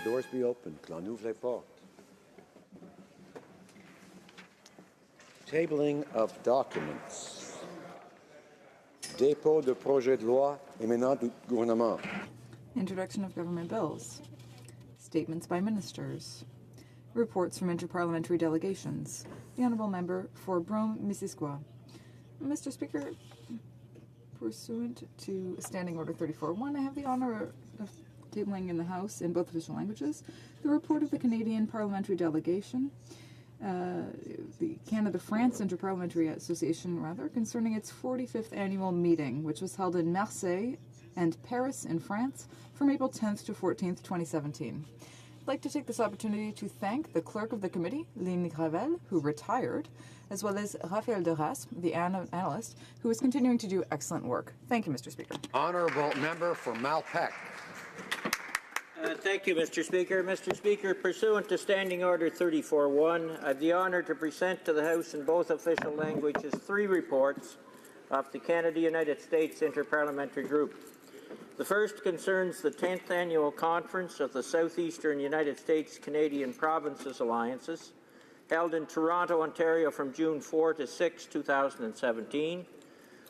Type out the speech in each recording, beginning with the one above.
the doors be open. Que l'on ouvre les portes. Tabling of documents. Dépôt de projet de loi émanant du gouvernement. Introduction of government bills. Statements by ministers. Reports from interparliamentary delegations. The Honourable Member for Brome-Missisquoi. Mr. Speaker, pursuant to Standing Order 34.1, I have the honour of tabling in the House in both official languages the report of the Canadian Parliamentary Delegation, the Canada-France Interparliamentary Association, concerning its 45th annual meeting, which was held in Marseille and Paris in France from April 10th to 14th, 2017. I'd like to take this opportunity to thank the clerk of the committee, Lynn Gravel, who retired, as well as Raphael de Raspe, the analyst, who is continuing to do excellent work. Thank you, Mr. Speaker. Honourable Member for Malpeque. Thank you, Mr. Speaker. Mr. Speaker, pursuant to Standing Order 34.1, I have the honour to present to the House in both official languages 3 reports of the Canada-United States Interparliamentary Group. The first concerns the 10th Annual Conference of the Southeastern United States Canadian Provinces Alliances, held in Toronto, Ontario from June 4 to 6, 2017.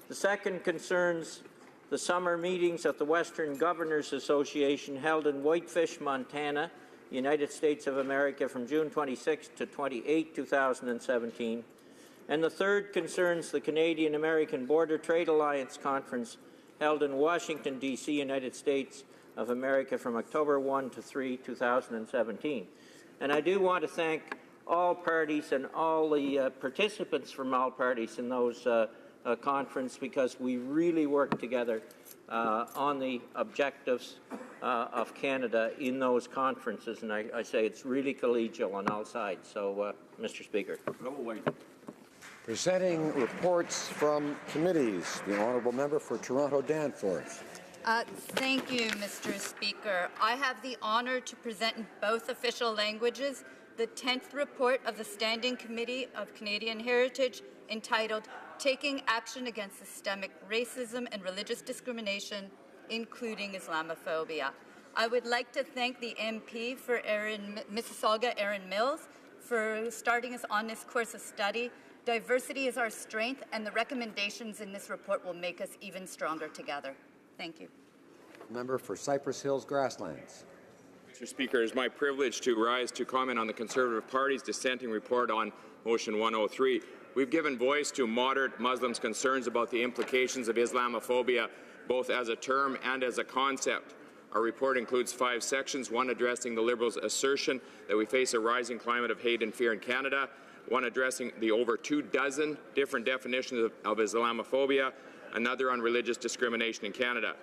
The second concerns the summer meetings of the Western Governors Association held in Whitefish, Montana, United States of America from June 26 to 28, 2017. And the third concerns the Canadian-American Border Trade Alliance Conference held in Washington, D.C., United States of America from October 1 to 3, 2017. And I do want to thank all parties and all the participants from all parties in those conference, because we really work together on the objectives of Canada in those conferences, and I say it's really collegial on all sides. So, Mr. Speaker. Presenting reports from committees, the Honourable Member for Toronto Danforth. Thank you, Mr. Speaker. I have the honour to present in both official languages the 10th report of the Standing Committee of Canadian Heritage, entitled Taking Action Against Systemic Racism and Religious Discrimination, including Islamophobia. I would like to thank the MP for Mississauga, Erin Mills, for starting us on this course of study. Diversity is our strength, and the recommendations in this report will make us even stronger together. Thank you. Member for Cypress Hills Grasslands. Mr. Speaker, it is my privilege to rise to comment on the Conservative Party's dissenting report on Motion 103. We've given voice to moderate Muslims' concerns about the implications of Islamophobia, both as a term and as a concept. Our report includes 5 sections, one addressing the Liberals' assertion that we face a rising climate of hate and fear in Canada, one addressing the over 24 different definitions of Islamophobia, another on religious discrimination in Canada.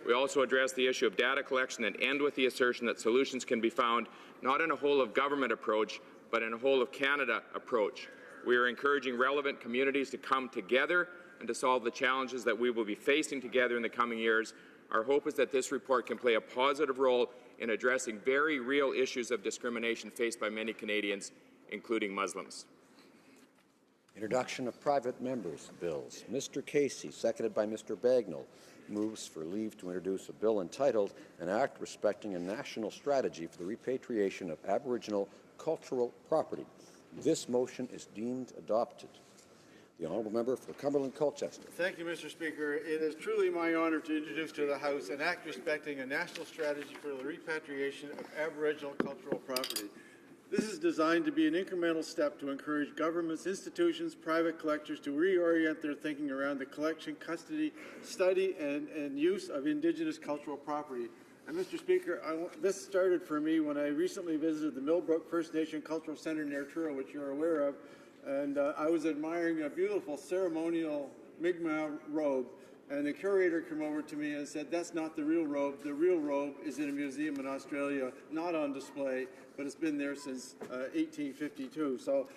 We also address the issue of data collection and end with the assertion that solutions can be found not in a whole-of-government approach, but in a whole-of-Canada approach. We are encouraging relevant communities to come together and to solve the challenges that we will be facing together in the coming years. Our hope is that this report can play a positive role in addressing very real issues of discrimination faced by many Canadians, including Muslims. Introduction of private members' bills. Mr. Casey, seconded by Mr. Bagnall, moves for leave to introduce a bill entitled An Act Respecting a National Strategy for the Repatriation of Aboriginal Cultural Property. This motion is deemed adopted. The Honourable Member for Cumberland-Colchester. Thank you, Mr. Speaker. It is truly my honour to introduce to the House an act respecting a national strategy for the repatriation of Aboriginal cultural property. This is designed to be an incremental step to encourage governments, institutions, private collectors to reorient their thinking around the collection, custody, study, and use of Indigenous cultural property. And Mr. Speaker, this started for me when I recently visited the Millbrook First Nation Cultural Centre near Truro, which you're aware of, and I was admiring a beautiful ceremonial Mi'kmaq robe, and the curator came over to me and said, "That's not the real robe. The real robe is in a museum in Australia, not on display, but it's been there since 1852. So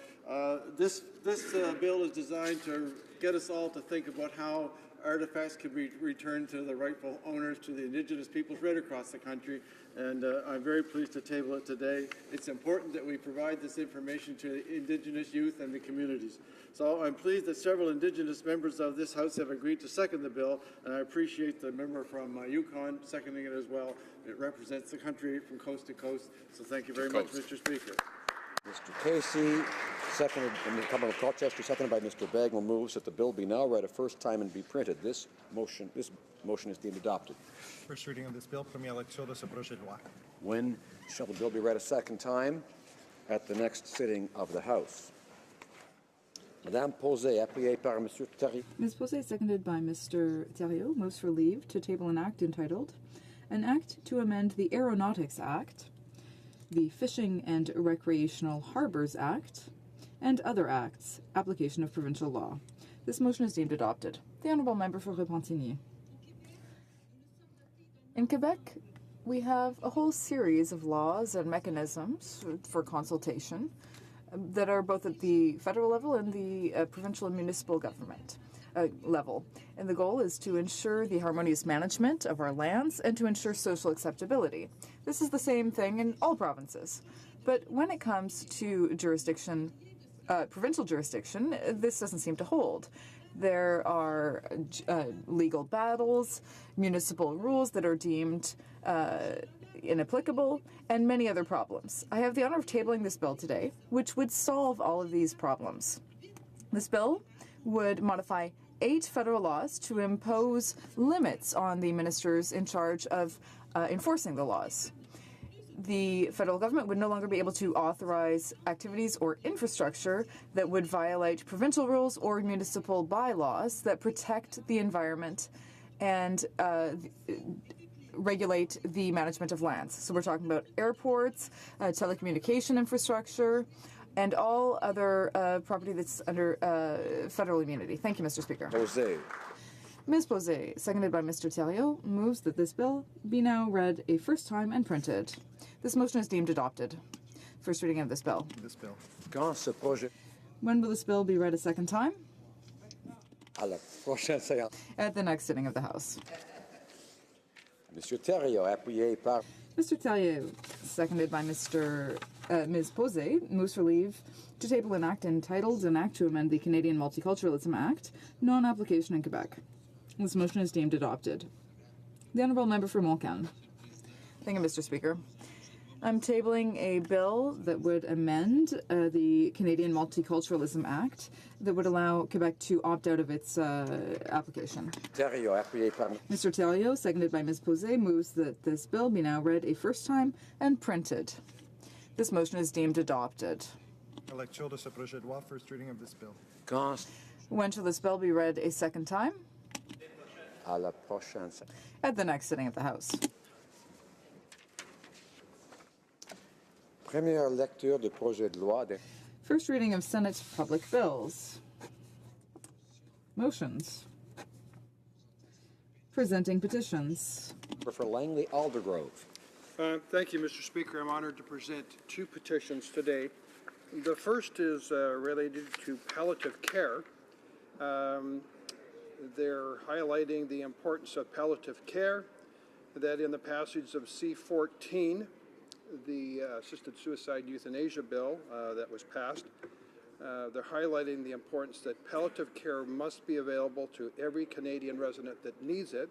this bill is designed to get us all to think about how artifacts can be returned to the rightful owners, to the Indigenous peoples right across the country. And I'm very pleased to table it today. It's important that we provide this information to the Indigenous youth and the communities. So I'm pleased that several Indigenous members of this House have agreed to second the bill, and I appreciate the member from Yukon seconding it as well. It represents the country from coast to coast, so thank you very much, Mr. Speaker. Mr. Casey, seconded, and the Commonwealth of Colchester, seconded by Mr. Bagnall, moves that the bill be now read a first time and be printed. This motion is deemed adopted. First reading of this bill, première lecture de ce projet de loi. When shall the bill be read a second time? At the next sitting of the House. Madame Posé, appuyée par Monsieur Thériault. Ms. Posey, seconded by Mr. Thériault, moves for leave to table an act entitled, An Act to Amend the Aeronautics Act, the Fishing and Recreational Harbors Act, and other acts, application of provincial law. This motion is deemed adopted. The Honourable Member for Repentigny. In Quebec, we have a whole series of laws and mechanisms for consultation that are both at the federal level and the provincial and municipal government level. And the goal is to ensure the harmonious management of our lands and to ensure social acceptability. This is the same thing in all provinces. But when it comes to jurisdiction, provincial jurisdiction, this doesn't seem to hold. There are legal battles, municipal rules that are deemed inapplicable, and many other problems. I have the honor of tabling this bill today, which would solve all of these problems. This bill would modify 8 federal laws to impose limits on the ministers in charge of enforcing the laws. The federal government would no longer be able to authorize activities or infrastructure that would violate provincial rules or municipal bylaws that protect the environment and regulate the management of lands. So we're talking about airports, telecommunication infrastructure, and all other property that's under federal immunity. Thank you, Mr. Speaker. Posé. Ms. Posé, seconded by Mr. Thériault, moves that this bill be now read a first time and printed. This motion is deemed adopted. First reading of this bill. Quand ce projet When will this bill be read a second time? à la prochaine séance. At the next sitting of the House. Monsieur Thériault, appuyé par Mr. Thériault, seconded by Ms. Posé, moves for leave to table an act entitled An Act to Amend the Canadian Multiculturalism Act, non-application in Quebec. This motion is deemed adopted. The Honourable Member for Montcalm. Thank you, Mr. Speaker. I'm tabling a bill that would amend the Canadian Multiculturalism Act that would allow Quebec to opt out of its application. Thériault, appuyé par Mr. Thériault, seconded by Ms. Posé, moves that this bill be now read a first time and printed. This motion is deemed adopted. Lecture de ce projet de loi, first reading of this bill. quand When shall this bill be read a second time? à la prochaine séance. At the next sitting of the House. Première lecture du projet de loi de First reading of Senate public bills. Motions. Presenting petitions. for Langley Aldergrove. Thank you, Mr. Speaker. I'm honored to present 2 petitions today. The first is related to palliative care. They're highlighting the importance of palliative care, that in the passage of C-14, the Assisted Suicide Euthanasia Bill that was passed, they're highlighting the importance that palliative care must be available to every Canadian resident that needs it,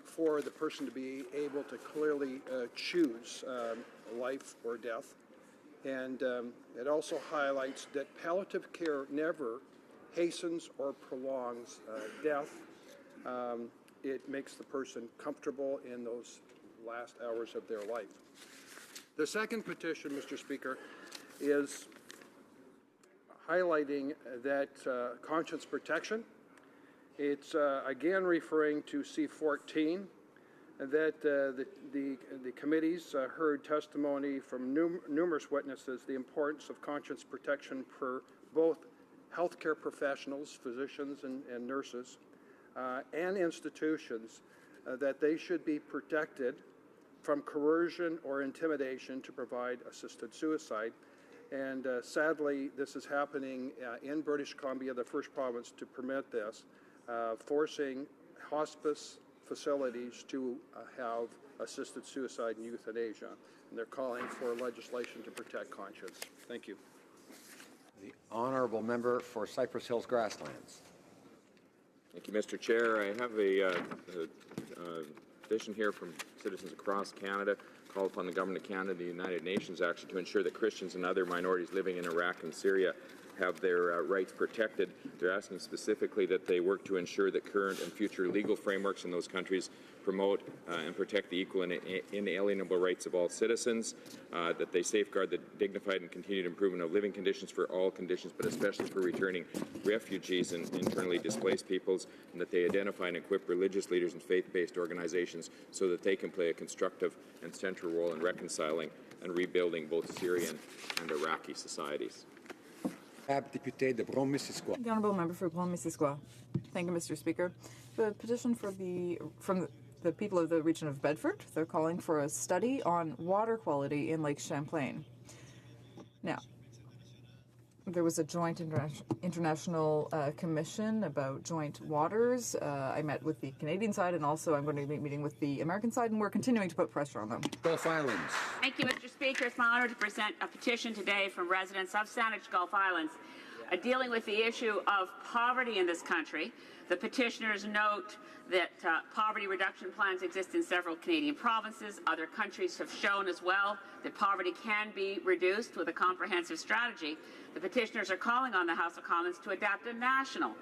for the person to be able to clearly choose life or death. And it also highlights that palliative care never hastens or prolongs death. It makes the person comfortable in those last hours of their life. The second petition, Mr. Speaker, is highlighting that conscience protection. It's again referring to C-14, that the committees heard testimony from numerous witnesses, the importance of conscience protection for both healthcare professionals, physicians and nurses, and institutions, that they should be protected from coercion or intimidation to provide assisted suicide. And sadly, this is happening in British Columbia, the first province to permit this. forcing hospice facilities to have assisted suicide and euthanasia. And they're calling for legislation to protect conscience. Thank you. The honourable member for Cypress Hills Grasslands. Thank you, Mr. Chair. I have a petition here from citizens across Canada, call upon the Government of Canada and the United Nations actually to ensure that Christians and other minorities living in Iraq and Syria have their rights protected. They're asking specifically that they work to ensure that current and future legal frameworks in those countries promote and protect the equal and inalienable rights of all citizens, that they safeguard the dignified and continued improvement of living conditions for all conditions, but especially for returning refugees and internally displaced peoples, and that they identify and equip religious leaders and faith-based organizations so that they can play a constructive and central role in reconciling and rebuilding both Syrian and Iraqi societies. Député de Brome-Missisquoi. The honourable member for Brome-Missisquoi. Thank you, Mr. Speaker. The petition from the people of the region of Bedford. They're calling for a study on water quality in Lake Champlain. Now, there was a joint international commission about joint waters. I met with the Canadian side, and also I'm going to be meeting with the American side, and we're continuing to put pressure on them. Gulf Islands. Thank you, Mr. Speaker. It's my honor to present a petition today from residents of Saanich Gulf Islands dealing with the issue of poverty in this country. The petitioners note that poverty reduction plans exist in several Canadian provinces. Other countries have shown as well that poverty can be reduced with a comprehensive strategy. The petitioners are calling on the House of Commons to adopt a national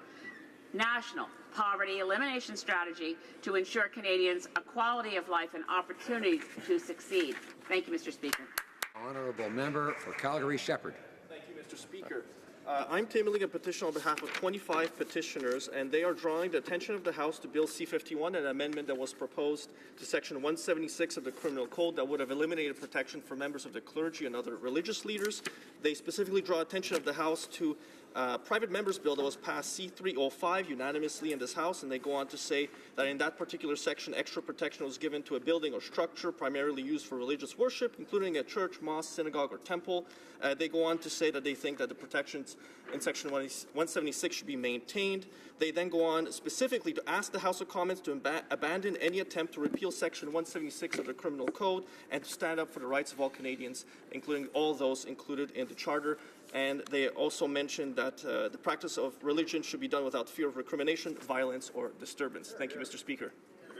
poverty elimination strategy to ensure Canadians a quality of life and opportunity to succeed. Thank you, Mr. Speaker. Honourable member for Calgary-Shepherd. Thank you, Mr. Speaker. I'm tabling a petition on behalf of 25 petitioners, and they are drawing the attention of the House to Bill C-51, an amendment that was proposed to Section 176 of the Criminal Code that would have eliminated protection for members of the clergy and other religious leaders. They specifically draw attention of the House to private members bill that was passed C-305 unanimously in this House, and they go on to say that in that particular section, extra protection was given to a building or structure primarily used for religious worship, including a church, mosque, synagogue, or temple. They go on to say that they think that the protections in Section 176 should be maintained. They then go on specifically to ask the House of Commons to abandon any attempt to repeal Section 176 of the Criminal Code and to stand up for the rights of all Canadians, including all those included in the Charter. And they also mentioned that the practice of religion should be done without fear of recrimination, violence, or disturbance. Thank you, Mr. Speaker.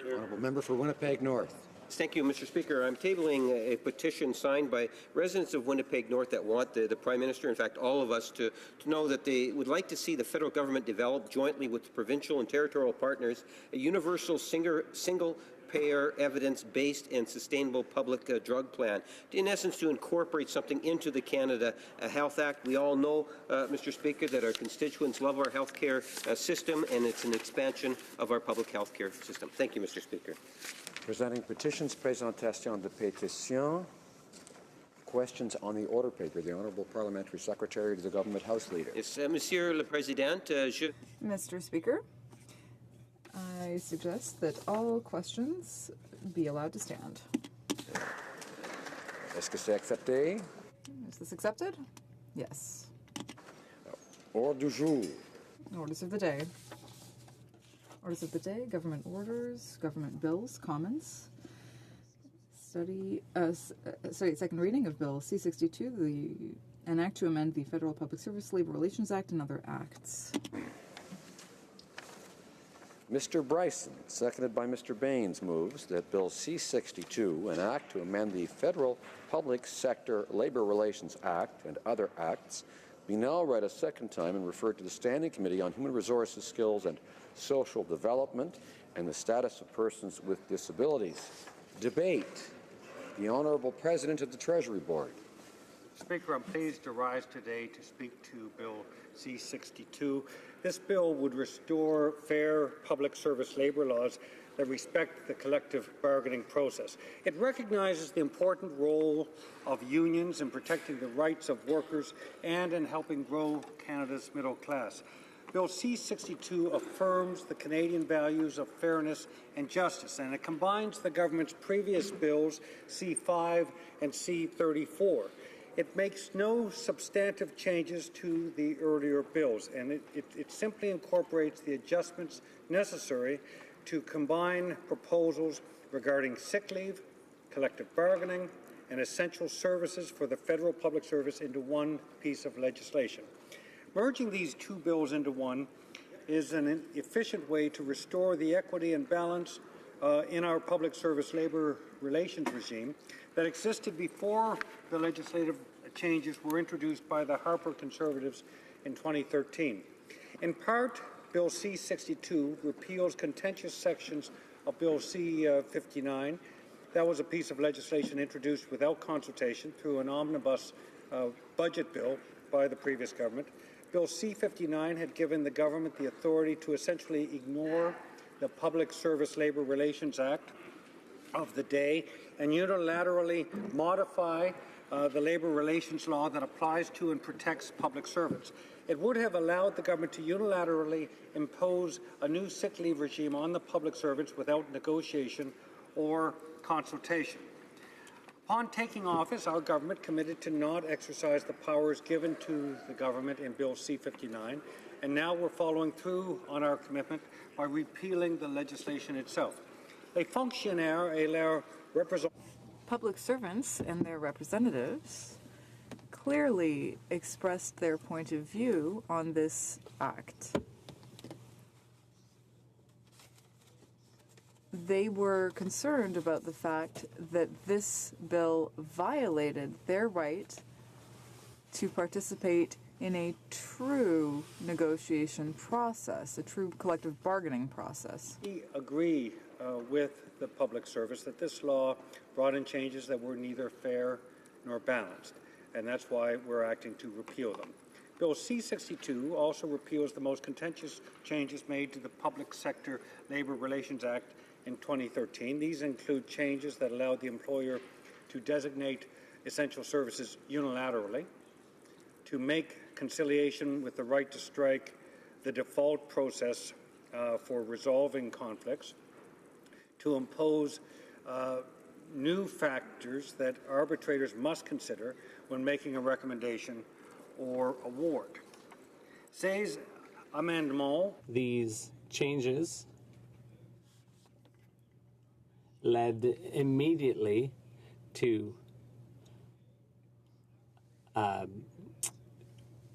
Honourable member for Winnipeg North. Thank you, Mr. Speaker. I'm tabling a petition signed by residents of Winnipeg North that want the Prime Minister, in fact all of us, to know that they would like to see the federal government develop jointly with provincial and territorial partners a universal single-payer, evidence-based and sustainable public drug plan, in essence to incorporate something into the Canada Health Act. We all know, Mr. Speaker, that our constituents love our health care system, and it's an expansion of our public health care system. Thank you, Mr. Speaker. Presenting petitions, présentation de pétitions. Questions on the order paper. The Honourable Parliamentary Secretary to the Government House Leader. Yes, Monsieur le Président, Mr. Speaker, I suggest that all questions be allowed to stand. Est-ce que c'est accepté? Is this accepted? Yes. Ordre du jour. Orders of the day. Orders of the day, government orders, government bills, commons. Second reading of Bill C-62, an act to amend the Federal Public Service Labor Relations Act and other acts. Mr. Bryson, seconded by Mr. Baines, moves that Bill C-62, an act to amend the Federal Public Sector Labor Relations Act and other acts, be now read a second time and referred to the Standing Committee on Human Resources, Skills and Social Development and the Status of Persons with Disabilities. Debate. The Honourable President of the Treasury Board. Speaker, I'm pleased to rise today to speak to Bill C-62. This bill would restore fair public service labour laws that respect the collective bargaining process. It recognizes the important role of unions in protecting the rights of workers and in helping grow Canada's middle class. Bill C-62 affirms the Canadian values of fairness and justice, and it combines the government's previous bills, C-5 and C-34. It makes no substantive changes to the earlier bills, and it simply incorporates the adjustments necessary to combine proposals regarding sick leave, collective bargaining, and essential services for the federal public service into one piece of legislation. Merging these two bills into one is an efficient way to restore the equity and balance in our public service labor relations regime that existed before the legislative changes were introduced by the Harper Conservatives in 2013. In part, Bill C-62 repeals contentious sections of Bill C-59. That was a piece of legislation introduced without consultation through an omnibus budget bill by the previous government. Bill C-59 had given the government the authority to essentially ignore the Public Service Labor Relations Act of the day and unilaterally modify the labor relations law that applies to and protects public servants. It would have allowed the government to unilaterally impose a new sick leave regime on the public servants without negotiation or consultation. Upon taking office, our government committed to not exercise the powers given to the government in Bill C-59, and now we're following through on our commitment by repealing the legislation itself. Les fonctionnaires et leurs représentants. Public servants and their representatives clearly expressed their point of view on this act. They were concerned about the fact that this bill violated their right to participate in a true negotiation process, a true collective bargaining process. We agree with the public service that this law brought in changes that were neither fair nor balanced, and that's why we're acting to repeal them. Bill C-62 also repeals the most contentious changes made to the Public Sector Labor Relations Act in 2013. These include changes that allowed the employer to designate essential services unilaterally, to make conciliation with the right to strike the default process for resolving conflicts, to impose new factors that arbitrators must consider when making a recommendation or award. Ces amendements. These changes led immediately to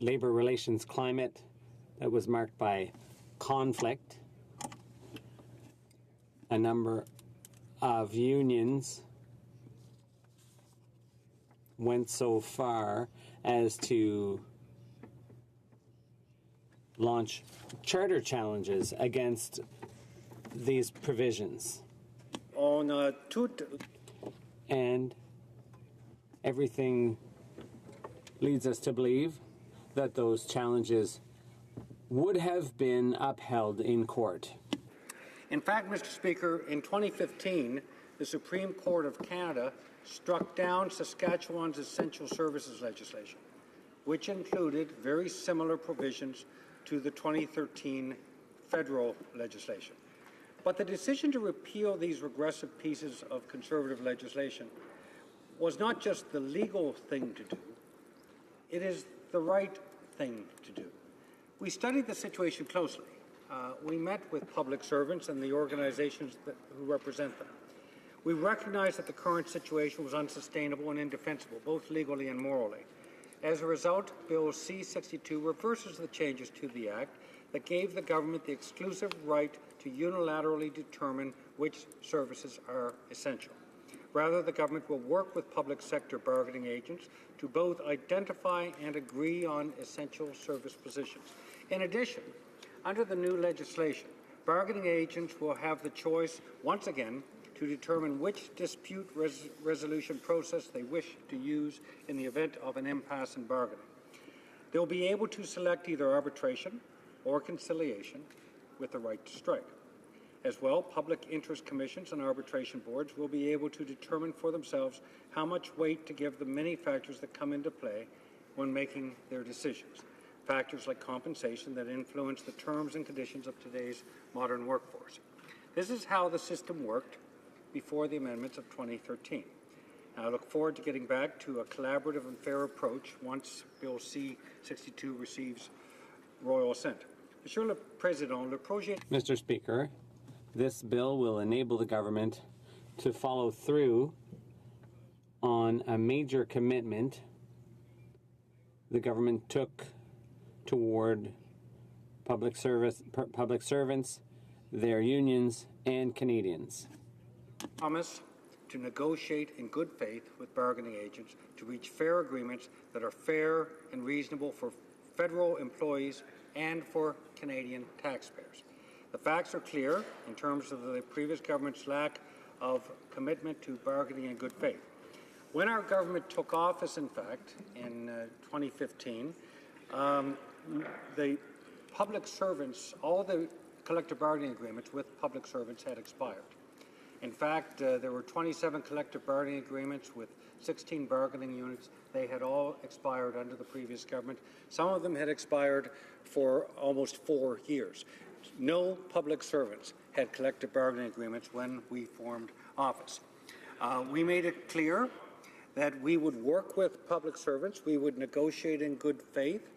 labor relations climate that was marked by conflict. A number of unions went so far as to launch charter challenges against these provisions. And everything leads us to believe that those challenges would have been upheld in court. In fact, Mr. Speaker, in 2015, the Supreme Court of Canada struck down Saskatchewan's essential services legislation, which included very similar provisions to the 2013 federal legislation. But the decision to repeal these regressive pieces of conservative legislation was not just the legal thing to do, it is the right thing to do. We studied the situation closely. We met with public servants and the organizations who represent them. We recognized that the current situation was unsustainable and indefensible, both legally and morally. As a result, Bill C-62 reverses the changes to the Act that gave the government the exclusive right to unilaterally determine which services are essential. Rather, the government will work with public sector bargaining agents to both identify and agree on essential service positions. In addition, under the new legislation, bargaining agents will have the choice, once again, to determine which dispute resolution process they wish to use in the event of an impasse in bargaining. They'll be able to select either arbitration or conciliation with the right to strike. As well, public interest commissions and arbitration boards will be able to determine for themselves how much weight to give the many factors that come into play when making their decisions. Factors like compensation that influence the terms and conditions of today's modern workforce. This is how the system worked before the amendments of 2013. I look forward to getting back to a collaborative and fair approach once Bill C-62 receives royal assent. Monsieur le Président, le projet... Mr. Speaker, this bill will enable the government to follow through on a major commitment the government took toward public servants, their unions, and Canadians. Promise to negotiate in good faith with bargaining agents to reach fair agreements that are fair and reasonable for federal employees and for Canadian taxpayers. The facts are clear in terms of the previous government's lack of commitment to bargaining in good faith. When our government took office, in fact, in 2015, the public servants, all the collective bargaining agreements with public servants had expired. In fact, there were 27 collective bargaining agreements with 16 bargaining units. They had all expired under the previous government. Some of them had expired for almost 4 years. No public servants had collective bargaining agreements when we formed office. We made it clear that we would work with public servants, we would negotiate in good faith,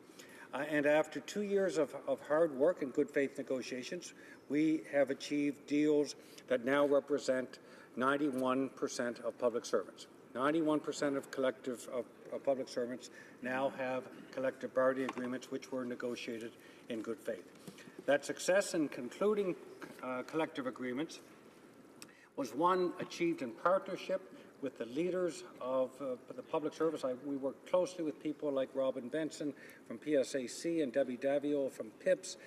and after 2 years of hard work and good faith negotiations, we have achieved deals that now represent 91% of public servants. 91% of public servants now have collective bargaining agreements which were negotiated in good faith. That success in concluding collective agreements was one achieved in partnership with the leaders of the public service. We worked closely with people like Robin Benson from PSAC and Debbie Davio from PIPS,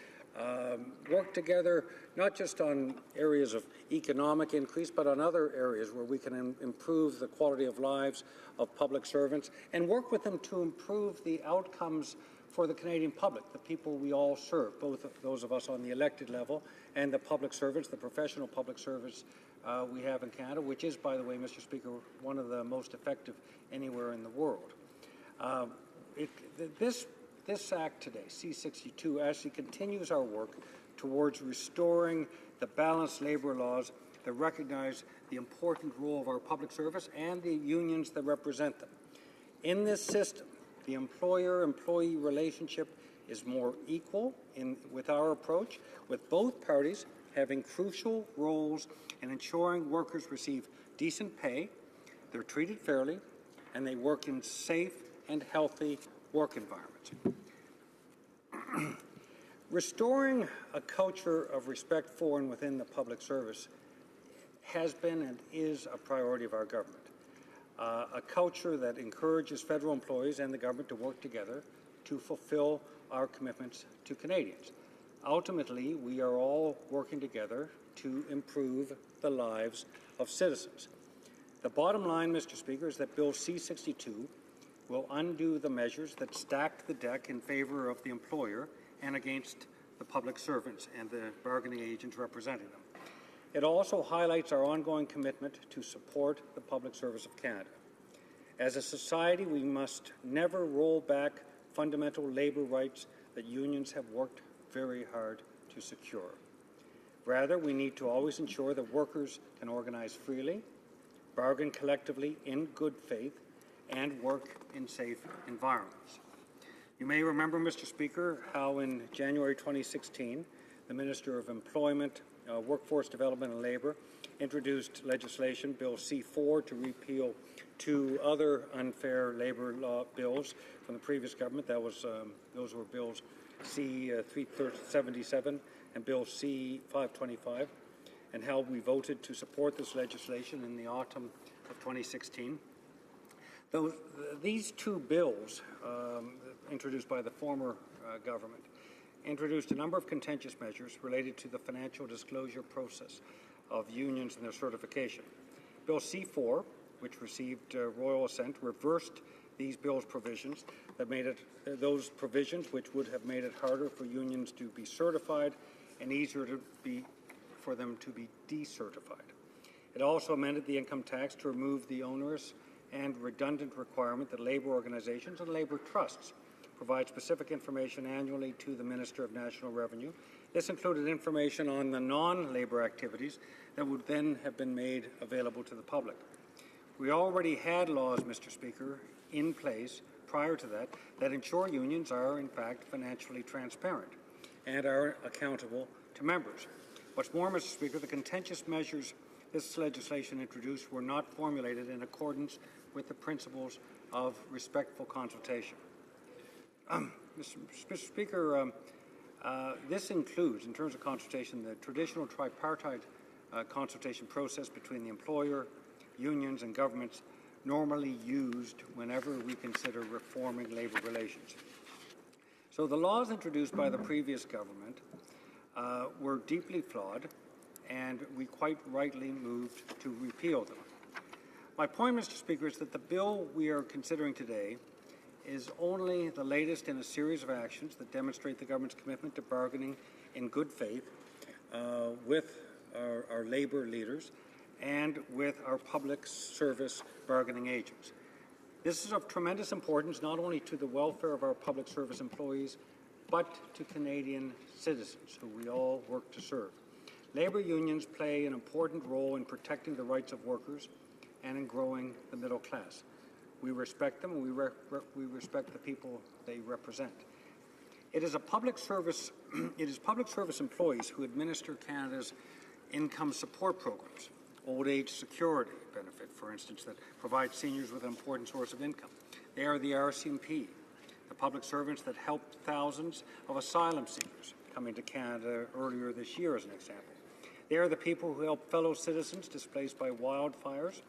worked together not just on areas of economic increase, but on other areas where we can improve the quality of lives of public servants, and work with them to improve the outcomes for the Canadian public, the people we all serve, both of those of us on the elected level and the public servants, the professional public service we have in Canada, which is, by the way, Mr. Speaker, one of the most effective anywhere in the world. This Act today, C-62, actually continues our work towards restoring the balanced labour laws that recognize the important role of our public service and the unions that represent them. In this system, the employer-employee relationship is more equal with our approach, with both parties having crucial roles in ensuring workers receive decent pay, they're treated fairly, and they work in safe and healthy work environments. Restoring a culture of respect for and within the public service has been and is a priority of our government. A culture that encourages federal employees and the government to work together to fulfill our commitments to Canadians. Ultimately, we are all working together to improve the lives of citizens. The bottom line, Mr. Speaker, is that Bill C-62 will undo the measures that stack the deck in favor of the employer and against the public servants and the bargaining agents representing them. It also highlights our ongoing commitment to support the public service of Canada. As a society, we must never roll back fundamental labour rights that unions have worked very hard to secure. Rather, we need to always ensure that workers can organize freely, bargain collectively in good faith, and work in safe environments. You may remember, Mr. Speaker, how in January 2016, the Minister of Employment, Workforce Development and Labour introduced legislation, Bill C-4, to repeal 2 other unfair labour law bills from the previous government. Those were Bills C-377 and Bill C-525, and how we voted to support this legislation in the autumn of 2016. These 2 bills, introduced by the former government, introduced a number of contentious measures related to the financial disclosure process of unions and their certification. Bill C-4, which received royal assent, reversed these bills' provisions that made it those provisions which would have made it harder for unions to be certified and easier for them to be decertified. It also amended the income tax to remove the onerous and redundant requirement that labour organizations and labour trusts provide specific information annually to the Minister of National Revenue. This included information on the non-labour activities that would then have been made available to the public. We already had laws, Mr. Speaker, in place prior to that ensure unions are, in fact, financially transparent and are accountable to members. What's more, Mr. Speaker, the contentious measures this legislation introduced were not formulated in accordance with the principles of respectful consultation. Mr. Speaker, this includes, in terms of consultation, the traditional tripartite consultation process between the employer, unions, and governments normally used whenever we consider reforming labor relations. So the laws introduced by the previous government were deeply flawed, and we quite rightly moved to repeal them. My point, Mr. Speaker, is that the bill we are considering today is only the latest in a series of actions that demonstrate the government's commitment to bargaining in good faith with our labor leaders and with our public service bargaining agents. This is of tremendous importance not only to the welfare of our public service employees, but to Canadian citizens who we all work to serve. Labor unions play an important role in protecting the rights of workers and in growing the middle class. We respect them, and we respect the people they represent. It is public service employees who administer Canada's income support programs, old age security benefit, for instance, that provides seniors with an important source of income. They are the RCMP, the public servants that helped thousands of asylum seekers coming to Canada earlier this year, as an example. They are the people who help fellow citizens displaced by wildfires.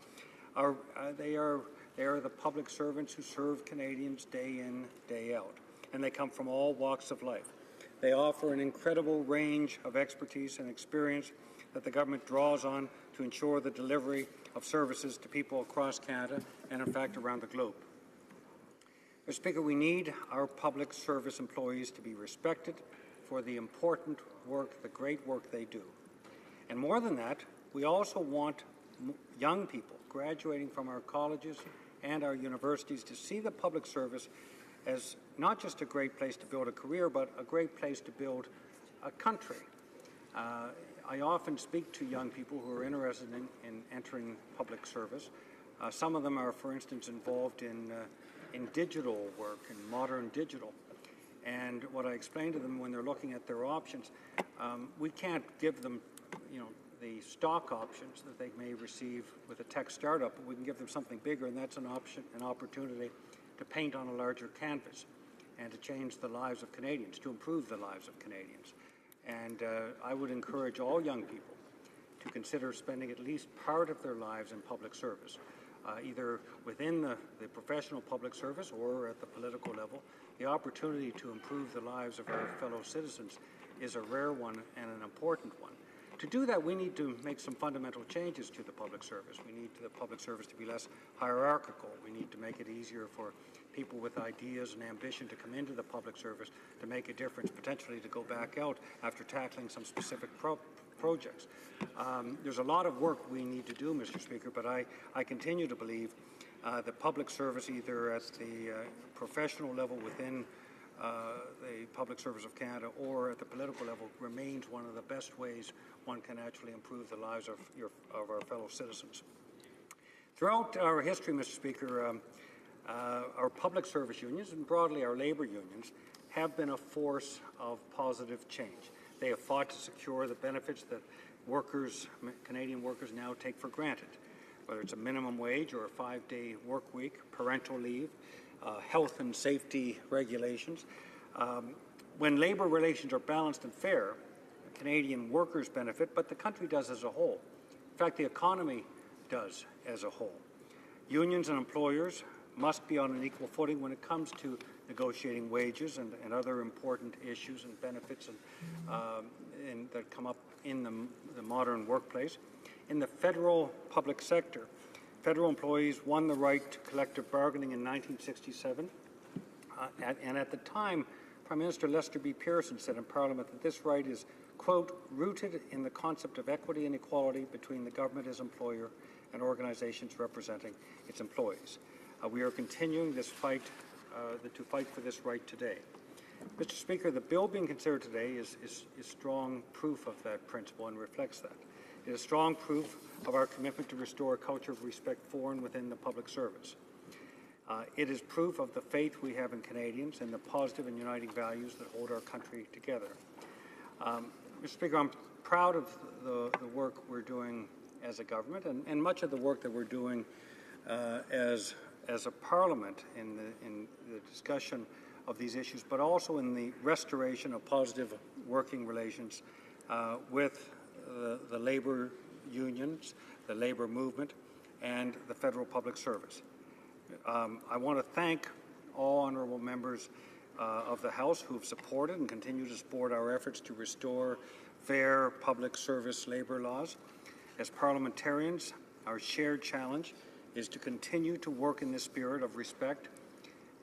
They are the public servants who serve Canadians day in, day out, and they come from all walks of life. They offer an incredible range of expertise and experience that the government draws on to ensure the delivery of services to people across Canada and, in fact, around the globe. Mr. Speaker, we need our public service employees to be respected for the important work, the great work they do. And more than that, we also want young people graduating from our colleges and our universities to see the public service as not just a great place to build a career, but a great place to build a country. I often speak to young people who are interested in entering public service. Some of them are, for instance, involved in digital work, in modern digital. And what I explain to them when they're looking at their options, we can't give them, the stock options that they may receive with a tech startup, but we can give them something bigger, and that's an opportunity to paint on a larger canvas and to change the lives of Canadians, to improve the lives of Canadians. And I would encourage all young people to consider spending at least part of their lives in public service, either within the professional public service or at the political level. The opportunity to improve the lives of our fellow citizens is a rare one and an important one. To do that, we need to make some fundamental changes to the public service. We need the public service to be less hierarchical. We need to make it easier for people with ideas and ambition to come into the public service, to make a difference, potentially to go back out after tackling some specific projects. There's a lot of work we need to do, Mr. Speaker, but I continue to believe that public service, either at the professional level within the public service of Canada or at the political level, remains one of the best ways one can actually improve the lives of our fellow citizens. Throughout our history, Mr. Speaker, our public service unions and broadly our labor unions have been a force of positive change. They have fought to secure the benefits that Canadian workers now take for granted, whether it's a minimum wage or a 5-day work week, parental leave, health and safety regulations. When labor relations are balanced and fair, Canadian workers benefit, but the country does as a whole. In fact, the economy does as a whole. Unions and employers must be on an equal footing when it comes to negotiating wages and other important issues and benefits that come up in the modern workplace. In the federal public sector, federal employees won the right to collective bargaining in 1967, and at the time, Prime Minister Lester B. Pearson said in Parliament that this right is, quote, rooted in the concept of equity and equality between the government as employer and organizations representing its employees. We are continuing this fight to fight for this right today. Mr. Speaker, the bill being considered today is strong proof of that principle and reflects that. It is strong proof of our commitment to restore a culture of respect for and within the public service. It is proof of the faith we have in Canadians and the positive and uniting values that hold our country together. Mr. Speaker, I'm proud of the work we're doing as a government and much of the work that we're doing as a parliament in the discussion of these issues, but also in the restoration of positive working relations with the labor unions, the labor movement, and the federal public service. I want to thank all honourable members of the House who have supported and continue to support our efforts to restore fair public service labour laws. As parliamentarians, our shared challenge is to continue to work in the spirit of respect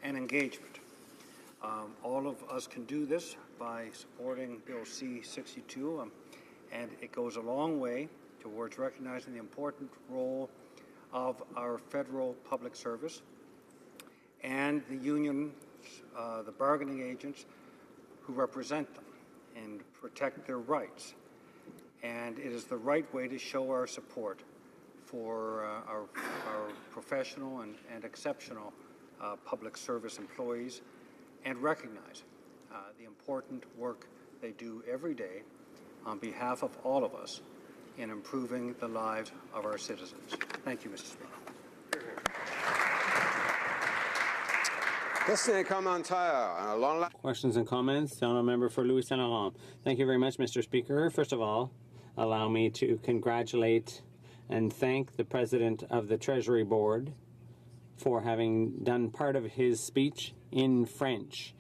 and engagement. All of us can do this by supporting Bill C-62, and it goes a long way towards recognizing the important role of our federal public service and the unions, the bargaining agents who represent them and protect their rights. And it is the right way to show our support for our professional and exceptional public service employees and recognize the important work they do every day on behalf of all of us in improving the lives of our citizens. Thank you, Mr. Speaker. Questions and comments? The honourable member for Louis Saint Laurent. Thank you very much, Mr. Speaker. First of all, allow me to congratulate and thank the President of the Treasury Board for having done part of his speech in French.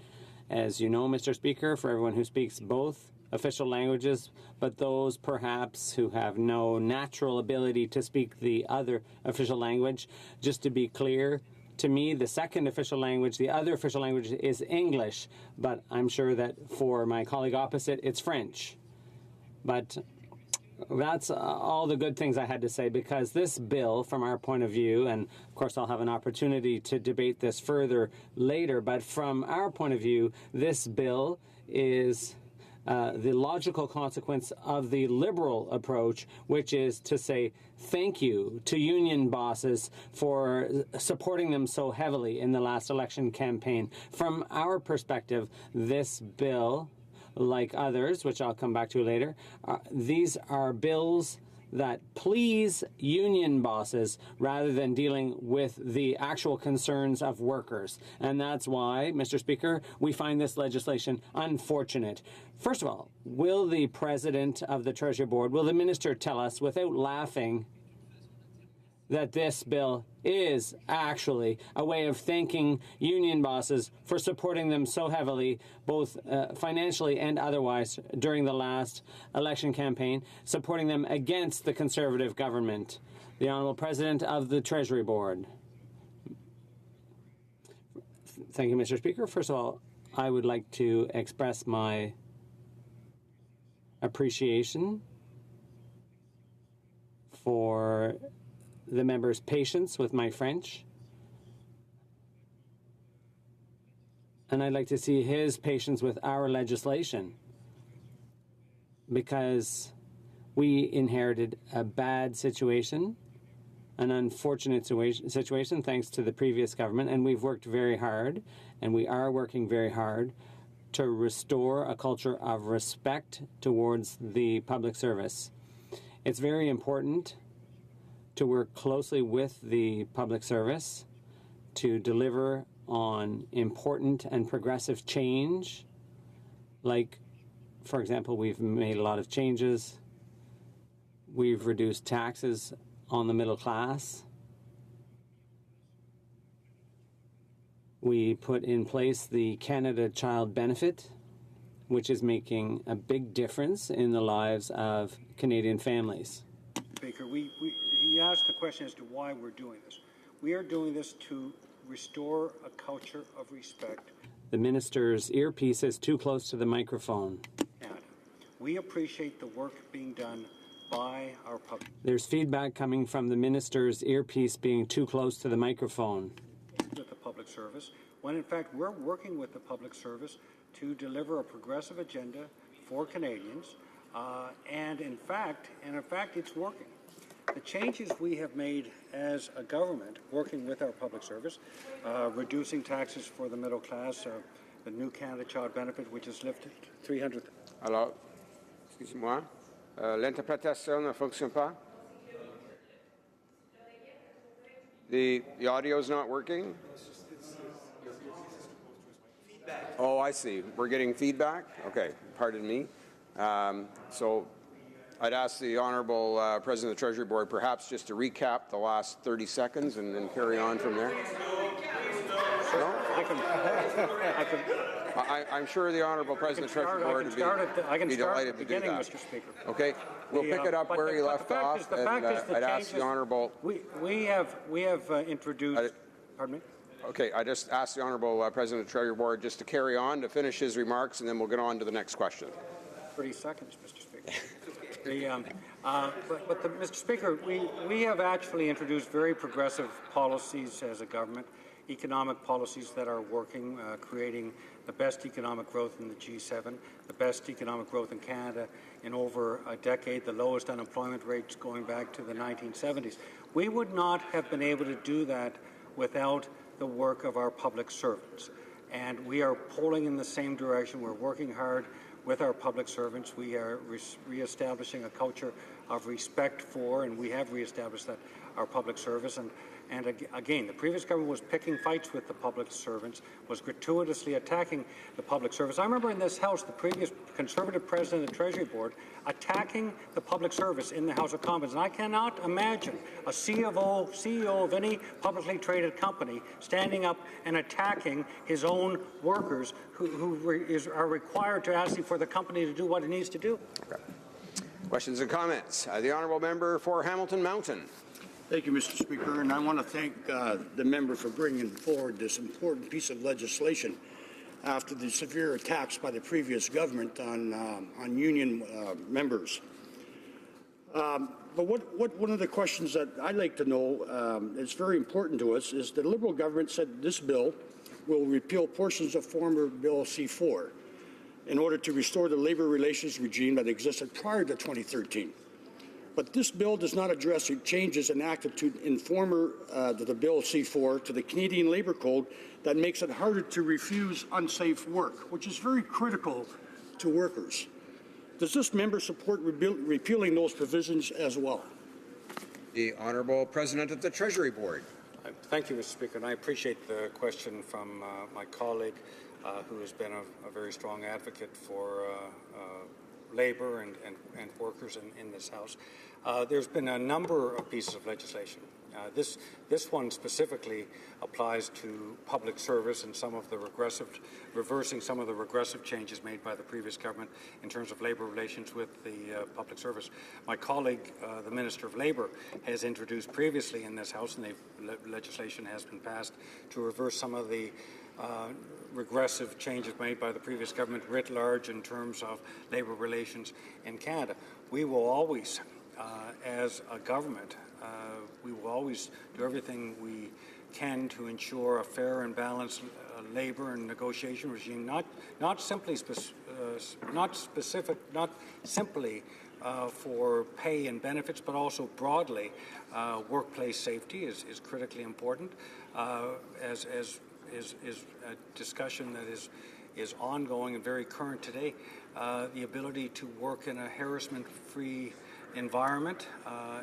As you know, Mr. Speaker, for everyone who speaks both official languages, but those perhaps who have no natural ability to speak the other official language, just to be clear, to me, the second official language, the other official language is English, but I'm sure that for my colleague opposite, it's French. But that's all the good things I had to say, because this bill, from our point of view, and of course I'll have an opportunity to debate this further later, but from our point of view, this bill is the logical consequence of the liberal approach, which is to say thank you to union bosses for supporting them so heavily in the last election campaign. From our perspective, this bill, like others, which I'll come back to later, these are bills that please union bosses rather than dealing with the actual concerns of workers. And that's why, Mr. Speaker, we find this legislation unfortunate. First of all, will the President of the Treasury Board, will the Minister tell us without laughing that this bill is actually a way of thanking union bosses for supporting them so heavily, both financially and otherwise, during the last election campaign, supporting them against the Conservative government? The Honourable President of the Treasury Board. Thank you, Mr. Speaker. First of all, I would like to express my appreciation for the member's patience with my French. And I'd like to see his patience with our legislation, because we inherited a bad situation, an unfortunate situation thanks to the previous government, and we've worked very hard, and we are working very hard to restore a culture of respect towards the public service. It's very important to work closely with the public service to deliver on important and progressive change. Like, for example, we've made a lot of changes. We've reduced taxes on the middle class. We put in place the Canada Child Benefit, which is making a big difference in the lives of Canadian families. Speaker, he asked the question as to why we're doing this. We are doing this to restore a culture of respect. The minister's earpiece is too close to the microphone. And we appreciate the work being done by our public. There's feedback coming from the minister's earpiece being too close to the microphone. With the public service, when in fact we're working with the public service to deliver a progressive agenda for Canadians, And in fact, it's working. The changes we have made as a government, working with our public service, reducing taxes for the middle class, the new Canada Child Benefit, which is lifted $300. Alors, excusez-moi, l'interprétation ne fonctionne pas. The audio is not working. Oh, I see. We're getting feedback. Okay, pardon me. So I'd ask the Honourable President of the Treasury Board perhaps just to recap the last 30 seconds and then carry on from there. No? I'm sure the Honourable President of the Treasury Board would be delighted to do that. Mr. Speaker. Okay, we'll pick it up where he left off, and I'd ask the Honourable... We have introduced... Pardon me? Okay, I just asked the Honourable President of the Treasury Board just to carry on, to finish his remarks, and then we'll get on to the next question. 30 seconds, Mr. Speaker. Mr. Speaker, we have actually introduced very progressive policies as a government, economic policies that are working, creating the best economic growth in the G7, the best economic growth in Canada in over a decade, the lowest unemployment rates going back to the 1970s. We would not have been able to do that without the work of our public servants. And we are pulling in the same direction. We're working hard with our public servants. We are reestablishing a culture of respect for, and we have reestablished that, our public service. And again, the previous government was picking fights with the public servants, was gratuitously attacking the public service. I remember in this House, the previous Conservative President of the Treasury Board attacking the public service in the House of Commons. And I cannot imagine a CEO of any publicly traded company standing up and attacking his own workers who are required to ask for the company to do what it needs to do. Okay. Questions and comments? The Honourable Member for Hamilton Mountain. Thank you, Mr. Speaker, and I want to thank the member for bringing forward this important piece of legislation after the severe attacks by the previous government on union members. But one of the questions that I'd like to know, is very important to us, is the Liberal government said this bill will repeal portions of former Bill C-4 in order to restore the labour relations regime that existed prior to 2013. But this bill does not address the changes enacted in former the Bill C-4 to the Canadian Labour Code that makes it harder to refuse unsafe work, which is very critical to workers. Does this member support repealing those provisions as well? The Honourable President of the Treasury Board. Thank you, Mr. Speaker, and I appreciate the question from my colleague, who has been a very strong advocate for labour and workers in this House. There's been a number of pieces of legislation. This one specifically applies to public service and reversing some of the regressive changes made by the previous government in terms of labour relations with the public service. My colleague, the Minister of Labour, has introduced previously in this House, and legislation has been passed to reverse some of the regressive changes made by the previous government writ large in terms of labour relations in Canada. We will always, as a government, we will always do everything we can to ensure a fair and balanced labour and negotiation regime, not simply for pay and benefits, but also broadly. Workplace safety is critically important, as is a discussion that is ongoing and very current today. The ability to work in a harassment-free environment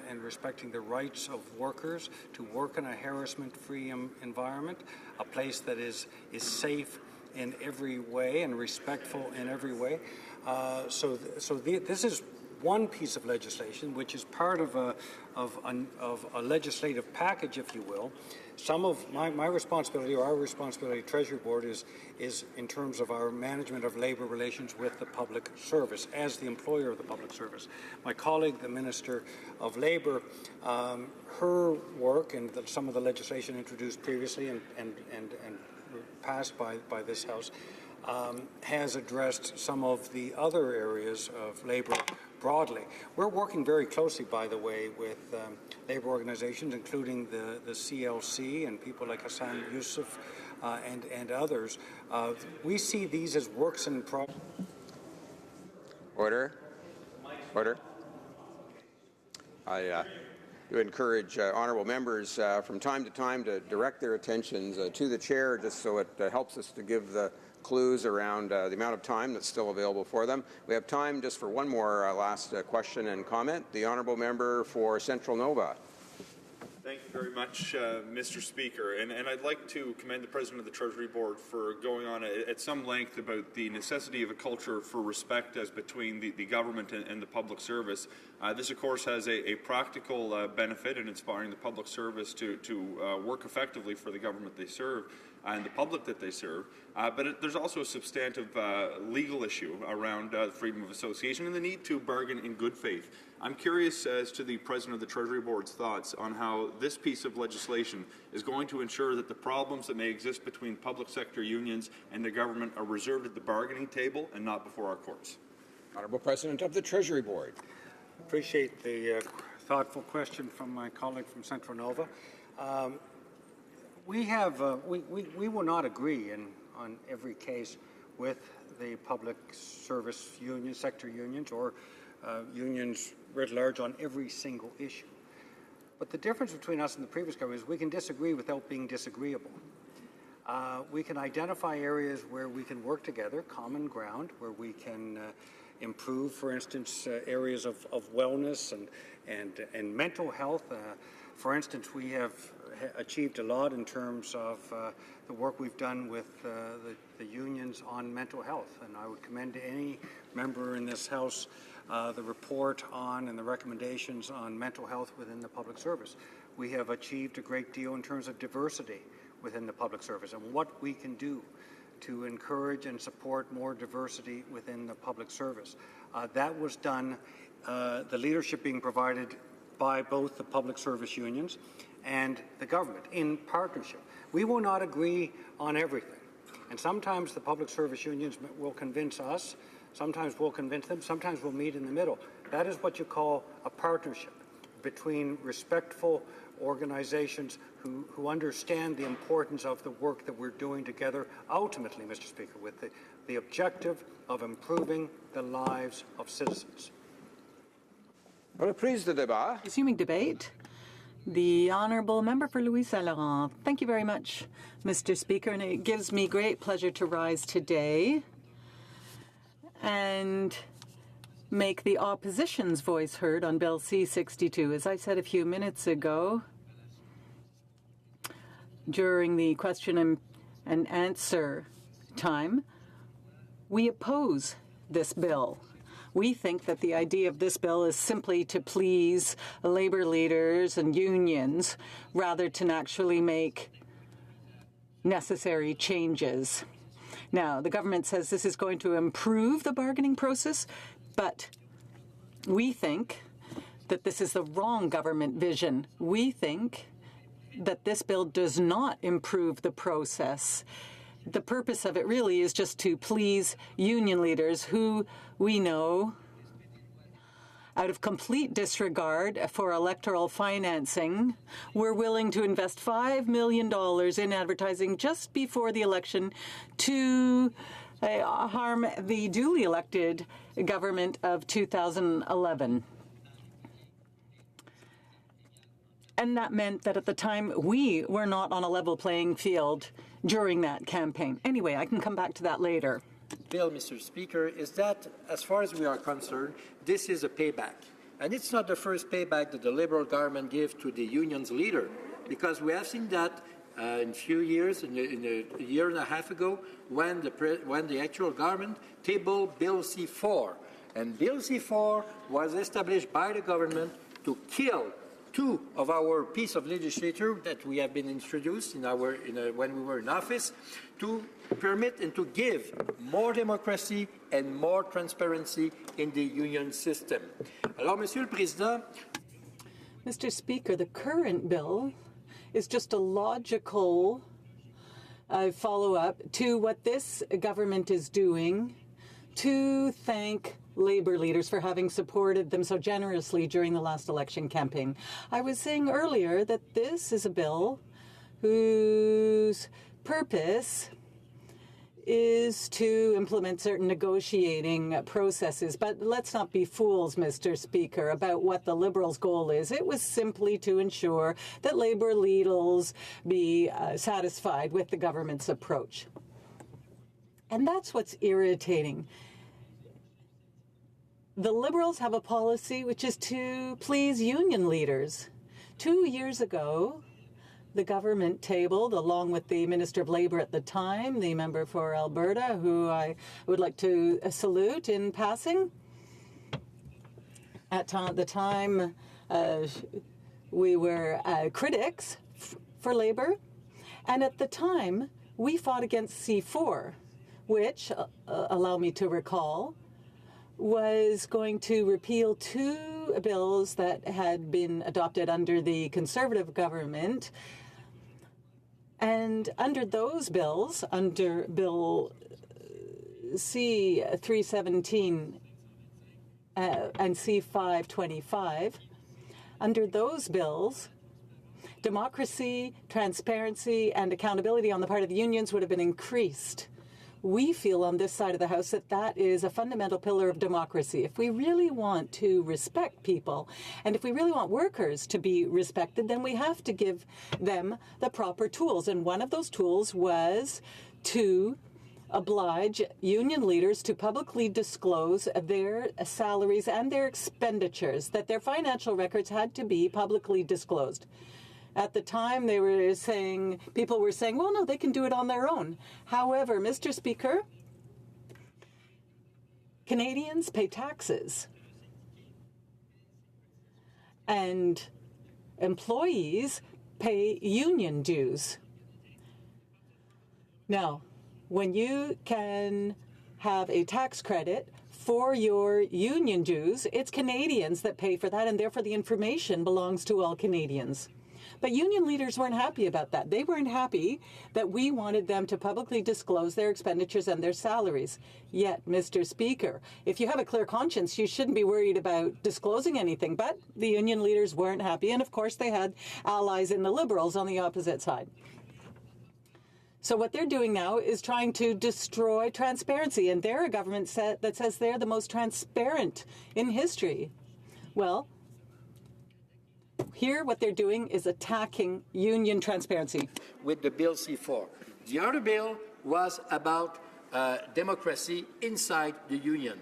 and respecting the rights of workers, to work in a harassment-free environment, a place that is safe in every way and respectful in every way. This is one piece of legislation which is part of a legislative package, if you will. Some of my responsibility, or our responsibility, Treasury Board, is in terms of our management of labour relations with the public service, as the employer of the public service. My colleague, the Minister of Labour, her work and some of the legislation introduced previously and passed by this House has addressed some of the other areas of labour broadly. We're working very closely, by the way, with labour organizations, including the CLC and people like Hassan Youssef and others. We see these as works in progress. Order. Order. I do encourage honourable members from time to time to direct their attentions to the chair, just so it helps us to give the clues around the amount of time that's still available for them. We have time just for one more last question and comment. The honourable member for Central Nova. Thank you very much, Mr. Speaker. And I'd like to commend the President of the Treasury Board for going on at some length about the necessity of a culture for respect as between the government and the public service. This, of course, has a practical benefit in inspiring the public service to work effectively for the government they serve and the public that they serve. But there's also a substantive legal issue around freedom of association and the need to bargain in good faith. I'm curious as to the President of the Treasury Board's thoughts on how this piece of legislation is going to ensure that the problems that may exist between public sector unions and the government are reserved at the bargaining table and not before our courts. Honourable President of the Treasury Board. Appreciate the thoughtful question from my colleague from Central Nova. We will not agree on every case with the public service unions, sector unions, or unions writ large on every single issue. But the difference between us and the previous government is we can disagree without being disagreeable. We can identify areas where we can work together, common ground, where we can improve, for instance, areas of wellness and mental health. For instance, we have achieved a lot in terms of the work we've done with the unions on mental health. And I would commend to any member in this House the report on and the recommendations on mental health within the public service. We have achieved a great deal in terms of diversity within the public service and what we can do to encourage and support more diversity within the public service. That was done, the leadership being provided by both the public service unions and the government in partnership. We will not agree on everything. And sometimes the public service unions will convince us, sometimes we'll convince them, sometimes we'll meet in the middle. That is what you call a partnership between respectful organizations who understand the importance of the work that we're doing together, ultimately, Mr. Speaker, with the objective of improving the lives of citizens. Resuming debate. The Honourable Member for Louis Saint Laurent. Thank you very much, Mr. Speaker, and it gives me great pleasure to rise today and make the opposition's voice heard on Bill C-62. As I said a few minutes ago, during the question and answer time, we oppose this bill. We think that the idea of this bill is simply to please labor leaders and unions rather than actually make necessary changes. Now, the government says this is going to improve the bargaining process, but we think that this is the wrong government vision. We think that this bill does not improve the process. The purpose of it really is just to please union leaders who we know, out of complete disregard for electoral financing, were willing to invest $5 million in advertising just before the election to harm the duly elected government of 2011. And that meant that at the time we were not on a level playing field during that campaign. Anyway, I can come back to that later. Bill, Mr. Speaker, is that, as far as we are concerned, this is a payback. And it's not the first payback that the Liberal government gives to the union's leader, because we have seen that in a few years, in a year and a half ago, when the actual government tabled Bill C-4. And Bill C-4 was established by the government to kill two of our piece of legislature that we have been introduced when we were in office, to permit and to give more democracy and more transparency in the union system. Alors, Monsieur le Président, Mr. Speaker, the current bill is just a logical follow-up to what this government is doing to thank labor leaders for having supported them so generously during the last election campaign. I was saying earlier that this is a bill whose purpose is to implement certain negotiating processes. But let's not be fools, Mr. Speaker, about what the Liberals' goal is. It was simply to ensure that Labour leaders be satisfied with the government's approach. And that's what's irritating. The Liberals have a policy which is to please union leaders. 2 years ago, the government tabled, along with the Minister of Labour at the time, the member for Alberta, who I would like to salute in passing. At the time, we were critics for Labour, and at the time, we fought against C4, which, allow me to recall, was going to repeal 2 bills that had been adopted under the Conservative government. And under those bills, under Bill C-317 and C-525, under those bills, democracy, transparency, and accountability on the part of the unions would have been increased. We feel on this side of the House that that is a fundamental pillar of democracy. If we really want to respect people, and if we really want workers to be respected, then we have to give them the proper tools. And one of those tools was to oblige union leaders to publicly disclose their salaries and their expenditures, that their financial records had to be publicly disclosed. At the time, people were saying, well, no, they can do it on their own. However, Mr. Speaker, Canadians pay taxes. And employees pay union dues. Now, when you can have a tax credit for your union dues, it's Canadians that pay for that, and therefore the information belongs to all Canadians. But union leaders weren't happy about that. They weren't happy that we wanted them to publicly disclose their expenditures and their salaries. Yet, Mr. Speaker, if you have a clear conscience, you shouldn't be worried about disclosing anything. But the union leaders weren't happy, and of course they had allies in the Liberals on the opposite side. So what they're doing now is trying to destroy transparency, and they're a government that says they're the most transparent in history. Well, here, what they're doing is attacking union transparency. With the Bill C4. The other bill was about democracy inside the union.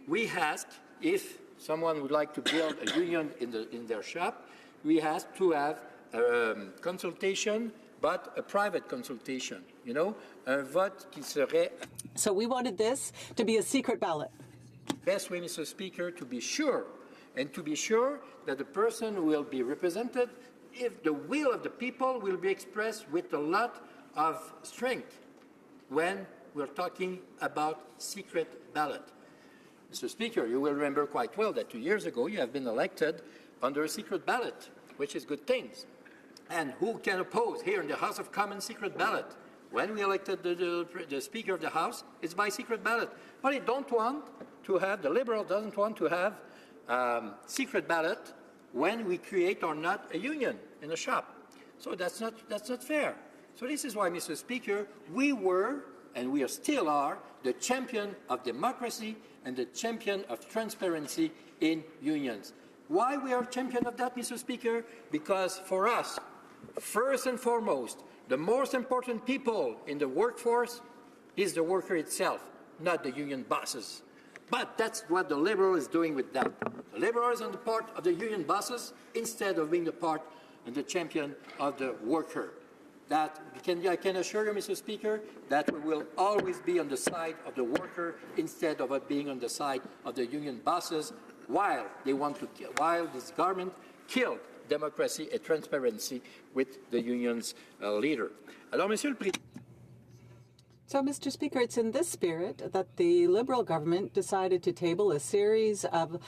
We asked if someone would like to build a union in their shop, we asked to have consultation, but a private consultation, un vote qui serait... So we wanted this to be a secret ballot. Best way, Mr. Speaker, to be sure, and to be sure that the person will be represented if the will of the people will be expressed with a lot of strength when we're talking about secret ballot. Mr. Speaker, you will remember quite well that 2 years ago you have been elected under a secret ballot, which is good things. And who can oppose here in the House of Commons secret ballot? When we elected the Speaker of the House, it's by secret ballot. But they don't want to have, the Liberal doesn't want to have secret ballot when we create or not a union in a shop. So that's not fair. So this is why, Mr. Speaker, we were, and we still are, the champion of democracy and the champion of transparency in unions. Why we are champion of that, Mr. Speaker? Because for us, first and foremost, the most important people in the workforce is the worker itself, not the union bosses. But that's what the Liberal is doing with that. The Liberal is on the part of the union bosses instead of being the part and the champion of the worker. I can assure you, Mr. Speaker, that we will always be on the side of the worker instead of being on the side of the union bosses while this government killed democracy and transparency with the union's leader. Alors, Monsieur le Président. So, Mr. Speaker, it's in this spirit that the Liberal government decided to table a series of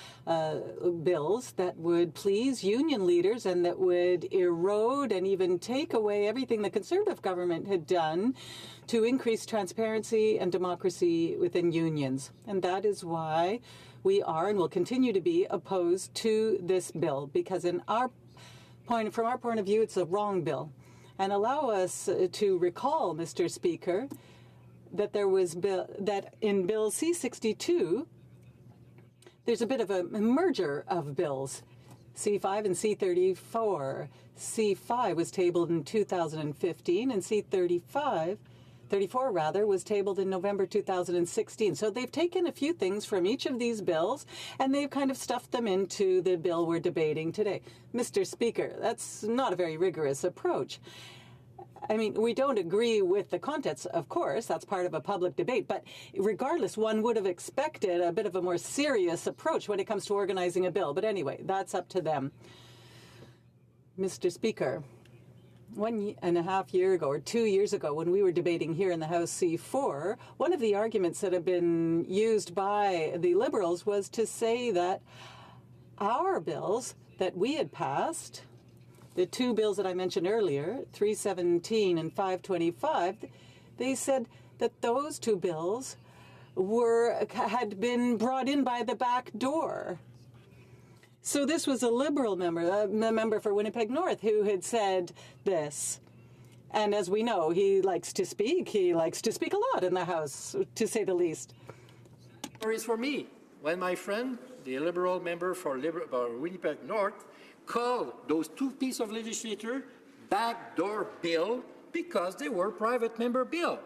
bills that would please union leaders and that would erode and even take away everything the Conservative government had done to increase transparency and democracy within unions. And that is why we are and will continue to be opposed to this bill, because from our point of view, it's a wrong bill. And allow us to recall, Mr. Speaker, that that in Bill C-62, there's a bit of a merger of bills, C-5 and C-34. C-5 was tabled in 2015, and C-34 was tabled in November 2016. So they've taken a few things from each of these bills, and they've kind of stuffed them into the bill we're debating today. Mr. Speaker, that's not a very rigorous approach. I mean, we don't agree with the contents, of course. That's part of a public debate. But regardless, one would have expected a bit of a more serious approach when it comes to organizing a bill. But anyway, that's up to them. Mr. Speaker, 1.5 years ago or 2 years ago, when we were debating here in the House C4, one of the arguments that have been used by the Liberals was to say that our bills that we had passed, the two bills that I mentioned earlier, 317 and 525, they said that those two bills had been brought in by the back door. So this was a Liberal member, a member for Winnipeg North, who had said this. And as we know, he likes to speak. He likes to speak a lot in the House, to say the least. Stories for me. When my friend, the Liberal member for Winnipeg North, called those two pieces of legislation backdoor bill because they were private member bill.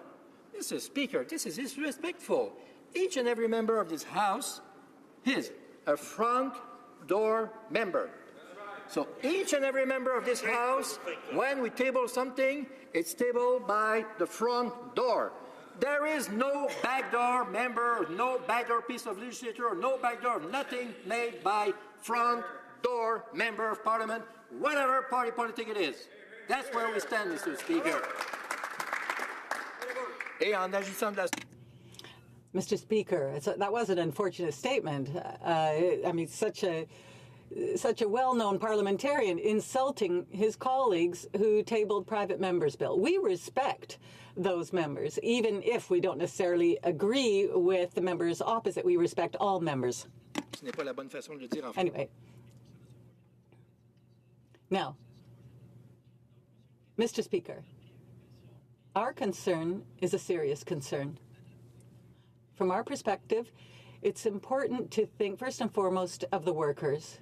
Mr. Speaker, this is disrespectful. Each and every member of this House is a front door member. So each and every member of this House, when we table something, it's tabled by the front door. There is no backdoor member, no backdoor piece of legislature, no backdoor, nothing made by front door member of Parliament, whatever party politic it is. That's where we stand, Mr. Speaker. Mr. Speaker, that was an unfortunate statement. I mean, such a well-known parliamentarian insulting his colleagues who tabled private members' bill. We respect those members, even if we don't necessarily agree with the members opposite. We respect all members. Anyway. Now, Mr. Speaker, our concern is a serious concern. From our perspective, it's important to think first and foremost of the workers.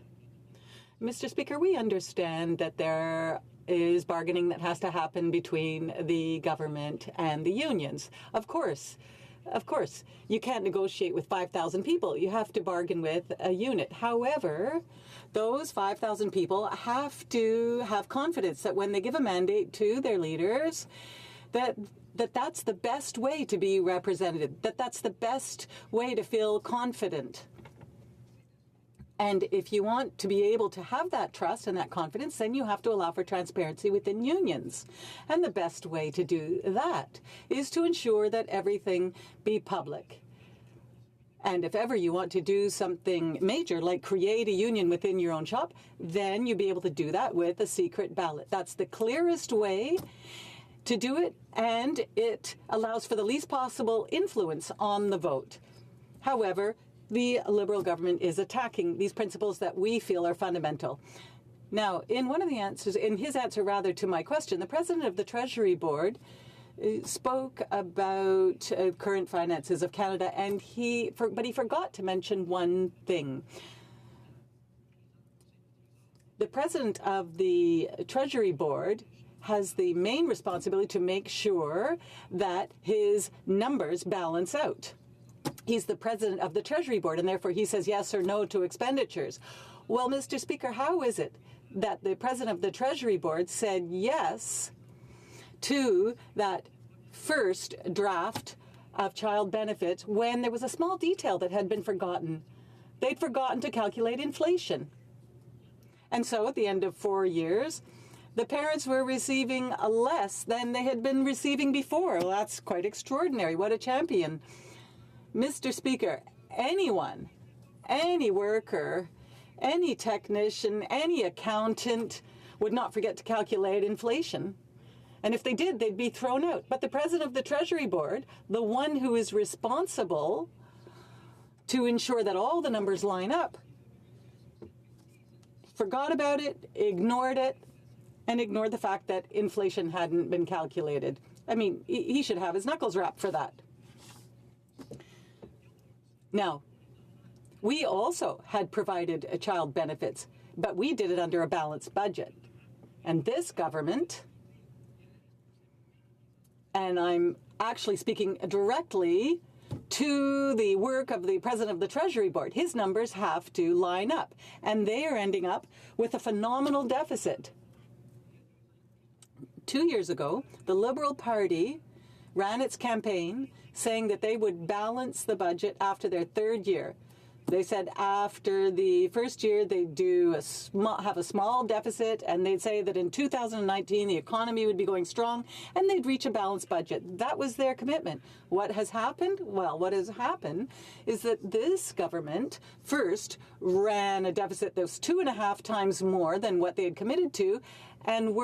Mr. Speaker, we understand that there is bargaining that has to happen between the government and the unions. Of course, you can't negotiate with 5,000 people. You have to bargain with a unit. However, those 5,000 people have to have confidence that when they give a mandate to their leaders, that's the best way to be represented, that's the best way to feel confident. And if you want to be able to have that trust and that confidence, then you have to allow for transparency within unions. And the best way to do that is to ensure that everything be public. And if ever you want to do something major, like create a union within your own shop, then you'll be able to do that with a secret ballot. That's the clearest way to do it, and it allows for the least possible influence on the vote. However, the Liberal government is attacking these principles that we feel are fundamental. Now, in his answer to my question, the President of the Treasury Board spoke about current finances of Canada, but he forgot to mention one thing. The President of the Treasury Board has the main responsibility to make sure that his numbers balance out. He's the President of the Treasury Board, and therefore he says yes or no to expenditures. Well, Mr. Speaker, how is it that the President of the Treasury Board said yes to that first draft of child benefits when there was a small detail that had been forgotten? They'd forgotten to calculate inflation. And so at the end of 4 years, the parents were receiving less than they had been receiving before. Well, that's quite extraordinary. What a champion. Mr. Speaker, anyone, any worker, any technician, any accountant would not forget to calculate inflation. And if they did, they'd be thrown out. But the President of the Treasury Board, the one who is responsible to ensure that all the numbers line up, forgot about it, ignored it, and ignored the fact that inflation hadn't been calculated. I mean, he should have his knuckles rapped for that. Now, we also had provided child benefits, but we did it under a balanced budget. And this government, and I'm actually speaking directly to the work of the President of the Treasury Board, his numbers have to line up, and they are ending up with a phenomenal deficit. 2 years ago, the Liberal Party ran its campaign saying that they would balance the budget after their third year. They said after the first year they'd have a small deficit, and they'd say that in 2019 the economy would be going strong and they'd reach a balanced budget. That was their commitment. What has happened? Well, what has happened is that this government first ran a deficit that was 2.5 times more than what they had committed to, and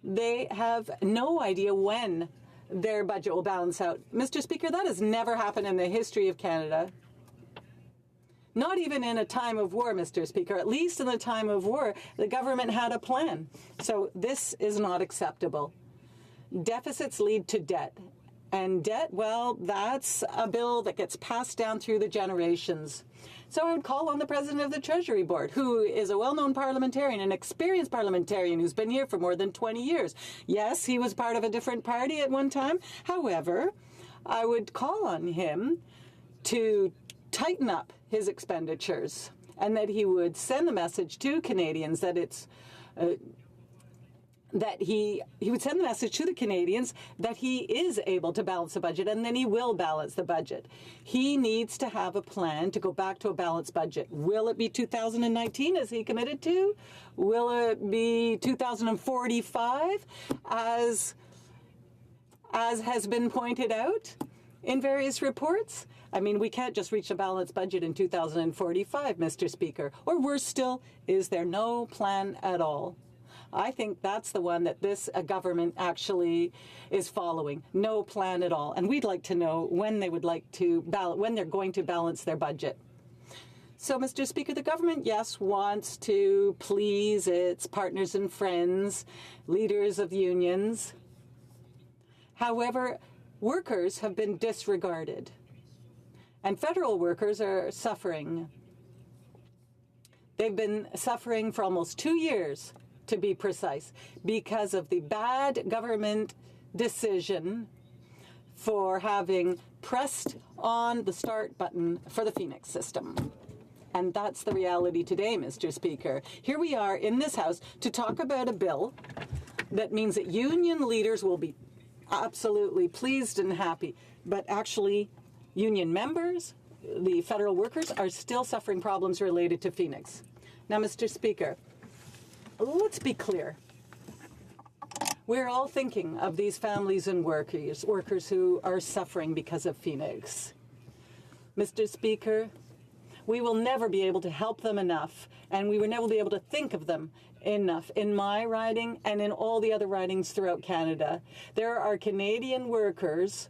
they have no idea when their budget will balance out. Mr. Speaker, that has never happened in the history of Canada. Not even in a time of war, Mr. Speaker. At least in the time of war, the government had a plan. So this is not acceptable. Deficits lead to debt. And debt, well, that's a bill that gets passed down through the generations. So I would call on the President of the Treasury Board, who is a well-known parliamentarian, an experienced parliamentarian who's been here for more than 20 years. Yes, he was part of a different party at one time. However, I would call on him to tighten up his expenditures and that he would send the message to Canadians that he would send the message to the Canadians that he is able to balance the budget, and then he will balance the budget. He needs to have a plan to go back to a balanced budget. Will it be 2019 as he committed to? Will it be 2045 as has been pointed out in various reports? I mean, we can't just reach a balanced budget in 2045, Mr. Speaker. Or worse still, is there no plan at all? I think that's the one that this government actually is following. No plan at all. And we'd like to know when they would like to when they're going to balance their budget. So, Mr. Speaker, the government, yes, wants to please its partners and friends, leaders of unions. However, workers have been disregarded. And federal workers are suffering. They've been suffering for almost 2 years, to be precise, because of the bad government decision for having pressed on the start button for the Phoenix system. And that's the reality today, Mr. Speaker. Here we are in this House to talk about a bill that means that union leaders will be absolutely pleased and happy, but actually union members, the federal workers, are still suffering problems related to Phoenix. Now, Mr. Speaker, let's be clear. We're all thinking of these families and workers who are suffering because of Phoenix. Mr. Speaker, we will never be able to help them enough, and we will never be able to think of them enough. In my riding and in all the other ridings throughout Canada, there are Canadian workers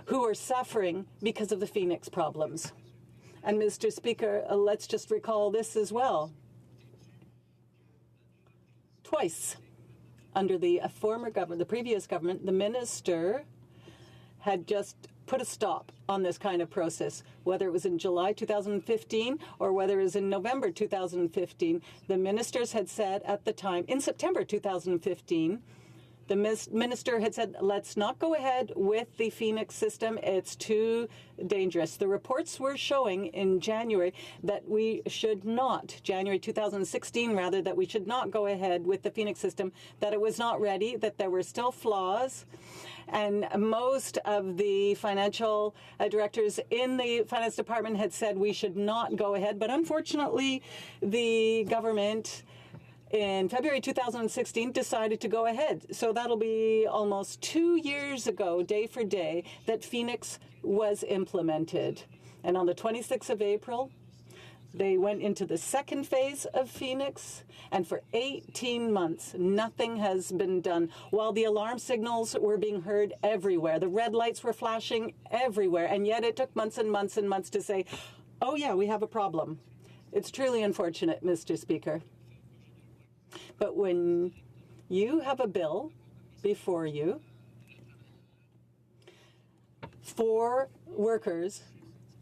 who are suffering because of the Phoenix problems. And Mr. Speaker, let's just recall this as well. Twice, under the former government, the previous government, the minister had just put a stop on this kind of process, whether it was in July 2015 or whether it was in November 2015. The ministers had said at the time, in September 2015, the minister had said, let's not go ahead with the Phoenix system. It's too dangerous. The reports were showing in January that we should not, January 2016 rather, that we should not go ahead with the Phoenix system, that it was not ready, that there were still flaws. And most of the financial directors in the finance department had said we should not go ahead. But unfortunately, the government in February 2016 decided to go ahead. So that'll be almost 2 years ago, day for day, that Phoenix was implemented. And on the 26th of April, they went into the second phase of Phoenix, and for 18 months, nothing has been done. While the alarm signals were being heard everywhere, the red lights were flashing everywhere, and yet it took months and months and months to say, oh yeah, we have a problem. It's truly unfortunate, Mr. Speaker. But when you have a bill before you for workers,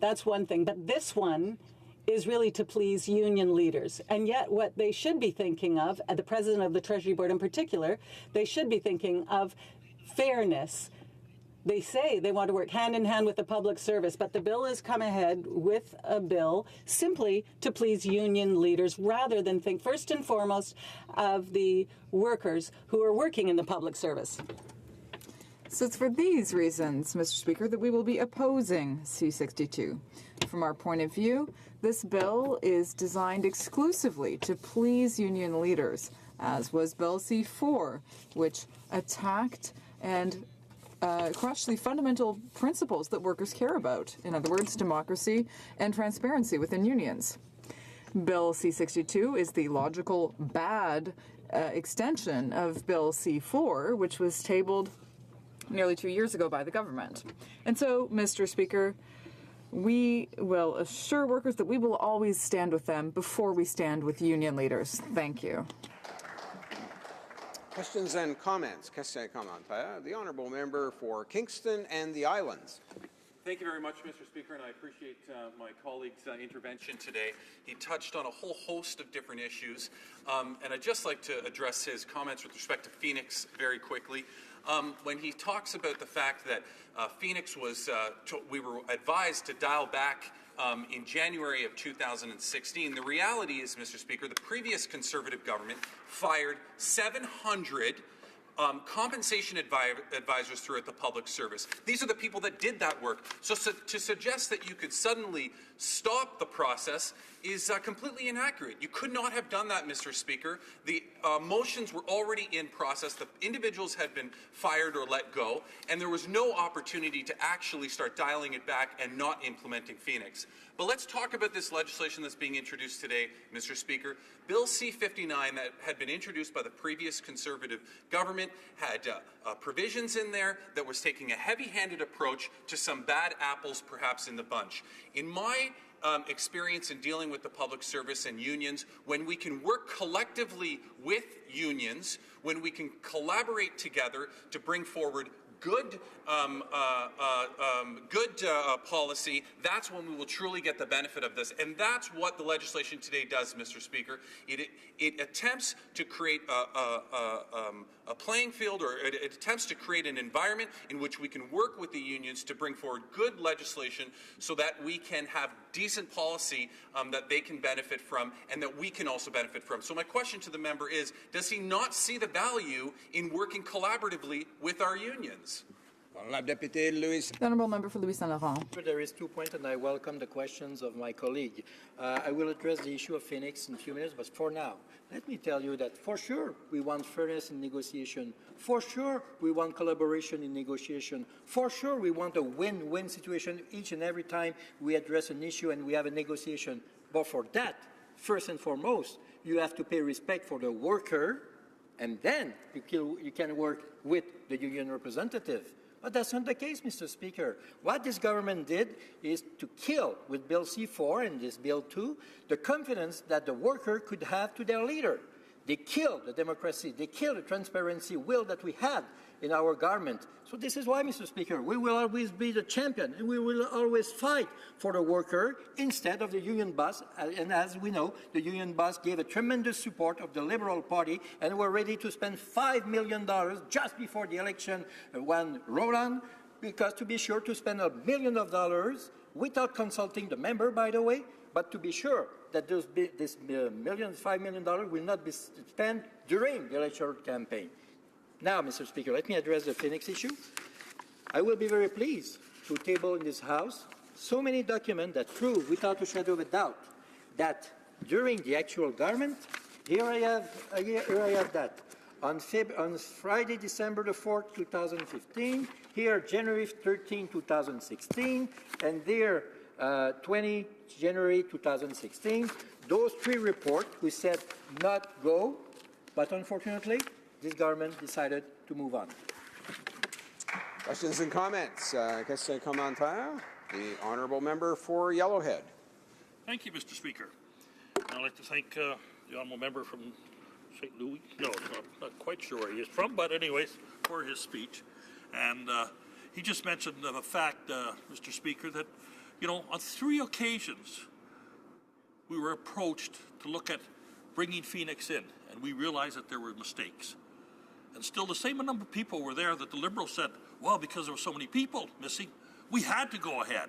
that's one thing. But this one is really to please union leaders. And yet what they should be thinking of, and the President of the Treasury Board in particular, they should be thinking of fairness. They say they want to work hand in hand with the public service, but the bill has come ahead with a bill simply to please union leaders rather than think first and foremost of the workers who are working in the public service. So it's for these reasons, Mr. Speaker, that we will be opposing C-62. From our point of view, this bill is designed exclusively to please union leaders, as was Bill C-4, which attacked and crushed the fundamental principles that workers care about. In other words, democracy and transparency within unions. Bill C-62 is the logical bad extension of Bill C-4, which was tabled nearly 2 years ago by the government. And so, Mr. Speaker, we will assure workers that we will always stand with them before we stand with union leaders. Thank you. Questions and comments. The honourable member for Kingston and the Islands. Thank you very much, Mr. Speaker, and I appreciate my colleague's intervention today. He touched on a whole host of different issues, and I'd just like to address his comments with respect to Phoenix very quickly. When he talks about the fact that Phoenix was, we were advised to dial back in January of 2016, the reality is, Mr. Speaker, the previous Conservative government fired 700 compensation advisors throughout the public service. These are the people that did that work. So to suggest that you could suddenly stop the process is completely inaccurate. You could not have done that, Mr. Speaker. The motions were already in process. The individuals had been fired or let go, and there was no opportunity to actually start dialing it back and not implementing Phoenix. But let's talk about this legislation that's being introduced today, Mr. Speaker. Bill C-59 that had been introduced by the previous Conservative government had provisions in there that was taking a heavy-handed approach to some bad apples perhaps in the bunch. In my experience in dealing with the public service and unions, when we can work collectively with unions, when we can collaborate together to bring forward good policy, that's when we will truly get the benefit of this. And that's what the legislation today does, Mr. Speaker. It attempts to create a playing field, or it attempts to create an environment in which we can work with the unions to bring forward good legislation so that we can have decent policy that they can benefit from and that we can also benefit from. So my question to the member is, does he not see the value in working collaboratively with our unions? The honourable member for Louis Saint Laurent. There is 2 points, and I welcome the questions of my colleague. I will address the issue of Phoenix in a few minutes, but for now, let me tell you that for sure we want fairness in negotiation. For sure we want collaboration in negotiation. For sure we want a win-win situation each and every time we address an issue and we have a negotiation. But for that, first and foremost, you have to pay respect for the worker, and then you can work with the union representative. But that's not the case, Mr. Speaker. What this government did is to kill, with Bill C-4 and this Bill 2, the confidence that the worker could have to their leader. They killed the democracy. They killed the transparency will that we had in our government. So this is why, Mr. Speaker, we will always be the champion, and we will always fight for the worker instead of the union boss. And as we know, the union boss gave a tremendous support of the Liberal Party, and we're ready to spend $5 million just before the election when Roland, because to be sure to spend $1 million without consulting the member, by the way, but to be sure that this $5 million will not be spent during the electoral campaign. Now, Mr. Speaker, let me address the Phoenix issue. I will be very pleased to table in this House so many documents that prove without a shadow of a doubt that during the actual government, here I have that. On Friday, December the 4th, 2015, here January 13, 2016, and there 20 January 2016. Those 3 reports we said not go, but unfortunately, this government decided to move on. Questions and comments. The honourable member for Yellowhead. Thank you, Mr. Speaker. I'd like to thank the honourable member from St. Louis. No, not quite sure where he is from, but anyways, for his speech. And He just mentioned the fact, Mr. Speaker, that, you know, on 3 occasions we were approached to look at bringing Phoenix in, and we realized that there were mistakes. And still the same number of people were there that the Liberals said, well, because there were so many people missing, we had to go ahead,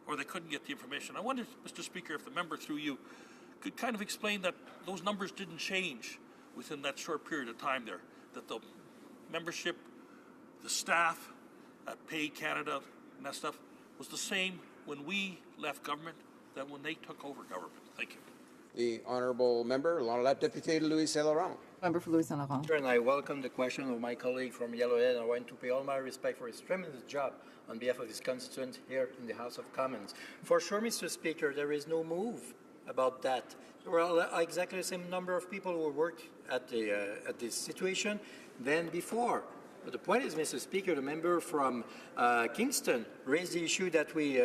or they couldn't get the information. I wonder, Mr. Speaker, if the member through you could kind of explain that those numbers didn't change within that short period of time there, that the membership, the staff at Pay Canada and that stuff was the same when we left government than when they took over government. Thank you. The honourable member, l'honorable député Louis Saint-Laurent. Member for Louis Saint-Laurent. And I welcome the question of my colleague from Yellowhead, and I want to pay all my respect for his tremendous job on behalf of his constituents here in the House of Commons. For sure, Mr. Speaker, there is no move about that. There were exactly the same number of people who worked at this situation than before. But the point is, Mr. Speaker, the member from Kingston raised the issue that we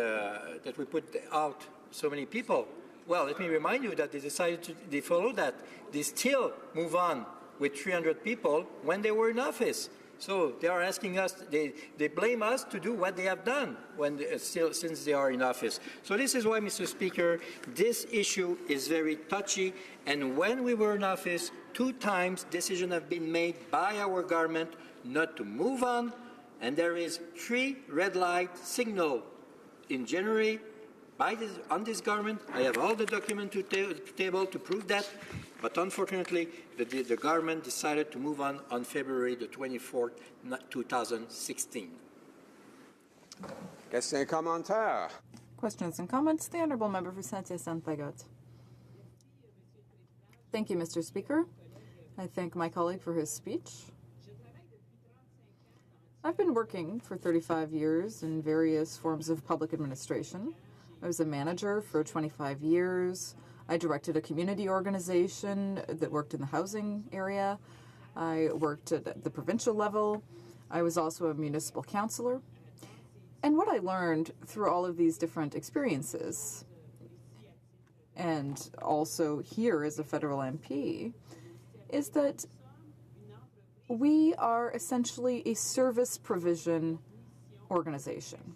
put out so many people. Well, let me remind you that they follow that. They still move on with 300 people when they were in office. So they are asking us, they blame us to do what they have done since they are in office. So this is why, Mr. Speaker, this issue is very touchy. And when we were in office, 2 times decisions have been made by our government not to move on. And there is 3 red light signals in January on this government. I have all the documents to table to prove that, but unfortunately, the government decided to move on February the 24th, 2016. Questions et commentaires. Questions and comments? The Honourable Member for Saint-Hyacinthe-Bagotte. Thank you, Mr. Speaker. I thank my colleague for his speech. I've been working for 35 years in various forms of public administration. I was a manager for 25 years. I directed a community organization that worked in the housing area. I worked at the provincial level. I was also a municipal councillor. And what I learned through all of these different experiences, and also here as a federal MP, is that we are essentially a service provision organization.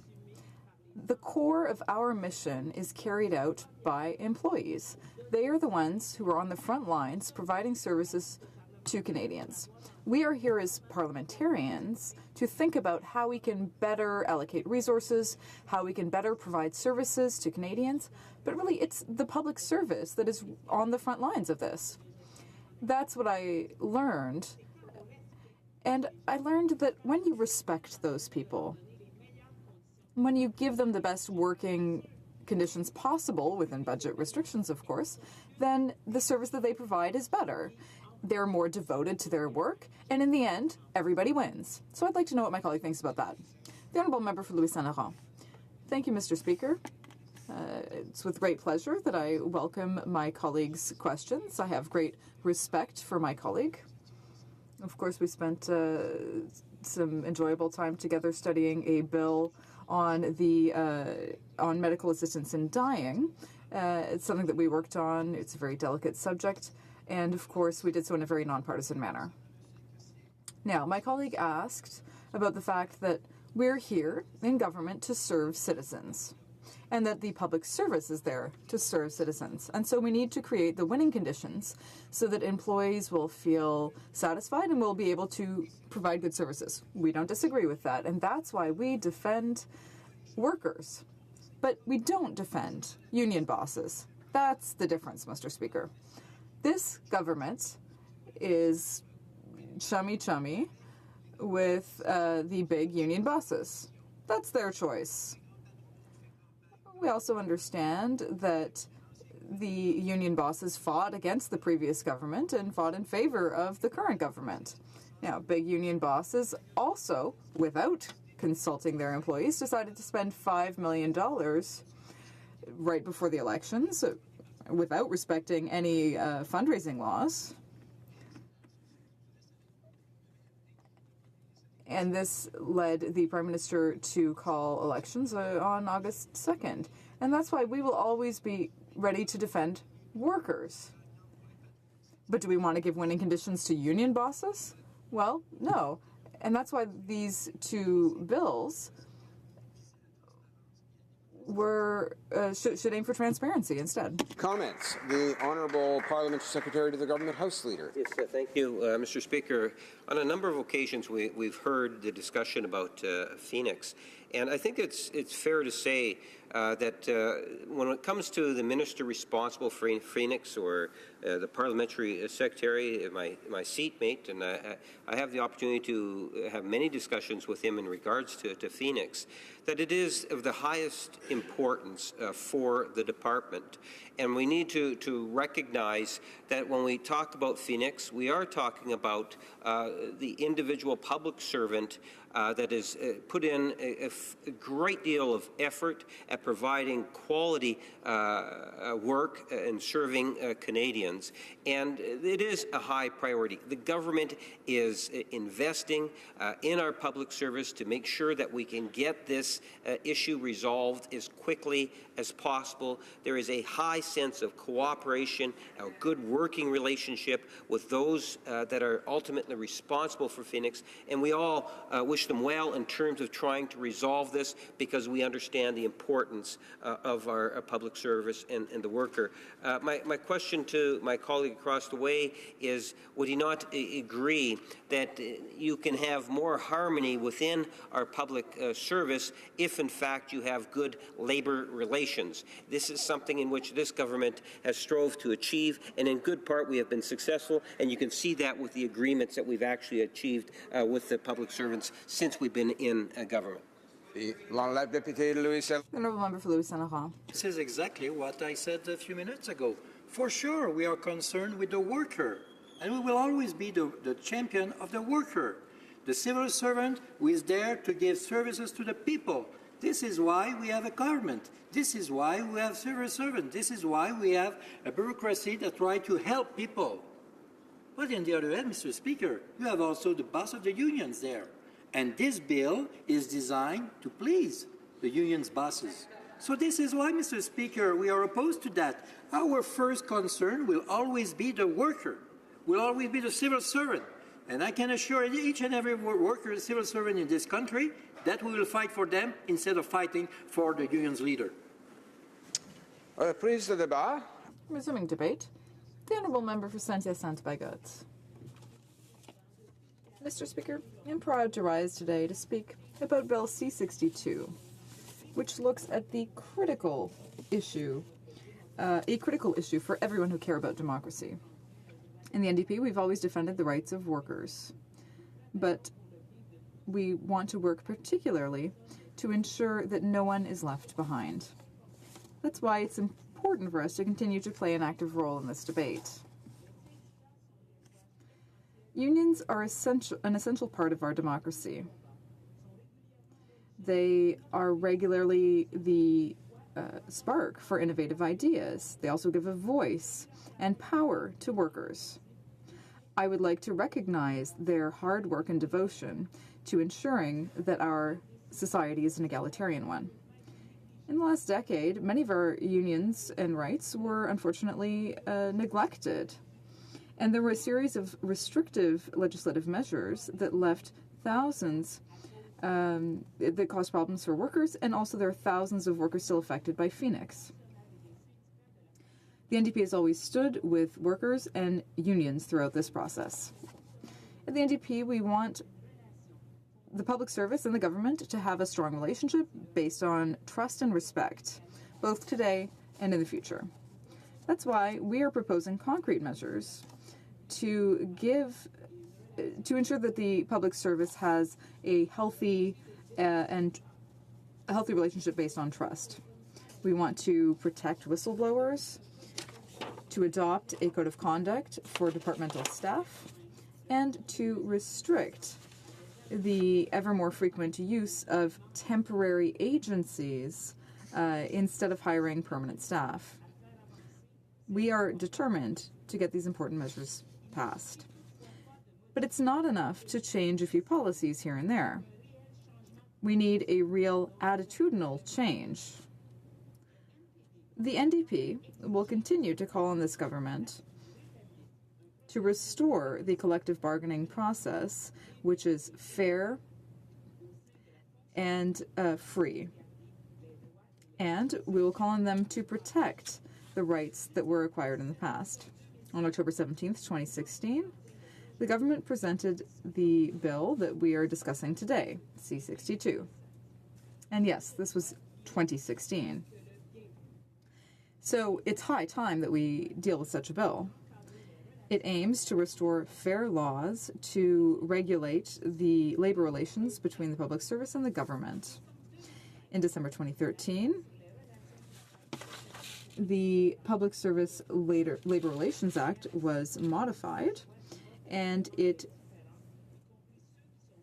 The core of our mission is carried out by employees. They are the ones who are on the front lines providing services to Canadians. We are here as parliamentarians to think about how we can better allocate resources, how we can better provide services to Canadians, but really it's the public service that is on the front lines of this. That's what I learned. And I learned that when you respect those people, when you give them the best working conditions possible, within budget restrictions, of course, then the service that they provide is better. They're more devoted to their work, and in the end, everybody wins. So I'd like to know what my colleague thinks about that. The Honourable Member for Louis Saint-Laurent. Thank you, Mr. Speaker. It's with great pleasure that I welcome my colleague's questions. I have great respect for my colleague. Of course, we spent some enjoyable time together studying a bill on medical assistance in dying. It's something that we worked on. It's a very delicate subject. And, of course, we did so in a very nonpartisan manner. Now, my colleague asked about the fact that we're here in government to serve citizens, and that the public service is there to serve citizens. And so we need to create the winning conditions so that employees will feel satisfied and will be able to provide good services. We don't disagree with that, and that's why we defend workers. But we don't defend union bosses. That's the difference, Mr. Speaker. This government is chummy with the big union bosses. That's their choice. We also understand that the union bosses fought against the previous government and fought in favor of the current government. Now, big union bosses also, without consulting their employees, decided to spend $5 million right before the elections without respecting any fundraising laws. And this led the Prime Minister to call elections on August 2nd. And that's why we will always be ready to defend workers. But do we want to give winning conditions to union bosses? Well, no. And that's why these two bills were should aim for transparency instead. Comments. The Honourable Parliamentary Secretary to the Government House Leader. Yes, thank you, Mr. Speaker. On a number of occasions, we've heard the discussion about Phoenix, and I think it's fair to say that when it comes to the minister responsible for Phoenix or the parliamentary secretary, my seatmate, and I have the opportunity to have many discussions with him in regards to Phoenix, that it is of the highest importance for the department. And we need to recognize that when we talk about Phoenix, we are talking about the individual public servant that has put in a great deal of effort at providing quality work and serving Canadians. And it is a high priority. The government is investing in our public service to make sure that we can get this issue resolved as quickly as possible. There is a high sense of cooperation, a good working relationship with those that are ultimately responsible for Phoenix, and we all wish them well in terms of trying to resolve this because we understand the importance of our public service and the worker. My question to my colleague across the way is, would he not agree that you can have more harmony within our public service if, in fact, you have good labor relations? This is something in which this government has strove to achieve, and in good part we have been successful, and you can see that with the agreements that we've actually achieved with the public servants since we've been in government. The Honourable Member for Louis Saint Laurent. This is exactly what I said a few minutes ago. For sure, we are concerned with the worker, and we will always be the champion of the worker, the civil servant who is there to give services to the people. This is why we have a government. This is why we have civil servants. This is why we have a bureaucracy that tries to help people. But on the other hand, Mr. Speaker, you have also the boss of the unions there. And this bill is designed to please the union's bosses. So this is why, Mr. Speaker, we are opposed to that. Our first concern will always be the worker, will always be the civil servant. And I can assure each and every worker, civil servant in this country, that we will fight for them instead of fighting for the union's leader. Resuming debate, the Honourable Member for Saint-Hyacinthe-Bagotte. Mr. Speaker, I'm proud to rise today to speak about Bill C-62, which looks at the critical issue, a critical issue for everyone who care about democracy. In the NDP, we've always defended the rights of workers, but we want to work particularly to ensure that no one is left behind. That's why it's important for us to continue to play an active role in this debate. Unions are an essential part of our democracy. They are regularly the spark for innovative ideas. They also give a voice and power to workers. I would like to recognize their hard work and devotion to ensuring that our society is an egalitarian one. In the last decade, many of our unions and rights were unfortunately neglected. And there were a series of restrictive legislative measures that left thousands, that caused problems for workers, and also there are thousands of workers still affected by Phoenix. The NDP has always stood with workers and unions throughout this process. At the NDP, we want the public service and the government to have a strong relationship based on trust and respect, both today and in the future. That's why we are proposing concrete measures to ensure that the public service has a healthy relationship based on trust. We want to protect whistleblowers, to adopt a code of conduct for departmental staff, and to restrict the ever more frequent use of temporary agencies instead of hiring permanent staff. We are determined to get these important measures passed. But it's not enough to change a few policies here and there. We need a real attitudinal change. The NDP will continue to call on this government to restore the collective bargaining process, which is fair and free. And we will call on them to protect the rights that were acquired in the past. On October 17th, 2016, the government presented the bill that we are discussing today, C-62. And yes, this was 2016. So it's high time that we deal with such a bill. It aims to restore fair laws to regulate the labor relations between the public service and the government. In December 2013, the Public Service Labor Relations Act was modified, and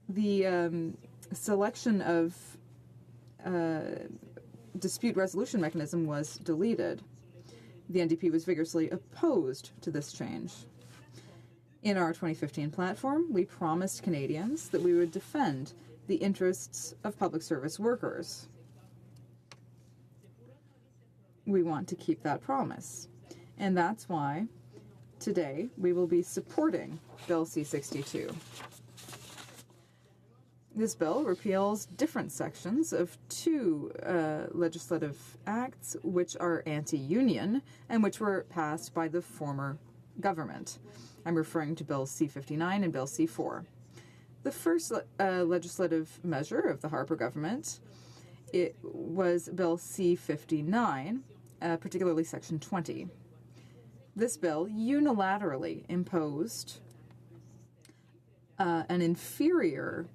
the selection of dispute resolution mechanism was deleted. The NDP was vigorously opposed to this change. In our 2015 platform, we promised Canadians that we would defend the interests of public service workers. We want to keep that promise, and that's why today we will be supporting Bill C-62. This bill repeals different sections of two legislative acts which are anti-union and which were passed by the former government. I'm referring to Bill C-59 and Bill C-4. The first legislative measure of the Harper government, it was Bill C-59, particularly Section 20. This bill unilaterally imposed an inferior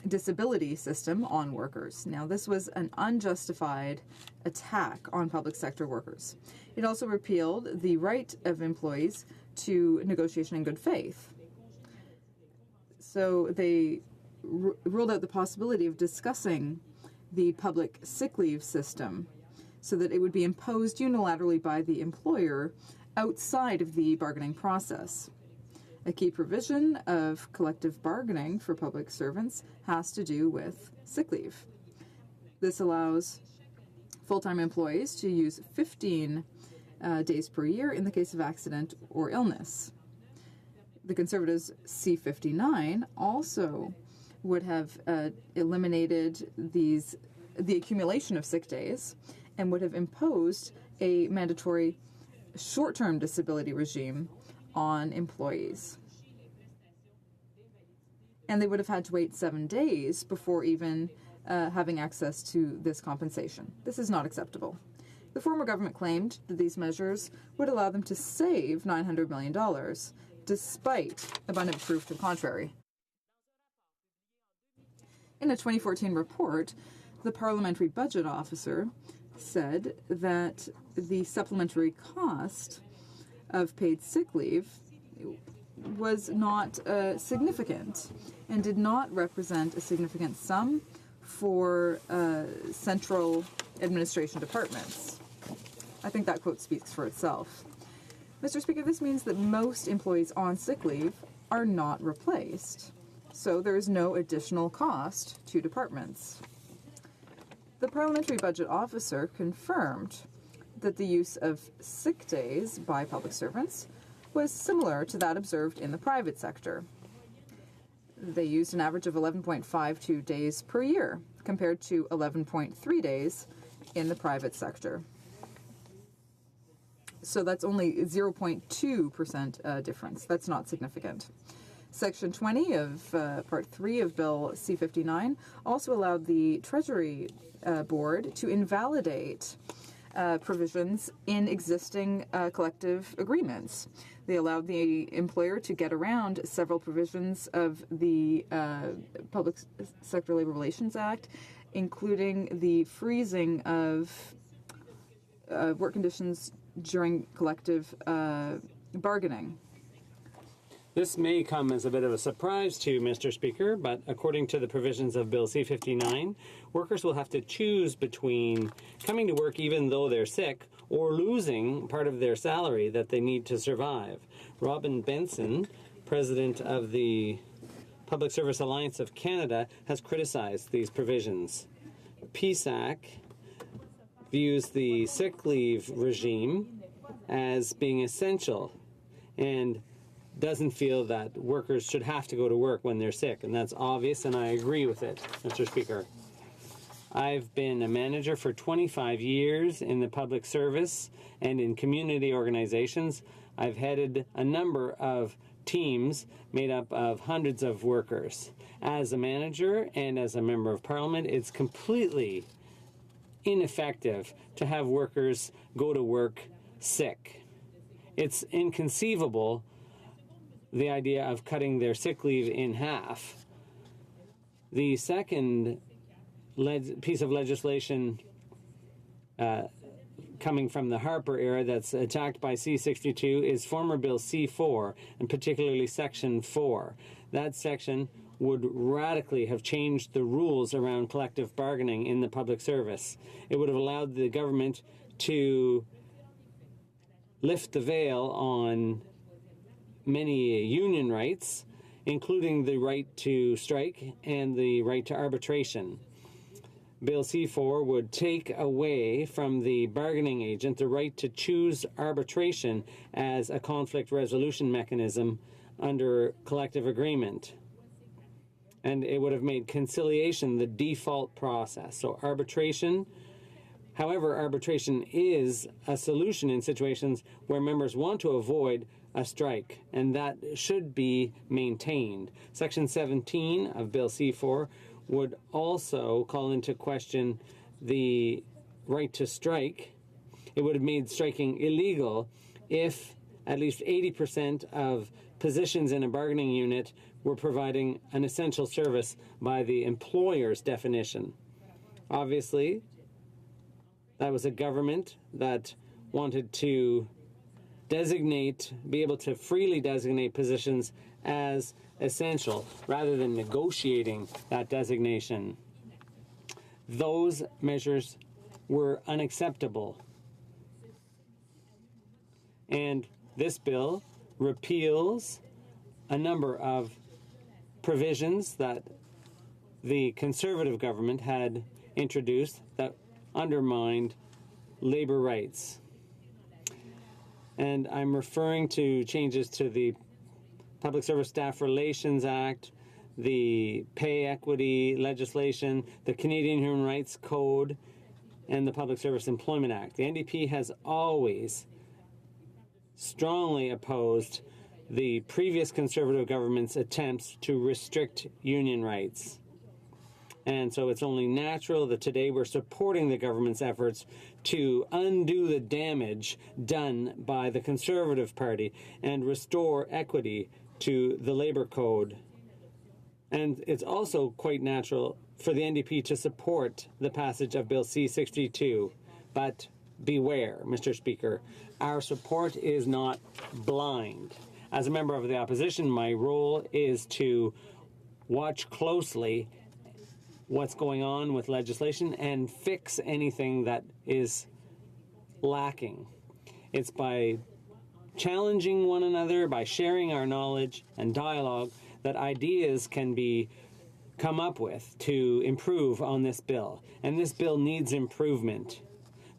disability system on workers. Now, this was an unjustified attack on public sector workers. It also repealed the right of employees to negotiation in good faith. So they ruled out the possibility of discussing the public sick leave system so that it would be imposed unilaterally by the employer outside of the bargaining process. A key provision of collective bargaining for public servants has to do with sick leave. This allows full-time employees to use 15 days per year in the case of accident or illness. The Conservatives' C-59 also would have eliminated the accumulation of sick days and would have imposed a mandatory short-term disability regime on employees. And they would have had to wait 7 days before even having access to this compensation. This is not acceptable. The former government claimed that these measures would allow them to save $900 million, despite abundant proof to the contrary. In a 2014 report, the Parliamentary Budget Officer said that the supplementary cost of paid sick leave was not significant and did not represent a significant sum for central administration departments. I think that quote speaks for itself. Mr. Speaker, this means that most employees on sick leave are not replaced, so there is no additional cost to departments. The Parliamentary Budget Officer confirmed that the use of sick days by public servants was similar to that observed in the private sector. They used an average of 11.52 days per year, compared to 11.3 days in the private sector. So that's only 0.2% difference. That's not significant. Section 20 of Part 3 of Bill C-59 also allowed the Treasury Board to invalidate provisions in existing collective agreements. They allowed the employer to get around several provisions of the Public Sector Labor Relations Act, including the freezing of work conditions during collective bargaining. This may come as a bit of a surprise to Mr. Speaker, but according to the provisions of Bill C-59, workers will have to choose between coming to work even though they're sick or losing part of their salary that they need to survive. Robin Benson, president of the Public Service Alliance of Canada, has criticized these provisions. PSAC views the sick leave regime as being essential and doesn't feel that workers should have to go to work when they're sick. And that's obvious, and I agree with it, Mr. Speaker. I've been a manager for 25 years in the public service and in community organizations. I've headed a number of teams made up of hundreds of workers. As a manager and as a member of parliament, it's completely ineffective to have workers go to work sick. It's inconceivable, the idea of cutting their sick leave in half. The second piece of legislation coming from the Harper era that's attacked by C-62 is former Bill C-4, and particularly Section 4. That section would radically have changed the rules around collective bargaining in the public service. It would have allowed the government to lift the veil on many union rights, including the right to strike and the right to arbitration. Bill C-4 would take away from the bargaining agent the right to choose arbitration as a conflict resolution mechanism under collective agreement. And it would have made conciliation the default process. So arbitration, however, arbitration is a solution in situations where members want to avoid a strike, and that should be maintained. Section 17 of Bill C-4 would also call into question the right to strike. It would have made striking illegal if at least 80% of positions in a bargaining unit were providing an essential service by the employer's definition. Obviously, that was a government that wanted to be able to freely designate positions as essential rather than negotiating that designation. Those measures were unacceptable. And this bill repeals a number of provisions that the Conservative government had introduced that undermined labor rights. And I'm referring to changes to the Public Service Staff Relations Act, the pay equity legislation, the Canadian Human Rights Code, and the Public Service Employment Act. The NDP has always strongly opposed the previous Conservative government's attempts to restrict union rights. And so it's only natural that today we're supporting the government's efforts to undo the damage done by the Conservative Party and restore equity to the Labour Code. And it's also quite natural for the NDP to support the passage of Bill C-62. But beware, Mr. Speaker, our support is not blind. As a member of the opposition, my role is to watch closely what's going on with legislation and fix anything that is lacking. It's by challenging one another, by sharing our knowledge and dialogue, that ideas can be come up with to improve on this bill. And this bill needs improvement.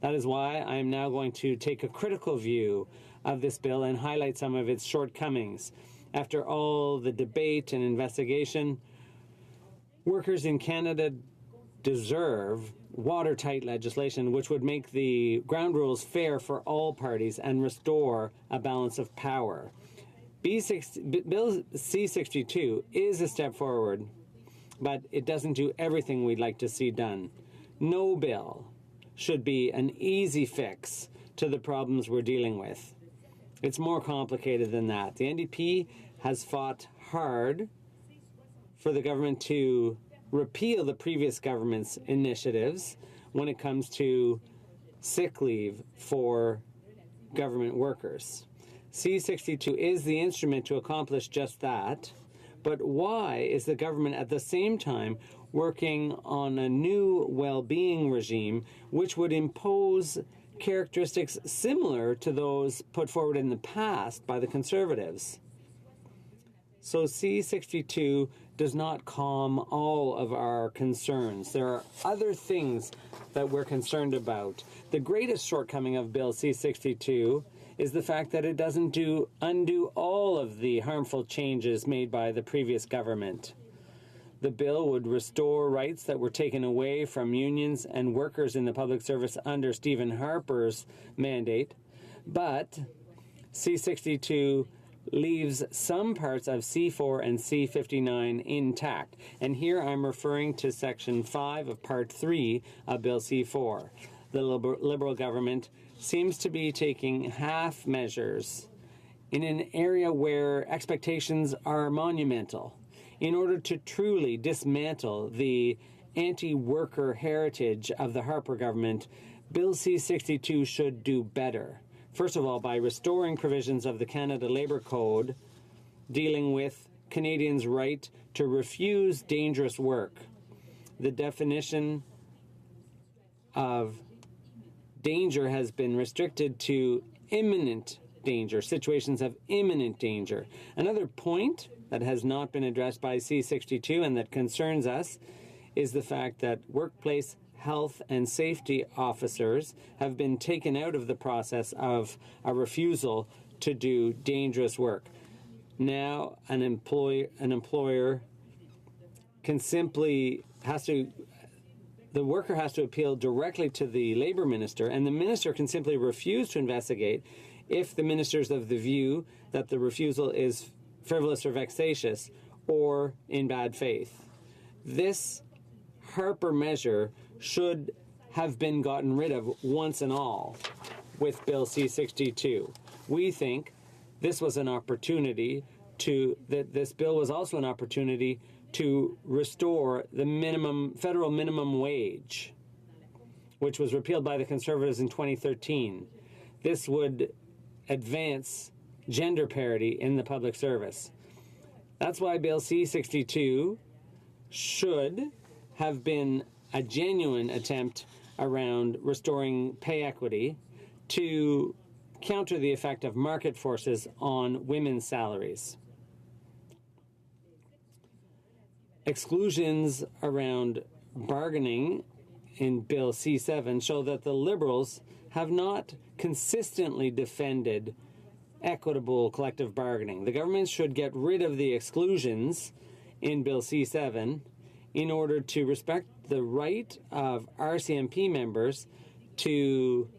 That is why I am now going to take a critical view of this bill and highlight some of its shortcomings. After all the debate and investigation, workers in Canada deserve watertight legislation which would make the ground rules fair for all parties and restore a balance of power. Bill C-62 is a step forward, but it doesn't do everything we'd like to see done. No bill should be an easy fix to the problems we're dealing with. It's more complicated than that. The NDP has fought hard for the government to repeal the previous government's initiatives when it comes to sick leave for government workers. C-62 is the instrument to accomplish just that, but why is the government at the same time working on a new well-being regime which would impose characteristics similar to those put forward in the past by the Conservatives? So C-62 does not calm all of our concerns. There are other things that we're concerned about. The greatest shortcoming of Bill C-62 is the fact that it doesn't undo all of the harmful changes made by the previous government. The bill would restore rights that were taken away from unions and workers in the public service under Stephen Harper's mandate, but C-62 leaves some parts of C4 and C-59 intact. And here I'm referring to Section 5 of Part 3 of Bill C-4. The Liberal government seems to be taking half measures in an area where expectations are monumental. In order to truly dismantle the anti-worker heritage of the Harper government, Bill C-62 should do better. First of all, by restoring provisions of the Canada Labour Code dealing with Canadians' right to refuse dangerous work. The definition of danger has been restricted to imminent danger, situations of imminent danger. Another point that has not been addressed by C-62 and that concerns us is the fact that workplace health and safety officers have been taken out of the process of a refusal to do dangerous work. Now an employer can simply the worker has to appeal directly to the labor minister, and the minister can simply refuse to investigate if the minister is of the view that the refusal is frivolous or vexatious or in bad faith. This Harper measure should have been gotten rid of once and all with Bill C-62. We think this was an opportunity this bill was also an opportunity to restore the federal minimum wage, which was repealed by the Conservatives in 2013. This would advance gender parity in the public service. That's why Bill C-62 should have been a genuine attempt around restoring pay equity to counter the effect of market forces on women's salaries. Exclusions around bargaining in Bill C-7 show that the Liberals have not consistently defended equitable collective bargaining. The government should get rid of the exclusions in Bill C-7 in order to respect the right of RCMP members to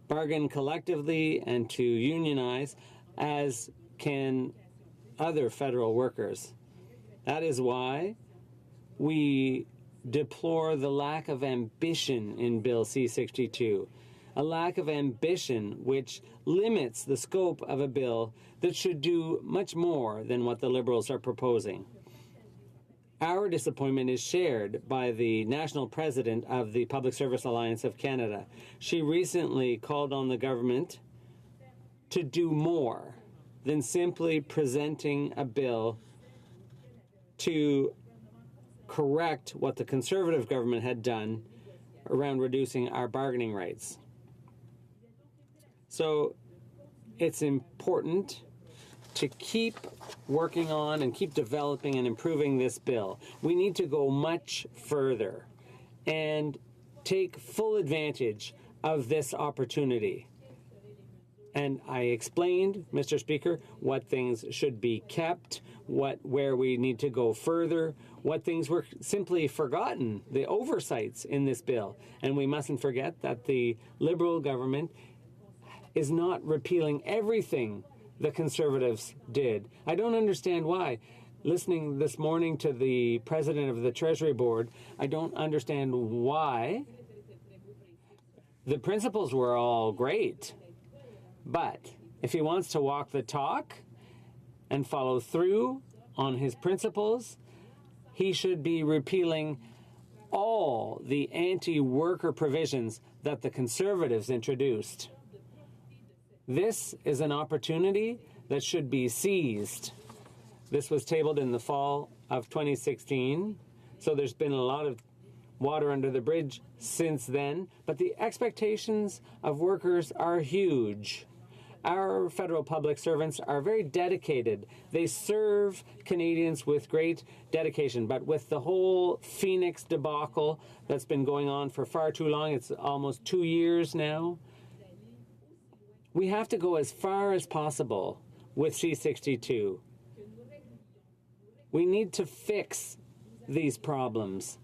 bargain collectively and to unionize, as can other federal workers. That is why we deplore the lack of ambition in Bill C-62, a lack of ambition which limits the scope of a bill that should do much more than what the Liberals are proposing. Our disappointment is shared by the national president of the Public Service Alliance of Canada. She recently called on the government to do more than simply presenting a bill to correct what the Conservative government had done around reducing our bargaining rights. So it's important to keep working on and keep developing and improving this bill. We need to go much further and take full advantage of this opportunity. And I explained, Mr. Speaker, what things should be kept, where we need to go further, what things were simply forgotten, the oversights in this bill. And we mustn't forget that the Liberal government is not repealing everything the Conservatives did. I don't understand why. Listening this morning to the president of the Treasury Board, I don't understand why. The principles were all great, but if he wants to walk the talk and follow through on his principles, he should be repealing all the anti-worker provisions that the Conservatives introduced. This is an opportunity that should be seized. This was tabled in the fall of 2016, so there's been a lot of water under the bridge since then, but the expectations of workers are huge. Our federal public servants are very dedicated. They serve Canadians with great dedication. But with the whole Phoenix debacle that's been going on for far too long, it's almost 2 years now, we have to go as far as possible with C-62. We need to fix these problems.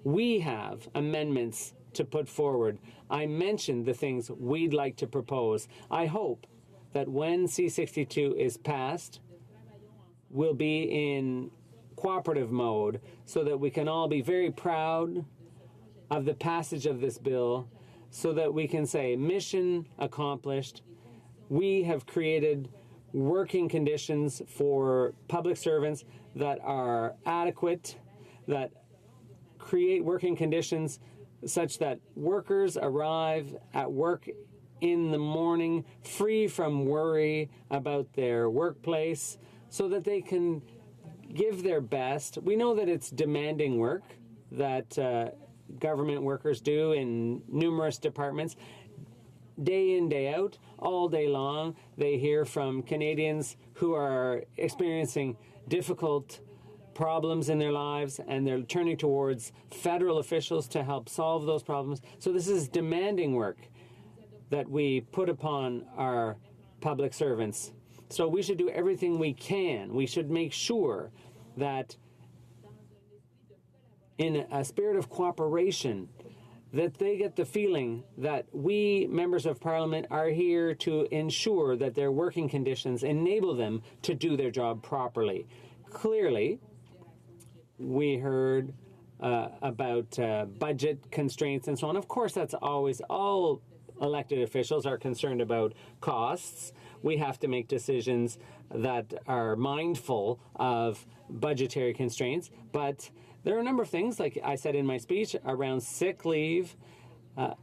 We have amendments to put forward. I mentioned the things we'd like to propose. I hope that when C-62 is passed, we'll be in cooperative mode so that we can all be very proud of the passage of this bill, so that we can say, mission accomplished. We have created working conditions for public servants that are adequate, that create working conditions such that workers arrive at work in the morning free from worry about their workplace, so that they can give their best. We know that it's demanding work that government workers do in numerous departments. Day in, day out, all day long, they hear from Canadians who are experiencing difficult problems in their lives, and they're turning towards federal officials to help solve those problems. So this is demanding work that we put upon our public servants. So we should do everything we can. We should make sure that in a spirit of cooperation, that they get the feeling that we, members of Parliament, are here to ensure that their working conditions enable them to do their job properly. Clearly, we heard about budget constraints and so on. Of course, that's always, all elected officials are concerned about costs. We have to make decisions that are mindful of budgetary constraints, but there are a number of things, like I said in my speech, around sick leave.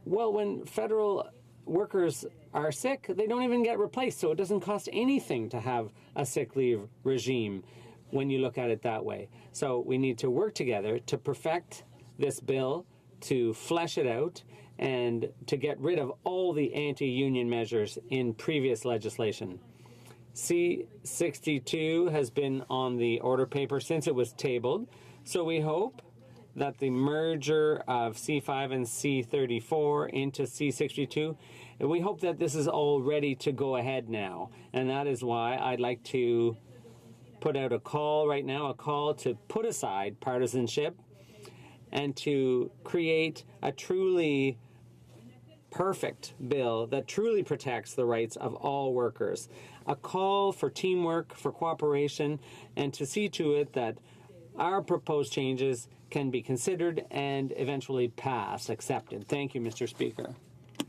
Well, when federal workers are sick, they don't even get replaced, so it doesn't cost anything to have a sick leave regime when you look at it that way. So we need to work together to perfect this bill, to flesh it out, and to get rid of all the anti-union measures in previous legislation. C-62 has been on the order paper since it was tabled, so we hope that the merger of C5 and C34 into C-62, and we hope that this is all ready to go ahead now. And that is why I'd like to put out a call right now, a call to put aside partisanship and to create a truly perfect bill that truly protects the rights of all workers. A call for teamwork, for cooperation, and to see to it that our proposed changes can be considered and eventually passed, accepted. Thank you, Mr. Speaker.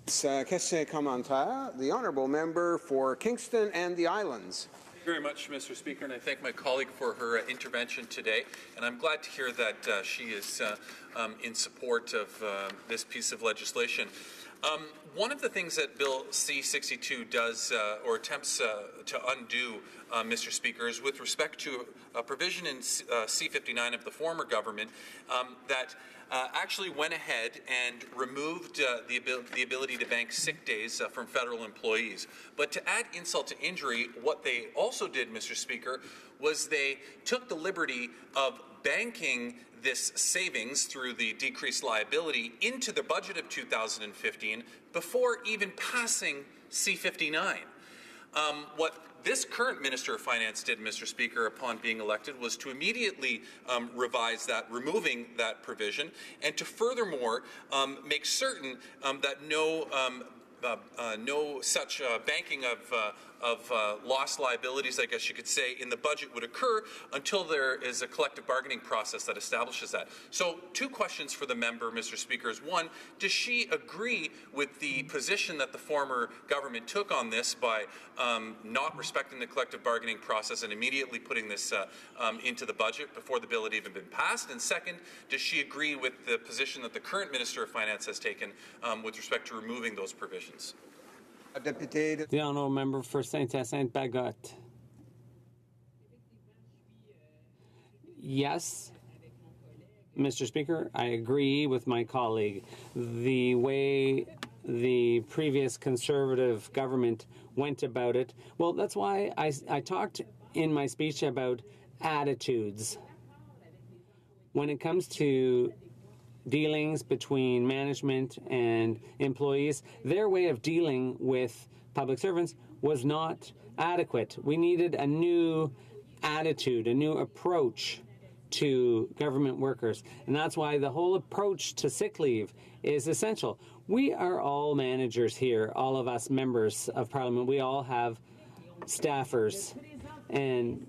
Question commentaire. The honourable member for Kingston and the Islands. Thank you very much, Mr. Speaker, and I thank my colleague for her intervention today. And I'm glad to hear that she is in support of this piece of legislation. One of the things that Bill C-62 does or attempts to undo, Mr. Speaker, is with respect to a provision in C-59 of the former government that actually went ahead and removed the ability to bank sick days from federal employees. But to add insult to injury, what they also did, Mr. Speaker, was they took the liberty of banking this savings through the decreased liability into the budget of 2015 before even passing C-59. What this current Minister of Finance did, Mr. Speaker, upon being elected, was to immediately revise that, removing that provision, and to furthermore make certain that no such banking of lost liabilities, I guess you could say, in the budget would occur until there is a collective bargaining process that establishes that. So 2 questions for the member, Mr. Speaker, is one, does she agree with the position that the former government took on this by not respecting the collective bargaining process and immediately putting this into the budget before the bill had even been passed? And second, does she agree with the position that the current Minister of Finance has taken with respect to removing those provisions? The honourable member for Saint-Hyacinthe-Bagotte. Yes, Mr. Speaker, I agree with my colleague. The way the previous Conservative government went about it. Well, that's why I talked in my speech about attitudes. When it comes to dealings between management and employees, their way of dealing with public servants was not adequate. We needed a new attitude, a new approach to government workers. And that's why the whole approach to sick leave is essential. We are all managers here, all of us members of Parliament. We all have staffers. And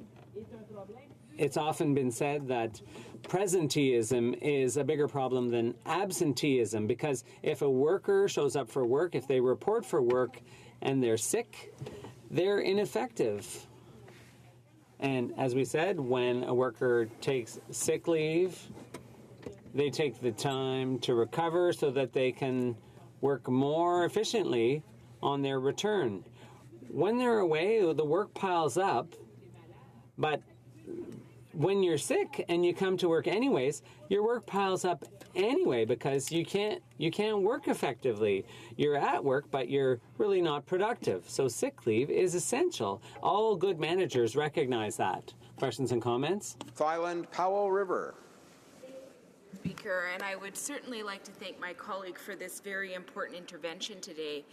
it's often been said that presenteeism is a bigger problem than absenteeism, because if a worker shows up for work, if they report for work and they're sick, they're ineffective. And as we said, when a worker takes sick leave, they take the time to recover so that they can work more efficiently on their return. When they're away, the work piles up, but when you're sick and you come to work anyways, your work piles up anyway because you can't work effectively. You're at work, but you're really not productive. So sick leave is essential. All good managers recognize that. Questions and comments? Thailand, Powell River. Speaker, and I would certainly like to thank my colleague for this very important intervention today.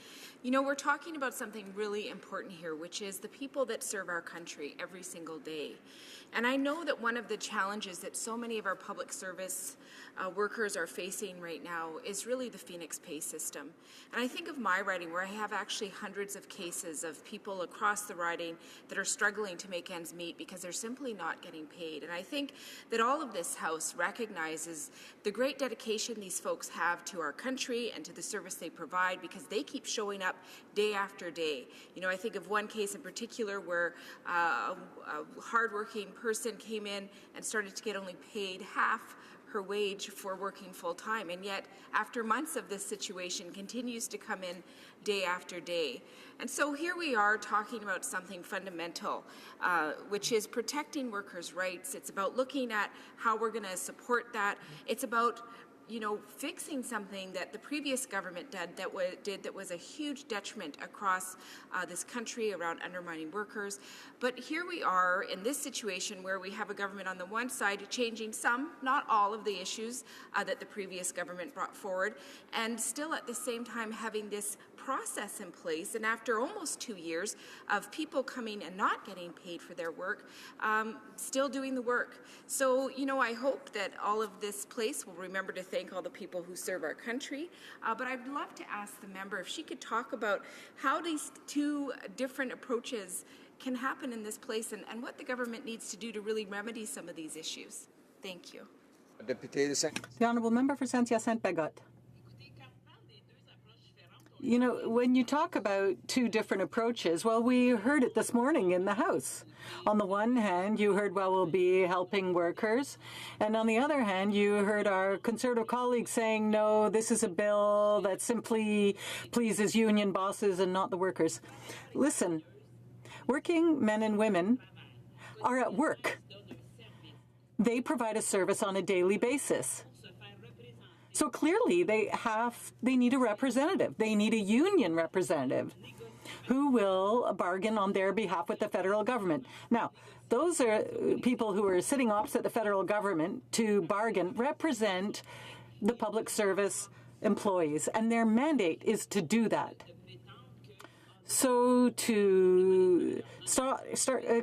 You know, we're talking about something really important here, which is the people that serve our country every single day. And I know that one of the challenges that so many of our public service workers are facing right now is really the Phoenix pay system. And I think of my riding, where I have actually hundreds of cases of people across the riding that are struggling to make ends meet because they're simply not getting paid. And I think that all of this House recognizes the great dedication these folks have to our country and to the service they provide, because they keep showing up day after day. You know, I think of one case in particular where a hardworking person came in and started to get only paid half her wage for working full-time, and yet after months of this situation continues to come in day after day. And so here we are talking about something fundamental, which is protecting workers' rights. It's about looking at how we're going to support that. It's about, you know, fixing something that the previous government did that was a huge detriment across this country around undermining workers. But here we are in this situation where we have a government on the one side changing some, not all of the issues that the previous government brought forward, and still at the same time having this process in place, and after almost 2 years of people coming and not getting paid for their work, still doing the work. So, you know, I hope that all of this place will remember to thank all the people who serve our country, but I'd love to ask the member if she could talk about how these two different approaches can happen in this place, and what the government needs to do to really remedy some of these issues. Thank you. The Honourable Member for Saint-Hyacinthe-Bagot. You know, when you talk about two different approaches, well, we heard it this morning in the House. On the one hand, you heard, well, we'll be helping workers. And on the other hand, you heard our Conservative colleagues saying, no, this is a bill that simply pleases union bosses and not the workers. Listen, working men and women are at work. They provide a service on a daily basis. So clearly they need a representative. They need a union representative who will bargain on their behalf with the federal government. Now, those are people who are sitting opposite the federal government to bargain, represent the public service employees, and their mandate is to do that. So to start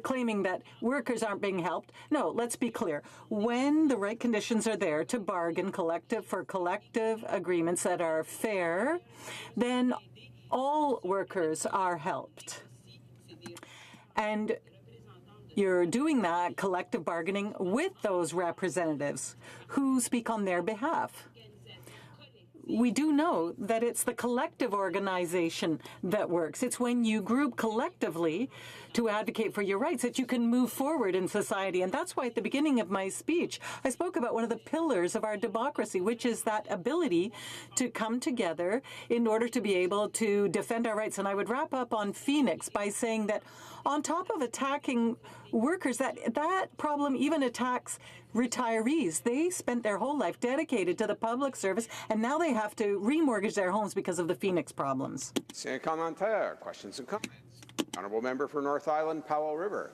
claiming that workers aren't being helped, no, let's be clear. When the right conditions are there to bargain for collective agreements that are fair, then all workers are helped. And you're doing that collective bargaining with those representatives who speak on their behalf. We do know that it's the collective organization that works. It's when you group collectively to advocate for your rights that you can move forward in society. And that's why at the beginning of my speech, I spoke about one of the pillars of our democracy, which is that ability to come together in order to be able to defend our rights. And I would wrap up on Phoenix by saying that on top of attacking workers. That problem even attacks retirees. They spent their whole life dedicated to the public service, and now they have to remortgage their homes because of the Phoenix problems. C'est commentaire. Questions and comments. Honourable Member for North Island, Powell River.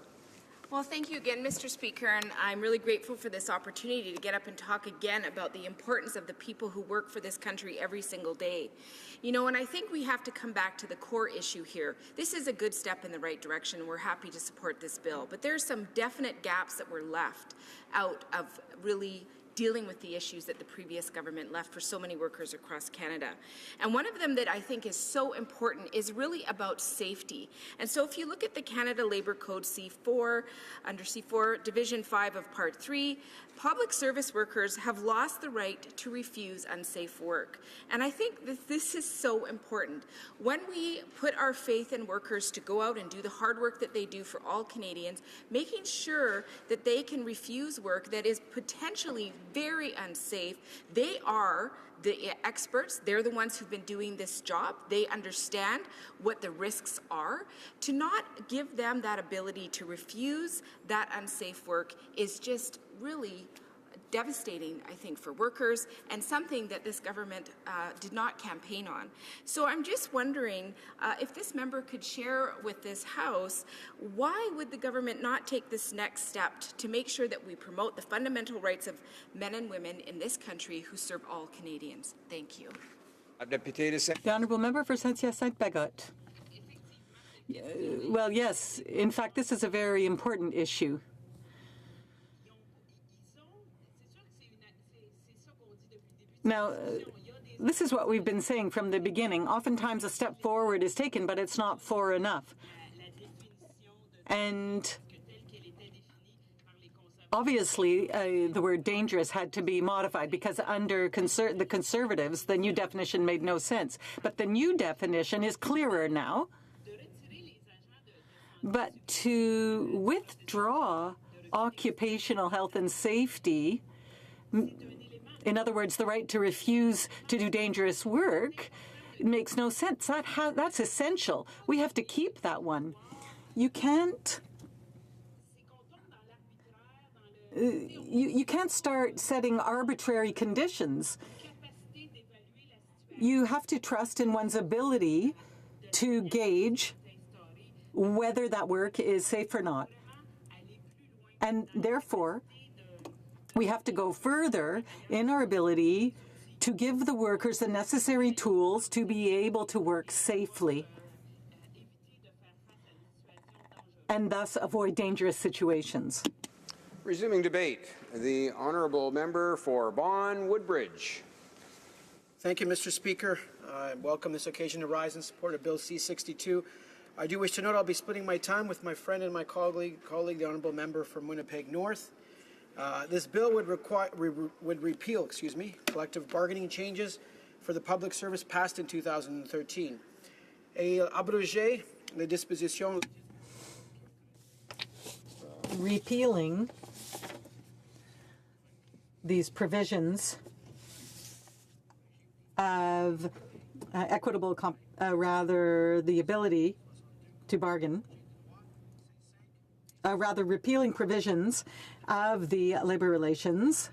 Well, thank you again, Mr. Speaker, and I'm really grateful for this opportunity to get up and talk again about the importance of the people who work for this country every single day. You know, and I think we have to come back to the core issue here. This is a good step in the right direction. We're happy to support this bill, but there are some definite gaps that were left out of really dealing with the issues that the previous government left for so many workers across Canada. And one of them that I think is so important is really about safety. And so if you look at the Canada Labour Code C4, under C4, Division 5 of Part 3, public service workers have lost the right to refuse unsafe work. And I think that this is so important. When we put our faith in workers to go out and do the hard work that they do for all Canadians, making sure that they can refuse work that is potentially very unsafe, they are the experts. They're the ones who've been doing this job. They understand what the risks are. To not give them that ability to refuse that unsafe work is just really devastating, I think, for workers, and something that this government did not campaign on. So I'm just wondering if this member could share with this House, why would the government not take this next step to make sure that we promote the fundamental rights of men and women in this country who serve all Canadians? Thank you. The Honourable Member for Saint-Hyacinthe-Bagotte. Well, yes. In fact, this is a very important issue. Now, this is what we've been saying from the beginning. Oftentimes a step forward is taken, but it's not far enough. And obviously, the word dangerous had to be modified because under the Conservatives, the new definition made no sense. But the new definition is clearer now. But to withdraw occupational health and safety, in other words, the right to refuse to do dangerous work, makes no sense. That's essential. We have to keep that one. You can't start setting arbitrary conditions. You have to trust in one's ability to gauge whether that work is safe or not. And therefore, we have to go further in our ability to give the workers the necessary tools to be able to work safely and thus avoid dangerous situations. Resuming debate, the Honourable Member for Vaughan Woodbridge. Thank you, Mr. Speaker. I welcome this occasion to rise in support of Bill C-62. I do wish to note I'll be splitting my time with my friend and my colleague the Honourable Member from Winnipeg North. This bill would repeal, collective bargaining changes for the public service passed in 2013. Et abroger les dispositions. Repealing these provisions of equitable, the ability to bargain, repealing provisions of the labor relations.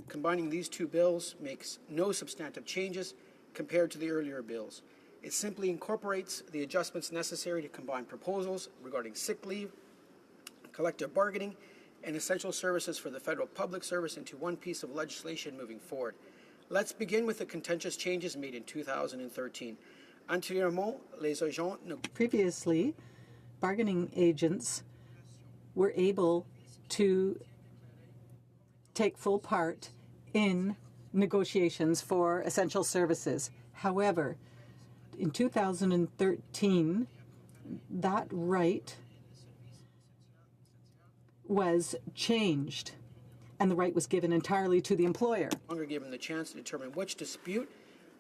Combining these two bills makes no substantive changes compared to the earlier bills. It simply incorporates the adjustments necessary to combine proposals regarding sick leave, collective bargaining, and essential services for the federal public service into one piece of legislation moving forward. Let's begin with the contentious changes made in 2013. Previously, bargaining agents were able to take full part in negotiations for essential services. However, in 2013, that right was changed, and the right was given entirely to the employer. Longer given the chance to determine which dispute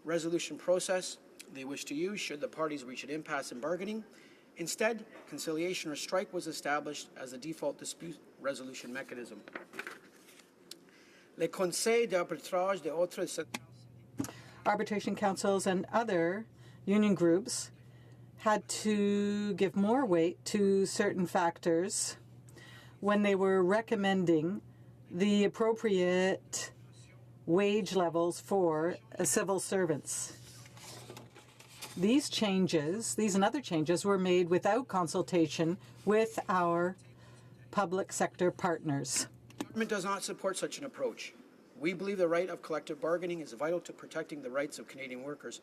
resolution process they wish to use should the parties reach an impasse in bargaining. Instead, conciliation or strike was established as the default dispute resolution mechanism. Les conseils d'arbitrage des autres arbitration councils and other union groups had to give more weight to certain factors when they were recommending the appropriate wage levels for civil servants. These changes, these and other changes, were made without consultation with our public sector partners. The government does not support such an approach. We believe the right of collective bargaining is vital to protecting the rights of Canadian workers,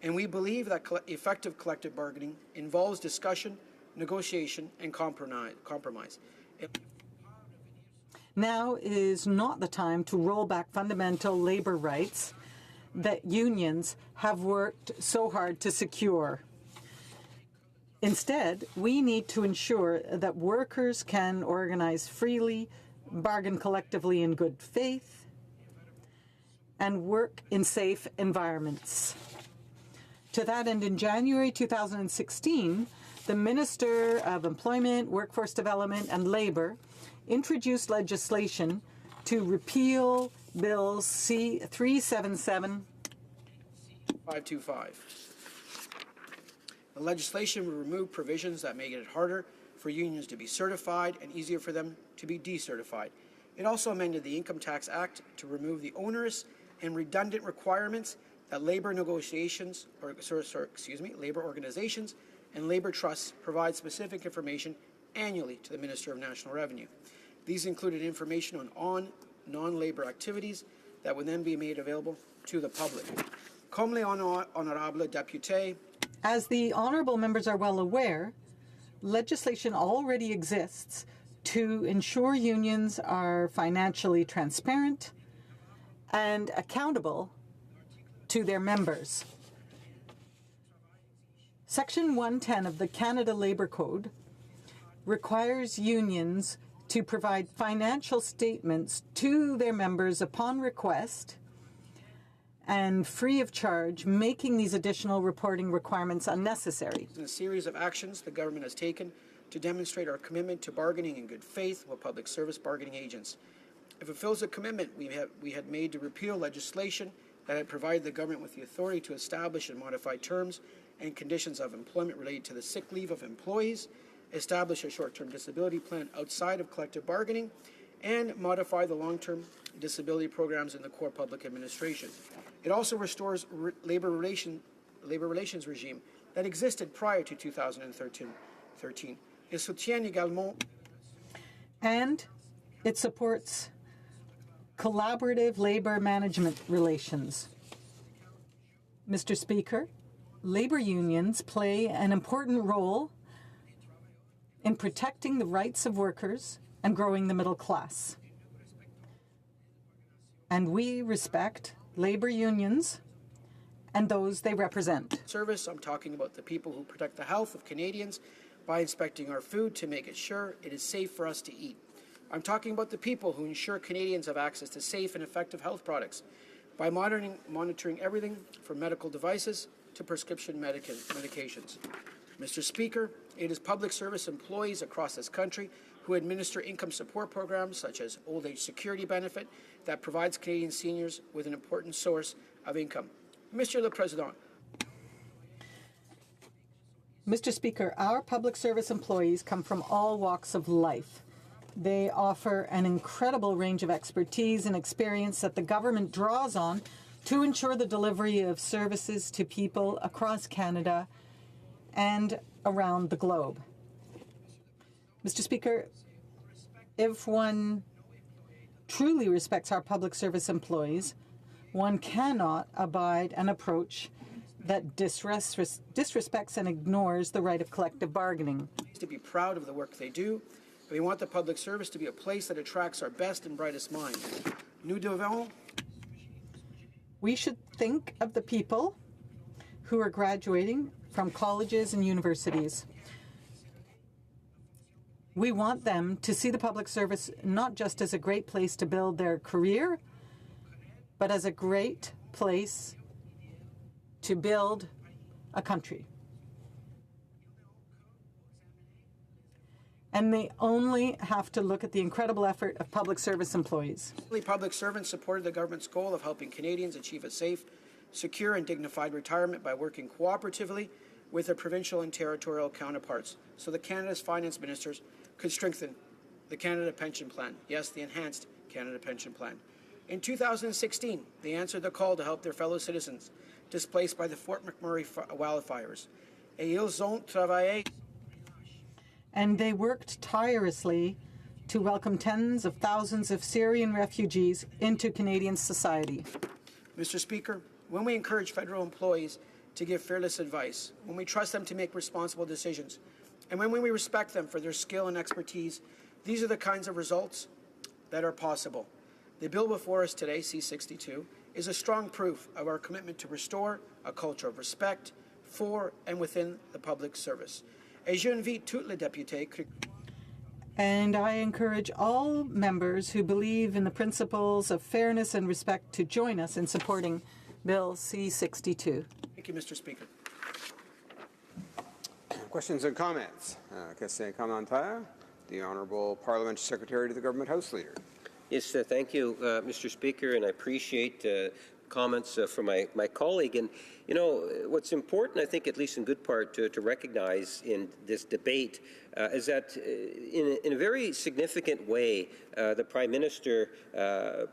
and we believe that effective collective bargaining involves discussion, negotiation, and compromise. Now is not the time to roll back fundamental labor rights that unions have worked so hard to secure. Instead, we need to ensure that workers can organize freely, bargain collectively in good faith, and work in safe environments. To that end, in January 2016, the Minister of Employment, Workforce Development and Labour introduced legislation to repeal Bills C-377 525. The legislation will remove provisions that make it harder for unions to be certified and easier for them to be decertified. It also amended the Income Tax Act to remove the onerous and redundant requirements that labor organizations and labor trusts provide specific information annually to the Minister of National Revenue. These included information on non-labor activities that would then be made available to the public. Comme les honorables députés. As the honourable members are well aware, legislation already exists to ensure unions are financially transparent and accountable to their members. Section 110 of the Canada Labour Code requires unions to provide financial statements to their members upon request and free of charge, making these additional reporting requirements unnecessary. In a series of actions the government has taken to demonstrate our commitment to bargaining in good faith with public service bargaining agents. It fulfills a commitment we had made to repeal legislation that had provided the government with the authority to establish and modify terms and conditions of employment related to the sick leave of employees, establish a short-term disability plan outside of collective bargaining, and modify the long-term disability programs in the core public administration. It also restores labor relations regime that existed prior to 2013. It soutient également. And it supports collaborative labor management relations. Mr. Speaker, labor unions play an important role in protecting the rights of workers and growing the middle class. And we respect labor unions and those they represent. Service, I'm talking about the people who protect the health of Canadians by inspecting our food to make it sure it is safe for us to eat. I'm talking about the people who ensure Canadians have access to safe and effective health products by monitoring everything from medical devices to prescription medications. Mr. Speaker, it is public service employees across this country who administer income support programs such as Old Age Security Benefit that provides Canadian seniors with an important source of income. Mr. Le Président. Mr. Speaker, our public service employees come from all walks of life. They offer an incredible range of expertise and experience that the government draws on to ensure the delivery of services to people across Canada and around the globe. Mr. Speaker, if one truly respects our public service employees, one cannot abide an approach that disrespects and ignores the right of collective bargaining. To be proud of the work they do, we want the public service to be a place that attracts our best and brightest minds. We should think of the people who are graduating from colleges and universities. We want them to see the public service not just as a great place to build their career, but as a great place to build a country. And they only have to look at the incredible effort of public service employees. Public servants supported the government's goal of helping Canadians achieve a safe, secure and dignified retirement by working cooperatively with their provincial and territorial counterparts so that Canada's finance ministers could strengthen the Canada Pension Plan. Yes, the enhanced Canada Pension Plan. In 2016, they answered the call to help their fellow citizens displaced by the Fort McMurray wildfires. Et ils ont travaillé. And they worked tirelessly to welcome tens of thousands of Syrian refugees into Canadian society. Mr. Speaker, when we encourage federal employees to give fearless advice, when we trust them to make responsible decisions, and when we respect them for their skill and expertise, these are the kinds of results that are possible. The bill before us today, C-62, is a strong proof of our commitment to restore a culture of respect for and within the public service. Et j'invite tous les députés. And I encourage all members who believe in the principles of fairness and respect to join us in supporting Bill C-62. Thank you, Mr. Speaker. Questions and comments? Question commentaire. The Honourable Parliamentary Secretary to the Government House Leader. Yes, thank you, Mr. Speaker, and I appreciate comments from my colleague. And, you know, what's important, I think, at least in good part, to recognize in this debate is that in a very significant way, the Prime Minister,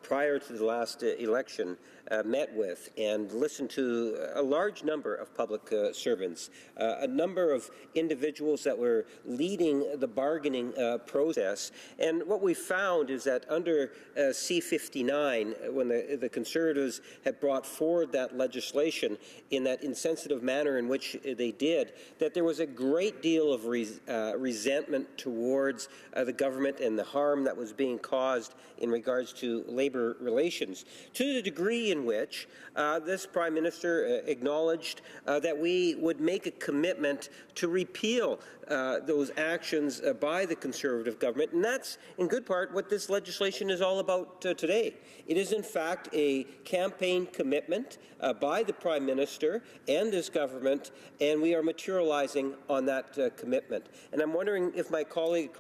prior to the last election, met with and listened to a large number of public servants, a number of individuals that were leading the bargaining process. And what we found is that under C-59, when the Conservatives had brought forward that legislation in that insensitive manner in which they did, that there was a great deal of resentment towards the government and the harm that was being caused in regards to labour relations, to the degree in which this Prime Minister acknowledged that we would make a commitment to repeal those actions by the Conservative government. And that's, in good part, what this legislation is all about today. It is, in fact, a campaign commitment by the Prime Minister and this government, and we are materializing on that commitment. And I'm wondering if my colleague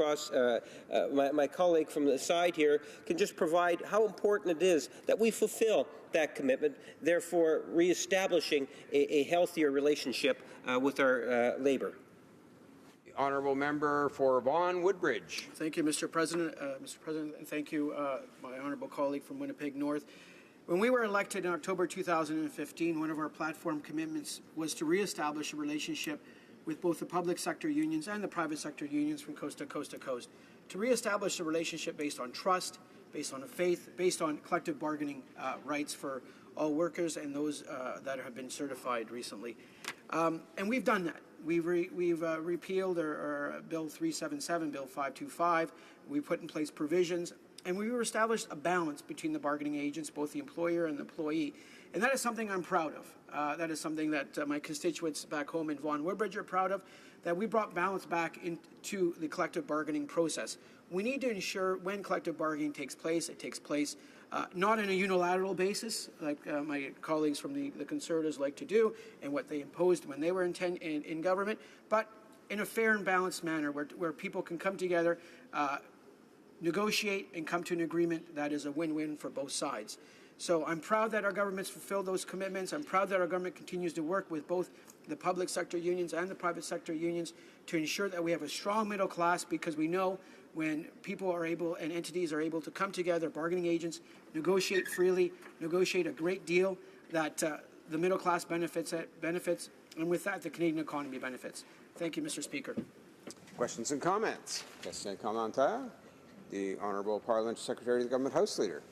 my colleague from the side here can just provide how important it is that we fulfill that commitment, therefore reestablishing a healthier relationship with our labour. The Honourable Member for Vaughan Woodbridge. Thank you, Mr. President. And thank you, my honourable colleague from Winnipeg North. When we were elected in October 2015, one of our platform commitments was to reestablish a relationship with both the public sector unions and the private sector unions from coast to coast to coast, to reestablish a relationship based on trust, based on faith, based on collective bargaining rights for all workers and those that have been certified recently. And we've done that. We've repealed our Bill 377, Bill 525. We put in place provisions, and we established a balance between the bargaining agents, both the employer and the employee. And that is something I'm proud of. That is something that my constituents back home in Vaughan Woodbridge are proud of, that we brought balance back into the collective bargaining process. We need to ensure when collective bargaining takes place, it takes place not on a unilateral basis, like my colleagues from the Conservatives like to do, and what they imposed when they were in government, but in a fair and balanced manner where people can come together, negotiate, and come to an agreement that is a win-win for both sides. So I'm proud that our government's fulfilled those commitments. I'm proud that our government continues to work with both the public sector unions and the private sector unions to ensure that we have a strong middle class, because we know when people are able and entities are able to come together, bargaining agents, negotiate freely, negotiate a great deal, that the middle class benefits, and with that, the Canadian economy benefits. Thank you, Mr. Speaker. Questions and comments? Question commentaire. The Honourable Parliamentary Secretary to the Government House Leader.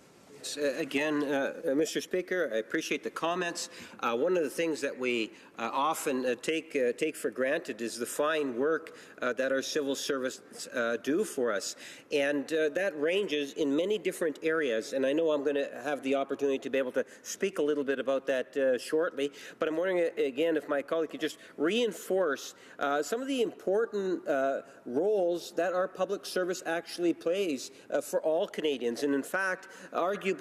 Again, Mr. Speaker, I appreciate the comments. One of the things that we often take for granted is the fine work that our civil service do for us, and that ranges in many different areas. And I know I'm going to have the opportunity to be able to speak a little bit about that shortly. But I'm wondering again if my colleague could just reinforce some of the important roles that our public service actually plays for all Canadians. And in fact, arguably,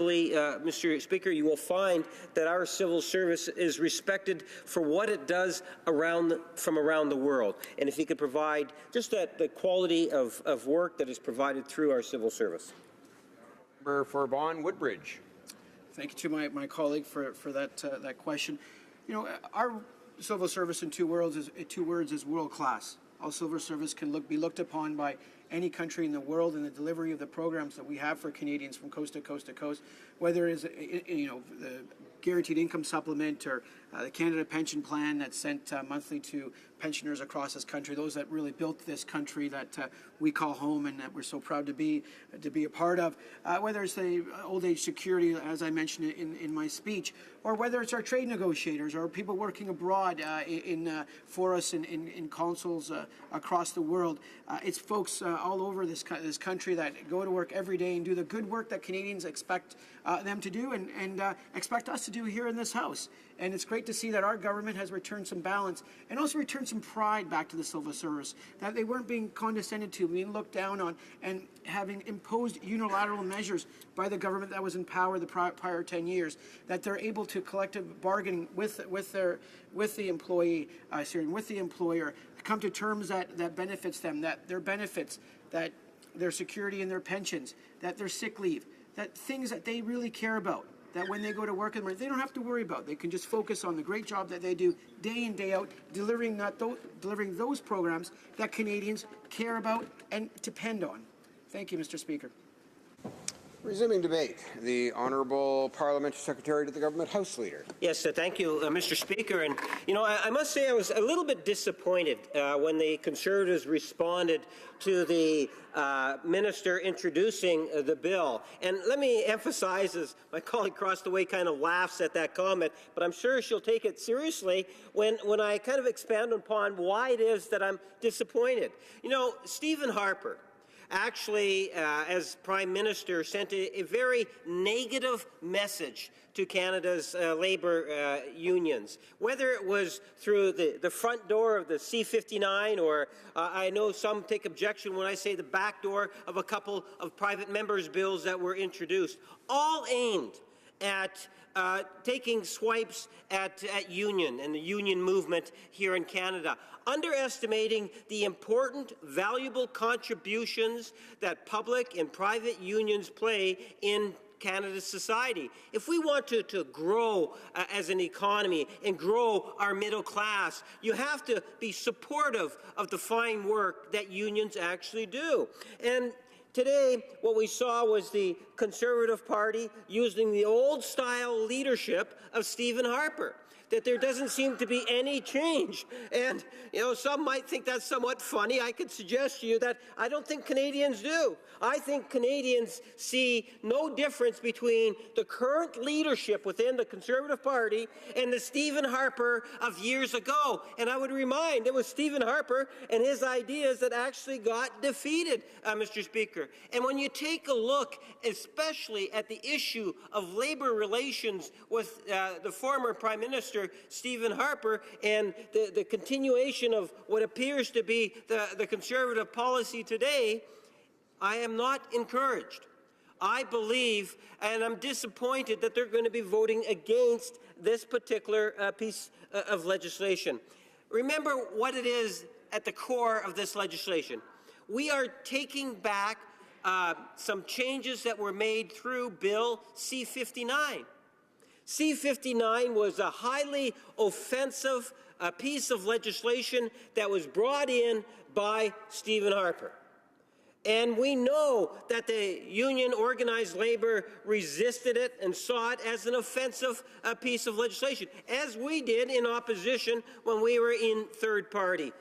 Mr. Speaker, you will find that our civil service is respected for what it does from around the world. And if you could provide just the quality of work that is provided through our civil service. Member for Vaughan Woodbridge. Thank you to my colleague for that question. You know, our civil service in two words is world class. All civil service can be looked upon by any country in the world in the delivery of the programs that we have for Canadians from coast to coast to coast, whether it is, the guaranteed income supplement or the Canada Pension Plan that's sent monthly to pensioners across this country, those that really built this country that we call home and that we're so proud to be a part of, whether it's the old age security, as I mentioned in my speech, or whether it's our trade negotiators or people working abroad for us in consuls across the world. It's folks all over this country that go to work every day and do the good work that Canadians expect them to do and expect us to do here in this House. And it's great to see that our government has returned some balance and also returned some pride back to the civil service, that they weren't being condescended to, being looked down on, and having imposed unilateral measures by the government that was in power the prior 10 years, that they're able to collective bargaining with the employee, with the employer, come to terms that benefits them, that their benefits, that their security and their pensions, that their sick leave, that things that they really care about, that when they go to work, they don't have to worry about. They can just focus on the great job that they do day in, day out, delivering those programs that Canadians care about and depend on. Thank you, Mr. Speaker. Resuming debate, the Honourable Parliamentary Secretary to the Government House Leader. Yes, thank you, Mr. Speaker. And, I must say I was a little bit disappointed when the Conservatives responded to the minister introducing the bill. And let me emphasize, as my colleague across the way kind of laughs at that comment, but I'm sure she'll take it seriously when I kind of expand upon why it is that I'm disappointed. Stephen Harper, actually, as Prime Minister, sent a very negative message to Canada's labour unions, whether it was through the front door of the C-59 or I know some take objection when I say the back door of a couple of private members' bills that were introduced, all aimed at taking swipes at union and the union movement here in Canada, underestimating the important, valuable contributions that public and private unions play in Canada's society. If we want to grow as an economy and grow our middle class, you have to be supportive of the fine work that unions actually do. And today, what we saw was the Conservative Party using the old-style leadership of Stephen Harper, that there doesn't seem to be any change. And, some might think that's somewhat funny. I could suggest to you that I don't think Canadians do. I think Canadians see no difference between the current leadership within the Conservative Party and the Stephen Harper of years ago. And I would remind, it was Stephen Harper and his ideas that actually got defeated, Mr. Speaker. And when you take a look, especially at the issue of labour relations with the former Prime Minister, Stephen Harper, and the continuation of what appears to be the Conservative policy today, I am not encouraged. I believe, and I'm disappointed that they're going to be voting against this particular piece of legislation. Remember what it is at the core of this legislation. We are taking back some changes that were made through Bill C-59. C-59 was a highly offensive piece of legislation that was brought in by Stephen Harper. And we know that the union organized labor resisted it and saw it as an offensive piece of legislation, as we did in opposition when we were in third party,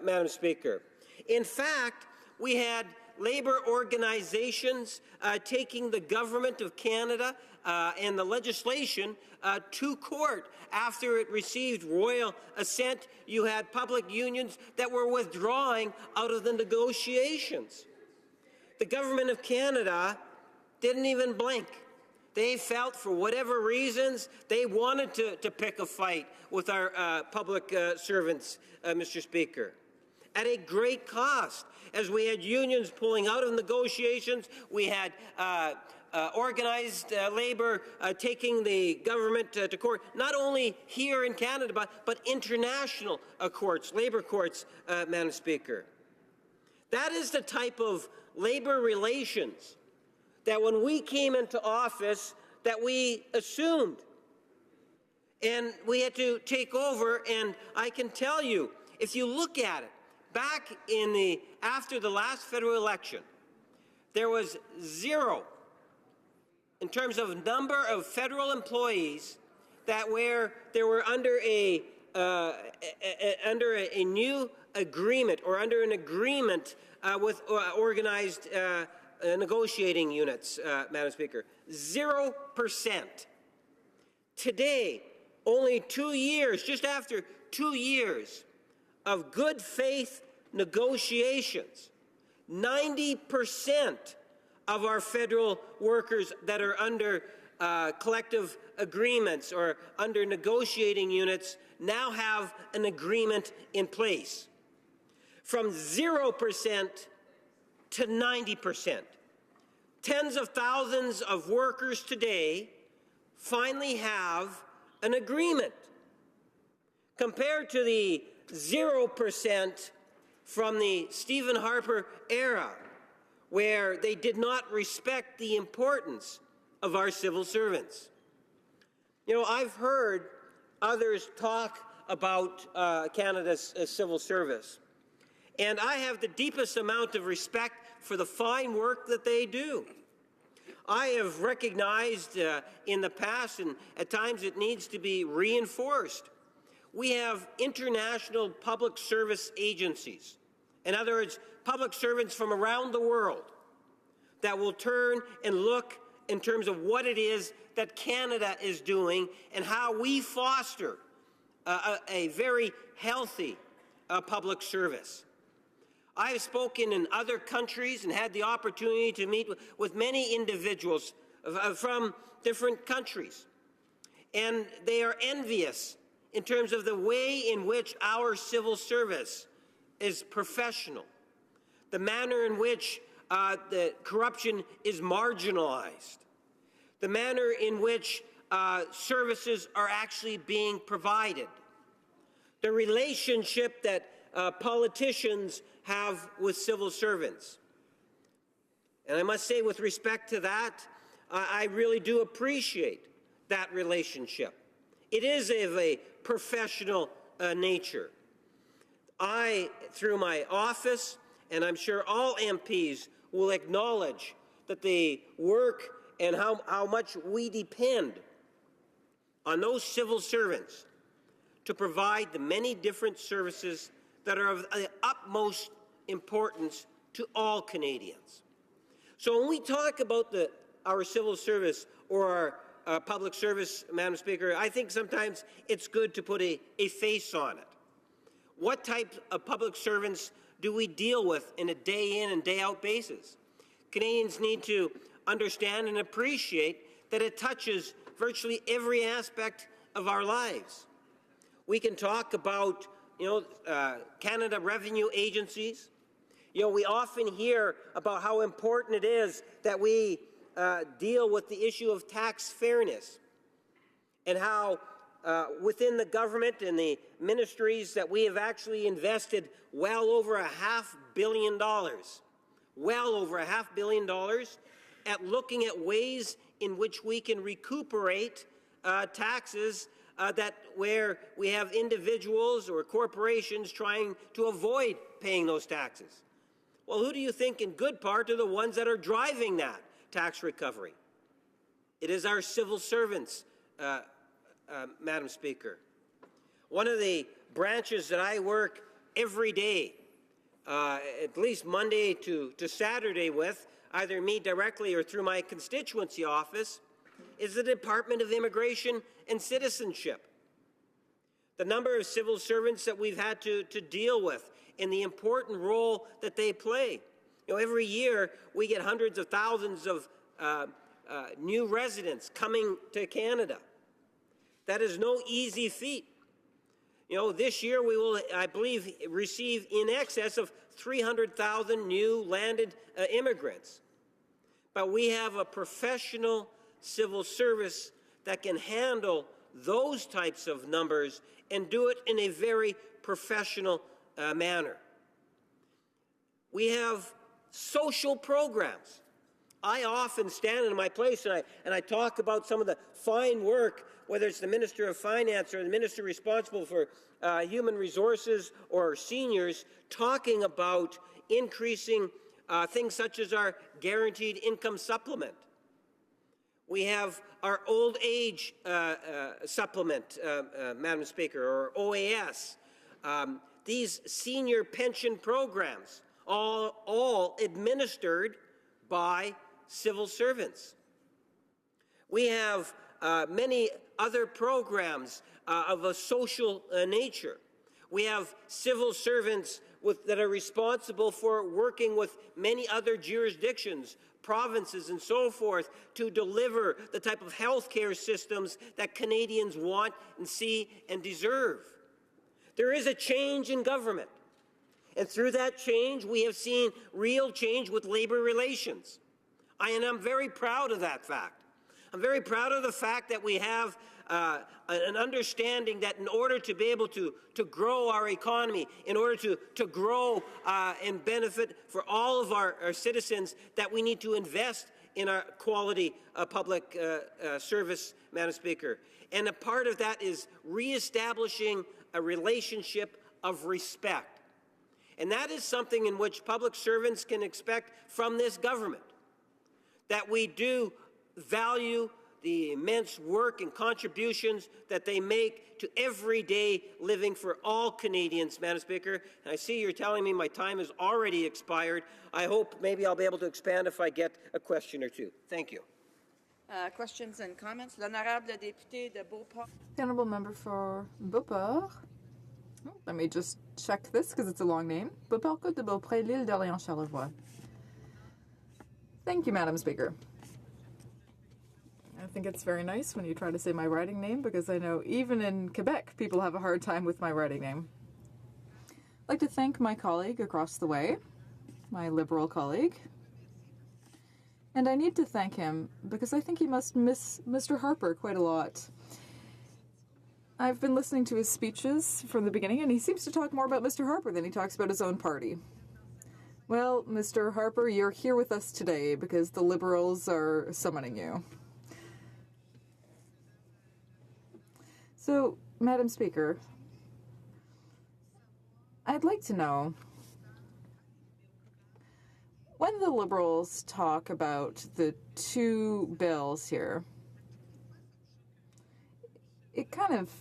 Madam Speaker. In fact, we had labor organizations taking the government of Canada and the legislation to court after it received royal assent. You had public unions that were withdrawing out of the negotiations. The government of Canada didn't even blink. They felt, for whatever reasons, they wanted to pick a fight with our public servants, Mr. Speaker, at a great cost. As we had unions pulling out of negotiations, we had organized labor taking the government to court, not only here in Canada, but international courts, labor courts, Madam Speaker. That is the type of labor relations that when we came into office that we assumed. And we had to take over, and I can tell you, if you look at it, Back after the last federal election, there was 0 in terms of number of federal employees that were under a new agreement or under an agreement with organized negotiating units, Madam Speaker. 0%. Today, only 2 years, just after 2 years of good faith negotiations, 90% of our federal workers that are under collective agreements or under negotiating units now have an agreement in place. From 0% to 90%. Tens of thousands of workers today finally have an agreement, compared to the 0% from the Stephen Harper era, where they did not respect the importance of our civil servants. You know, I've heard others talk about Canada's civil service, and I have the deepest amount of respect for the fine work that they do. I have recognized in the past, and at times it needs to be reinforced, we have international public service agencies. In other words, public servants from around the world that will turn and look in terms of what it is that Canada is doing and how we foster a very healthy public service. I have spoken in other countries and had the opportunity to meet with many individuals from different countries, and they are envious in terms of the way in which our civil service is professional, the manner in which the corruption is marginalized, the manner in which services are actually being provided, the relationship that politicians have with civil servants. And I must say, with respect to that, I really do appreciate that relationship. It is of a professional nature. I, through my office, and I'm sure all MPs will acknowledge that the work and how much we depend on those civil servants to provide the many different services that are of the utmost importance to all Canadians. So when we talk about our civil service or our public service, Madam Speaker, I think sometimes it's good to put a face on it. What type of public servants do we deal with in a day in and day out basis? Canadians need to understand and appreciate that it touches virtually every aspect of our lives. We can talk about Canada revenue agencies. We often hear about how important it is that we deal with the issue of tax fairness and how within the government and the ministries that we have actually invested well over $500 million, at looking at ways in which we can recuperate taxes where we have individuals or corporations trying to avoid paying those taxes. Well, who do you think in good part are the ones that are driving that tax recovery? It is our civil servants, Madam Speaker. One of the branches that I work every day, at least Monday to Saturday with, either me directly or through my constituency office, is the Department of Immigration and Citizenship. The number of civil servants that we've had to deal with and the important role that they play. Every year we get hundreds of thousands of new residents coming to Canada. That is no easy feat. This year we will, I believe, receive in excess of 300,000 new landed immigrants. But we have a professional civil service that can handle those types of numbers and do it in a very professional manner. We have social programs. I often stand in my place and I talk about some of the fine work whether it's the Minister of Finance or the Minister responsible for human resources or seniors, talking about increasing things such as our guaranteed income supplement. We have our old age supplement, Madam Speaker, or OAS. These senior pension programs, all administered by civil servants. We have many other programs of a social nature. We have civil servants that are responsible for working with many other jurisdictions, provinces and so forth, to deliver the type of health care systems that Canadians want and see and deserve. There is a change in government. And through that change, we have seen real change with labor relations. And I'm very proud of that fact. I'm very proud of the fact that we have an understanding that in order to be able to grow our economy, in order to grow and benefit for all of our citizens, that we need to invest in our quality public service, Madam Speaker. And a part of that is reestablishing a relationship of respect. And that is something in which public servants can expect from this government, that we do value the immense work and contributions that they make to everyday living for all Canadians, Madam Speaker. And I see you're telling me my time has already expired. I hope maybe I'll be able to expand if I get a question or two. Thank you. Questions and comments? L'honorable député de Beauport. The honourable member for Beauport. Oh, let me just check this because it's a long name. Beauport, Côte de Beaupré, l'île d'Orléans, Charlevoix. Thank you, Madam Speaker. I think it's very nice when you try to say my writing name, because I know even in Quebec people have a hard time with my writing name. I'd like to thank my colleague across the way, my Liberal colleague. And I need to thank him because I think he must miss Mr. Harper quite a lot. I've been listening to his speeches from the beginning, and he seems to talk more about Mr. Harper than he talks about his own party. Well, Mr. Harper, you're here with us today because the Liberals are summoning you. So, Madam Speaker, I'd like to know, when the Liberals talk about the two bills here, it kind of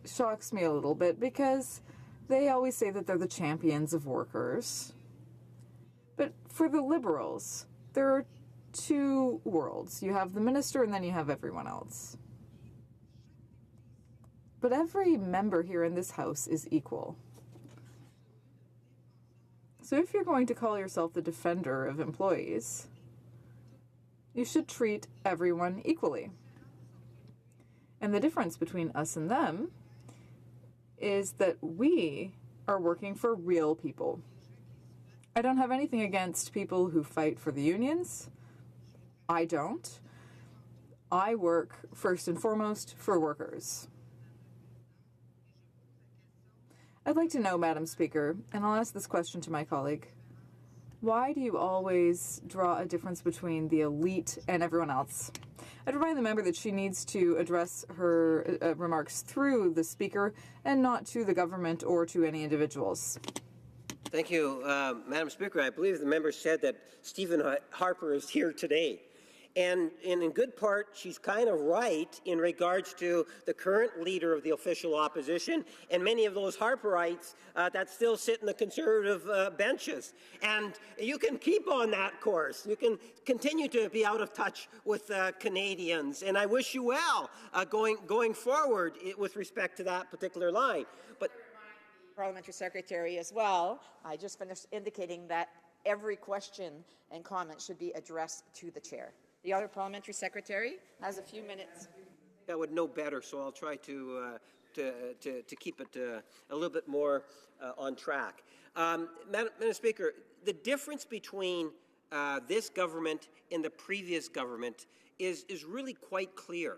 shocks me a little bit because they always say that they're the champions of workers. But for the Liberals, there are two worlds. You have the minister and then you have everyone else. But every member here in this House is equal. So if you're going to call yourself the defender of employees, you should treat everyone equally. And the difference between us and them is that we are working for real people. I don't have anything against people who fight for the unions. I don't. I work first and foremost for workers. I'd like to know, Madam Speaker, and I'll ask this question to my colleague, why do you always draw a difference between the elite and everyone else? I'd remind the member that she needs to address her remarks through the Speaker and not to the government or to any individuals. Thank you, Madam Speaker. I believe the member said that Stephen Harper is here today. And in good part, she's kind of right in regards to the current leader of the official opposition and many of those Harperites that still sit in the Conservative benches. And you can keep on that course. You can continue to be out of touch with Canadians. And I wish you well going forward with respect to that particular line. But Parliamentary Secretary as well. I just finished indicating that every question and comment should be addressed to the Chair. The other Parliamentary Secretary has a few minutes. I would know better, so I'll try to keep it a little bit more on track. Madam Speaker, the difference between this government and the previous government is really quite clear.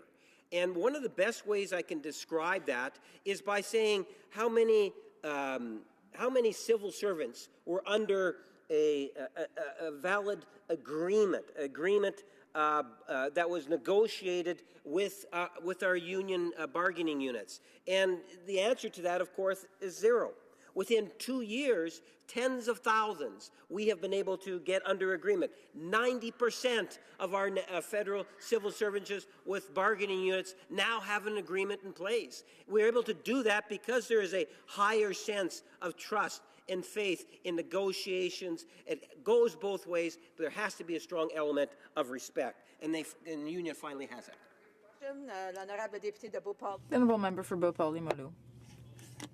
And one of the best ways I can describe that is by saying how many civil servants were under a valid agreement that was negotiated with our union bargaining units? And the answer to that, of course, is zero. Within 2 years, tens of thousands we have been able to get under agreement. 90% of our federal civil servants with bargaining units now have an agreement in place. We're able to do that because there is a higher sense of trust and faith in negotiations. It goes both ways, but there has to be a strong element of respect, and the union finally has it. The honourable member for Beauport-Limoilou.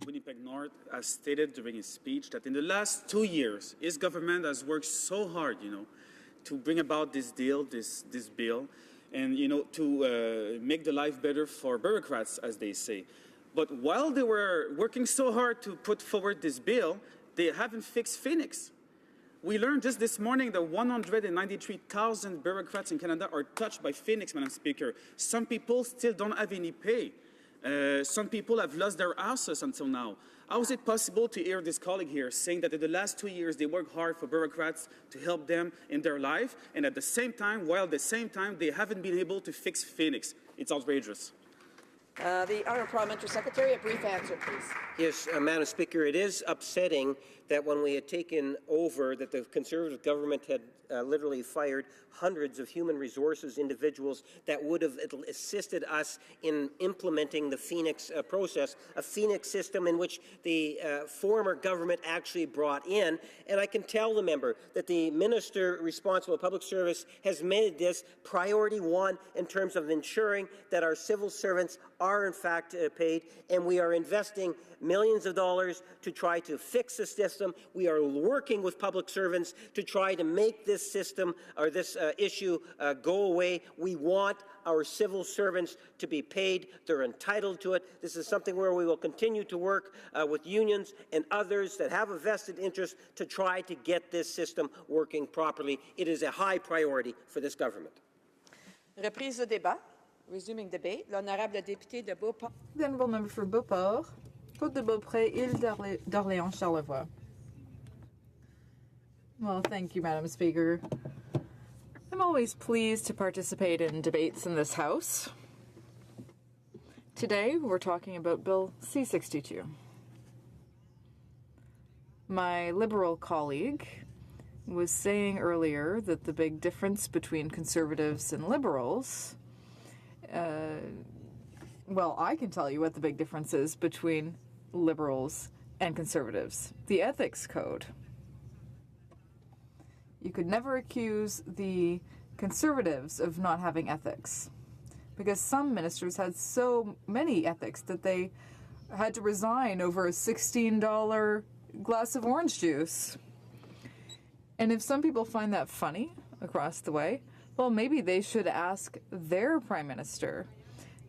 Winnipeg North has stated during his speech that in the last 2 years, his government has worked so hard, to bring about this deal, this bill, and, to make the life better for bureaucrats, as they say. But while they were working so hard to put forward this bill, they haven't fixed Phoenix. We learned just this morning that 193,000 bureaucrats in Canada are touched by Phoenix, Madam Speaker. Some people still don't have any pay. Some people have lost their houses until now. How is it possible to hear this colleague here saying that in the last 2 years they work hard for bureaucrats to help them in their life, and at the same time, they haven't been able to fix Phoenix? It's outrageous. The Honourable Parliamentary Secretary, a brief answer, please. Yes, Madam Speaker, it is upsetting that when we had taken over, that the Conservative government had literally fired hundreds of human resources individuals that would have assisted us in implementing the Phoenix process, a Phoenix system in which the former government actually brought in. And I can tell the member that the Minister responsible for public service has made this priority one in terms of ensuring that our civil servants are in fact paid, and we are investing millions of dollars to try to fix the system. We are working with public servants to try to make this system or this issue go away. We want our civil servants to be paid. They're entitled to it. This is something where we will continue to work with unions and others that have a vested interest to try to get this system working properly. It is a high priority for this government. Reprise du débat. Resuming debate. L'honorable député de Beauport. The honourable member for Beauport, Côte de Beaupré, Île d'Orléans, Charlevoix. Well, thank you, Madam Speaker. I'm always pleased to participate in debates in this House. Today, we're talking about Bill C-62. My Liberal colleague was saying earlier that the big difference between Conservatives and Liberals, well, I can tell you what the big difference is between Liberals and Conservatives. The ethics code. You could never accuse the Conservatives of not having ethics, because some ministers had so many ethics that they had to resign over a $16 glass of orange juice. And if some people find that funny across the way, well, maybe they should ask their Prime Minister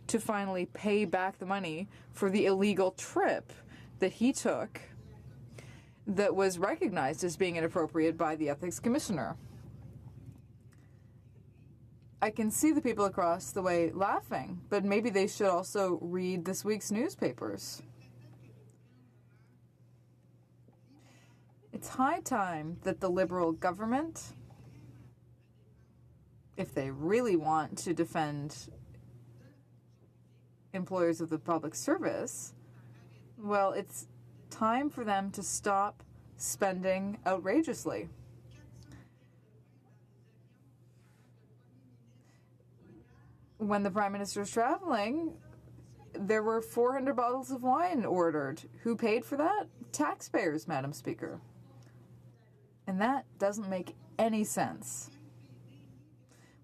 to finally pay back the money for the illegal trip that he took that was recognized as being inappropriate by the Ethics Commissioner. I can see the people across the way laughing, but maybe they should also read this week's newspapers. It's high time that the Liberal government, if they really want to defend employers of the public service, well, it's time for them to stop spending outrageously. When the Prime Minister was traveling, there were 400 bottles of wine ordered. Who paid for that? Taxpayers, Madam Speaker. And that doesn't make any sense.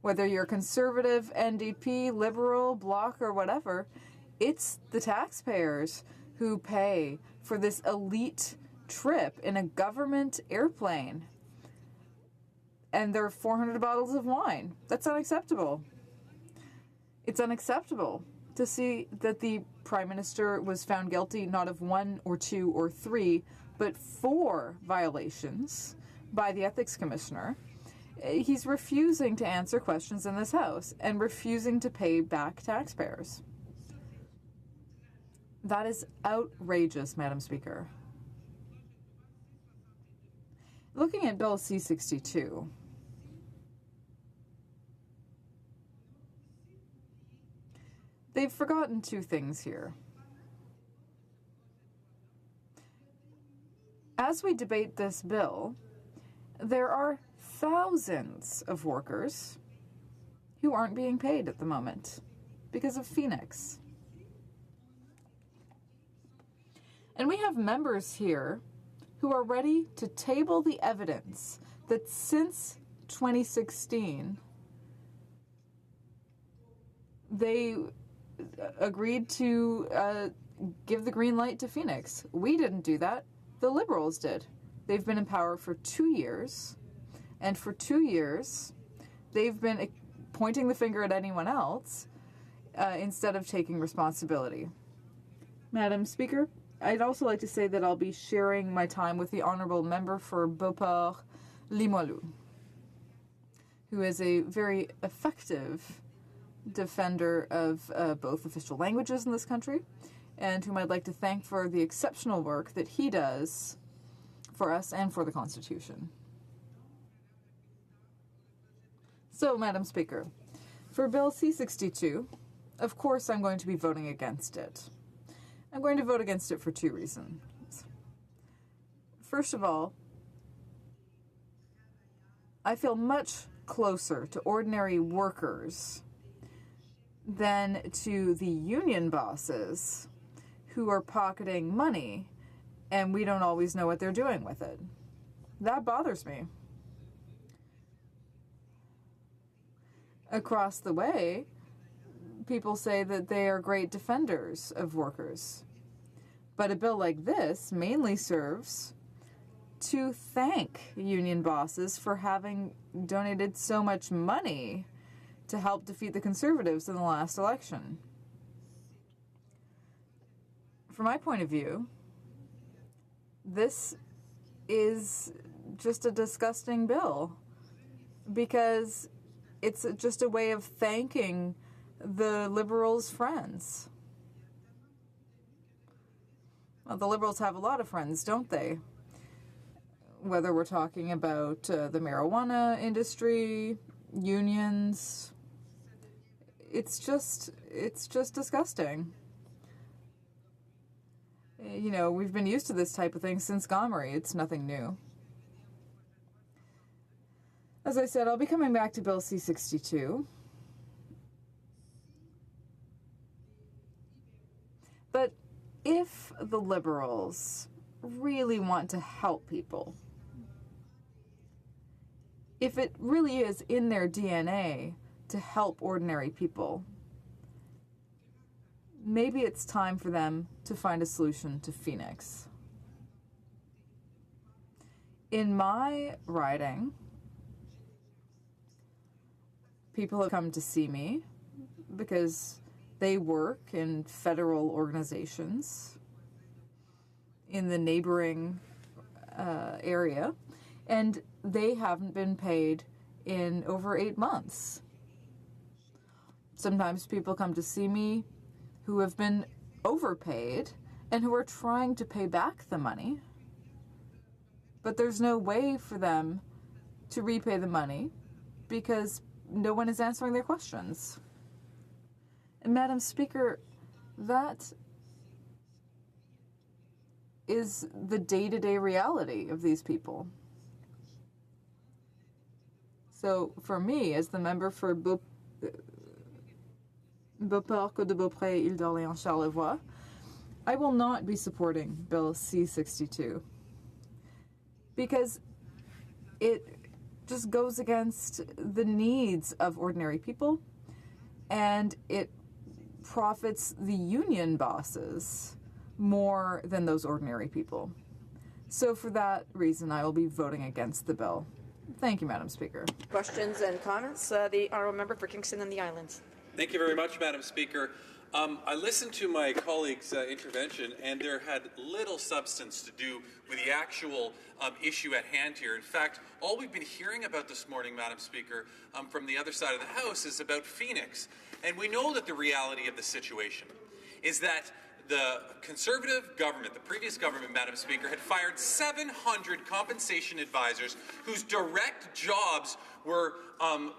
Whether you're Conservative, NDP, Liberal, Bloc, or whatever, it's the taxpayers who pay for this elite trip in a government airplane. And there are 400 bottles of wine. That's unacceptable. It's unacceptable to see that the Prime Minister was found guilty not of 1 or 2 or 3, but 4 violations by the Ethics Commissioner. He's refusing to answer questions in this House and refusing to pay back taxpayers. That is outrageous, Madam Speaker. Looking at Bill C-62, They've forgotten two things here. As we debate this bill, there are thousands of workers who aren't being paid at the moment because of Phoenix. And we have members here who are ready to table the evidence that since 2016, they agreed to give the green light to Phoenix. We didn't do that. The Liberals did. They've been in power for 2 years, and for 2 years, they've been pointing the finger at anyone else instead of taking responsibility. Madam Speaker, I'd also like to say that I'll be sharing my time with the Honourable Member for Beauport-Limoilou, who is a very effective defender of both official languages in this country, and whom I'd like to thank for the exceptional work that he does for us and for the Constitution. So, Madam Speaker, for Bill C-62, of course I'm going to be voting against it. I'm going to vote against it for two reasons. First of all, I feel much closer to ordinary workers than to the union bosses who are pocketing money and we don't always know what they're doing with it. That bothers me. Across the way, people say that they are great defenders of workers. But a bill like this mainly serves to thank union bosses for having donated so much money to help defeat the Conservatives in the last election. From my point of view, this is just a disgusting bill because it's just a way of thanking the Liberals' friends. Well, the Liberals have a lot of friends, don't they? Whether we're talking about the marijuana industry, unions, it's just disgusting. You know, we've been used to this type of thing since Gomery. It's nothing new. As I said, I'll be coming back to Bill C-62. But if the Liberals really want to help people, if it really is in their DNA to help ordinary people, maybe it's time for them to find a solution to Phoenix. In my riding, people have come to see me because they work in federal organizations in the neighboring area, and they haven't been paid in over 8 months. Sometimes people come to see me who have been overpaid and who are trying to pay back the money, but there's no way for them to repay the money because no one is answering their questions. And Madam Speaker, that is the day-to-day reality of these people. So for me, as the member for Beauport-Côte-de-Beaupré, Île-d'Orléans, Charlevoix, I will not be supporting Bill C-62 because it just goes against the needs of ordinary people and it profits the union bosses more than those ordinary people. So for that reason, I will be voting against the bill. Thank you, Madam Speaker. Questions and comments? The Honourable Member for Kingston and the Islands. Thank you very much, Madam Speaker. I listened to my colleague's intervention, and there had little substance to do with the actual issue at hand here. In fact, all we've been hearing about this morning, Madam Speaker, from the other side of the House is about Phoenix. And we know that the reality of the situation is that the Conservative government, the previous government, Madam Speaker, had fired 700 compensation advisors whose direct jobs were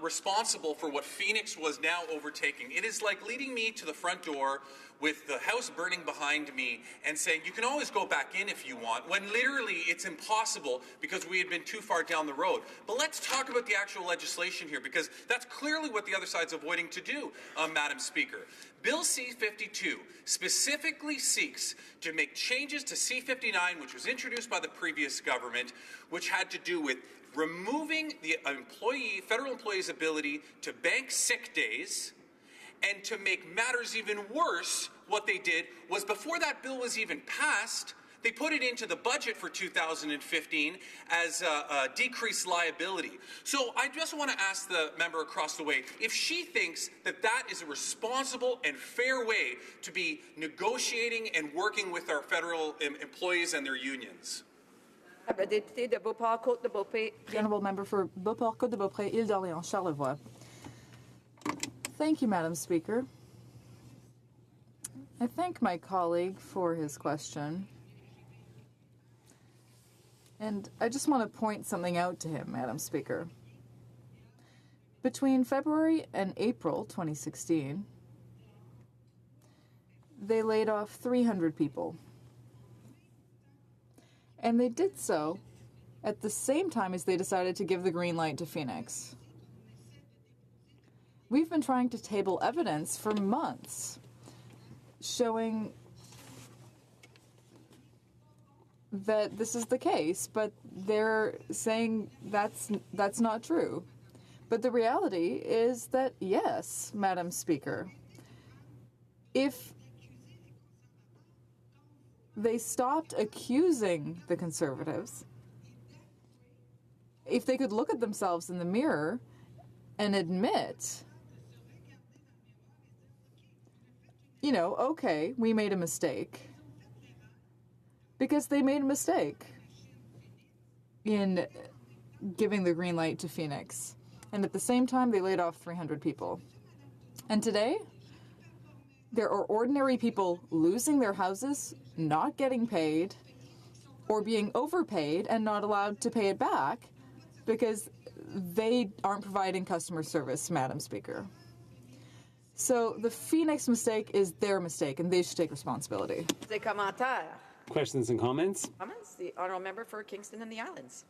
responsible for what Phoenix was now overtaking. It is like leading me to the front door with the house burning behind me and saying, you can always go back in if you want, when literally it's impossible because we had been too far down the road. But let's talk about the actual legislation here, because that's clearly what the other side's avoiding to do, Madam Speaker. Bill C-52 specifically seeks to make changes to C-59, which was introduced by the previous government, which had to do with removing the federal employee's ability to bank sick days. And to make matters even worse, what they did was, before that bill was even passed, they put it into the budget for 2015 as a decreased liability. So I just want to ask the member across the way if she thinks that that is a responsible and fair way to be negotiating and working with our federal employees and their unions. The honourable member for Beauport, Côte-de-Beaupré, Île-d'Orléans, Charlevoix. Thank you, Madam Speaker. I thank my colleague for his question. And I just want to point something out to him, Madam Speaker. Between February and April 2016, they laid off 300 people. And they did so at the same time as they decided to give the green light to Phoenix. We've been trying to table evidence for months showing that this is the case, but they're saying that's not true. But the reality is that, yes, Madam Speaker, if they stopped accusing the Conservatives, if they could look at themselves in the mirror and admit, you know, okay, we made a mistake. Because they made a mistake in giving the green light to Phoenix. And at the same time, they laid off 300 people. And today, there are ordinary people losing their houses, not getting paid, or being overpaid and not allowed to pay it back because they aren't providing customer service, Madam Speaker. So the Phoenix mistake is their mistake, and they should take responsibility. Des commentaires. Questions and comments? Comments? The honourable member for Kingston and the Islands.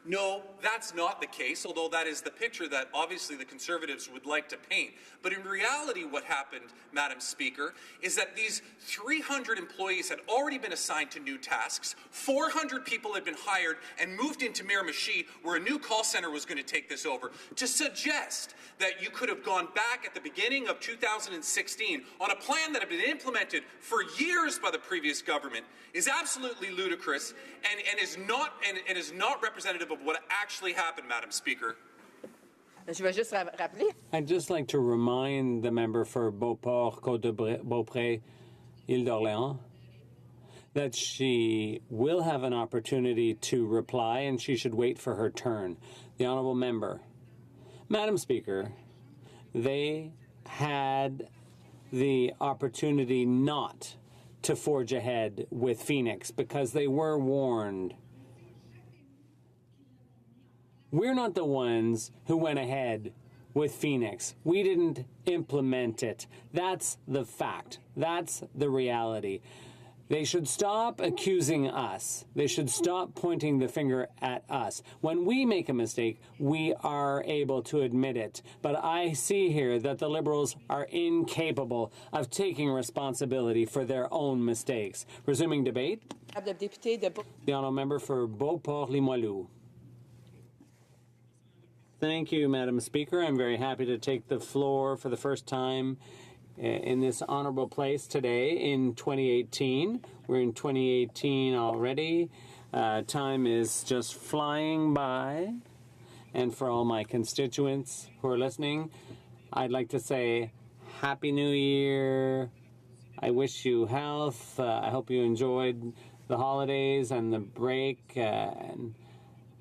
No, that's not the case, although that is the picture that obviously the Conservatives would like to paint. But in reality, what happened, Madam Speaker, is that these 300 employees had already been assigned to new tasks, 400 people had been hired and moved into Miramichi, where a new call center was going to take this over. To suggest that you could have gone back at the beginning of 2016 on a plan that had been implemented for years by the previous government is absolutely ludicrous and is not representative of what actually happened, Madam Speaker. I'd just like to remind the member for Beauport, Côte-de-Beaupré, Île-d'Orléans, that she will have an opportunity to reply and she should wait for her turn. The honourable member. Madam Speaker, they had the opportunity not to forge ahead with Phoenix because they were warned. We're not the ones who went ahead with Phoenix. We didn't implement it. That's the fact. That's the reality. They should stop accusing us. They should stop pointing the finger at us. When we make a mistake, we are able to admit it. But I see here that the Liberals are incapable of taking responsibility for their own mistakes. Resuming debate, the honourable member for Beauport-Limoilou. Thank you, Madam Speaker. I'm very happy to take the floor for the first time in this honorable place today in 2018. We're in 2018 already. Time is just flying by. And for all my constituents who are listening, I'd like to say Happy New Year. I wish you health. I hope you enjoyed the holidays and the break. And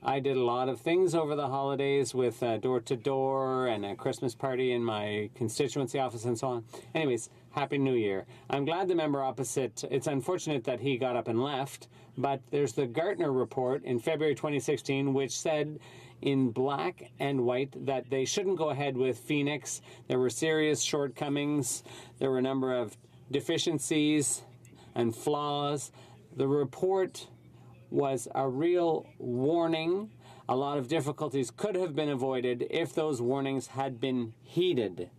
I did a lot of things over the holidays with door-to-door and a Christmas party in my constituency office and so on. Anyways, Happy New Year. I'm glad the member opposite, it's unfortunate that he got up and left, but there's the Gartner report in February 2016 which said in black and white that they shouldn't go ahead with Phoenix. There were serious shortcomings. There were a number of deficiencies and flaws. The report was a real warning. A lot of difficulties could have been avoided if those warnings had been heeded.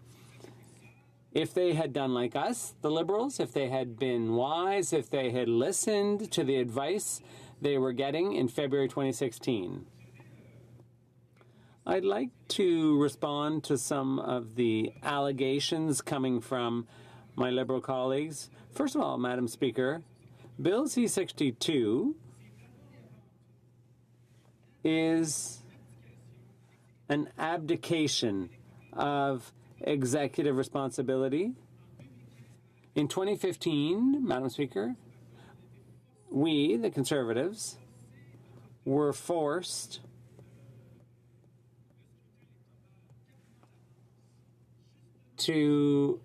If they had done like us, the Liberals, if they had been wise, if they had listened to the advice they were getting in February 2016. I'd like to respond to some of the allegations coming from my Liberal colleagues. First of all, Madam Speaker, Bill C-62 is an abdication of executive responsibility. In 2015, Madam Speaker, we, the Conservatives, were forced to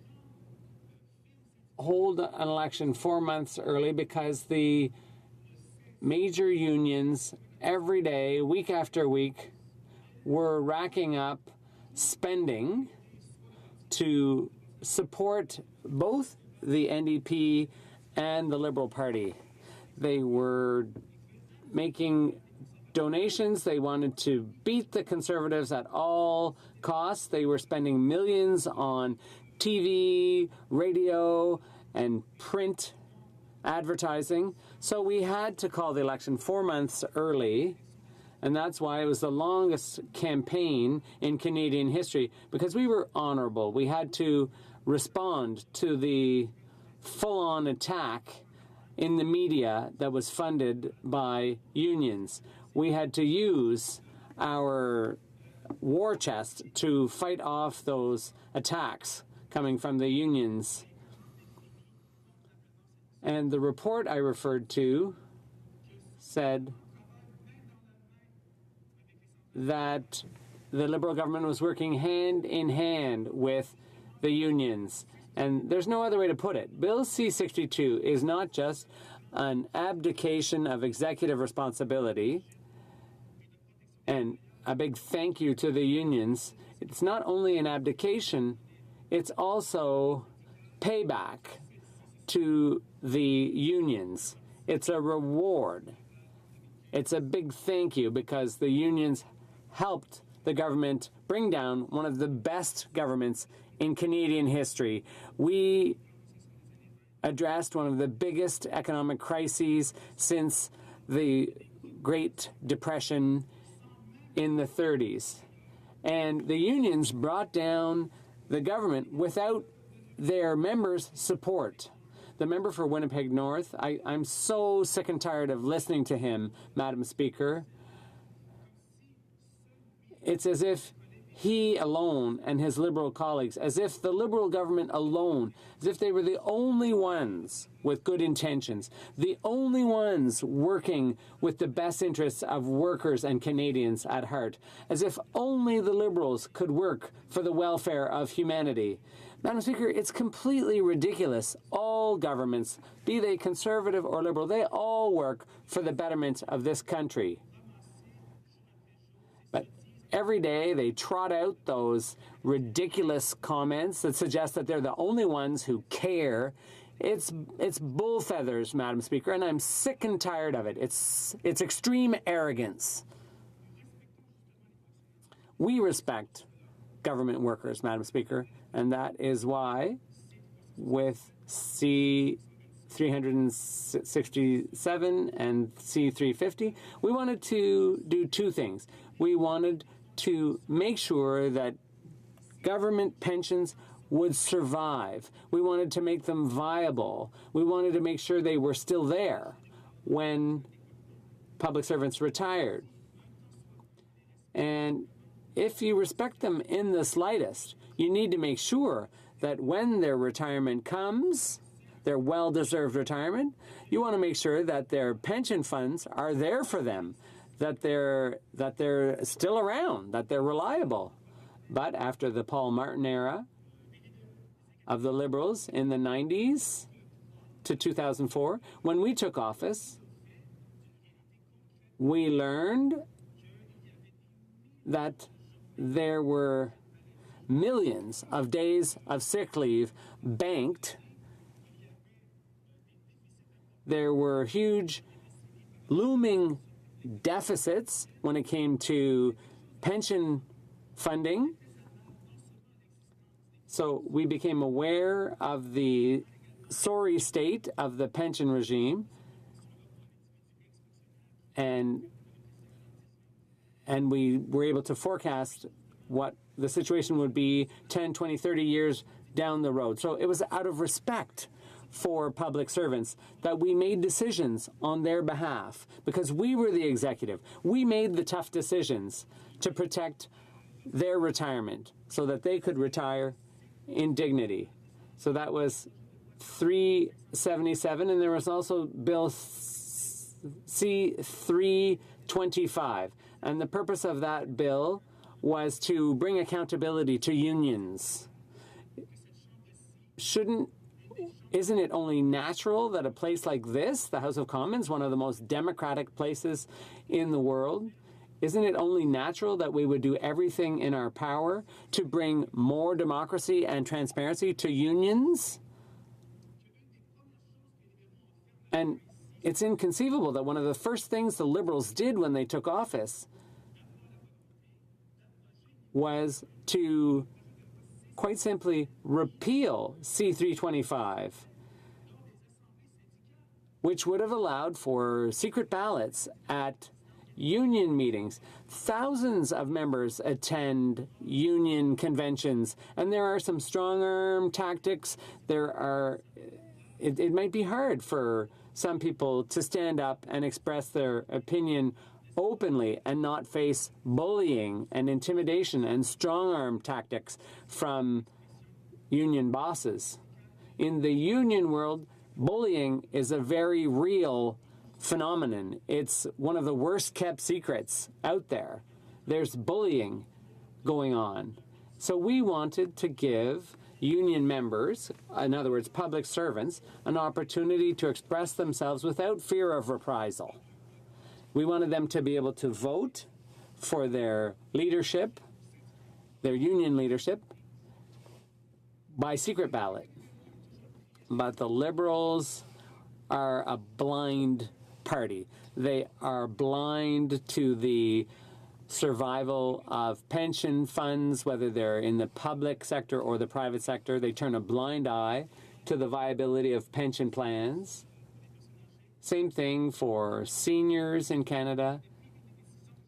hold an election 4 months early because the major unions every day, week after week, were racking up spending to support both the NDP and the Liberal Party. They were making donations. They wanted to beat the Conservatives at all costs. They were spending millions on TV, radio, and print advertising. So we had to call the election 4 months early, and that's why it was the longest campaign in Canadian history, because we were honorable. We had to respond to the full-on attack in the media that was funded by unions. We had to use our war chest to fight off those attacks coming from the unions. And the report I referred to said that the Liberal government was working hand in hand with the unions. And there's no other way to put it. Bill C-62 is not just an abdication of executive responsibility, and a big thank you to the unions. It's not only an abdication, it's also payback to the unions. It's a reward. It's a big thank you because the unions helped the government bring down one of the best governments in Canadian history. We addressed one of the biggest economic crises since the Great Depression in the 30s. And the unions brought down the government without their members' support. The member for Winnipeg North, I'm so sick and tired of listening to him, Madam Speaker. It's as if he alone and his Liberal colleagues, as if the Liberal government alone, as if they were the only ones with good intentions, the only ones working with the best interests of workers and Canadians at heart, as if only the Liberals could work for the welfare of humanity. Madam Speaker, it's completely ridiculous. All governments, be they Conservative or Liberal, they all work for the betterment of this country. But every day they trot out those ridiculous comments that suggest that they're the only ones who care. It's bull feathers, Madam Speaker, and I'm sick and tired of it. It's extreme arrogance. We respect government workers, Madam Speaker, and that is why with C-367 and C-350, we wanted to do two things. We wanted to make sure that government pensions would survive. We wanted to make them viable. We wanted to make sure they were still there when public servants retired. And if you respect them in the slightest, you need to make sure that when their retirement comes, their well-deserved retirement, you want to make sure that their pension funds are there for them, that they're still around, that they're reliable. But after the Paul Martin era, of the Liberals in the 90s to 2004. When we took office, we learned that there were millions of days of sick leave banked. There were huge looming deficits when it came to pension funding. So we became aware of the sorry state of the pension regime, and we were able to forecast what the situation would be 10, 20, 30 years down the road. So it was out of respect for public servants that we made decisions on their behalf, because we were the executive. We made the tough decisions to protect their retirement so that they could retire in dignity. So that was 377, and there was also Bill C-325. And the purpose of that bill was to bring accountability to unions. Isn't it only natural that a place like this, the House of Commons, one of the most democratic places in the world, isn't it only natural that we would do everything in our power to bring more democracy and transparency to unions? And it's inconceivable that one of the first things the Liberals did when they took office was to quite simply repeal C-325, which would have allowed for secret ballots at union meetings. Thousands of members attend union conventions, and there are some strong-arm tactics. It might be hard for some people to stand up and express their opinion openly and not face bullying and intimidation and strong-arm tactics from union bosses. In the union world, bullying is a very real phenomenon. It's one of the worst-kept secrets out there. There's bullying going on. So we wanted to give union members, in other words, public servants, an opportunity to express themselves without fear of reprisal. We wanted them to be able to vote for their leadership, their union leadership, by secret ballot. But the Liberals are a blind party. They are blind to the survival of pension funds, whether they're in the public sector or the private sector. They turn a blind eye to the viability of pension plans. Same thing for seniors in Canada.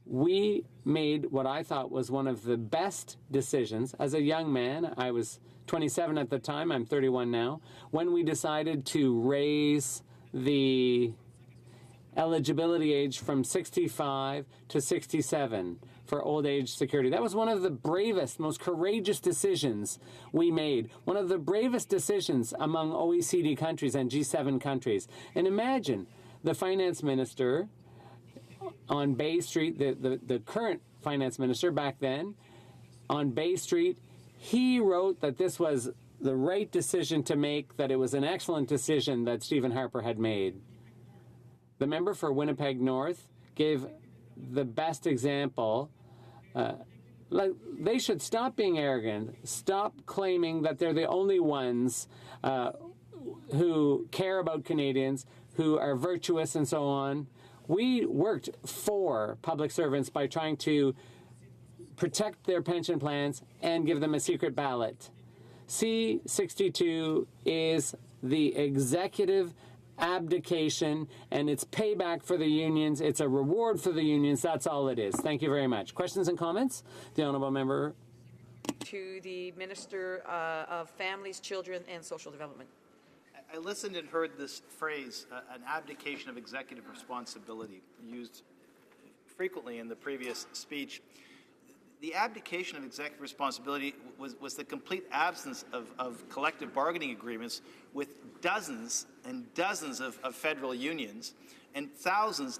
We made what I thought was one of the best decisions. As a young man, I was 27 at the time, I'm 31 now, when we decided to raise the eligibility age from 65 to 67 for old age security. That was one of the bravest, most courageous decisions we made. One of the bravest decisions among OECD countries and G7 countries. And imagine the finance minister on Bay Street, the current finance minister back then, on Bay Street, he wrote that this was the right decision to make, that it was an excellent decision that Stephen Harper had made. The member for Winnipeg North gave the best example. They should stop being arrogant, stop claiming that they're the only ones who care about Canadians, who are virtuous and so on. We worked for public servants by trying to protect their pension plans and give them a secret ballot. C-62 is the executive abdication, and it's payback for the unions. It's a reward for the unions. That's all it is. Thank you very much. Questions and comments? The honourable member. To the Minister of Families, Children and Social Development. I listened and heard this phrase, an abdication of executive responsibility, used frequently in the previous speech. The abdication of executive responsibility was the complete absence of collective bargaining agreements with dozens and dozens of federal unions and thousands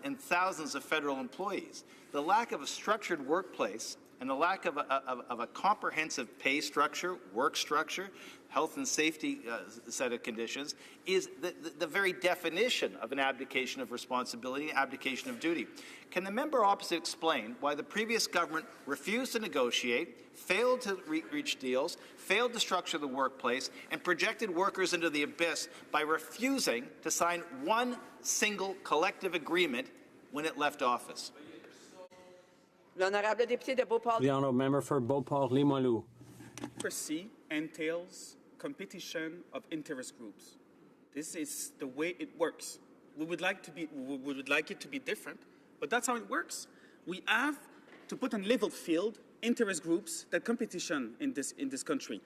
of federal employees. The lack of a structured workplace and the lack of a comprehensive pay structure, work structure, health and safety set of conditions is the very definition of an abdication of responsibility, abdication of duty. Can the member opposite explain why the previous government refused to negotiate, failed to reach deals, failed to structure the workplace, and projected workers into the abyss by refusing to sign one single collective agreement when it left office? The honourable member for Beauport-Limoilou. Democracy entails competition of interest groups. This is the way it works. We would like it to be different, but that's how it works. We have to put on level field interest groups that competition in this country.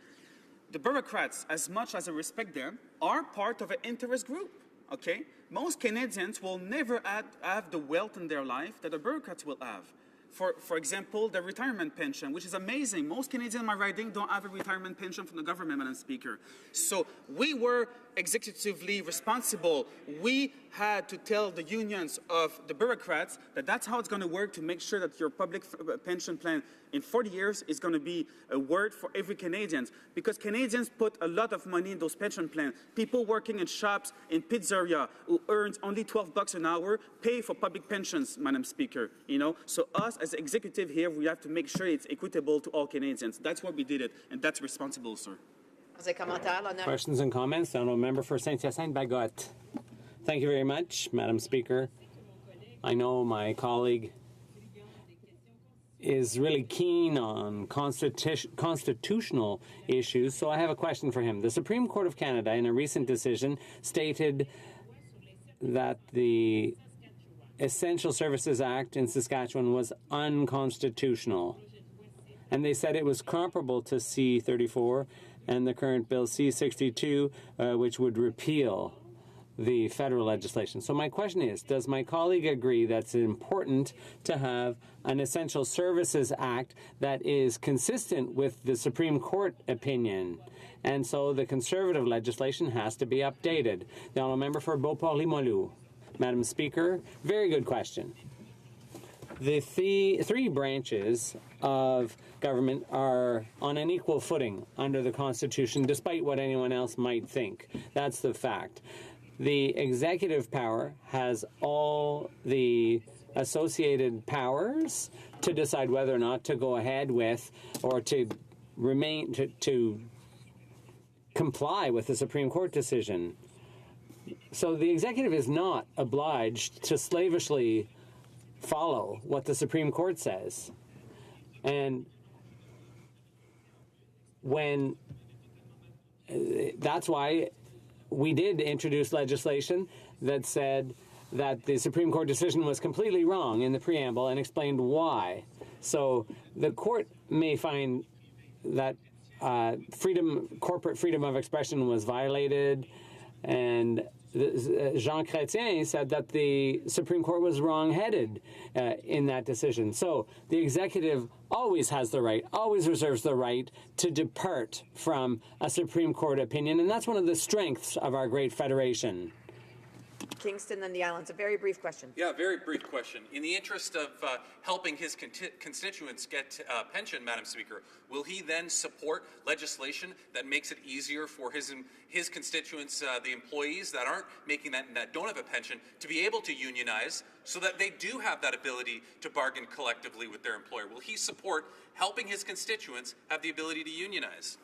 The bureaucrats, as much as I respect them, are part of an interest group. Okay? Most Canadians will never have the wealth in their life that the bureaucrats will have. For example, the retirement pension, which is amazing. Most Canadians in my riding don't have a retirement pension from the government, Madam Speaker. So we were executively responsible. We had to tell the unions of the bureaucrats that that's how it's going to work to make sure that your public pension plan in 40 years is going to be a word for every Canadian. Because Canadians put a lot of money in those pension plans. People working in shops, in pizzeria, who earns only $12 an hour, pay for public pensions, Madam Speaker. You know, so us as executive here, we have to make sure it's equitable to all Canadians. That's why we did it, and that's responsible, sir. Questions and comments? The honourable member for Saint-Hyacinthe-Bagotte. Thank you very much, Madam Speaker. I know my colleague is really keen on constitutional issues, so I have a question for him. The Supreme Court of Canada, in a recent decision, stated that the Essential Services Act in Saskatchewan was unconstitutional, and they said it was comparable to C-34 and the current Bill C-62, which would repeal the federal legislation. So my question is, does my colleague agree that it's important to have an Essential Services Act that is consistent with the Supreme Court opinion? And so the Conservative legislation has to be updated. The honourable member for Beauport-Limoilou. Madam Speaker, very good question. The three branches of government are on an equal footing under the Constitution, despite what anyone else might think. That's the fact. The executive power has all the associated powers to decide whether or not to go ahead with or to comply with the Supreme Court decision. So the executive is not obliged to slavishly follow what the Supreme Court says. And that's why we did introduce legislation that said that the Supreme Court decision was completely wrong in the preamble and explained why. So the court may find that corporate freedom of expression was violated, and Jean Chrétien said that the Supreme Court was wrong-headed in that decision. So the executive always has the right, always reserves the right to depart from a Supreme Court opinion, and that's one of the strengths of our great federation. Kingston and the Islands, a very brief question. Yeah, very brief question. In the interest of helping his constituents get a pension, Madam Speaker, will he then support legislation that makes it easier for his constituents, the employees that aren't making that don't have a pension, to be able to unionize so that they do have that ability to bargain collectively with their employer? Will he support helping his constituents have the ability to unionize?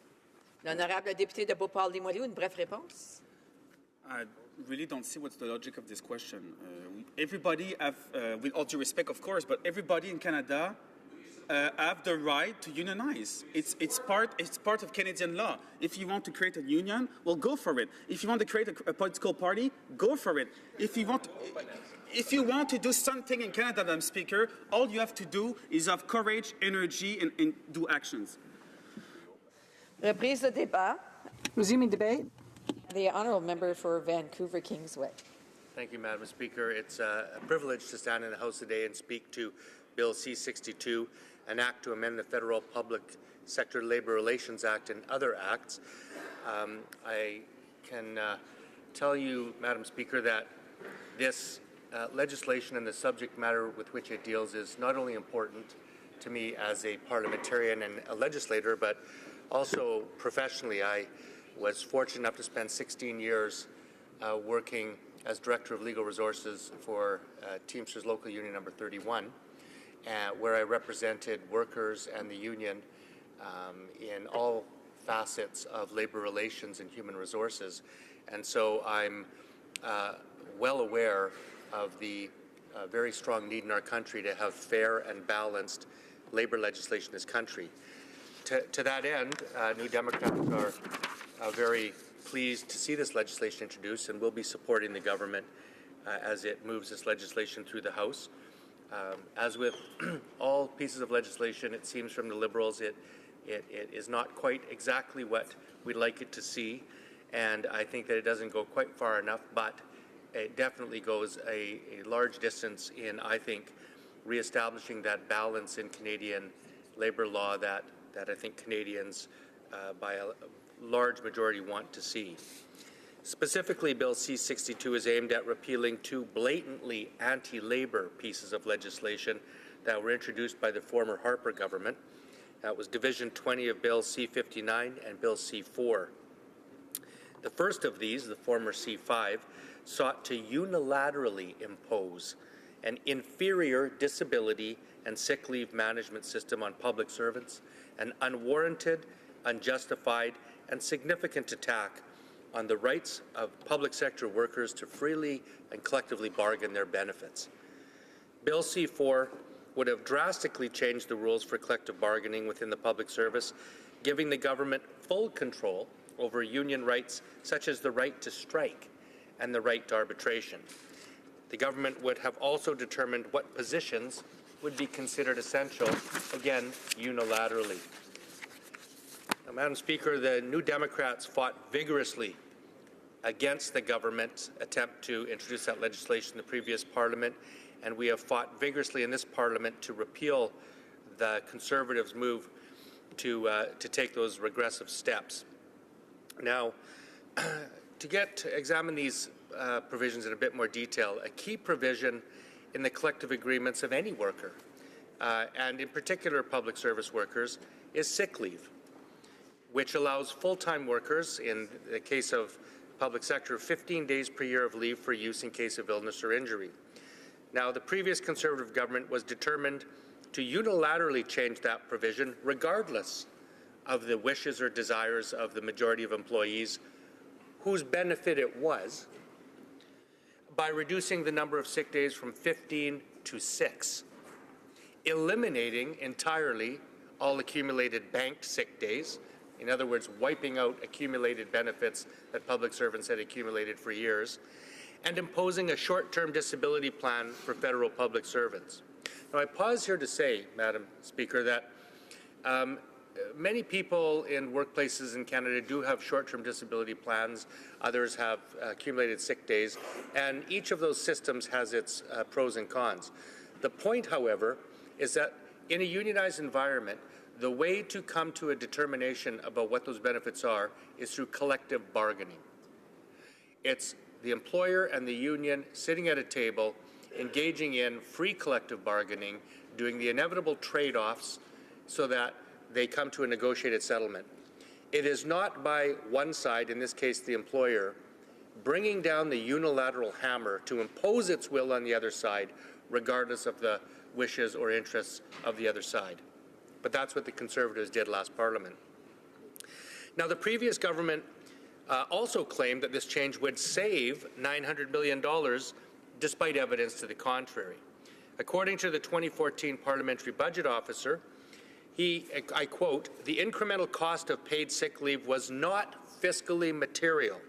L'honorable député de Beauport-Limoilou, une brève réponse. I really don't see what's the logic of this question. Everybody have, with all due respect, of course, but everybody in Canada have the right to unionize. It's part of Canadian law. If you want to create a union, well, go for it. If you want to create a political party, go for it. If you want to do something in Canada, Madam Speaker, all you have to do is have courage, energy, and do actions. Reprise de débat. Resuming debate. The honourable member for Vancouver Kingsway. Thank you, Madam Speaker. It's a privilege to stand in the House today and speak to Bill C-62, an act to amend the Federal Public Sector Labour Relations Act and other acts. I can tell you, Madam Speaker, that this legislation and the subject matter with which it deals is not only important to me as a parliamentarian and a legislator, but also professionally. I was fortunate enough to spend 16 years working as Director of Legal Resources for Teamsters Local Union number 31, where I represented workers and the union in all facets of labor relations and human resources. And so I'm well aware of the very strong need in our country to have fair and balanced labor legislation in this country. To that end, New Democrats are very pleased to see this legislation introduced and will be supporting the government as it moves this legislation through the House. As with all pieces of legislation, it seems from the Liberals it is not quite exactly what we'd like it to see, and I think that it doesn't go quite far enough, but it definitely goes a large distance in, I think, reestablishing that balance in Canadian labor law that I think Canadians by a large majority want to see. Specifically, Bill C-62 is aimed at repealing two blatantly anti-labor pieces of legislation that were introduced by the former Harper government. That was Division 20 of Bill C-59 and Bill C-4. The first of these, the former C-5, sought to unilaterally impose an inferior disability and sick leave management system on public servants, an unwarranted, unjustified, and significant attack on the rights of public sector workers to freely and collectively bargain their benefits. Bill C-4 would have drastically changed the rules for collective bargaining within the public service, giving the government full control over union rights such as the right to strike and the right to arbitration. The government would have also determined what positions would be considered essential, again, unilaterally. Now, Madam Speaker, the New Democrats fought vigorously against the government's attempt to introduce that legislation in the previous Parliament, and we have fought vigorously in this Parliament to repeal the Conservatives' move to take those regressive steps. Now, to examine these provisions in a bit more detail, a key provision in the collective agreements of any worker, and in particular public service workers, is sick leave, which allows full-time workers, in the case of public sector, 15 days per year of leave for use in case of illness or injury. Now, the previous Conservative government was determined to unilaterally change that provision regardless of the wishes or desires of the majority of employees whose benefit it was, by reducing the number of sick days from 15 to 6, eliminating entirely all accumulated banked sick days, in other words, wiping out accumulated benefits that public servants had accumulated for years, and imposing a short-term disability plan for federal public servants. Now, I pause here to say, Madam Speaker, that many people in workplaces in Canada do have short-term disability plans. Others have accumulated sick days, and each of those systems has its pros and cons. The point, however, is that in a unionized environment, the way to come to a determination about what those benefits are is through collective bargaining. It's the employer and the union sitting at a table, engaging in free collective bargaining, doing the inevitable trade-offs so that they come to a negotiated settlement. It is not by one side, in this case the employer, bringing down the unilateral hammer to impose its will on the other side, regardless of the wishes or interests of the other side. But that's what the Conservatives did last Parliament. Now, the previous government also claimed that this change would save $900 million, despite evidence to the contrary. According to the 2014 Parliamentary Budget Officer, I quote, "The incremental cost of paid sick leave was not fiscally material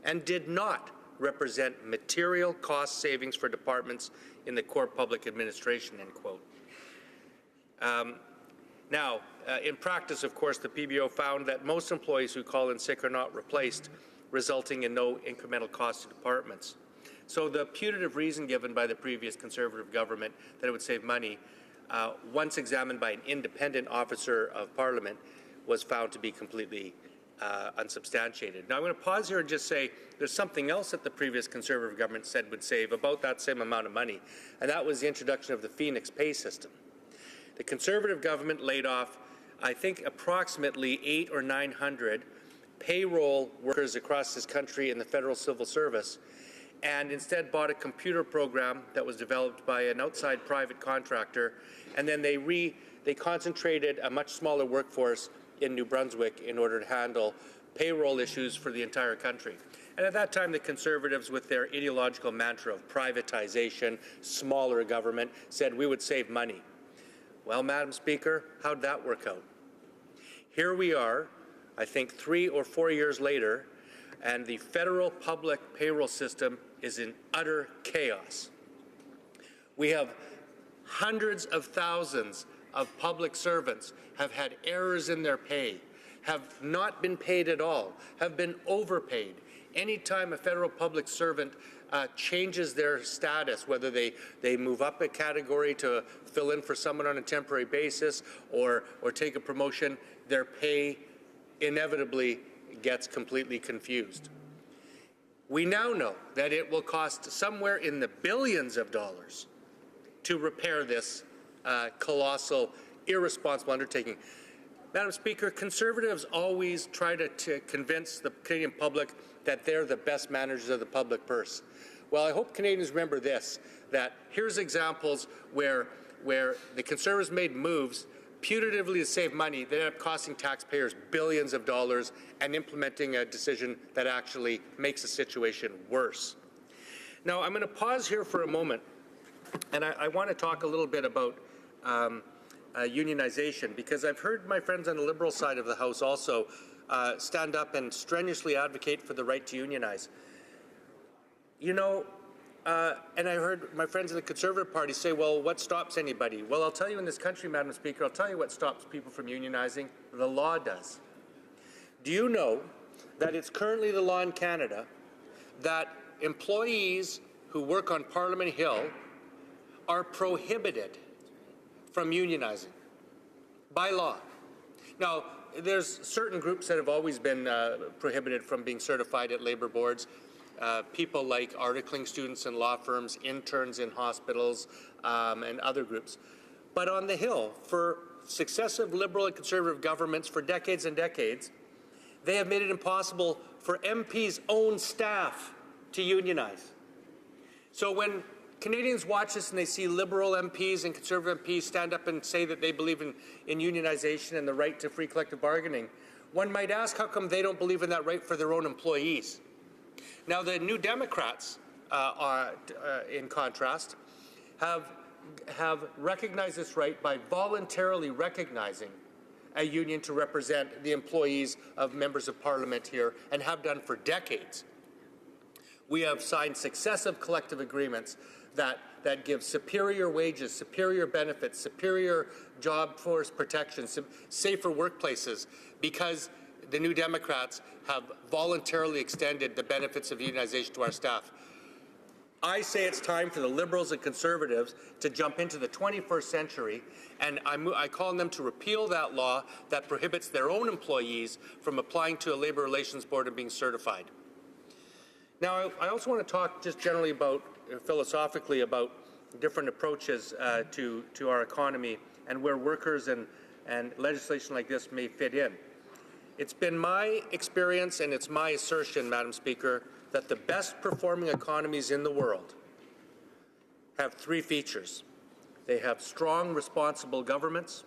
and did not represent material cost savings for departments in the core public administration," end quote. Now, in practice, of course, the PBO found that most employees who call in sick are not replaced, resulting in no incremental cost to departments. So the putative reason given by the previous Conservative government that it would save money, once examined by an independent officer of Parliament, was found to be completely unsubstantiated. Now, I'm going to pause here and just say there's something else that the previous Conservative government said would save about that same amount of money, and that was the introduction of the Phoenix pay system. The Conservative government laid off, I think, approximately 800 or 900 payroll workers across this country in the federal civil service, and instead bought a computer program that was developed by an outside private contractor, and then they concentrated a much smaller workforce in New Brunswick in order to handle payroll issues for the entire country. And at that time, the Conservatives, with their ideological mantra of privatization, smaller government, said we would save money. Well, Madam Speaker, how'd that work out? Here we are, I think 3 or 4 years later, and the federal public payroll system is in utter chaos. We have hundreds of thousands of public servants have had errors in their pay, have not been paid at all, have been overpaid. Anytime a federal public servant changes their status, whether they move up a category to fill in for someone on a temporary basis or take a promotion, their pay inevitably gets completely confused. We now know that it will cost somewhere in the billions of dollars to repair this colossal, irresponsible undertaking. Madam Speaker, Conservatives always try to convince the Canadian public that they're the best managers of the public purse. Well, I hope Canadians remember this, that here's examples where the Conservatives made moves putatively to save money that ended up costing taxpayers billions of dollars and implementing a decision that actually makes the situation worse. Now, I'm going to pause here for a moment, and I want to talk a little bit about unionization, because I've heard my friends on the Liberal side of the House also stand up and strenuously advocate for the right to unionize. You know, and I heard my friends in the Conservative Party say, well, what stops anybody? Well, I'll tell you in this country, Madam Speaker, I'll tell you what stops people from unionizing. The law does. Do you know that it's currently the law in Canada that employees who work on Parliament Hill are prohibited from unionizing by law? Now, there's certain groups that have always been prohibited from being certified at labour boards. People like articling students in law firms, interns in hospitals, and other groups. But on the Hill, for successive Liberal and Conservative governments for decades and decades, they have made it impossible for MPs' own staff to unionize. So when Canadians watch this and they see Liberal MPs and Conservative MPs stand up and say that they believe in unionization and the right to free collective bargaining, one might ask how come they don't believe in that right for their own employees. Now, the New Democrats, in contrast, have recognized this right by voluntarily recognizing a union to represent the employees of members of Parliament here, and have done for decades. We have signed successive collective agreements that give superior wages, superior benefits, superior job force protection, safer workplaces, because the New Democrats have voluntarily extended the benefits of unionization to our staff. I say it's time for the Liberals and Conservatives to jump into the 21st century, and I call on them to repeal that law that prohibits their own employees from applying to a Labour Relations Board and being certified. Now, I also want to talk just generally about, philosophically, about different approaches to our economy and where workers and legislation like this may fit in. It's been my experience, and it's my assertion, Madam Speaker, that the best performing economies in the world have three features. They have strong, responsible governments,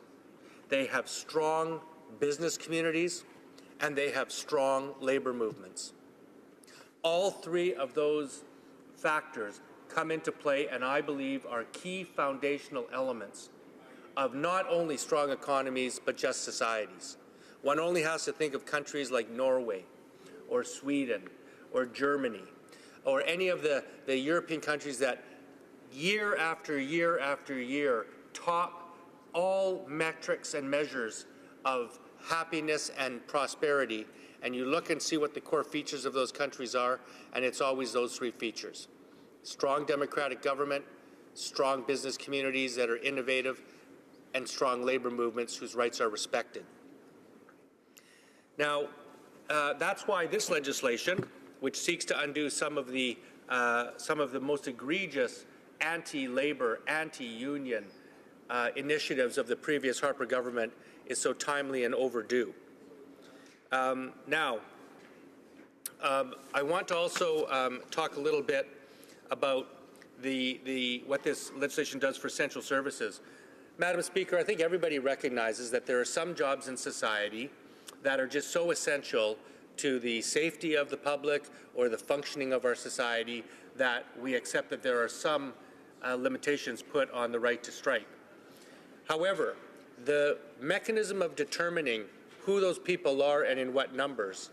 they have strong business communities, and they have strong labor movements. All three of those factors come into play, and I believe are key foundational elements of not only strong economies, but just societies. One only has to think of countries like Norway, or Sweden, or Germany, or any of the European countries that year after year after year top all metrics and measures of happiness and prosperity, and you look and see what the core features of those countries are, and it's always those three features. Strong democratic government, strong business communities that are innovative, and strong labor movements whose rights are respected. Now, that's why this legislation, which seeks to undo some of the most egregious anti-labor, anti-union initiatives of the previous Harper government is so timely and overdue. Now, I want to also talk a little bit about what this legislation does for essential services. Madam Speaker, I think everybody recognizes that there are some jobs in society that are just so essential to the safety of the public or the functioning of our society that we accept that there are some limitations put on the right to strike. However, the mechanism of determining who those people are and in what numbers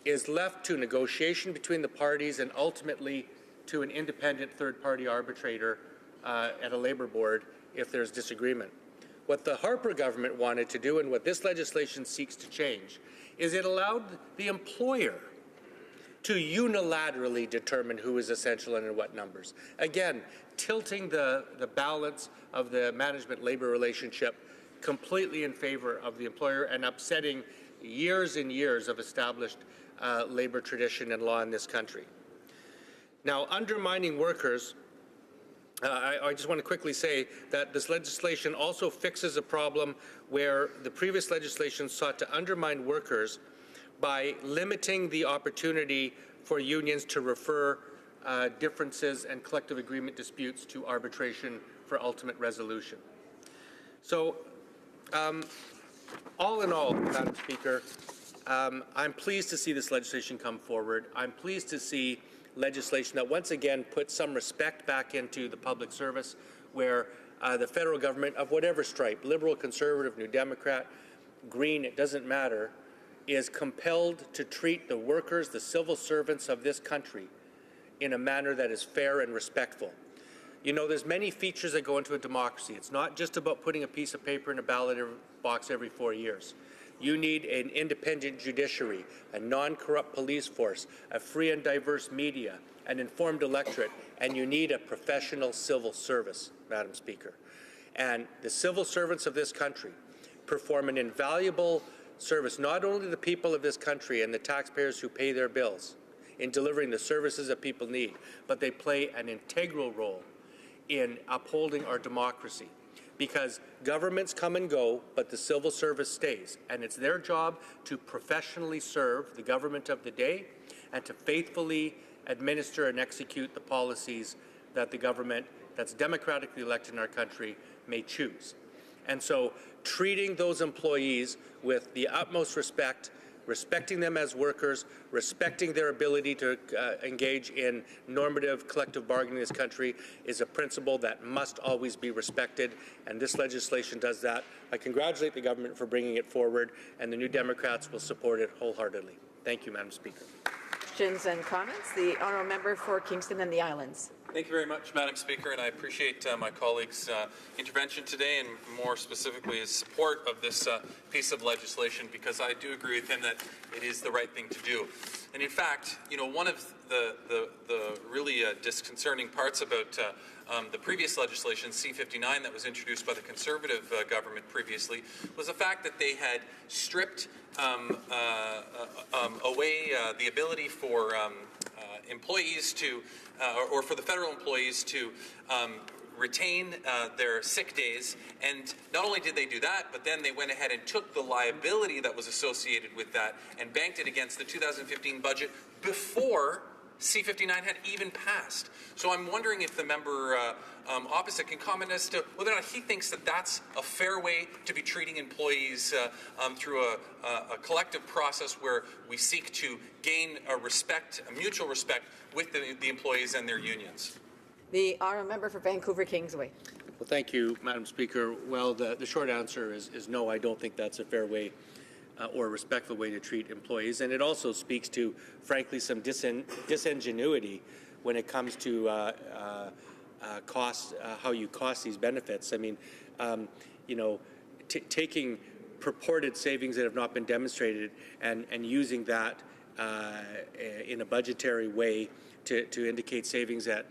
is left to negotiation between the parties and ultimately to an independent third-party arbitrator at a labor board if there's disagreement. What the Harper government wanted to do and what this legislation seeks to change is it allowed the employer to unilaterally determine who is essential and in what numbers. Again, tilting the balance of the management-labor relationship completely in favor of the employer and upsetting years and years of established labor tradition and law in this country. Now, undermining workers, I just want to quickly say that this legislation also fixes a problem where the previous legislation sought to undermine workers by limiting the opportunity for unions to refer differences and collective agreement disputes to arbitration for ultimate resolution. So, all in all, Madam Speaker, I'm pleased to see this legislation come forward. I'm pleased to see legislation that once again puts some respect back into the public service, where the federal government of whatever stripe, Liberal, Conservative, New Democrat, Green, it doesn't matter, is compelled to treat the workers, the civil servants of this country in a manner that is fair and respectful. You know, there's many features that go into a democracy. It's not just about putting a piece of paper in a ballot box every 4 years. You need an independent judiciary, a non-corrupt police force, a free and diverse media, an informed electorate, and you need a professional civil service, Madam Speaker. And the civil servants of this country perform an invaluable service, not only to the people of this country and the taxpayers who pay their bills in delivering the services that people need, but they play an integral role in upholding our democracy. Because governments come and go, but the civil service stays. And it's their job to professionally serve the government of the day and to faithfully administer and execute the policies that the government that's democratically elected in our country may choose. And so treating those employees with the utmost respect, respecting them as workers, respecting their ability to engage in normative collective bargaining in this country is a principle that must always be respected, and this legislation does that. I congratulate the government for bringing it forward, and the New Democrats will support it wholeheartedly. Thank you, Madam Speaker. Questions and comments? The honourable member for Kingston and the Islands. Thank you very much, Madam Speaker, and I appreciate my colleague's intervention today, and more specifically his support of this piece of legislation, because I do agree with him that it is the right thing to do. And in fact, you know, one of the really disconcerting parts about the previous legislation, C-59, that was introduced by the Conservative government previously, was the fact that they had stripped away the ability for employees to, or for the federal employees to retain their sick days. And not only did they do that, but then they went ahead and took the liability that was associated with that and banked it against the 2015 budget before C-59 had even passed. So I'm wondering if the member opposite can comment as to whether or not he thinks that that's a fair way to be treating employees through a collective process where we seek to gain a mutual respect with the employees and their unions. The honourable member for Vancouver Kingsway. Well, thank you, Madam Speaker. Well, the short answer is no, I don't think that's a fair way or a respectful way to treat employees. And it also speaks to, frankly, some disingenuity when it comes to how you cost these benefits. I mean, you know, taking purported savings that have not been demonstrated and using that in a budgetary way to indicate savings that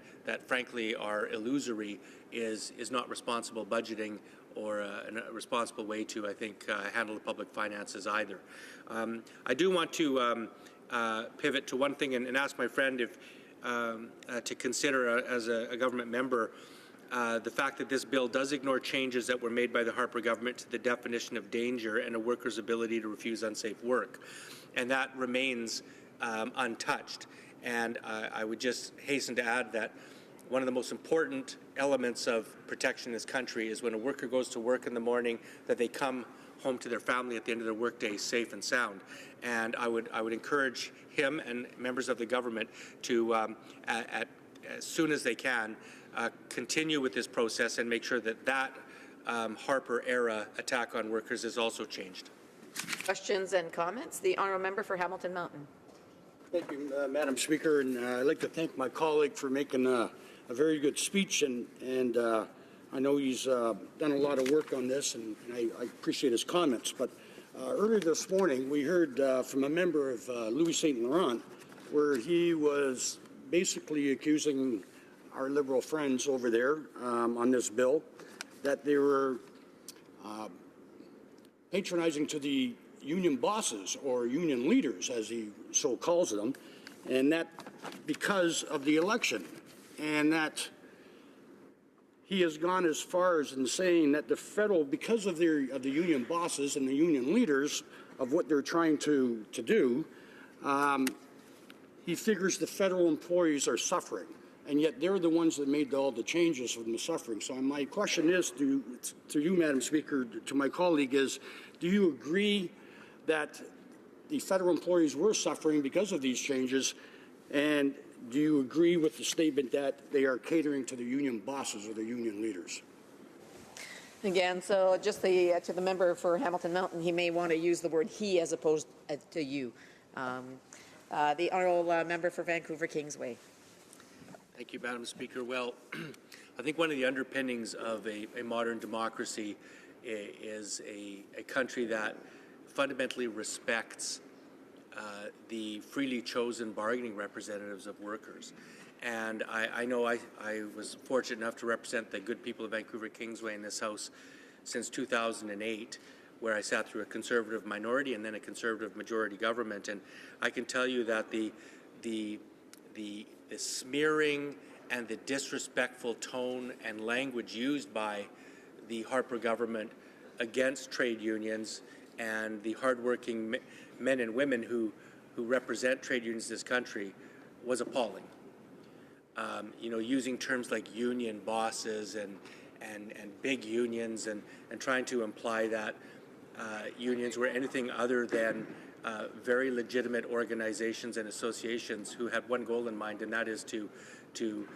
frankly are illusory is not responsible budgeting or a responsible way to, I think, handle the public finances either. I do want to pivot to one thing and ask my friend if to consider as a government member the fact that this bill does ignore changes that were made by the Harper government to the definition of danger and a worker's ability to refuse unsafe work. And that remains untouched. And I would just hasten to add that one of the most important elements of protection in this country is when a worker goes to work in the morning, that they come home to their family at the end of their workday safe and sound. And I would encourage him and members of the government to, as soon as they can, continue with this process and make sure that that Harper-era attack on workers is also changed. Questions and comments? The honourable member for Hamilton Mountain. Thank you, Madam Speaker, and I'd like to thank my colleague for making a very good speech, and I know he's done a lot of work on this, and I appreciate his comments. But earlier this morning, we heard from a member of Louis St. Laurent, where he was basically accusing our Liberal friends over there on this bill that they were patronizing to the union bosses or union leaders, as he so calls them, and that because of the election, and that he has gone as far as in saying that the federal, because of the union bosses and the union leaders of what they're trying to do, he figures the federal employees are suffering, and yet they're the ones that made all the changes from the suffering. So my question is to you, Madam Speaker, to my colleague is, do you agree that the federal employees were suffering because of these changes, and do you agree with the statement that they are catering to the union bosses or the union leaders? Again, so just to the member for Hamilton Mountain, he may want to use the word he as opposed to you. The honourable member for Vancouver Kingsway. Thank you, Madam Speaker. Well, I think one of the underpinnings of a modern democracy is a country that fundamentally respects the freely chosen bargaining representatives of workers. And I know I was fortunate enough to represent the good people of Vancouver Kingsway in this House since 2008, where I sat through a Conservative minority and then a Conservative majority government. And I can tell you that the smearing and the disrespectful tone and language used by the Harper government against trade unions and the hardworking men and women who represent trade unions in this country was appalling. Using terms like union bosses and big unions and trying to imply that unions were anything other than very legitimate organizations and associations who had one goal in mind, and that is to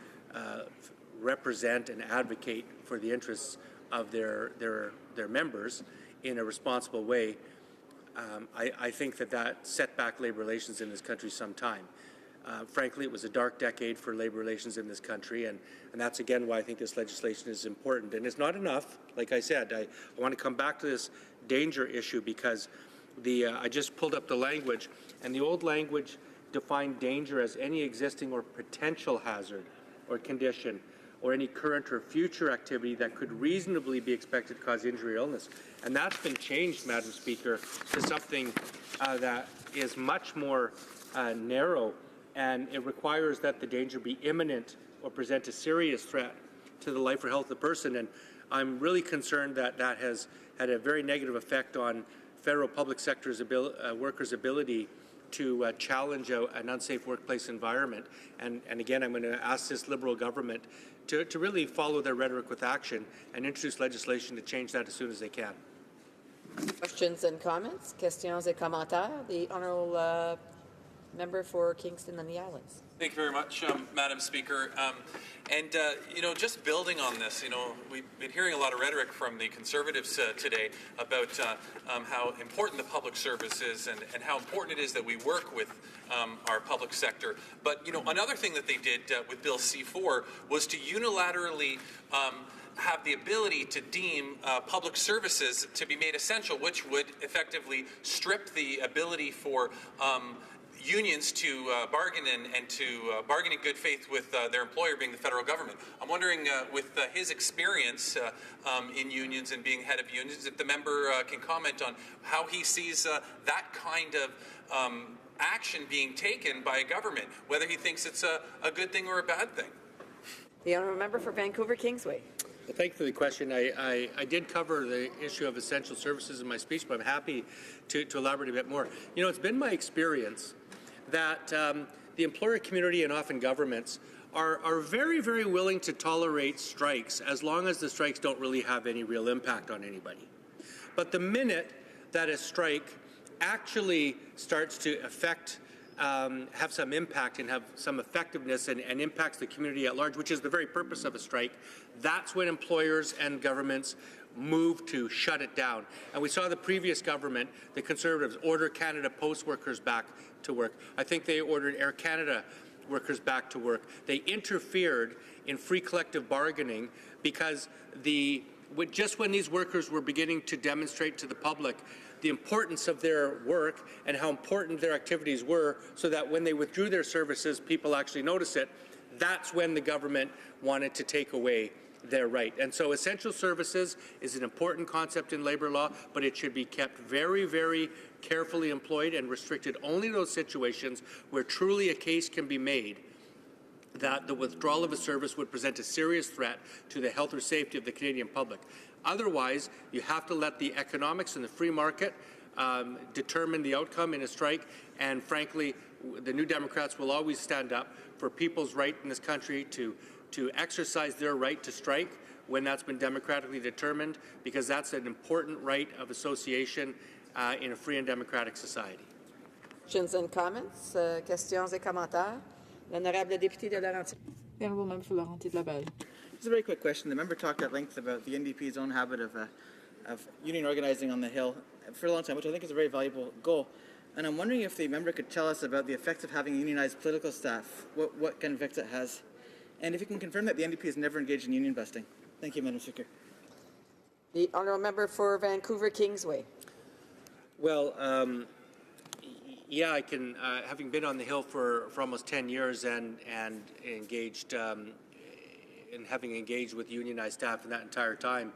represent and advocate for the interests of their members in a responsible way. I think that set back labor relations in this country some time. Frankly, it was a dark decade for labor relations in this country, and that's again why I think this legislation is important. And it's not enough. Like I said, I want to come back to this danger issue because I just pulled up the language, and the old language defined danger as any existing or potential hazard or condition or any current or future activity that could reasonably be expected to cause injury or illness. And that's been changed, Madam Speaker, to something that is much more narrow, and it requires that the danger be imminent or present a serious threat to the life or health of the person. And I'm really concerned that that has had a very negative effect on federal public sector's workers' ability to challenge an unsafe workplace environment. And again, I'm going to ask this Liberal government to really follow their rhetoric with action and introduce legislation to change that as soon as they can. Questions and comments? Questions et commentaires? The honourable member for Kingston and the Islands. Thank you very much, Madam Speaker. Just building on this, we've been hearing a lot of rhetoric from the Conservatives today about how important the public service is and how important it is that we work with our public sector. But, another thing that they did with Bill C-4 was to unilaterally have the ability to deem public services to be made essential, which would effectively strip the ability for unions to bargain and to bargain in good faith with their employer being the federal government. I'm wondering, with his experience in unions and being head of unions, if the member can comment on how he sees that kind of action being taken by a government, whether he thinks it's a good thing or a bad thing. The honourable member for Vancouver Kingsway. Well, thank you for the question. I did cover the issue of essential services in my speech, but I'm happy to elaborate a bit more. You know, it's been my experience that the employer community and often governments are very, very willing to tolerate strikes as long as the strikes don't really have any real impact on anybody. But the minute that a strike actually starts to affect have some impact and have some effectiveness and impacts the community at large, which is the very purpose of a strike, that's when employers and governments move to shut it down. And we saw the previous government, the Conservatives, order Canada Post workers back to work. I think they ordered Air Canada workers back to work. They interfered in free collective bargaining because just when these workers were beginning to demonstrate to the public the importance of their work and how important their activities were, so that when they withdrew their services, people actually noticed it, that's when the government wanted to take away their right. And so essential services is an important concept in labor law, but it should be kept very, very carefully employed and restricted only to those situations where truly a case can be made that the withdrawal of a service would present a serious threat to the health or safety of the Canadian public. Otherwise, you have to let the economics and the free market determine the outcome in a strike, and frankly, the New Democrats will always stand up for people's right in this country to exercise their right to strike when that's been democratically determined, because that's an important right of association in a free and democratic society. Questions and comments? Questions et commentaires? L'honorable député de Laurentides. The honourable member for Laurentides Labelle. Just a very quick question. The member talked at length about the NDP's own habit of union organizing on the Hill for a long time, which I think is a very valuable goal. And I'm wondering if the member could tell us about the effects of having unionized political staff, what kind of effects it has, and if you can confirm that the NDP has never engaged in union busting. Thank you, Madam Speaker. The honourable member for Vancouver Kingsway. Well, yeah, I can, having been on the Hill for almost 10 years and engaged and having engaged with unionized staff in that entire time,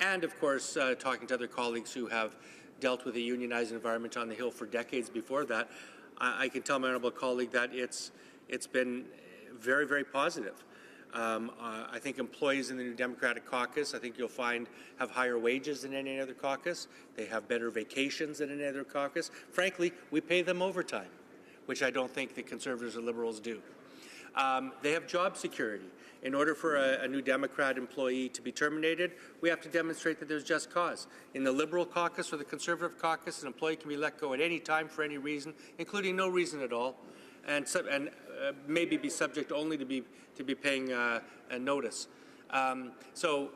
and of course talking to other colleagues who have dealt with a unionized environment on the Hill for decades before that, I can tell my honourable colleague that it's been very, very positive. I think employees in the New Democratic Caucus, I think you'll find, have higher wages than any other caucus. They have better vacations than any other caucus. Frankly, we pay them overtime, which I don't think the Conservatives or Liberals do. They have job security. In order for a New Democrat employee to be terminated, we have to demonstrate that there's just cause. In the Liberal caucus or the Conservative caucus, an employee can be let go at any time for any reason, including no reason at all, and maybe be subject only to be paying a notice. So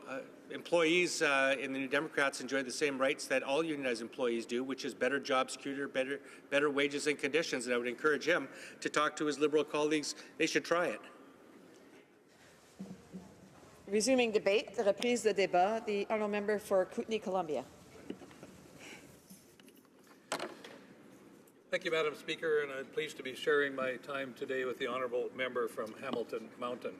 employees in the New Democrats enjoy the same rights that all unionized employees do, which is better job security, better wages and conditions. And I would encourage him to talk to his Liberal colleagues. They should try it. Resuming debate, the reprise de débat, the honourable member for Kootenay, Columbia. Thank you, Madam Speaker, and I'm pleased to be sharing my time today with the honourable member from Hamilton Mountain.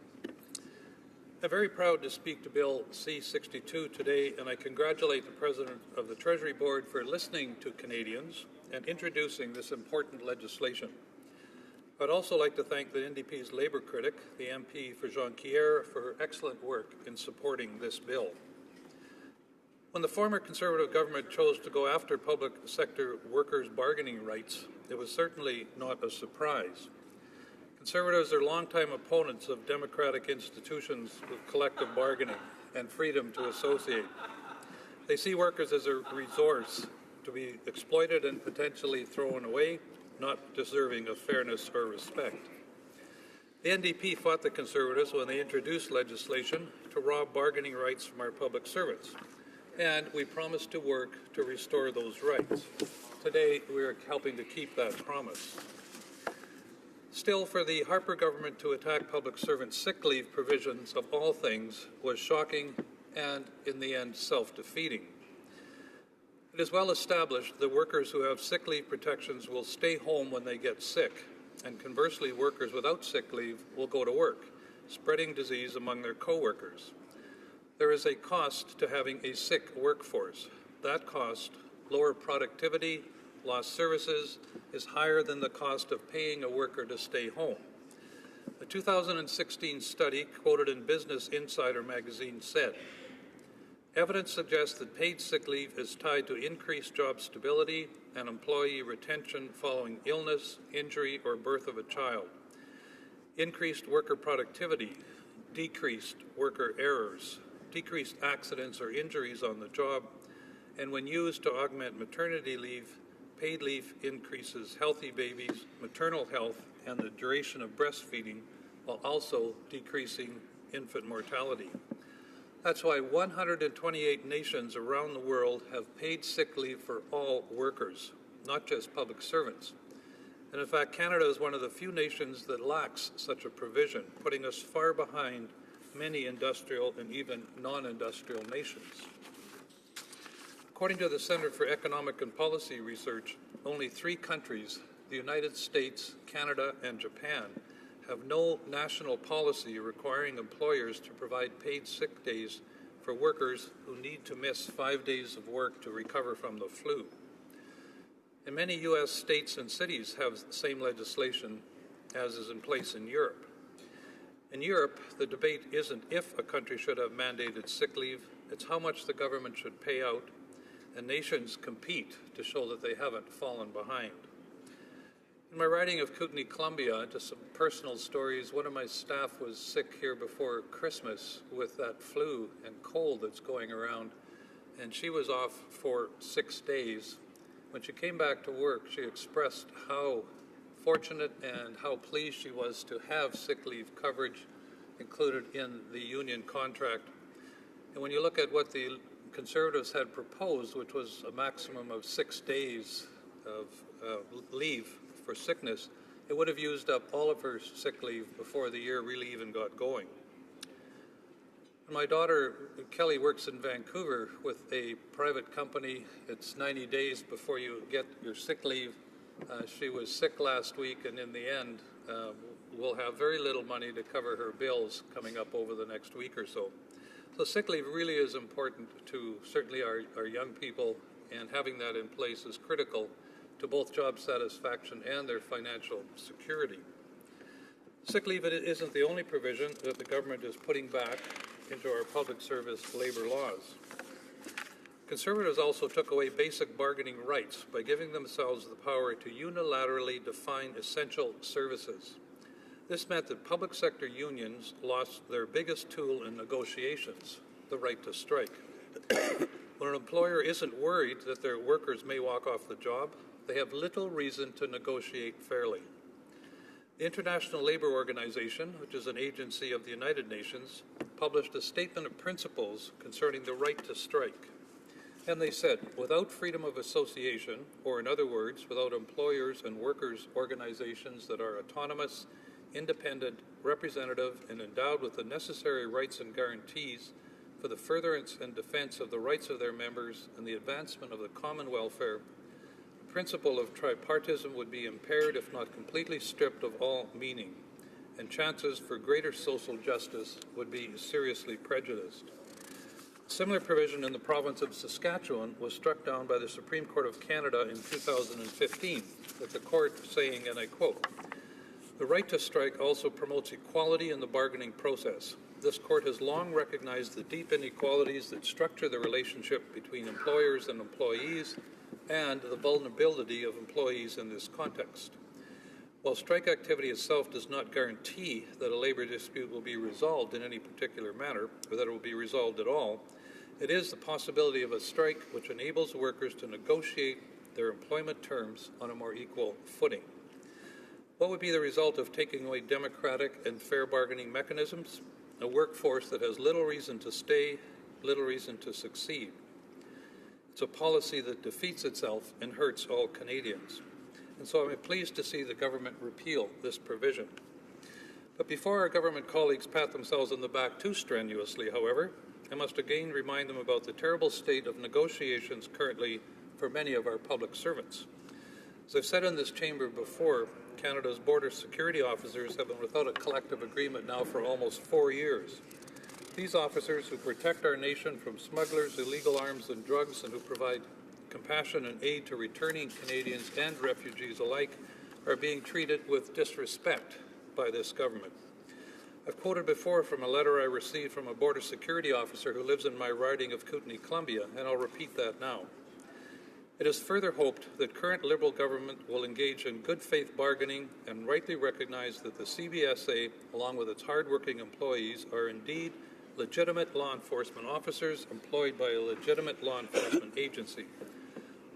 I'm very proud to speak to Bill C-62 today, and I congratulate the President of the Treasury Board for listening to Canadians and introducing this important legislation. I'd also like to thank the NDP's Labour critic, the MP for Jonquière, for her excellent work in supporting this bill. When the former Conservative government chose to go after public sector workers' bargaining rights, it was certainly not a surprise. Conservatives are longtime opponents of democratic institutions with collective bargaining and freedom to associate. They see workers as a resource to be exploited and potentially thrown away, not deserving of fairness or respect. The NDP fought the Conservatives when they introduced legislation to rob bargaining rights from our public servants, and we promised to work to restore those rights. Today, we are helping to keep that promise. Still, for the Harper government to attack public servant sick leave provisions of all things was shocking and, in the end, self-defeating. It is well established that workers who have sick leave protections will stay home when they get sick, and conversely, workers without sick leave will go to work, spreading disease among their co-workers. There is a cost to having a sick workforce. That cost, lower productivity, lost services, is higher than the cost of paying a worker to stay home. A 2016 study quoted in Business Insider magazine said, "Evidence suggests that paid sick leave is tied to increased job stability and employee retention following illness, injury, or birth of a child. Increased worker productivity, decreased worker errors, decreased accidents or injuries on the job, and when used to augment maternity leave, paid leave increases healthy babies, maternal health, and the duration of breastfeeding, while also decreasing infant mortality." That's why 128 nations around the world have paid sick leave for all workers, not just public servants. And in fact, Canada is one of the few nations that lacks such a provision, putting us far behind many industrial and even non-industrial nations. According to the Centre for Economic and Policy Research, only 3 countries, the United States, Canada, and Japan, have no national policy requiring employers to provide paid sick days for workers who need to miss 5 days of work to recover from the flu. And many U.S. states and cities have the same legislation as is in place in Europe. In Europe, the debate isn't if a country should have mandated sick leave, it's how much the government should pay out, and nations compete to show that they haven't fallen behind. In my writing of Kootenai, Columbia, into some personal stories, one of my staff was sick here before Christmas with that flu and cold that's going around, and she was off for 6 days. When she came back to work, she expressed how fortunate and how pleased she was to have sick leave coverage included in the union contract. And when you look at what the Conservatives had proposed, which was a maximum of 6 days of leave for sickness, it would have used up all of her sick leave before the year really even got going. My daughter, Kelly, works in Vancouver with a private company. It's 90 days before you get your sick leave. She was sick last week, and in the end, will have very little money to cover her bills coming up over the next week or so. So sick leave really is important to certainly our young people, and having that in place is critical to both job satisfaction and their financial security. Sick leave isn't the only provision that the government is putting back into our public service labor laws. Conservatives also took away basic bargaining rights by giving themselves the power to unilaterally define essential services. This meant that public sector unions lost their biggest tool in negotiations, the right to strike. When an employer isn't worried that their workers may walk off the job, they have little reason to negotiate fairly. The International Labour Organization, which is an agency of the United Nations, published a statement of principles concerning the right to strike. And they said, without freedom of association, or in other words, without employers and workers' organizations that are autonomous, independent, representative, and endowed with the necessary rights and guarantees for the furtherance and defense of the rights of their members and the advancement of the common welfare, the principle of tripartism would be impaired if not completely stripped of all meaning, and chances for greater social justice would be seriously prejudiced. A similar provision in the province of Saskatchewan was struck down by the Supreme Court of Canada in 2015, with the court saying, and I quote, "The right to strike also promotes equality in the bargaining process. This court has long recognized the deep inequalities that structure the relationship between employers and employees and the vulnerability of employees in this context. While strike activity itself does not guarantee that a labor dispute will be resolved in any particular manner, or that it will be resolved at all, it is the possibility of a strike which enables workers to negotiate their employment terms on a more equal footing. What would be the result of taking away democratic and fair bargaining mechanisms? A workforce that has little reason to stay, little reason to succeed. It's a policy that defeats itself and hurts all Canadians. And so I'm pleased to see the government repeal this provision. But before our government colleagues pat themselves on the back too strenuously, however, I must again remind them about the terrible state of negotiations currently for many of our public servants. As I've said in this chamber before, Canada's border security officers have been without a collective agreement now for almost 4 years. These officers, who protect our nation from smugglers, illegal arms and drugs, and who provide compassion and aid to returning Canadians and refugees alike, are being treated with disrespect by this government. I've quoted before from a letter I received from a border security officer who lives in my riding of Kootenay, Columbia, and I'll repeat that now. It is further hoped that current Liberal government will engage in good faith bargaining and rightly recognize that the CBSA, along with its hardworking employees, are indeed legitimate law enforcement officers employed by a legitimate law enforcement agency.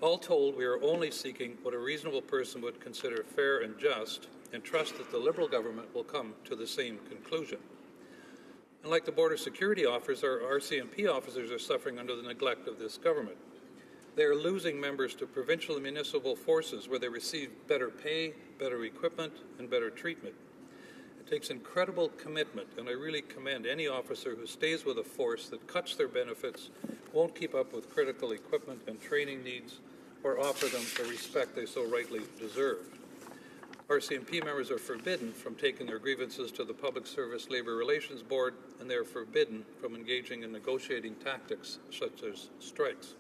All told, we are only seeking what a reasonable person would consider fair and just, and trust that the Liberal government will come to the same conclusion. And like the border security officers, our RCMP officers are suffering under the neglect of this government. They are losing members to provincial and municipal forces where they receive better pay, better equipment, and better treatment. It takes incredible commitment, and I really commend any officer who stays with a force that cuts their benefits, won't keep up with critical equipment and training needs, or offer them the respect they so rightly deserve. RCMP members are forbidden from taking their grievances to the Public Service Labour Relations Board, and they are forbidden from engaging in negotiating tactics such as strikes.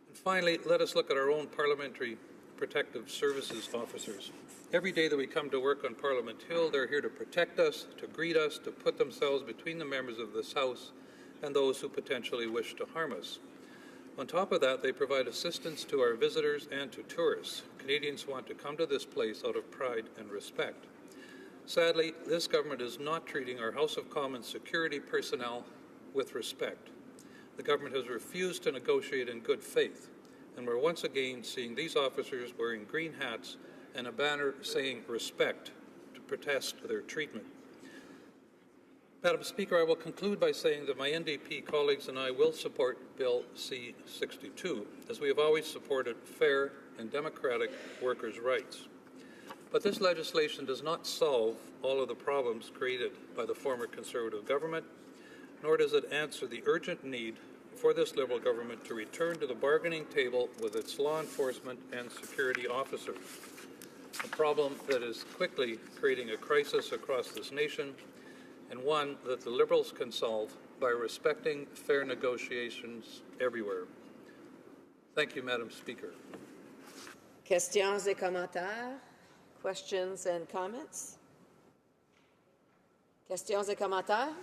And finally, let us look at our own Parliamentary Protective Services officers. Every day that we come to work on Parliament Hill, they're here to protect us, to greet us, to put themselves between the members of this House and those who potentially wish to harm us. On top of that, they provide assistance to our visitors and to tourists. Canadians want to come to this place out of pride and respect. Sadly, this government is not treating our House of Commons security personnel with respect. The government has refused to negotiate in good faith, and we're once again seeing these officers wearing green hats and a banner saying respect to protest their treatment. Madam Speaker, I will conclude by saying that my NDP colleagues and I will support Bill C-62, as we have always supported fair and democratic workers' rights. But this legislation does not solve all of the problems created by the former Conservative government, nor does it answer the urgent need for this Liberal government to return to the bargaining table with its law enforcement and security officers, a problem that is quickly creating a crisis across this nation, and one that the Liberals can solve by respecting fair negotiations everywhere. Thank you, Madam Speaker. Questions et commentaires? Questions and comments? Questions et commentaires?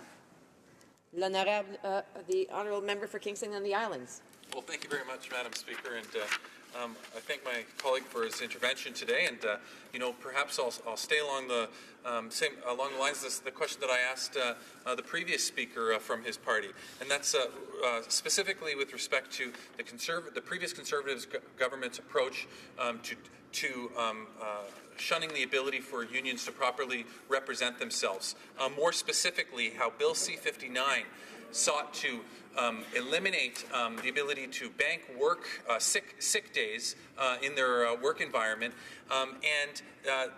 L'honorable, the honourable member for Kingston and the Islands. Well, thank you very much, Madam Speaker, and I thank my colleague for his intervention today. And perhaps I'll stay along the along the lines of the question that I asked the previous speaker from his party, and that's specifically with respect to the previous Conservative government's approach to shunning the ability for unions to properly represent themselves. More specifically, how Bill C-59 sought to eliminate the ability to bank sick days in their work environment, and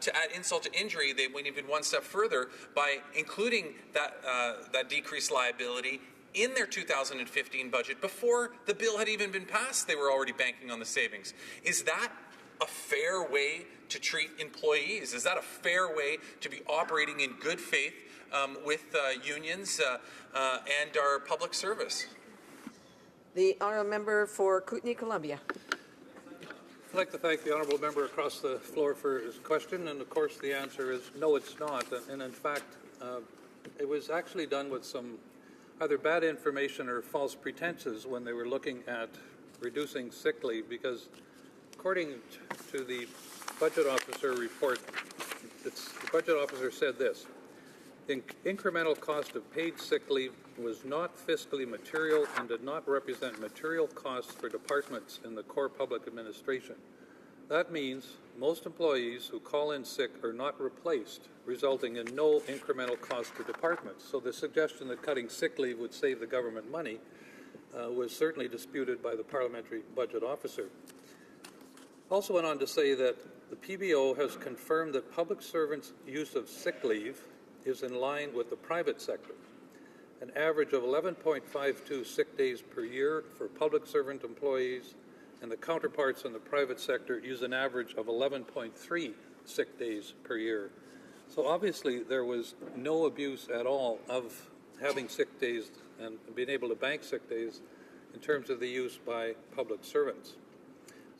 to add insult to injury, they went even one step further by including that decreased liability in their 2015 budget before the bill had even been passed. They were already banking on the savings. Is that a fair way to treat employees? Is that a fair way to be operating in good faith with unions and our public service? The honourable member for Kootenay, Columbia. I'd like to thank the honourable member across the floor for his question, and of course the answer is no, it's not. And in fact, it was actually done with some either bad information or false pretenses when they were looking at reducing sick leave, because according to the budget officer report, the budget officer said this: the incremental cost of paid sick leave was not fiscally material and did not represent material costs for departments in the core public administration. That means most employees who call in sick are not replaced, resulting in no incremental cost to departments. So the suggestion that cutting sick leave would save the government money was certainly disputed by the parliamentary budget officer. Also went on to say that the PBO has confirmed that public servants' use of sick leave is in line with the private sector. An average of 11.52 sick days per year for public servant employees, and the counterparts in the private sector use an average of 11.3 sick days per year. So obviously there was no abuse at all of having sick days and being able to bank sick days in terms of the use by public servants.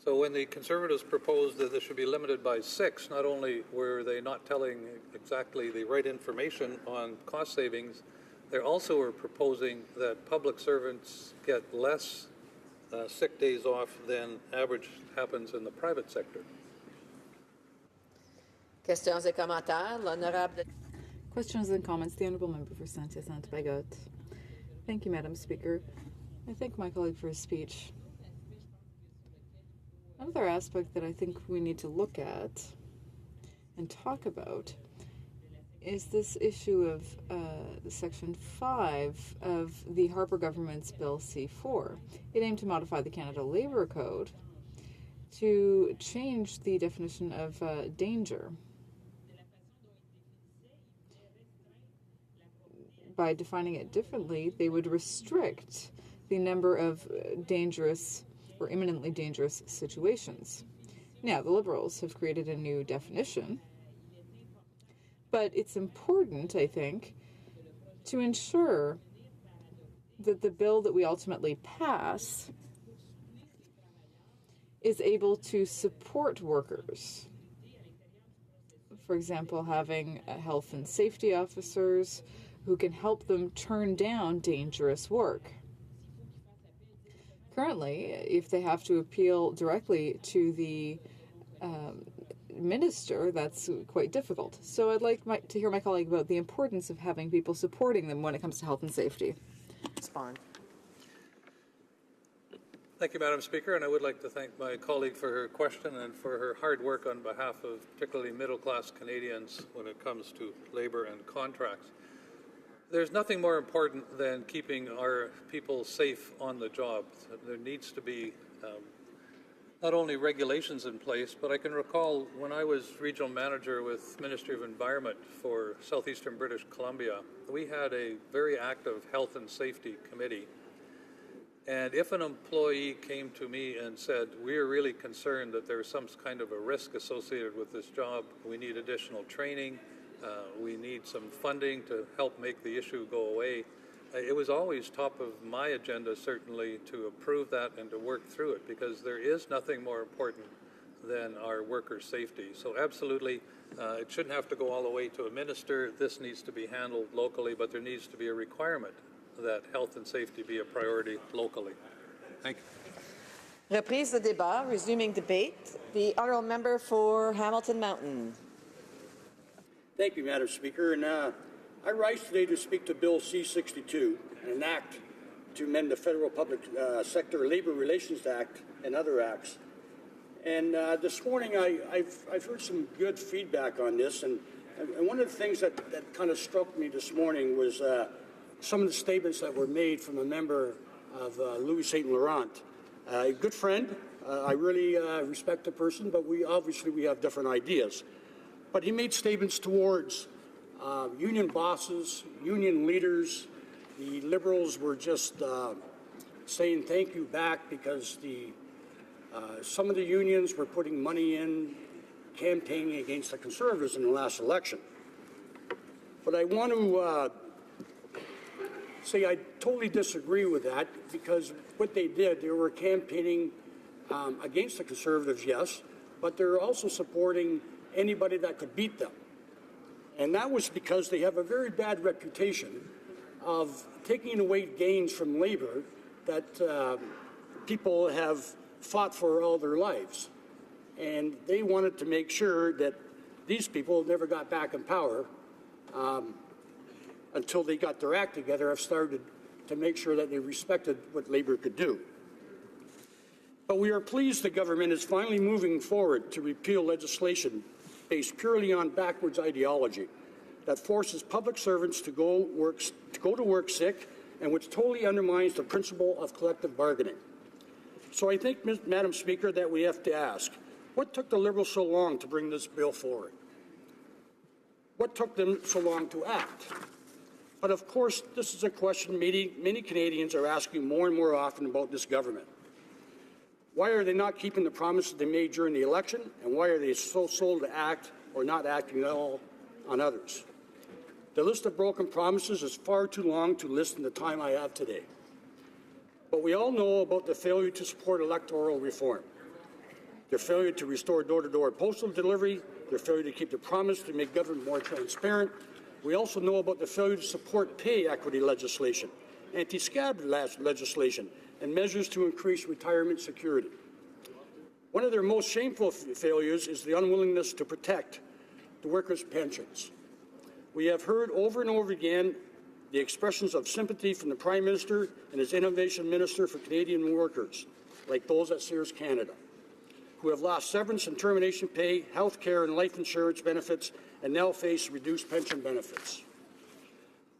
So when the Conservatives proposed that this should be limited by 6, not only were they not telling exactly the right information on cost savings, they also were proposing that public servants get less sick days off than average happens in the private sector. Questions et commentaires. L'honorable. Questions and comments. The Honourable Member for Saint-Hyacinthe-Bagotte. Thank you, Madam Speaker. I thank my colleague for his speech. Another aspect that I think we need to look at and talk about is this issue of Section 5 of the Harper government's Bill C4. It aimed to modify the Canada Labour Code to change the definition of danger. By defining it differently, they would restrict the number of dangerous or imminently dangerous situations. Now, the Liberals have created a new definition, but it's important, I think, to ensure that the bill that we ultimately pass is able to support workers. For example, having health and safety officers who can help them turn down dangerous work. Currently, if they have to appeal directly to the minister, that's quite difficult. So I'd like to hear my colleague about the importance of having people supporting them when it comes to health and safety. Respond. Thank you, Madam Speaker, and I would like to thank my colleague for her question and for her hard work on behalf of particularly middle-class Canadians when it comes to labour and contracts. There's nothing more important than keeping our people safe on the job. There needs to be not only regulations in place, but I can recall when I was regional manager with Ministry of Environment for southeastern British Columbia, we had a very active health and safety committee. And if an employee came to me and said, we're really concerned that there's some kind of a risk associated with this job, we need additional training, we need some funding to help make the issue go away. It was always top of my agenda, certainly, to approve that and to work through it, because there is nothing more important than our workers' safety. So absolutely, it shouldn't have to go all the way to a minister. This needs to be handled locally, but there needs to be a requirement that health and safety be a priority locally. Thank you. Reprise de débat, resuming debate. The honourable member for Hamilton Mountain. Thank you, Madam Speaker. And I rise today to speak to Bill C-62, an act to amend the Federal Public Sector Labor Relations Act and other acts. And this morning I've heard some good feedback on this, and one of the things that kind of struck me this morning was some of the statements that were made from a member of Louis St. Laurent, a good friend. I really respect the person, but we have different ideas. But he made statements towards union bosses, union leaders. The Liberals were just saying thank you back because some of the unions were putting money in campaigning against the Conservatives in the last election. But I want to say I totally disagree with that, because what they did, they were campaigning against the Conservatives, yes, but they're also supporting anybody that could beat them. And that was because they have a very bad reputation of taking away gains from labor that people have fought for all their lives. And they wanted to make sure that these people never got back in power until they got their act together, have started to make sure that they respected what labor could do. But we are pleased the government is finally moving forward to repeal legislation based purely on backwards ideology that forces public servants to go to work sick, and which totally undermines the principle of collective bargaining. So I think, Madam Speaker, that we have to ask, what took the Liberals so long to bring this bill forward? What took them so long to act? But of course, this is a question many Canadians are asking more and more often about this government. Why are they not keeping the promises they made during the election, and why are they so slow to act or not acting at all on others? The list of broken promises is far too long to list in the time I have today. But we all know about the failure to support electoral reform. their failure to restore door-to-door postal delivery, their failure to keep the promise to make government more transparent. We also know about the failure to support pay equity legislation, anti-scab legislation, and measures to increase retirement security. One of their most shameful failures is the unwillingness to protect the workers' pensions. We have heard over and over again the expressions of sympathy from the Prime Minister and his Innovation Minister for Canadian workers, like those at Sears Canada, who have lost severance and termination pay, health care and life insurance benefits, and now face reduced pension benefits.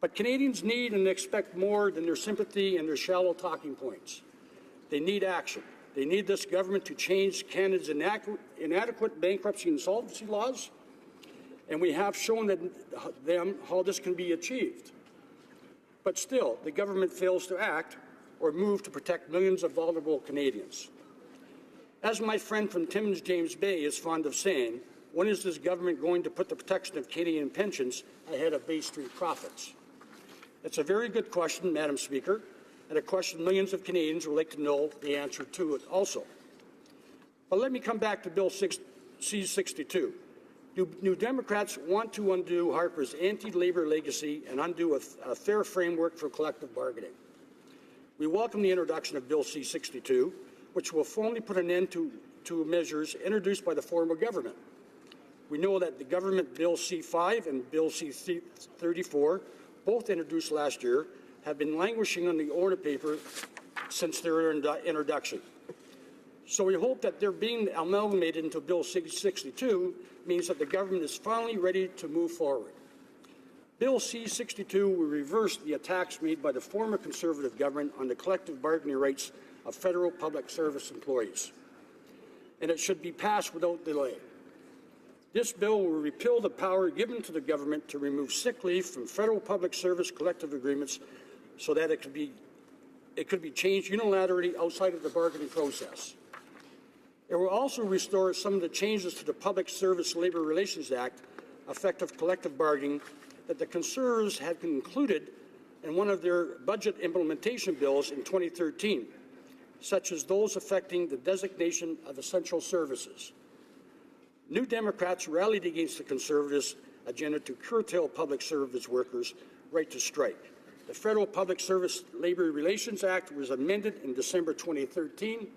But Canadians need and expect more than their sympathy and their shallow talking points. They need action. They need this government to change Canada's inadequate bankruptcy and insolvency laws, and we have shown them how this can be achieved. But still, the government fails to act or move to protect millions of vulnerable Canadians. As my friend from Timmins James Bay is fond of saying, when is this government going to put the protection of Canadian pensions ahead of Bay Street profits? It's a very good question, Madam Speaker, and a question millions of Canadians would like to know the answer to it also. But let me come back to Bill C-62. New Democrats want to undo Harper's anti-labor legacy and undo a fair framework for collective bargaining. We welcome the introduction of Bill C-62, which will formally put an end to measures introduced by the former government. We know that the government Bill C-5 and Bill C-34, both introduced last year, have been languishing on the order paper since their introduction. So we hope that their being amalgamated into Bill C-62 means that the government is finally ready to move forward. Bill C-62 will reverse the attacks made by the former Conservative government on the collective bargaining rights of federal public service employees, and it should be passed without delay. This bill will repeal the power given to the government to remove sick leave from federal public service collective agreements so that it could be changed unilaterally outside of the bargaining process. It will also restore some of the changes to the Public Service Labor Relations Act, effective collective bargaining, that the Conservatives had included in one of their budget implementation bills in 2013, such as those affecting the designation of essential services. New Democrats rallied against the Conservatives' agenda to curtail public service workers' right to strike. The Federal Public Service Labor Relations Act was amended in December 2013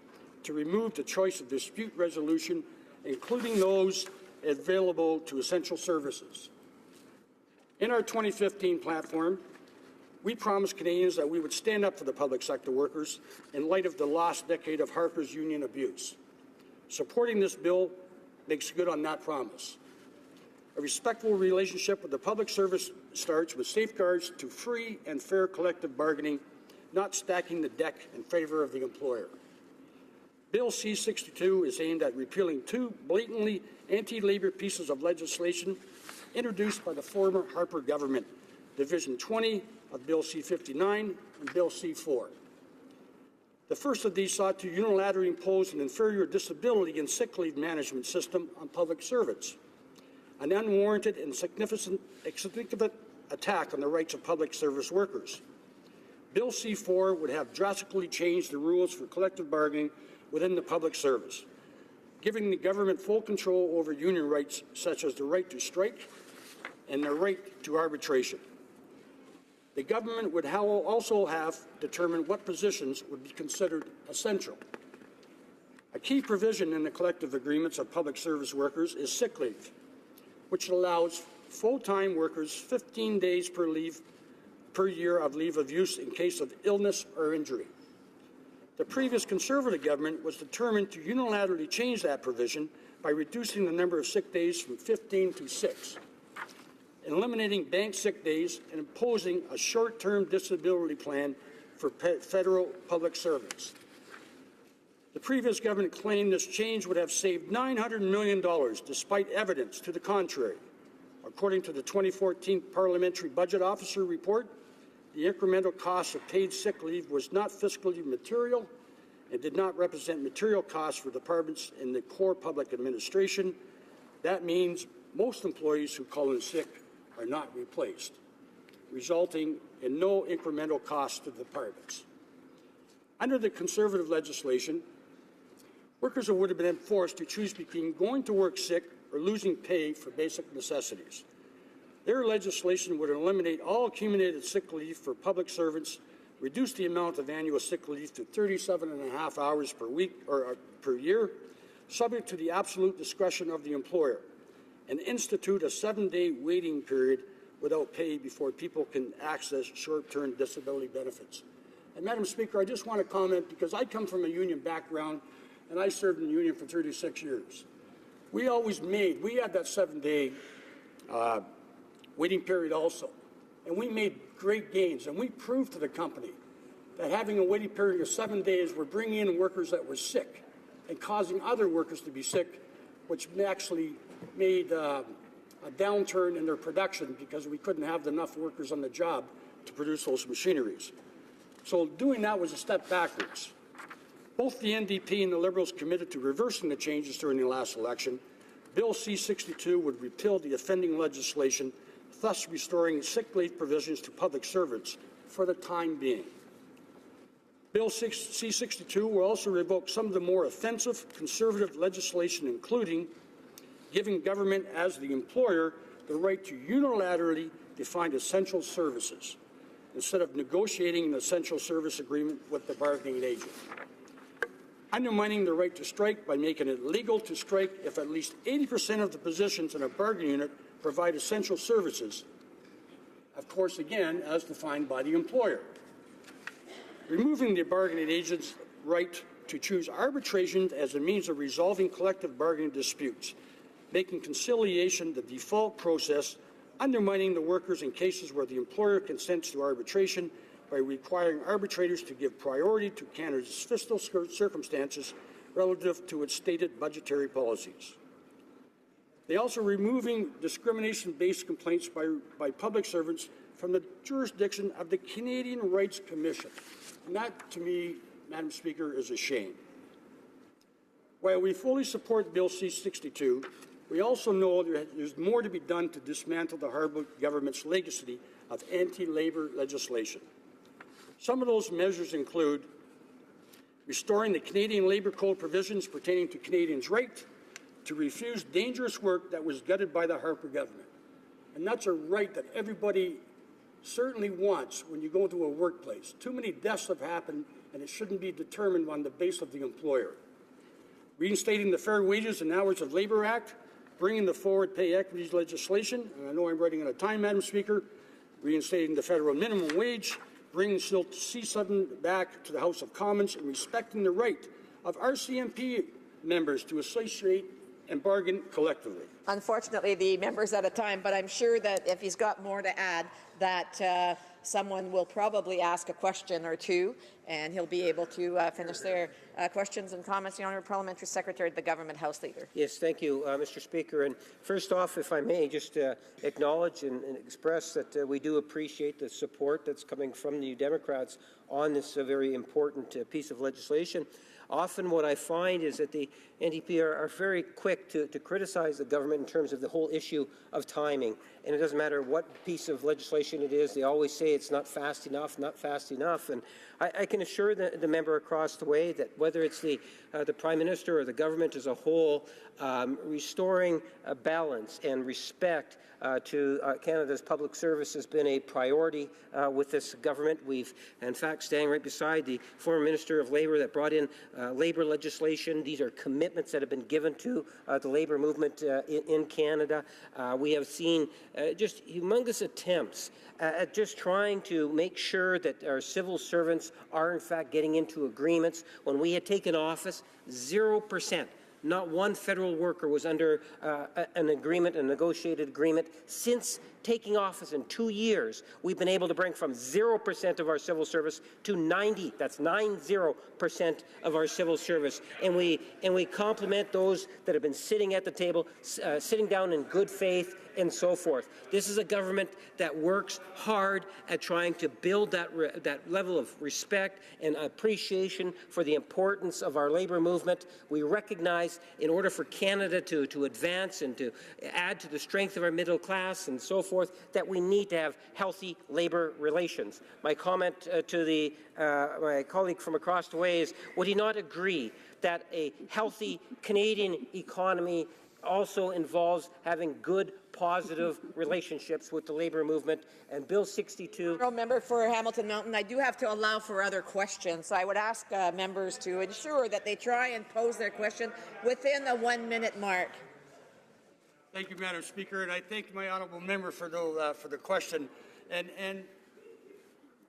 to remove the choice of dispute resolution, including those available to essential services. In our 2015 platform, we promised Canadians that we would stand up for the public sector workers in light of the lost decade of Harper's union abuse. Supporting this bill makes good on that promise. A respectful relationship with the public service starts with safeguards to free and fair collective bargaining, not stacking the deck in favor of the employer. Bill C-62 is aimed at repealing two blatantly anti-labor pieces of legislation introduced by the former Harper government, Division 20 of Bill C-59 and Bill C-4. The first of these sought to unilaterally impose an inferior disability and sick leave management system on public servants, an unwarranted and significant attack on the rights of public service workers. Bill C-4 would have drastically changed the rules for collective bargaining within the public service, giving the government full control over union rights such as the right to strike and the right to arbitration. The government would also have determined what positions would be considered essential. A key provision in the collective agreements of public service workers is sick leave, which allows full-time workers 15 days per year of leave of use in case of illness or injury. The previous Conservative government was determined to unilaterally change that provision by reducing the number of sick days from 15 to 6, eliminating bank sick days and imposing a short-term disability plan for federal public servants. The previous government claimed this change would have saved $900 million, despite evidence to the contrary. According to the 2014 Parliamentary Budget Officer report, the incremental cost of paid sick leave was not fiscally material and did not represent material costs for departments in the core public administration. That means most employees who call in sick are not replaced, resulting in no incremental cost to the departments. Under the Conservative legislation, Workers would have been forced to choose between going to work sick or losing pay for basic necessities. Their legislation would eliminate all accumulated sick leave for public servants, reduce the amount of annual sick leave to 37.5 hours per week or per year, subject to the absolute discretion of the employer, and institute a 7-day waiting period without pay before people can access short-term disability benefits. And Madam Speaker, I just want to comment because I come from a union background and I served in the union for 36 years. We had that 7-day waiting period also, and we made great gains, and we proved to the company that having a waiting period of 7 days, we're bringing in workers that were sick and causing other workers to be sick, which actually made a downturn in their production because we couldn't have enough workers on the job to produce those machineries. So doing that was a step backwards. Both the NDP and the Liberals committed to reversing the changes during the last election. Bill C-62 would repeal the offending legislation, thus restoring sick leave provisions to public servants for the time being. Bill C-62 will also revoke some of the more offensive conservative legislation, including giving government as the employer the right to unilaterally define essential services instead of negotiating an essential service agreement with the bargaining agent. Undermining the right to strike by making it legal to strike if at least 80% of the positions in a bargaining unit provide essential services, of course, again, as defined by the employer. Removing the bargaining agent's right to choose arbitration as a means of resolving collective bargaining disputes, making conciliation the default process, undermining the workers in cases where the employer consents to arbitration by requiring arbitrators to give priority to Canada's fiscal circumstances relative to its stated budgetary policies. They also removing discrimination-based complaints by public servants from the jurisdiction of the Canadian Rights Commission. And that, to me, Madam Speaker, is a shame. While we fully support Bill C-62, we also know there's more to be done to dismantle the Harper government's legacy of anti-labour legislation. Some of those measures include restoring the Canadian Labour Code provisions pertaining to Canadians' right to refuse dangerous work that was gutted by the Harper government. And that's a right that everybody certainly wants when you go to a workplace. Too many deaths have happened, and it shouldn't be determined on the basis of the employer. Reinstating the Fair Wages and Hours of Labour Act, bringing the forward pay equities legislation, and I know I'm running out of time, Madam Speaker, reinstating the federal minimum wage, bringing C7 back to the House of Commons, and respecting the right of RCMP members to associate and bargain collectively. Unfortunately, the member's out of time, but I'm sure that if he's got more to add, that someone will probably ask a question or two, and he'll be able to finish their questions and comments. The Honourable Parliamentary Secretary, the Government House Leader. Yes, thank you, Mr. Speaker. And first off, if I may, just acknowledge and express that we do appreciate the support that's coming from the New Democrats on this very important piece of legislation. Often what I find is that the NDP are very quick to criticize the government in terms of the whole issue of timing. And it doesn't matter what piece of legislation it is, they always say it's not fast enough, not fast enough. And I can assure the member across the way that whether it's the Prime Minister or the government as a whole, restoring a balance and respect to Canada's public service has been a priority with this government. We've, in fact, standing right beside the former Minister of Labour that brought in labour legislation. These are commitments that have been given to the labour movement in Canada. We have seen just humongous attempts at just trying to make sure that our civil servants are, in fact, getting into agreements. When we had taken office, 0%. Not one federal worker was under an agreement, a negotiated agreement. Since taking office in 2 years, we've been able to bring from 0% of our civil service to 90. That's 90% of our civil service. And we compliment those that have been sitting at the table, sitting down in good faith, and so forth. This is a government that works hard at trying to build that level of respect and appreciation for the importance of our labour movement. We recognize in order for Canada to advance and to add to the strength of our middle class and so forth that we need to have healthy labor relations. My comment to my colleague from across the way is, would he not agree that a healthy Canadian economy also involves having good, positive relationships with the labour movement? And Bill 62... Member for Hamilton Mountain, I do have to allow for other questions, so I would ask members to ensure that they try and pose their question within the 1-minute mark. Thank you, Madam Speaker, and I thank my honourable member for the question. And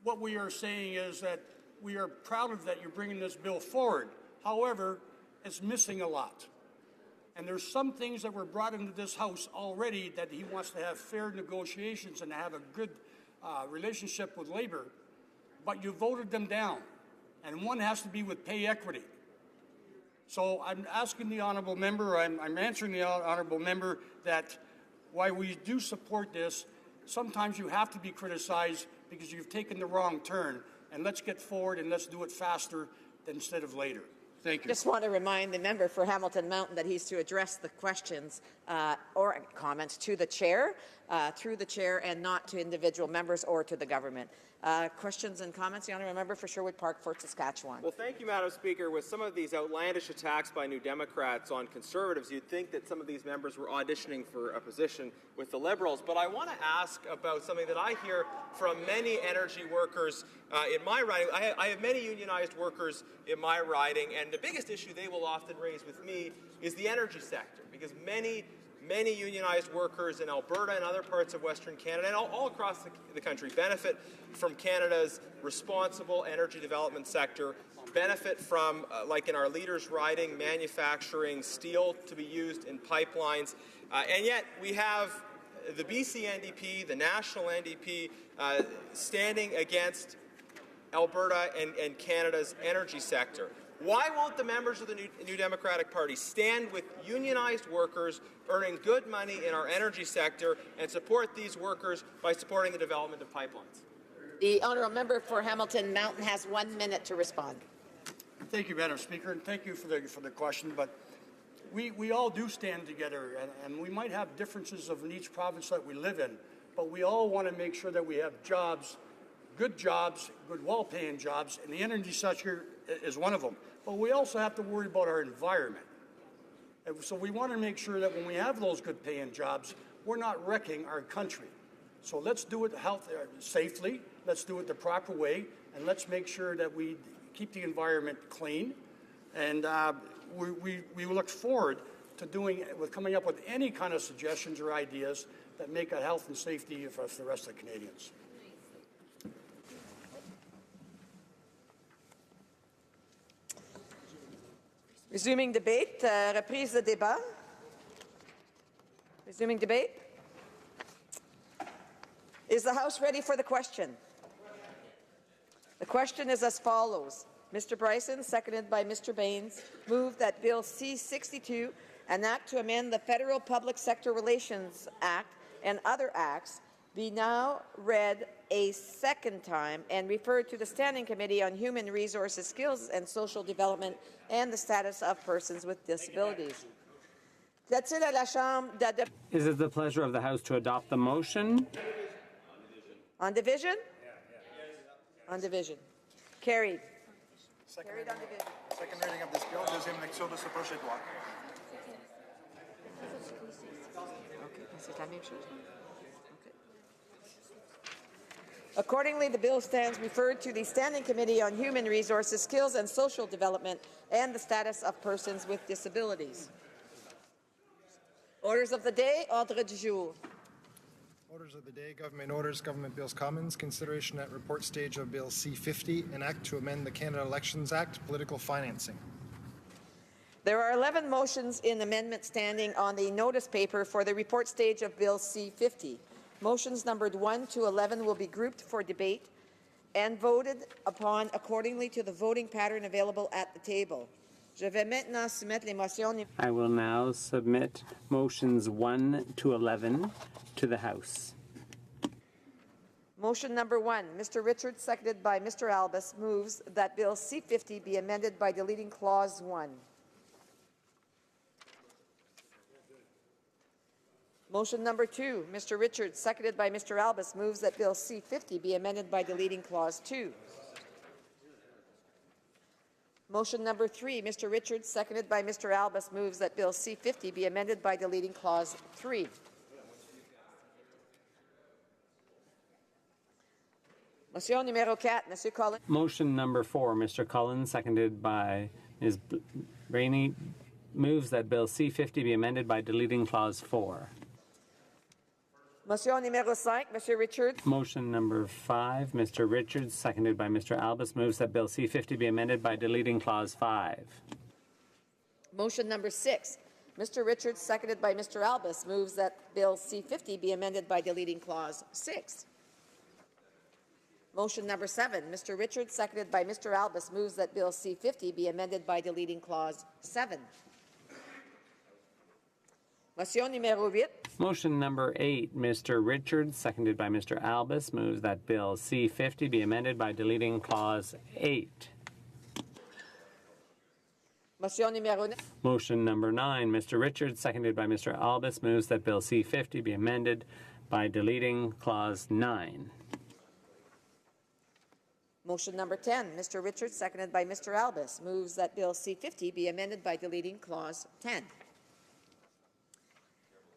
what we are saying is that we are proud of that you're bringing this bill forward. However, it's missing a lot. And there's some things that were brought into this House already that he wants to have fair negotiations and have a good relationship with Labour, but you voted them down. And one has to be with pay equity. So I'm asking the honourable member, I'm answering the honourable member that while we do support this, sometimes you have to be criticized because you've taken the wrong turn. And let's get forward and let's do it faster instead of later. Thank you. Just want to remind the member for Hamilton Mountain that he's to address the questions or comments to the chair, through the chair, and not to individual members or to the government. Questions and comments? The honourable member for Sherwood Park, Fort Saskatchewan. Well, thank you, Madam Speaker. With some of these outlandish attacks by New Democrats on Conservatives, you'd think that some of these members were auditioning for a position with the Liberals. But I want to ask about something that I hear from many energy workers in my riding. I have many unionized workers in my riding, and the biggest issue they will often raise with me is the energy sector, because many unionized workers in Alberta and other parts of Western Canada and all across the country benefit from Canada's responsible energy development sector, benefit from, like in our leaders' riding, manufacturing steel to be used in pipelines. And yet we have the BC NDP, the national NDP, standing against Alberta and Canada's energy sector. Why won't the members of the New Democratic Party stand with unionized workers earning good money in our energy sector and support these workers by supporting the development of pipelines? The honourable member for Hamilton Mountain has 1 minute to respond. Thank you, Madam Speaker, and thank you for the question. But we all do stand together, and we might have differences in each province that we live in, but we all want to make sure that we have jobs, good, well-paying jobs, and the energy sector is one of them. But we also have to worry about our environment. And so we want to make sure that when we have those good-paying jobs, we're not wrecking our country. So let's do it safely, let's do it the proper way, and let's make sure that we keep the environment clean. And we look forward to coming up with any kind of suggestions or ideas that make a health and safety for the rest of the Canadians. Resuming debate, reprise de débat. Resuming debate. Is the House ready for the question? The question is as follows. Mr. Bryson, seconded by Mr. Baines, moved that Bill C-62, an act to amend the Federal Public Sector Relations Act and other acts, be now read a second time and referred to the Standing Committee on Human Resources, Skills and Social Development and the Status of Persons with Disabilities. Is it the pleasure of the House to adopt the motion? On division? On division. Carried. Carried on division. Second reading of this bill, deuxième lecture de ce projet de loi. Accordingly, the bill stands referred to the Standing Committee on Human Resources, Skills and Social Development and the Status of Persons with Disabilities. Orders of the day, ordre du jour. Orders of the day, Government Orders, Government Bills Commons, consideration at report stage of Bill C-50, an act to amend the Canada Elections Act, political financing. There are 11 motions in amendment standing on the notice paper for the report stage of Bill C-50. Motions numbered 1 to 11 will be grouped for debate and voted upon accordingly to the voting pattern available at the table. I will now submit motions 1 to 11 to the House. Motion number 1, Mr. Richards, seconded by Mr. Albus, moves that Bill C-50 be amended by deleting Clause 1. Motion number 2, Mr. Richards, seconded by Mr. Albus, moves that Bill C-50 be amended by deleting Clause 2. Motion number 3, Mr. Richards, seconded by Mr. Albus, moves that Bill C-50 be amended by deleting Clause 3. Motion numéro 4, Monsieur Collins. Motion number 4, Mr. Collins, seconded by Ms. Rainey, moves that Bill C-50 be amended by deleting Clause 4. Motion numéro 5, Monsieur Richards. Motion number 5, Mr. Richards, seconded by Mr. Albus, moves that Bill C-50 be amended by deleting Clause 5. Motion number 6, Mr. Richards, seconded by Mr. Albus, moves that Bill C-50 be amended by deleting Clause 6. Motion number 7, Mr. Richards, seconded by Mr. Albus, moves that Bill C-50 be amended by deleting Clause 7. Motion numéro 8. Motion number 8, Mr. Richards, seconded by Mr. Albus, moves that Bill C-50 be amended by deleting Clause 8. Motion numéro 9. Motion number 9, Mr. Richards, seconded by Mr. Albus, moves that Bill C-50 be amended by deleting Clause 9. Motion number 10, Mr. Richards, seconded by Mr. Albus, moves that Bill C-50 be amended by deleting Clause 10.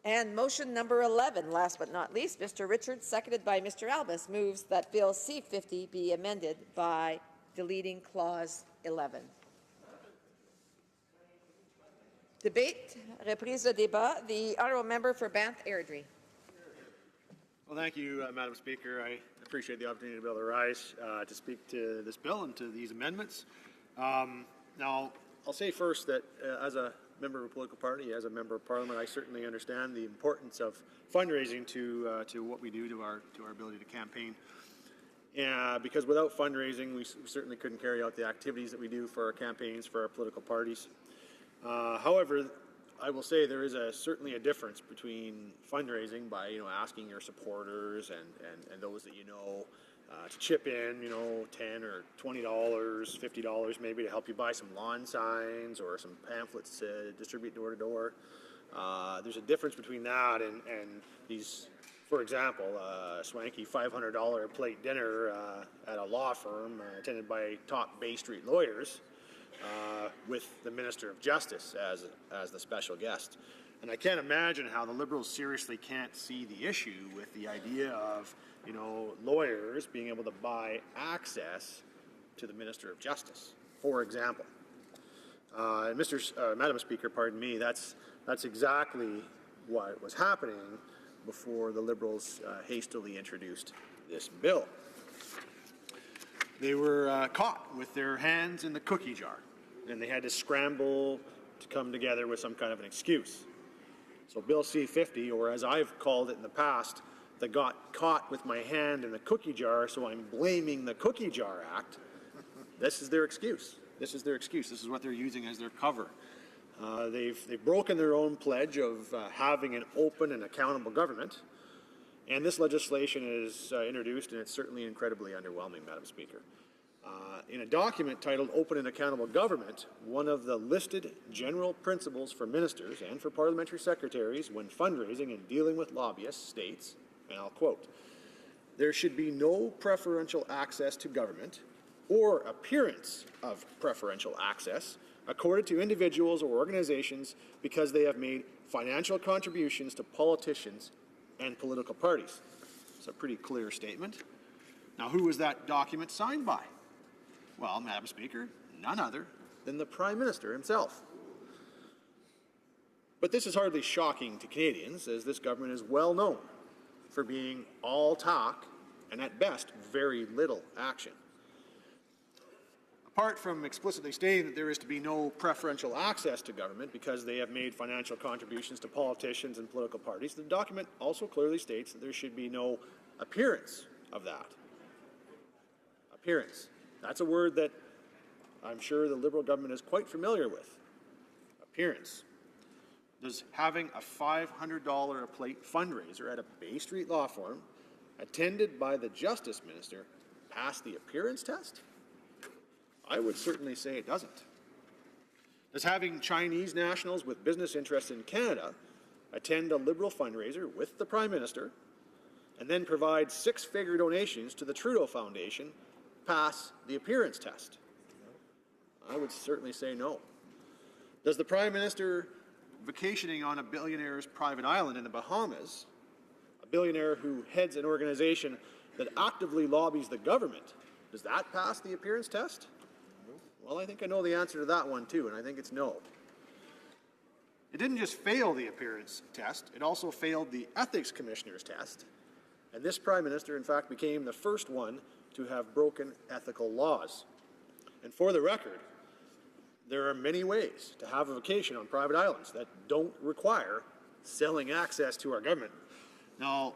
And motion number 11, last but not least, Mr. Richards, seconded by Mr. Albus, moves that Bill C-50 be amended by deleting Clause 11. Debate, reprise de débat. The honourable member for Banff-Airdrie. Well, thank you, Madam Speaker. I appreciate the opportunity to be able to rise to speak to this bill and to these amendments. Now, I'll say first that as a member of a political party, as a member of Parliament, I certainly understand the importance of fundraising to what we do to our ability to campaign. Because without fundraising, we certainly couldn't carry out the activities that we do for our campaigns, for our political parties. However, I will say there is certainly a difference between fundraising by asking your supporters and those that to chip in $10 or $20, $50 maybe to help you buy some lawn signs or some pamphlets to distribute door to door. There's a difference between that and these, for example, swanky $500 plate dinner at a law firm attended by top Bay Street lawyers. With the Minister of Justice as the special guest. And I can't imagine how the Liberals seriously can't see the issue with the idea of, lawyers being able to buy access to the Minister of Justice, for example. Madam Speaker, pardon me, that's exactly what was happening before the Liberals hastily introduced this bill. They were caught with their hands in the cookie jar, and they had to scramble to come together with some kind of an excuse. So Bill C-50, or as I've called it in the past, the got caught with my hand in the cookie jar, so I'm blaming the Cookie Jar Act. This is their excuse. This is their excuse. This is what they're using as their cover. They've broken their own pledge of having an open and accountable government. And this legislation is introduced, and it's certainly incredibly underwhelming, Madam Speaker. In a document titled Open and Accountable Government, one of the listed general principles for ministers and for parliamentary secretaries when fundraising and dealing with lobbyists states, and I'll quote, "There should be no preferential access to government or appearance of preferential access accorded to individuals or organizations because they have made financial contributions to politicians and political parties." It's a pretty clear statement. Now, who was that document signed by? Well, Madam Speaker, none other than the Prime Minister himself. But this is hardly shocking to Canadians, as this government is well known for being all talk and at best very little action. Apart from explicitly stating that there is to be no preferential access to government because they have made financial contributions to politicians and political parties, the document also clearly states that there should be no appearance of that. Appearance. That's a word that I'm sure the Liberal government is quite familiar with. Appearance. Does having a $500 a plate fundraiser at a Bay Street law firm, attended by the Justice Minister, pass the appearance test? I would certainly say it doesn't. Does having Chinese nationals with business interests in Canada attend a Liberal fundraiser with the Prime Minister, and then provide six-figure donations to the Trudeau Foundation pass the appearance test? I would certainly say no. Does the Prime Minister vacationing on a billionaire's private island in the Bahamas, a billionaire who heads an organization that actively lobbies the government, does that pass the appearance test? Well, I think I know the answer to that one too, and I think it's no. It didn't just fail the appearance test, it also failed the Ethics Commissioner's test, and this Prime Minister, in fact, became the first one to have broken ethical laws. And for the record, there are many ways to have a vacation on private islands that don't require selling access to our government. Now,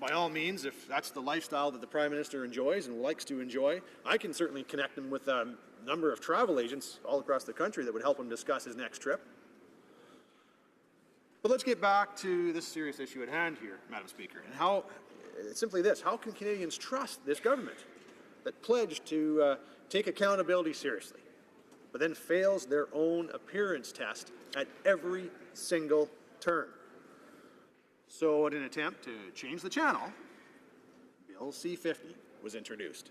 by all means, if that's the lifestyle that the Prime Minister enjoys and likes to enjoy, I can certainly connect him with a number of travel agents all across the country that would help him discuss his next trip. But let's get back to this serious issue at hand here, Madam Speaker, and how, simply this, how can Canadians trust this government that pledged to take accountability seriously, but then fails their own appearance test at every single turn? So in an attempt to change the channel, Bill C-50 was introduced.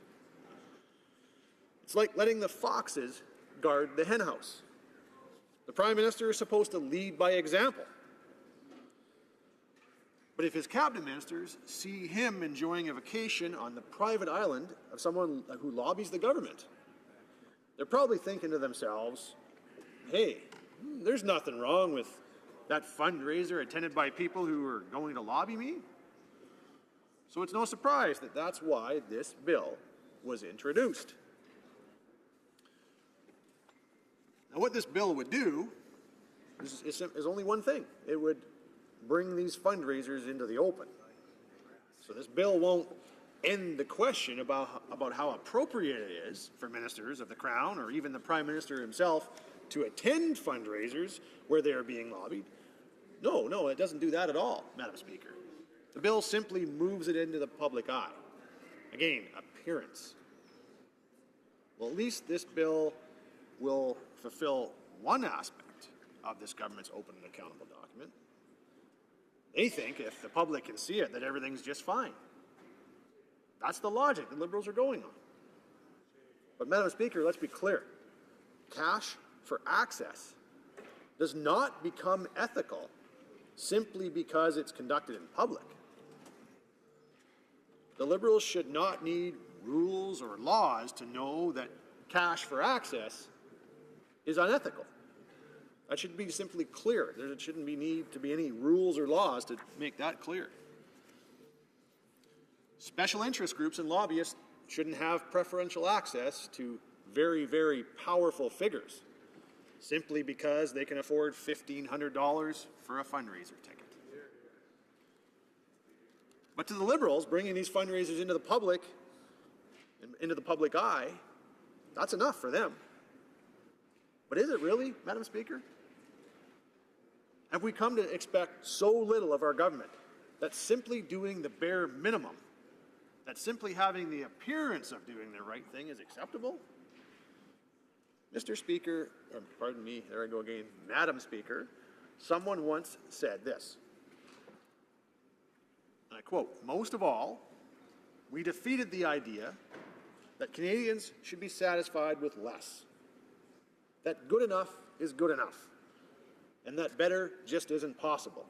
It's like letting the foxes guard the henhouse. The Prime Minister is supposed to lead by example. But if his cabinet ministers see him enjoying a vacation on the private island of someone who lobbies the government, they're probably thinking to themselves, hey, there's nothing wrong with that fundraiser attended by people who are going to lobby me. So it's no surprise that that's why this bill was introduced. Now, what this bill would do is only one thing. It would bring these fundraisers into the open. So this bill won't end the question about how appropriate it is for ministers of the Crown or even the Prime Minister himself to attend fundraisers where they are being lobbied. No, it doesn't do that at all, Madam Speaker. The bill simply moves it into the public eye. Again, appearance. Well, at least this bill will fulfill one aspect of this government's open and accountable document. They think if the public can see it, that everything's just fine. That's the logic the Liberals are going on. But, Madam Speaker, let's be clear. Cash for access does not become ethical simply because it's conducted in public. The Liberals should not need rules or laws to know that cash for access is unethical. That should be simply clear. There shouldn't need to be any rules or laws to make that clear. Special interest groups and lobbyists shouldn't have preferential access to very, very powerful figures simply because they can afford $1,500 for a fundraiser ticket. But to the Liberals, bringing these fundraisers into the public eye, that's enough for them. But is it really, Madam Speaker? Have we come to expect so little of our government that simply doing the bare minimum, that simply having the appearance of doing the right thing is acceptable? Mr. Speaker, or pardon me, there I go again, Madam Speaker, someone once said this, and I quote, "Most of all, we defeated the idea that Canadians should be satisfied with less, that good enough is good enough, and that better just isn't possible.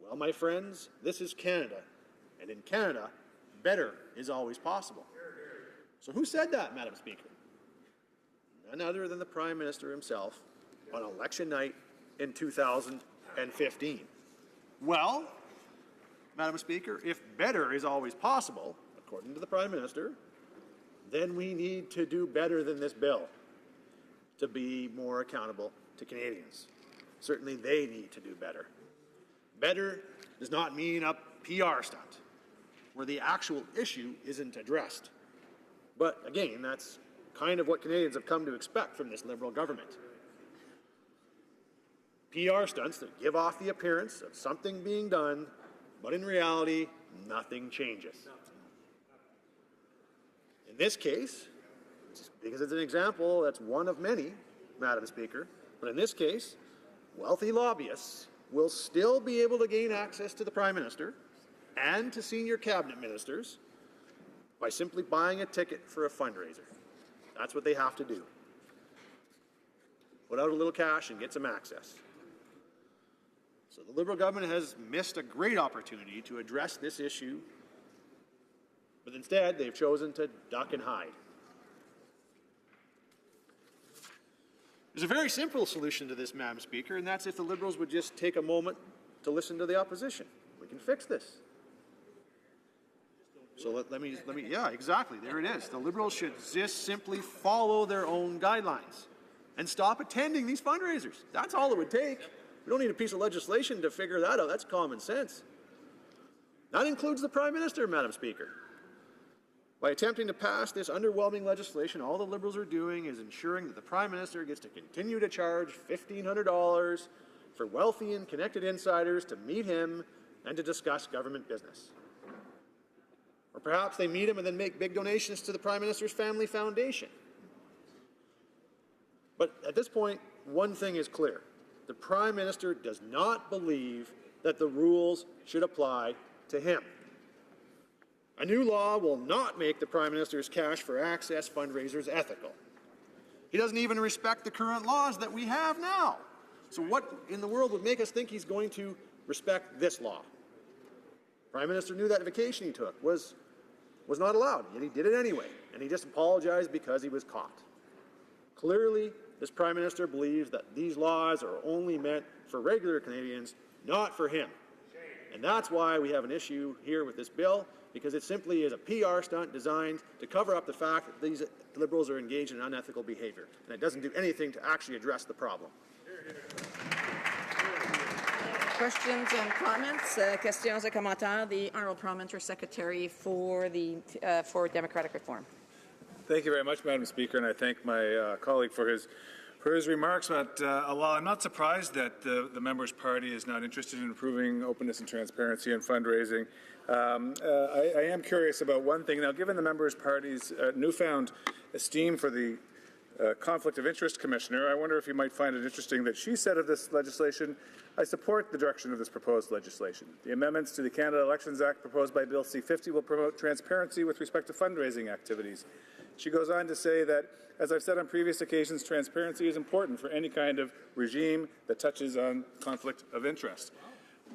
Well, my friends, this is Canada, and in Canada, better is always possible." So who said that, Madam Speaker? None other than the Prime Minister himself on election night in 2015. Well, Madam Speaker, if better is always possible, according to the Prime Minister, then we need to do better than this bill to be more accountable to Canadians. Certainly they need to do better. Better does not mean a PR stunt where the actual issue isn't addressed. But again, that's kind of what Canadians have come to expect from this Liberal government. PR stunts that give off the appearance of something being done, but in reality, nothing changes. In this case, because it's an example that's one of many, Madam Speaker, but in this case, wealthy lobbyists will still be able to gain access to the Prime Minister and to senior cabinet ministers by simply buying a ticket for a fundraiser. That's what they have to do. Put out a little cash and get some access. So the Liberal government has missed a great opportunity to address this issue, but instead they've chosen to duck and hide. There's a very simple solution to this, Madam Speaker, and that's if the Liberals would just take a moment to listen to the opposition. We can fix this. So let me, yeah, exactly, there it is. The Liberals should just simply follow their own guidelines and stop attending these fundraisers. That's all it would take. We don't need a piece of legislation to figure that out. That's common sense. That includes the Prime Minister, Madam Speaker. By attempting to pass this underwhelming legislation, all the Liberals are doing is ensuring that the Prime Minister gets to continue to charge $1,500 for wealthy and connected insiders to meet him and to discuss government business. Or perhaps they meet him and then make big donations to the Prime Minister's Family Foundation. But at this point, one thing is clear. The Prime Minister does not believe that the rules should apply to him. A new law will not make the Prime Minister's cash for access fundraisers ethical. He doesn't even respect the current laws that we have now. So what in the world would make us think he's going to respect this law? Prime Minister knew that vacation he took was not allowed, yet he did it anyway, and he just apologized because he was caught. Clearly, this Prime Minister believes that these laws are only meant for regular Canadians, not for him. And that's why we have an issue here with this bill, because it simply is a PR stunt designed to cover up the fact that these Liberals are engaged in unethical behavior. And it doesn't do anything to actually address the problem. Questions and comments? Questions et commentaires. The Honourable Parliamentary Secretary for Democratic Reform. Thank you very much, Madam Speaker, and I thank my colleague for his remarks. But while I'm not surprised that the member's party is not interested in improving openness and transparency in fundraising, I am curious about one thing. Now, given the member's party's newfound esteem for the Conflict of Interest Commissioner, I wonder if you might find it interesting that she said of this legislation, I support the direction of this proposed legislation. The amendments to the Canada Elections Act proposed by Bill C-50 will promote transparency with respect to fundraising activities. She goes on to say that, as I've said on previous occasions, transparency is important for any kind of regime that touches on conflict of interest.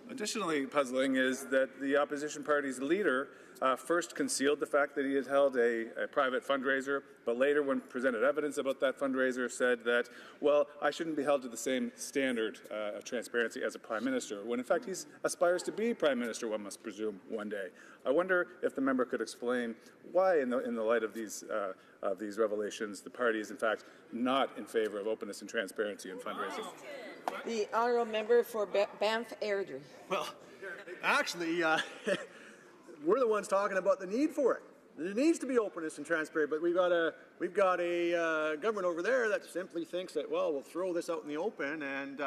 Additionally puzzling is that the opposition party's leader first concealed the fact that he had held a private fundraiser, but later, when presented evidence about that fundraiser, said that, well, I shouldn't be held to the same standard of transparency as a Prime Minister, when in fact he aspires to be Prime Minister, one must presume, one day. I wonder if the member could explain why, in the light of these revelations, the party is in fact not in favor of openness and transparency in fundraising. The Honourable Member for Banff Airdrie. Well, actually, we're the ones talking about the need for it. There needs to be openness and transparency, but we've got a government over there that simply thinks that, well, we'll throw this out in the open and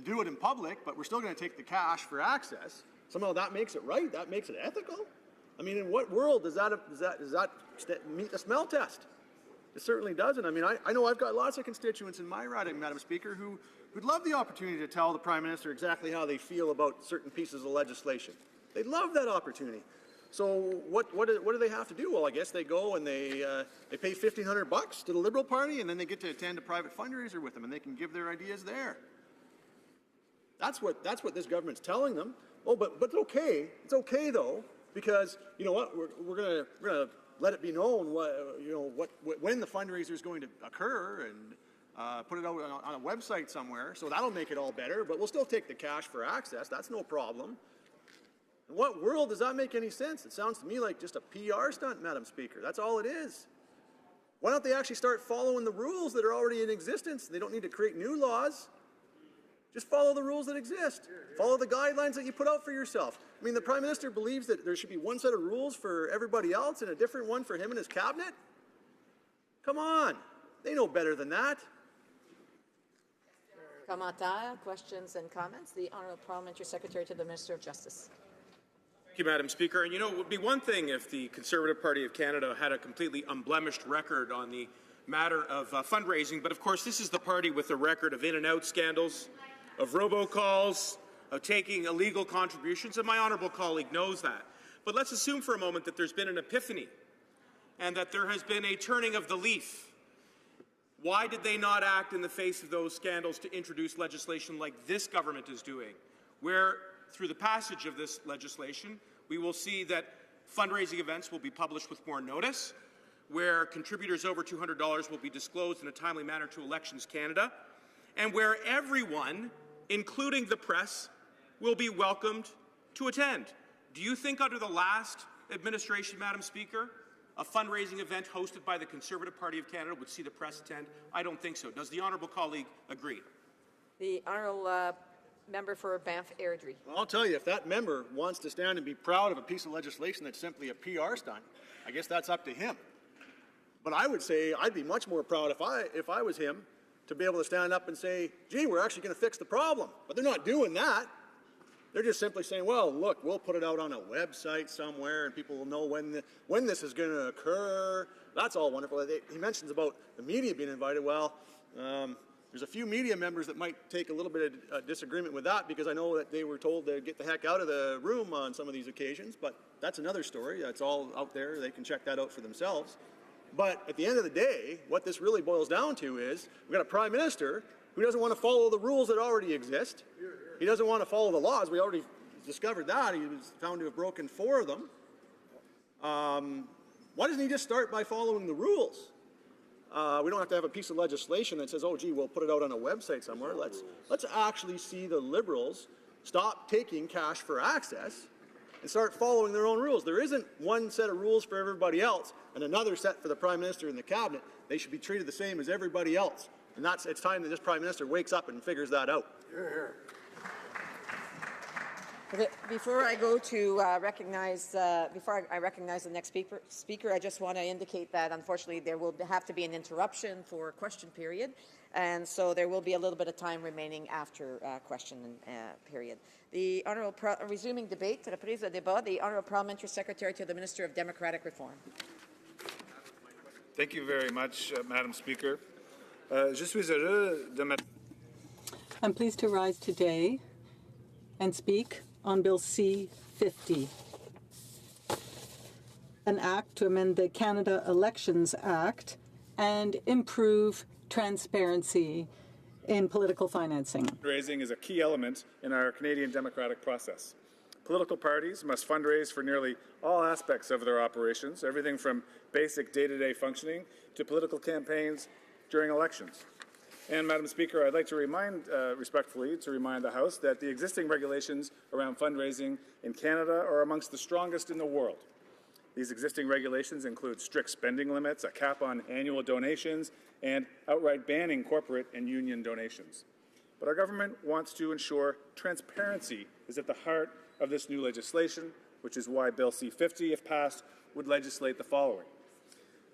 do it in public, but we're still going to take the cash for access. Somehow that makes it right. That makes it ethical. I mean, in what world does that meet the smell test? It certainly doesn't. I mean, I know I've got lots of constituents in my riding, Madam Speaker, who would love the opportunity to tell the Prime Minister exactly how they feel about certain pieces of legislation. They'd love that opportunity. So what do they have to do? Well, I guess they go and they pay $1,500 to the Liberal Party, and then they get to attend a private fundraiser with them, and they can give their ideas there. That's what this government's telling them. Oh, but it's okay. It's okay though, because you know what? We're gonna let it be known when the fundraiser is going to occur, and put it out on a website somewhere. So that'll make it all better. But we'll still take the cash for access. That's no problem. In what world does that make any sense? It sounds to me like just a PR stunt, Madam Speaker. That's all it is. Why don't they actually start following the rules that are already in existence? They don't need to create new laws. Just follow the rules that exist. Follow the guidelines that you put out for yourself. I mean, the Prime Minister believes that there should be one set of rules for everybody else and a different one for him and his cabinet? Come on. They know better than that. Commentaires, questions and comments. The Honourable Parliamentary Secretary to the Minister of Justice. Thank you, Madam Speaker. And you know, it would be one thing if the Conservative Party of Canada had a completely unblemished record on the matter of fundraising, but of course this is the party with a record of in-and-out scandals, of robocalls, of taking illegal contributions, and my honourable colleague knows that. But let's assume for a moment that there's been an epiphany and that there has been a turning of the leaf. Why did they not act in the face of those scandals to introduce legislation like this government is doing, where through the passage of this legislation, we will see that fundraising events will be published with more notice, where contributors over $200 will be disclosed in a timely manner to Elections Canada, and where everyone, including the press, will be welcomed to attend. Do you think under the last administration, Madam Speaker, a fundraising event hosted by the Conservative Party of Canada would see the press attend? I don't think so. Does the honourable colleague agree? The honourable member for Banff Airdrie. Well, I'll tell you, if that member wants to stand and be proud of a piece of legislation that's simply a PR stunt, I guess that's up to him. But I would say I'd be much more proud if I was him to be able to stand up and say, gee, we're actually going to fix the problem. But they're not doing that. They're just simply saying, well, look, we'll put it out on a website somewhere and people will know when this is going to occur. That's all wonderful. He mentions about the media being invited. Well, there's a few media members that might take a little bit of disagreement with that because I know that they were told to get the heck out of the room on some of these occasions, but that's another story. That's all out there. They can check that out for themselves. But at the end of the day, what this really boils down to is we've got a prime minister who doesn't want to follow the rules that already exist. He doesn't want to follow the laws. We already discovered that. He was found to have broken 4 of them. Why doesn't he just start by following the rules? We don't have to have a piece of legislation that says, oh, gee, we'll put it out on a website somewhere. Let's actually see the Liberals stop taking cash for access and start following their own rules. There isn't one set of rules for everybody else and another set for the Prime Minister and the Cabinet. They should be treated the same as everybody else. And it's time that this Prime Minister wakes up and figures that out. Okay, before I go to recognize the next speaker, I just want to indicate that unfortunately there will have to be an interruption for question period, and so there will be a little bit of time remaining after question period. The honourable resuming debate, reprise de débat, the honourable parliamentary secretary to the Minister of Democratic Reform. Thank you very much, Madam Speaker. Je suis heureux de I'm pleased to rise today and speak on Bill C-50, an act to amend the Canada Elections Act and improve transparency in political financing. Fundraising is a key element in our Canadian democratic process. Political parties must fundraise for nearly all aspects of their operations, everything from basic day-to-day functioning to political campaigns during elections. And, Madam Speaker, I'd like to respectfully remind the House that the existing regulations around fundraising in Canada are amongst the strongest in the world. These existing regulations include strict spending limits, a cap on annual donations, and outright banning corporate and union donations. But our government wants to ensure transparency is at the heart of this new legislation, which is why Bill C-50, if passed, would legislate the following: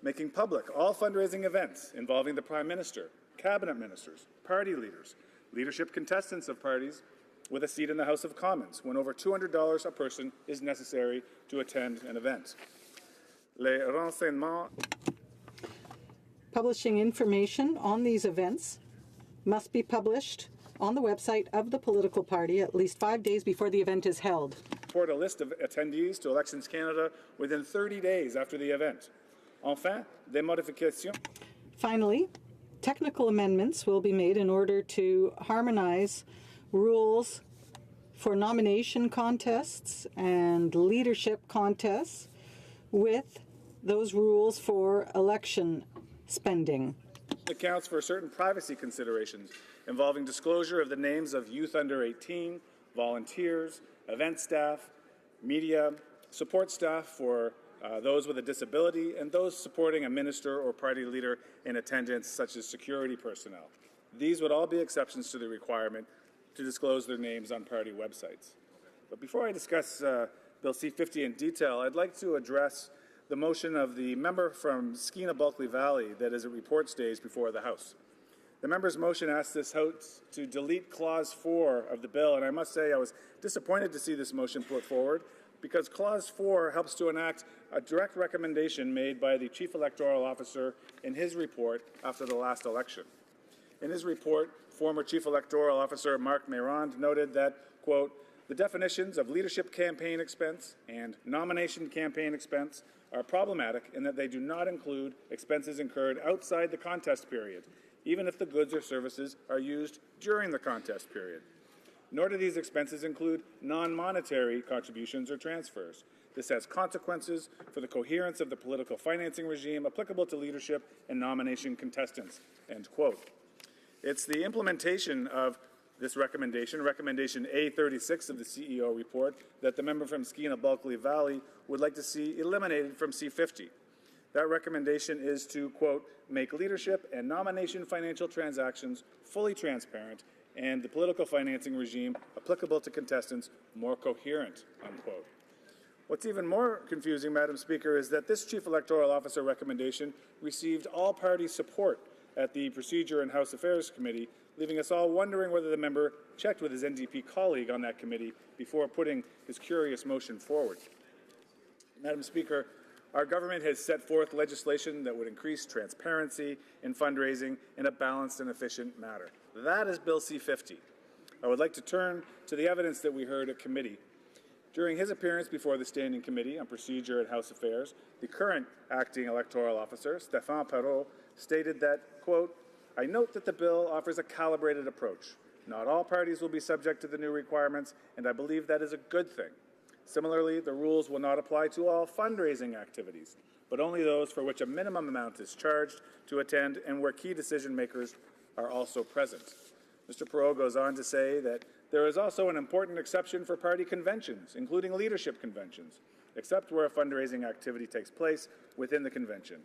making public all fundraising events involving the Prime Minister, Cabinet Ministers, party leaders, leadership contestants of parties with a seat in the House of Commons when over $200 a person is necessary to attend an event. Les renseignements. Publishing information on these events must be published on the website of the political party at least 5 days before the event is held. Report a list of attendees to Elections Canada within 30 days after the event. Enfin, des modifications. Finally, technical amendments will be made in order to harmonize rules for nomination contests and leadership contests with those rules for election spending. Accounts for certain privacy considerations involving disclosure of the names of youth under 18, volunteers, event staff, media, support staff for those with a disability, and those supporting a minister or party leader in attendance, such as security personnel. These would all be exceptions to the requirement to disclose their names on party websites. But before I discuss Bill C-50 in detail, I'd like to address the motion of the member from Skeena-Bulkley Valley that is at report stage before the House. The member's motion asks this House to delete Clause 4 of the bill, and I must say I was disappointed to see this motion put forward because Clause 4 helps to enact a direct recommendation made by the Chief Electoral Officer in his report after the last election. In his report, former Chief Electoral Officer Marc Meyrand noted that, quote, the definitions of leadership campaign expense and nomination campaign expense are problematic in that they do not include expenses incurred outside the contest period, even if the goods or services are used during the contest period. Nor do these expenses include non-monetary contributions or transfers. This has consequences for the coherence of the political financing regime applicable to leadership and nomination contestants, end quote. It's the implementation of this recommendation, Recommendation A36 of the CEO report, that the member from Skeena-Bulkley Valley would like to see eliminated from C50. That recommendation is to, quote, make leadership and nomination financial transactions fully transparent and the political financing regime applicable to contestants more coherent, unquote. What's even more confusing, Madam Speaker, is that this Chief Electoral Officer recommendation received all-party support at the Procedure and House Affairs Committee, leaving us all wondering whether the member checked with his NDP colleague on that committee before putting his curious motion forward. Madam Speaker, our government has set forth legislation that would increase transparency in fundraising in a balanced and efficient manner. That is Bill C-50. I would like to turn to the evidence that we heard at committee. During his appearance before the Standing Committee on Procedure and House Affairs, the current acting electoral officer, Stéphane Perreault, stated that, quote, I note that the bill offers a calibrated approach. Not all parties will be subject to the new requirements, and I believe that is a good thing. Similarly, the rules will not apply to all fundraising activities, but only those for which a minimum amount is charged to attend and where key decision makers are also present. Mr. Perreault goes on to say that there is also an important exception for party conventions, including leadership conventions, except where a fundraising activity takes place within the convention.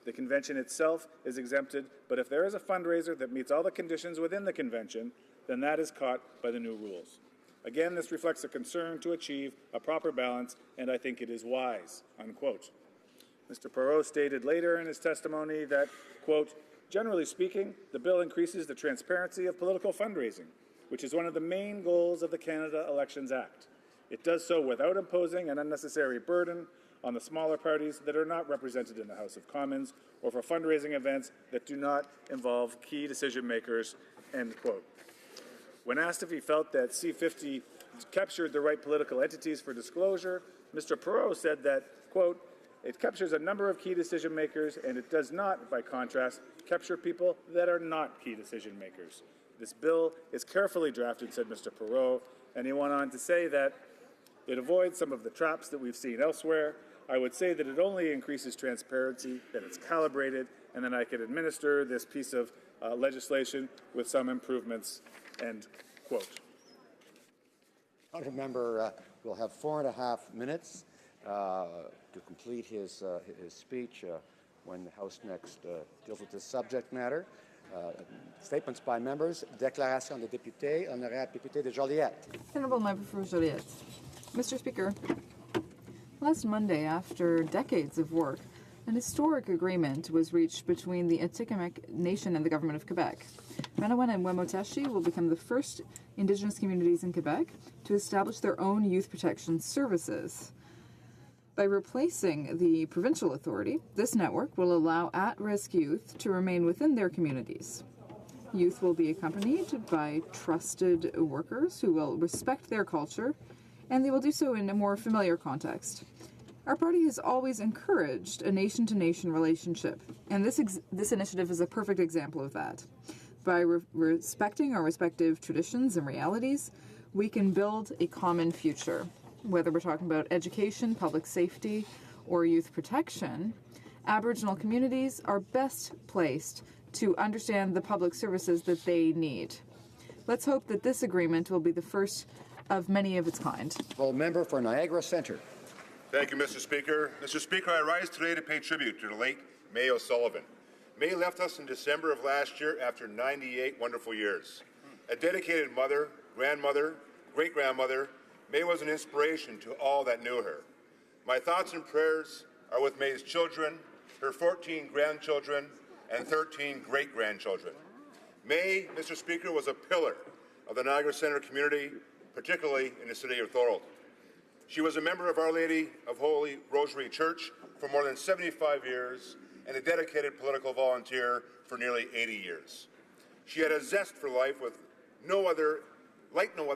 The convention itself is exempted, but if there is a fundraiser that meets all the conditions within the convention, then that is caught by the new rules. Again, this reflects a concern to achieve a proper balance, and I think it is wise, unquote. Mr. Perreault stated later in his testimony that, quote, generally speaking, the bill increases the transparency of political fundraising, which is one of the main goals of the Canada Elections Act. It does so without imposing an unnecessary burden on the smaller parties that are not represented in the House of Commons or for fundraising events that do not involve key decision makers, end quote. When asked if he felt that C-50 captured the right political entities for disclosure, Mr. Perreault said that, quote, it captures a number of key decision makers and it does not, by contrast, capture people that are not key decision makers. This bill is carefully drafted, said Mr. Perreault, and he went on to say that it avoids some of the traps that we've seen elsewhere. I would say that it only increases transparency, that it's calibrated, and then I could administer this piece of legislation with some improvements, end quote. Honourable member will have 4.5 minutes to complete his speech when the House next deals with this subject matter. Statements by members. Déclaration des députés. Honorable député de Joliette. Honourable member for Joliette. Mr. Speaker, last Monday, after decades of work, an historic agreement was reached between the Atikamekw Nation and the Government of Quebec. Manawan and Wemoteshi will become the first Indigenous communities in Quebec to establish their own youth protection services. By replacing the provincial authority, this network will allow at-risk youth to remain within their communities. Youth will be accompanied by trusted workers who will respect their culture, and they will do so in a more familiar context. Our party has always encouraged a nation-to-nation relationship, and this initiative is a perfect example of that. By respecting our respective traditions and realities, we can build a common future. Whether we're talking about education, public safety, or youth protection, Aboriginal communities are best placed to understand the public services that they need. Let's hope that this agreement will be the first of many of its kind. Well, member for Niagara Centre. Thank you, Mr. Speaker. Mr. Speaker, I rise today to pay tribute to the late May O'Sullivan. May left us in December of last year after 98 wonderful years. A dedicated mother, grandmother, great-grandmother, May was an inspiration to all that knew her. My thoughts and prayers are with May's children, her 14 grandchildren, and 13 great-grandchildren. May, Mr. Speaker, was a pillar of the Niagara Centre community, particularly in the city of Thorold. She was a member of Our Lady of Holy Rosary Church for more than 75 years and a dedicated political volunteer for nearly 80 years. She had a zest for life like no other,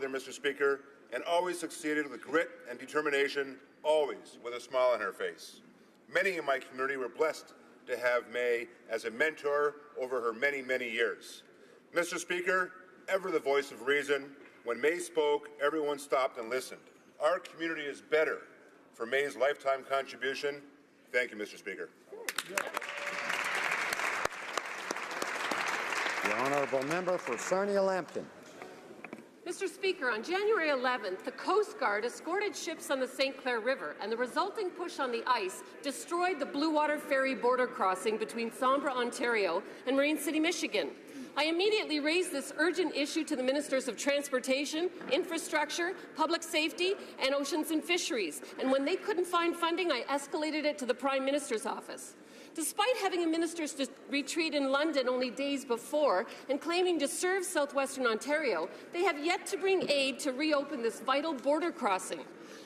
Mr. Speaker, and always succeeded with grit and determination, always with a smile on her face. Many in my community were blessed to have May as a mentor over her many, many years. Mr. Speaker, ever the voice of reason, when May spoke, everyone stopped and listened. Our community is better for May's lifetime contribution. Thank you, Mr. Speaker. The honourable member for Sarnia-Lambton. Mr. Speaker, on January 11th, the Coast Guard escorted ships on the St. Clair River, and the resulting push on the ice destroyed the Blue Water Ferry border crossing between Sombra, Ontario, and Marine City, Michigan. I immediately raised this urgent issue to the Ministers of Transportation, Infrastructure, Public Safety, and Oceans and Fisheries, and when they couldn't find funding, I escalated it to the Prime Minister's office. Despite having a minister's retreat in London only days before and claiming to serve southwestern Ontario, they have yet to bring aid to reopen this vital border crossing.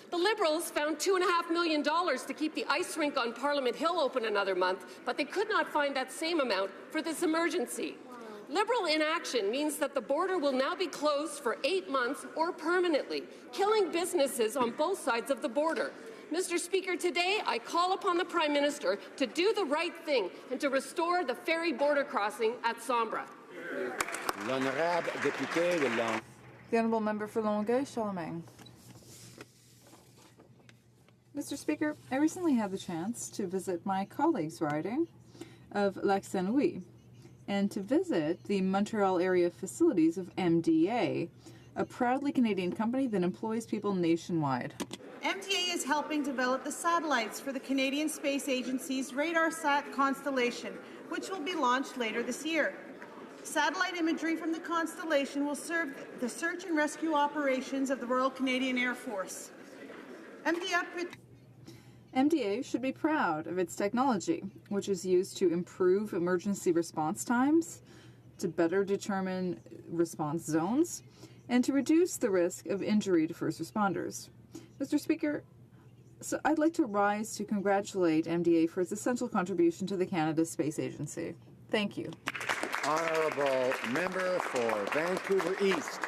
The Liberals found $2.5 million to keep the ice rink on Parliament Hill open another month, but they could not find that same amount for this emergency. Liberal inaction means that the border will now be closed for 8 months or permanently, killing businesses on both sides of the border. Mr. Speaker, today I call upon the Prime Minister to do the right thing and to restore the ferry border crossing at Sombra. L'honorable député de Longueuil. The honourable member for Longueuil-Charlemagne. Mr. Speaker, I recently had the chance to visit my colleagues' riding of Lac Saint-Louis and to visit the Montreal area facilities of MDA, a proudly Canadian company that employs people nationwide. MDA is helping develop the satellites for the Canadian Space Agency's RadarSat constellation, which will be launched later this year. Satellite imagery from the constellation will serve the search and rescue operations of the Royal Canadian Air Force. MDA should be proud of its technology, which is used to improve emergency response times, to better determine response zones, and to reduce the risk of injury to first responders. Mr. Speaker, so I'd like to rise to congratulate MDA for its essential contribution to the Canada Space Agency. Thank you. Honourable member for Vancouver East.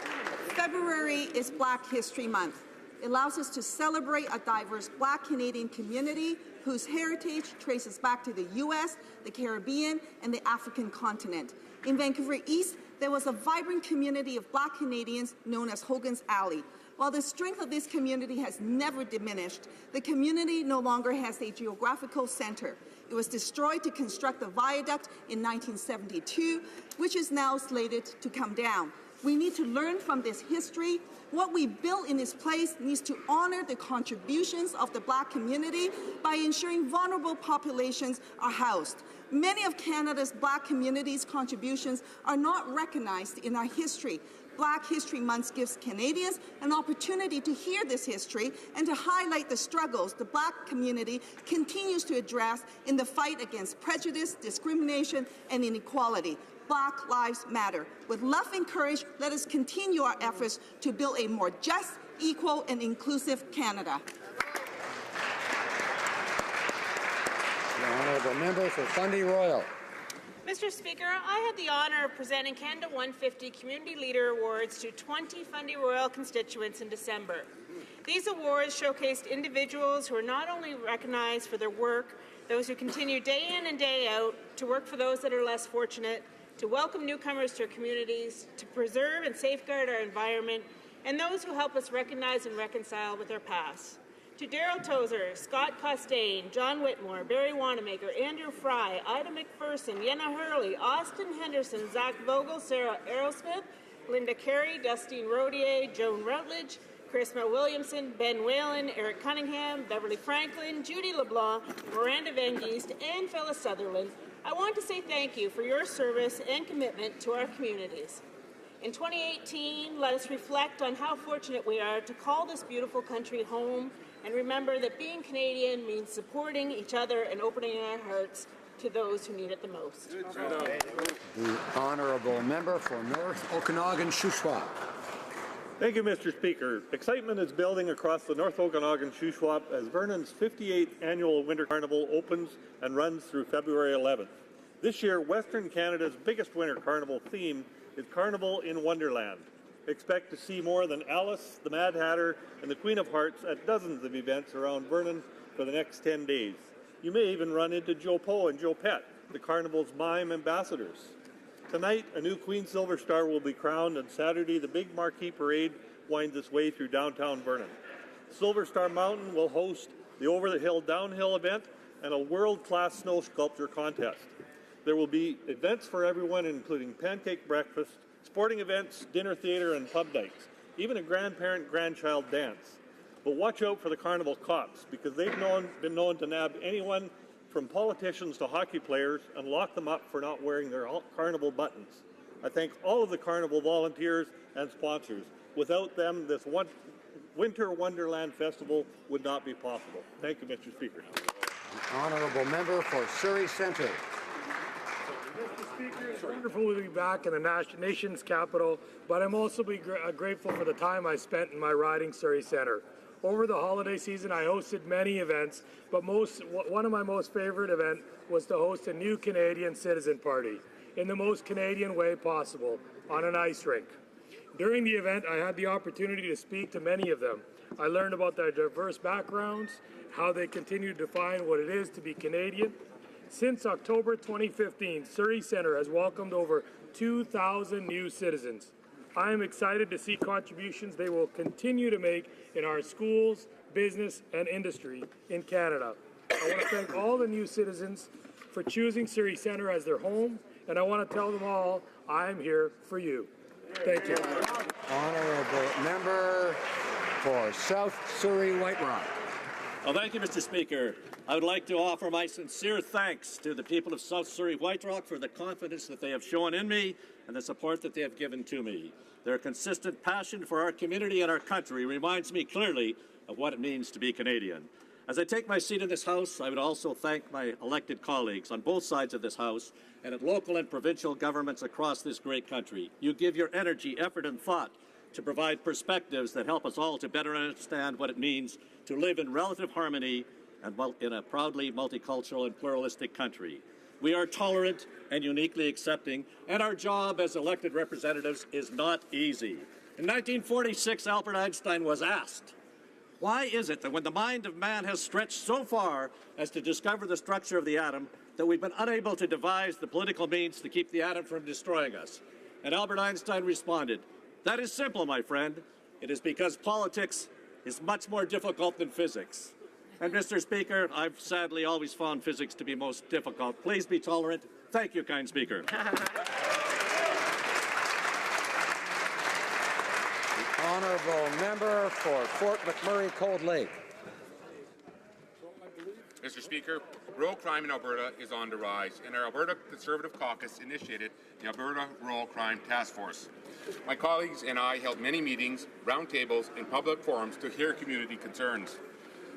February is Black History Month. It allows us to celebrate a diverse Black Canadian community whose heritage traces back to the U.S., the Caribbean, and the African continent. In Vancouver East, there was a vibrant community of Black Canadians known as Hogan's Alley. While the strength of this community has never diminished, the community no longer has a geographical center. It was destroyed to construct the viaduct in 1972, which is now slated to come down. We need to learn from this history. What we built in its place needs to honor the contributions of the Black community by ensuring vulnerable populations are housed. Many of Canada's Black community's contributions are not recognized in our history. Black History Month gives Canadians an opportunity to hear this history and to highlight the struggles the Black community continues to address in the fight against prejudice, discrimination, and inequality. Black Lives Matter. With love and courage, let us continue our efforts to build a more just, equal, and inclusive Canada. The honourable member for Fundy Royal. Mr. Speaker, I had the honour of presenting Canada 150 Community Leader Awards to 20 Fundy Royal constituents in December. These awards showcased individuals who are not only recognized for their work, those who continue day in and day out to work for those that are less fortunate, to welcome newcomers to our communities, to preserve and safeguard our environment, and those who help us recognize and reconcile with our past. To Darrell Tozer, Scott Costain, John Whitmore, Barry Wanamaker, Andrew Fry, Ida McPherson, Yenna Hurley, Austin Henderson, Zach Vogel, Sarah Aerosmith, Linda Carey, Dustine Rodier, Joan Routledge, Chrisma Williamson, Ben Whalen, Eric Cunningham, Beverly Franklin, Judy LeBlanc, Miranda Van Geest, and Phyllis Sutherland, I want to say thank you for your service and commitment to our communities. In 2018, let us reflect on how fortunate we are to call this beautiful country home and remember that being Canadian means supporting each other and opening our hearts to those who need it the most. The honourable member for North Okanagan-Shuswap. Thank you, Mr. Speaker. Excitement is building across the North Okanagan-Shuswap as Vernon's 58th annual Winter Carnival opens and runs through February 11th. This year, Western Canada's biggest Winter Carnival theme is Carnival in Wonderland. Expect to see more than Alice, the Mad Hatter, and the Queen of Hearts at dozens of events around Vernon for the next 10 days. You may even run into Joe Poe and Joe Pett, the Carnival's mime ambassadors. Tonight, a new Queen Silver Star will be crowned, and Saturday, the big marquee parade winds its way through downtown Vernon. Silver Star Mountain will host the Over the Hill Downhill event and a world-class snow sculpture contest. There will be events for everyone, including pancake breakfast, sporting events, dinner theater, and pub nights, even a grandparent-grandchild dance. But watch out for the Carnival cops, because they've been known to nab anyone from politicians to hockey players and lock them up for not wearing their Carnival buttons. I thank all of the Carnival volunteers and sponsors. Without them, this Winter Wonderland Festival would not be possible. Thank you, Mr. Speaker. The honourable member for Surrey Centre. Mr. Speaker, it's wonderful to be back in the nation's capital, but I'm also grateful for the time I spent in my riding Surrey Centre. Over the holiday season, I hosted many events, but one of my most favorite events was to host a new Canadian citizen party in the most Canadian way possible on an ice rink. During the event, I had the opportunity to speak to many of them. I learned about their diverse backgrounds, how they continue to define what it is to be Canadian. Since October 2015, Surrey Centre has welcomed over 2,000 new citizens. I am excited to see contributions they will continue to make in our schools, business, and industry in Canada. I want to thank all the new citizens for choosing Surrey Centre as their home, and I want to tell them all, I'm here for you. Thank you. Honourable member for South Surrey White Rock. Well, thank you, Mr. Speaker. I would like to offer my sincere thanks to the people of South Surrey White Rock for the confidence that they have shown in me and the support that they have given to me. Their consistent passion for our community and our country reminds me clearly of what it means to be Canadian. As I take my seat in this House, I would also thank my elected colleagues on both sides of this House and at local and provincial governments across this great country. You give your energy, effort, and thought to provide perspectives that help us all to better understand what it means to live in relative harmony and in a proudly multicultural and pluralistic country. We are tolerant and uniquely accepting, and our job as elected representatives is not easy. In 1946, Albert Einstein was asked, why is it that when the mind of man has stretched so far as to discover the structure of the atom, that we've been unable to devise the political means to keep the atom from destroying us? And Albert Einstein responded, that is simple, my friend. It is because politics is much more difficult than physics. And Mr. Speaker, I've sadly always found physics to be most difficult. Please be tolerant. Thank you, kind Speaker. Honourable member for Fort McMurray Cold Lake. Mr. Speaker, rural crime in Alberta is on the rise, and our Alberta Conservative Caucus initiated the Alberta Rural Crime Task Force. My colleagues and I held many meetings, roundtables, and public forums to hear community concerns.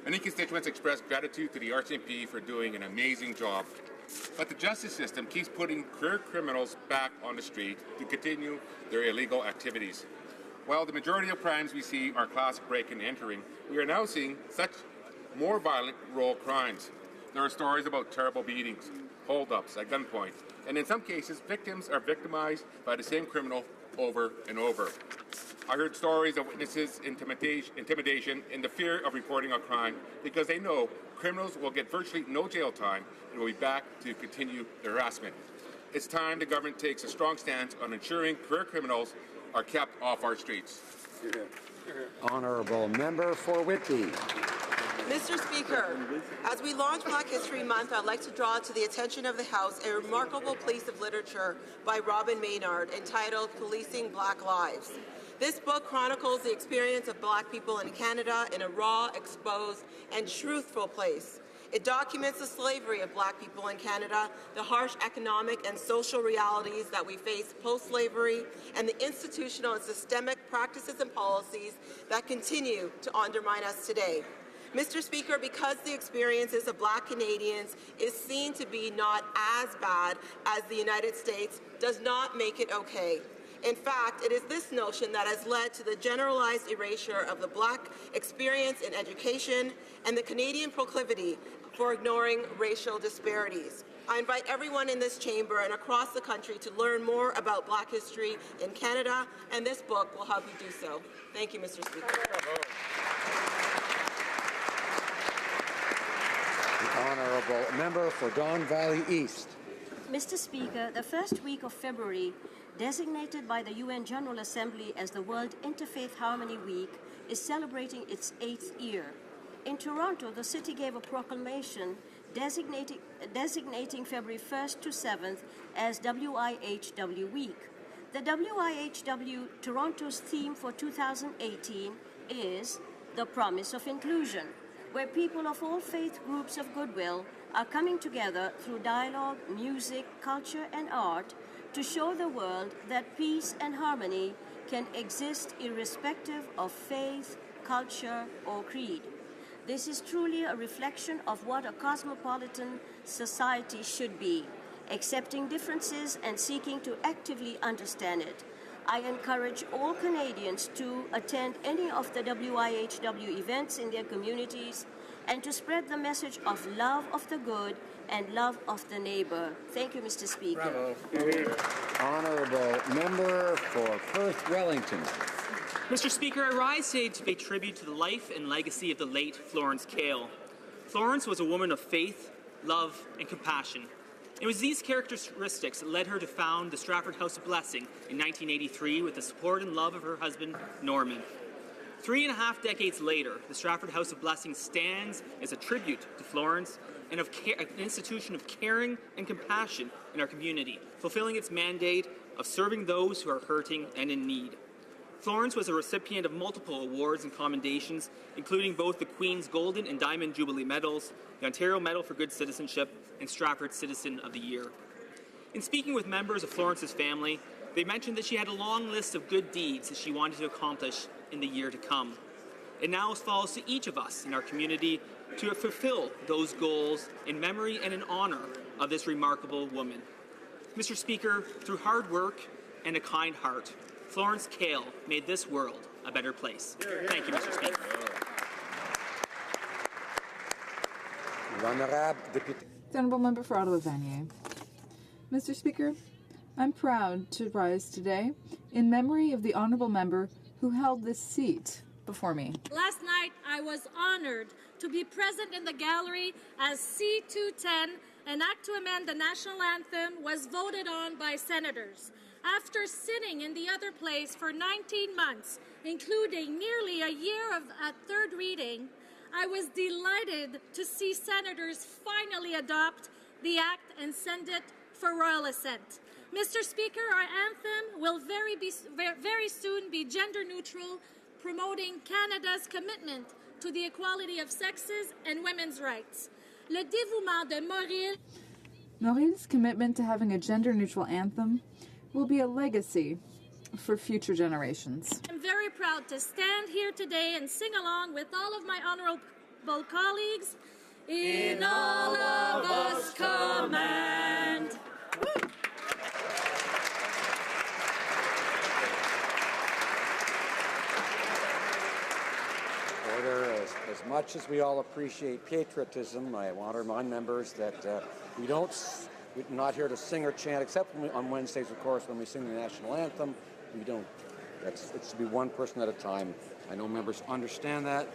Many constituents expressed gratitude to the RCMP for doing an amazing job. But the justice system keeps putting career criminals back on the street to continue their illegal activities. While the majority of crimes we see are classic break and entering, we are now seeing such more violent rural crimes. There are stories about terrible beatings, hold-ups at gunpoint, and in some cases, victims are victimized by the same criminal over and over. I heard stories of witnesses' intimidation and the fear of reporting a crime because they know criminals will get virtually no jail time and will be back to continue their harassment. It's time the government takes a strong stance on ensuring career criminals are kept off our streets. Honourable member for Whitby. Mr. Speaker, as we launch Black History Month, I'd like to draw to the attention of the House a remarkable piece of literature by Robin Maynard entitled Policing Black Lives. This book chronicles the experience of Black people in Canada in a raw, exposed, and truthful place. It documents the slavery of Black people in Canada, the harsh economic and social realities that we face post-slavery, and the institutional and systemic practices and policies that continue to undermine us today. Mr. Speaker, because the experiences of Black Canadians is seen to be not as bad as the United States does not make it okay. In fact, it is this notion that has led to the generalized erasure of the Black experience in education and the Canadian proclivity for ignoring racial disparities. I invite everyone in this chamber and across the country to learn more about Black history in Canada, and this book will help you do so. Thank you, Mr. Speaker. The honourable member for Don Valley East. Mr. Speaker, the first week of February, designated by the UN General Assembly as the World Interfaith Harmony Week, is celebrating its 8th year. In Toronto, the city gave a proclamation designating February 1st to 7th as WIHW Week. The WIHW Toronto's theme for 2018 is The Promise of Inclusion, where people of all faith groups of goodwill are coming together through dialogue, music, culture, and art to show the world that peace and harmony can exist irrespective of faith, culture, or creed. This is truly a reflection of what a cosmopolitan society should be, accepting differences and seeking to actively understand it. I encourage all Canadians to attend any of the WIHW events in their communities and to spread the message of love of the good and love of the neighbor. Thank you, Mr. Speaker. Bravo. Honourable member for Perth Wellington. Mr. Speaker, I rise today to pay tribute to the life and legacy of the late Florence Kale. Florence was a woman of faith, love, and compassion. It was these characteristics that led her to found the Stratford House of Blessing in 1983 with the support and love of her husband, Norman. 3.5 decades later, the Stratford House of Blessing stands as a tribute to Florence and an institution of caring and compassion in our community, fulfilling its mandate of serving those who are hurting and in need. Florence was a recipient of multiple awards and commendations, including both the Queen's Golden and Diamond Jubilee Medals, the Ontario Medal for Good Citizenship, and Stratford Citizen of the Year. In speaking with members of Florence's family, they mentioned that she had a long list of good deeds that she wanted to accomplish in the year to come. It now falls to each of us in our community to fulfill those goals in memory and in honor of this remarkable woman. Mr. Speaker, through hard work and a kind heart, Florence Kale made this world a better place. Thank you, Mr. Speaker. The Honourable Member for Ottawa-Vanier. Mr. Speaker, I'm proud to rise today in memory of the Honourable Member who held this seat before me. Last night, I was honored to be present in the gallery as C-210, an act to amend the national anthem, was voted on by senators. After sitting in the other place for 19 months, including nearly a year at third reading, I was delighted to see senators finally adopt the act and send it for royal assent. Mr. Speaker, our anthem will very soon be gender neutral, promoting Canada's commitment to the equality of sexes and women's rights. Le dévouement de Maurille's commitment to having a gender-neutral anthem will be a legacy for future generations. I'm very proud to stand here today and sing along with all of my honourable colleagues. In all of us command. Order. As much as we all appreciate patriotism, I want to remind members that we're not here to sing or chant, except on Wednesdays, of course, when we sing the national anthem. We don't. It's to be one person at a time. I know members understand that.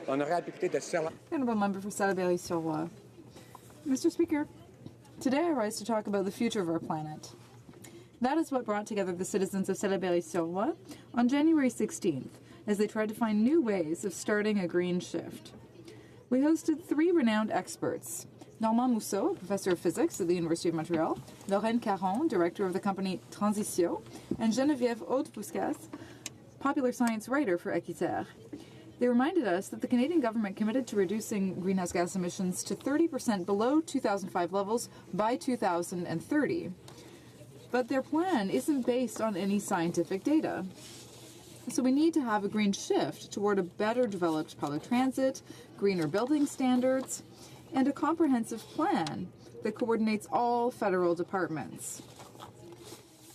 Honourable Member for Salaberry-sur-Roi. Mr. Speaker, today I rise to talk about the future of our planet. That is what brought together the citizens of Salaberry-sur-Roi on January 16th, as they tried to find new ways of starting a green shift. We hosted 3 renowned experts: Normand Mousseau, professor of physics at the University of Montreal, Lorraine Caron, director of the company Transitio, and Geneviève Haute-Fuscas, popular science writer for Équiterre. They reminded us that the Canadian government committed to reducing greenhouse gas emissions to 30% below 2005 levels by 2030. But their plan isn't based on any scientific data. So we need to have a green shift toward a better developed public transit, greener building standards, and a comprehensive plan that coordinates all federal departments.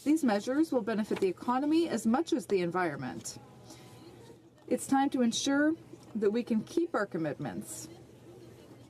These measures will benefit the economy as much as the environment. It's time to ensure that we can keep our commitments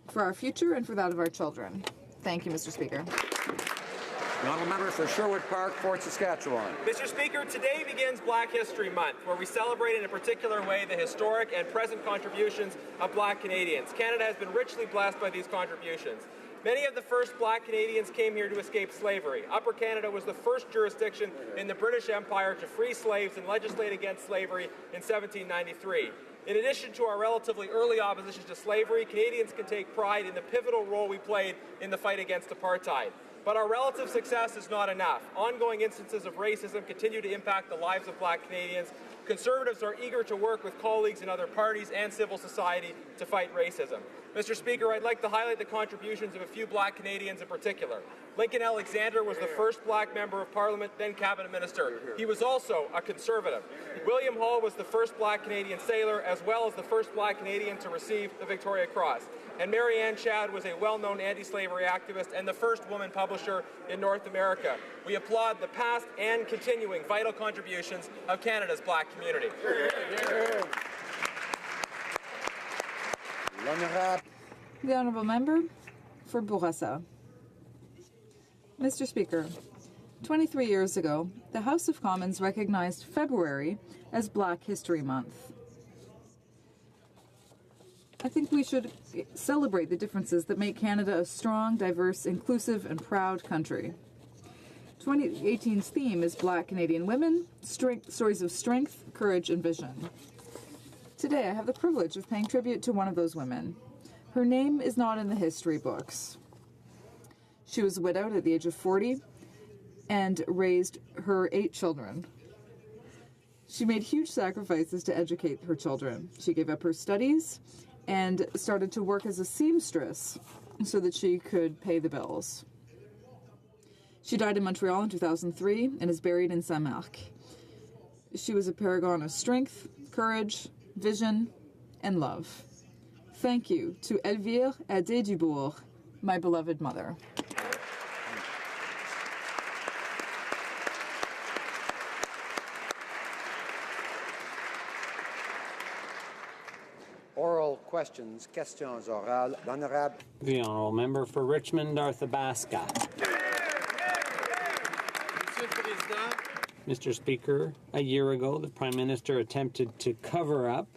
for our future and for that of our children. Thank you, Mr. Speaker. The honourable member for Sherwood Park, Fort Saskatchewan. Mr. Speaker, today begins Black History Month, where we celebrate in a particular way the historic and present contributions of Black Canadians. Canada has been richly blessed by these contributions. Many of the first Black Canadians came here to escape slavery. Upper Canada was the first jurisdiction in the British Empire to free slaves and legislate against slavery in 1793. In addition to our relatively early opposition to slavery, Canadians can take pride in the pivotal role we played in the fight against apartheid. But our relative success is not enough. Ongoing instances of racism continue to impact the lives of Black Canadians. Conservatives are eager to work with colleagues in other parties and civil society to fight racism. Mr. Speaker, I'd like to highlight the contributions of a few Black Canadians in particular. Lincoln Alexander was the first Black member of Parliament, then Cabinet Minister. He was also a Conservative. William Hall was the first Black Canadian sailor, as well as the first Black Canadian to receive the Victoria Cross. And Mary Ann Shadd was a well-known anti-slavery activist and the first woman publisher in North America. We applaud the past and continuing vital contributions of Canada's Black community. The Honourable Member for Bourassa. Mr. Speaker, 23 years ago, the House of Commons recognized February as Black History Month. I think we should celebrate the differences that make Canada a strong, diverse, inclusive, and proud country. 2018's theme is Black Canadian Women, Stories of Strength, Courage, and Vision. Today, I have the privilege of paying tribute to one of those women. Her name is not in the history books. She was widowed at the age of 40 and raised her 8 children. She made huge sacrifices to educate her children. She gave up her studies and started to work as a seamstress so that she could pay the bills. She died in Montreal in 2003 and is buried in Saint-Marc. She was a paragon of strength, courage, vision, and love. Thank you to Elvire Adé-Dubourg, my beloved mother. Oral questions, questions orales. L'honorable. The Honourable Member for Richmond, Arthabaska. Mr. Speaker, a year ago, the Prime Minister attempted to cover up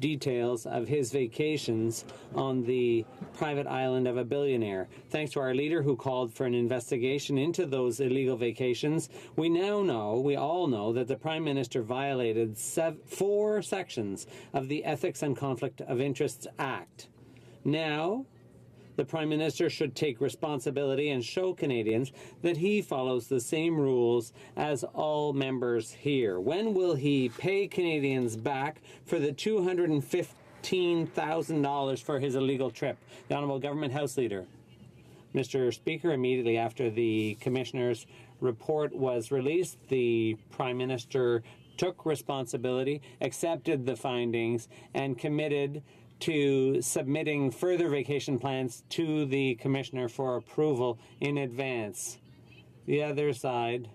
details of his vacations on the private island of a billionaire. Thanks to our leader who called for an investigation into those illegal vacations, we all know that the Prime Minister violated 4 sections of the Ethics and Conflict of Interests Act. Now, the Prime Minister should take responsibility and show Canadians that he follows the same rules as all members here. When will he pay Canadians back for the $215,000 for his illegal trip? The Honourable Government House Leader. Mr. Speaker, immediately after the Commissioner's report was released, the Prime Minister took responsibility, accepted the findings, and committed to submitting further vacation plans to the Commissioner for approval in advance. The other side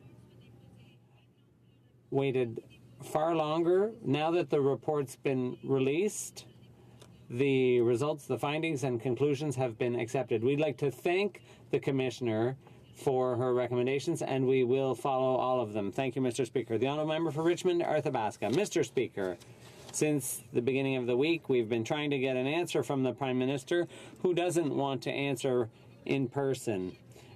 waited far longer. Now that the report's been released, the results, the findings and conclusions have been accepted. We'd like to thank the Commissioner for her recommendations, and we will follow all of them. Thank you, Mr. Speaker. The Honourable Member for Richmond, Arthabaska. Mr. Speaker, since the beginning of the week, we've been trying to get an answer from the Prime Minister, who doesn't want to answer in person.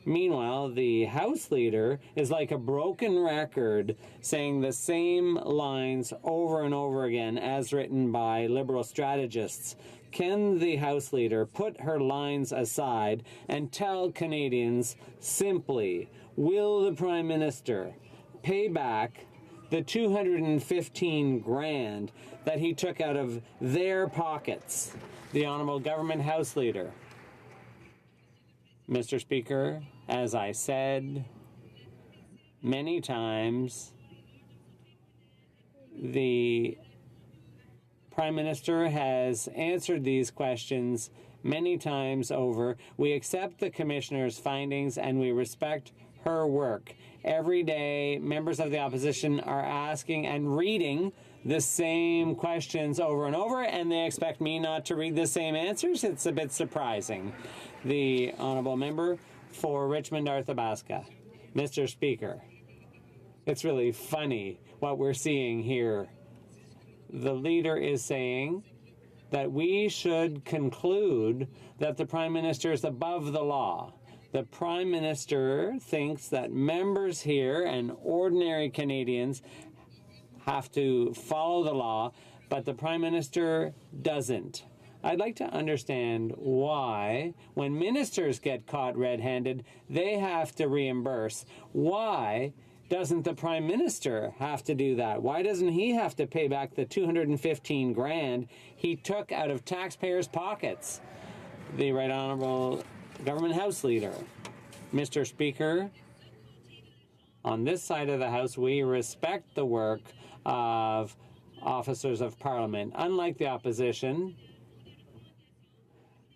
Meanwhile, the House Leader is like a broken record, saying the same lines over and over again as written by Liberal strategists. Can the House Leader put her lines aside and tell Canadians simply, will the Prime Minister pay back the $215,000 that he took out of their pockets? The Honourable Government House Leader. Mr. Speaker, as I said many times, the Prime Minister has answered these questions many times over. We accept the Commissioner's findings and we respect her work. Every day, members of the opposition are asking and reading the same questions over and over, and they expect me not to read the same answers. It's a bit surprising. The Honourable Member for Richmond Arthabaska. Mr. Speaker, it's really funny what we're seeing here. The leader is saying that we should conclude that the Prime Minister is above the law. The Prime Minister thinks that members here and ordinary Canadians have to follow the law, but the Prime Minister doesn't. I'd like to understand why, when ministers get caught red-handed, they have to reimburse. Why doesn't the Prime Minister have to do that? Why doesn't he have to pay back the $215,000 he took out of taxpayers' pockets? The Right Honourable Government House Leader. Mr. Speaker, on this side of the House, we respect the work of officers of Parliament. Unlike the opposition,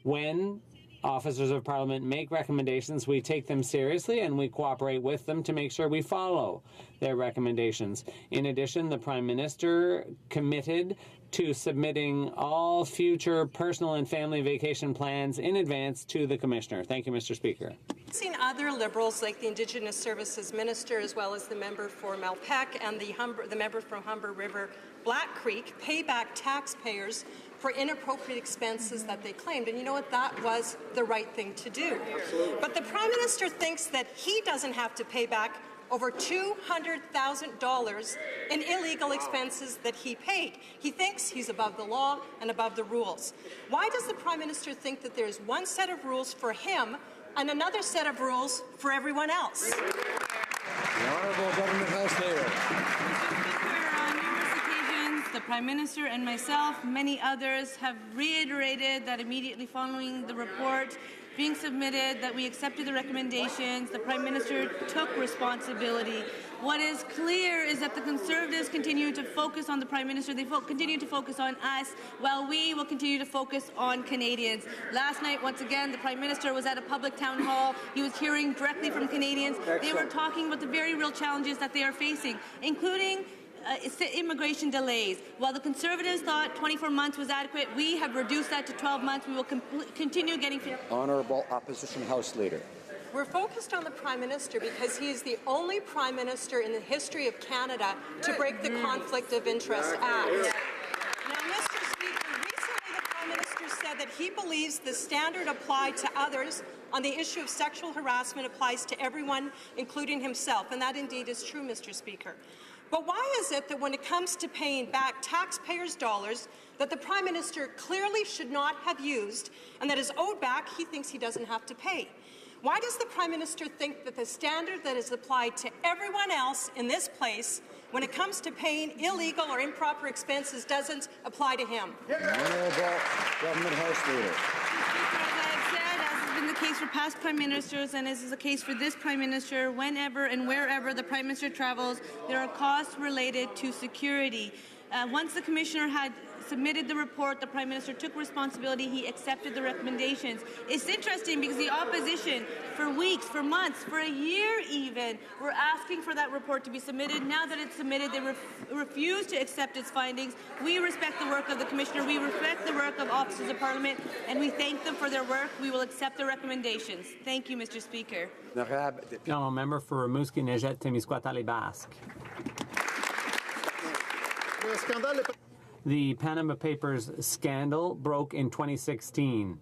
when officers of Parliament make recommendations, we take them seriously and we cooperate with them to make sure we follow their recommendations. In addition, the Prime Minister committed to submitting all future personal and family vacation plans in advance to the Commissioner. Thank you, Mr. Speaker. I've seen other Liberals, like the Indigenous Services Minister, as well as the member for Malpeque and the member from Humber River, Black Creek, pay back taxpayers for inappropriate expenses that they claimed. And you know what? That was the right thing to do. But the Prime Minister thinks that he doesn't have to pay back over $200,000 in illegal expenses that he paid. He thinks he's above the law and above the rules. Why does the Prime Minister think that there's one set of rules for him and another set of rules for everyone else? The Honourable Government House Leader. On numerous occasions, the Prime Minister and myself, many others, have reiterated that immediately following the report being submitted, that we accepted the recommendations, the Prime Minister took responsibility. What is clear is that the Conservatives continue to focus on the Prime Minister. They continue to focus on us, while we will continue to focus on Canadians. Last night, once again, the Prime Minister was at a public town hall. He was hearing directly from Canadians. They were talking about the very real challenges that they are facing, including immigration delays. While the Conservatives thought 24 months was adequate, we have reduced that to 12 months. We will continue getting... Honourable Opposition House Leader. We're focused on the Prime Minister because he is the only Prime Minister in the history of Canada to break the Conflict of Interest Act. Now, Mr. Speaker, recently the Prime Minister said that he believes the standard applied to others on the issue of sexual harassment applies to everyone, including himself, and that indeed is true, Mr. Speaker. But why is it that when it comes to paying back taxpayers' dollars that the Prime Minister clearly should not have used and that is owed back, he thinks he doesn't have to pay? Why does the Prime Minister think that the standard that is applied to everyone else in this place when it comes to paying illegal or improper expenses doesn't apply to him? Honourable Government House Leader. The case for past Prime Ministers, and this is the case for this Prime Minister. Whenever and wherever the Prime Minister travels, there are costs related to security. Once the Commissioner had submitted the report, the Prime Minister took responsibility. He accepted the recommendations. It's interesting because the opposition, for weeks, for months, for a year even, were asking for that report to be submitted. Now that it's submitted, they refuse to accept its findings. We respect the work of the Commissioner. We respect the work of officers of Parliament, and we thank them for their work. We will accept the recommendations. Thank you, Mr. Speaker. Honourable Member for Rimouski Nejet Témiscouata Basque. The Panama Papers scandal broke in 2016.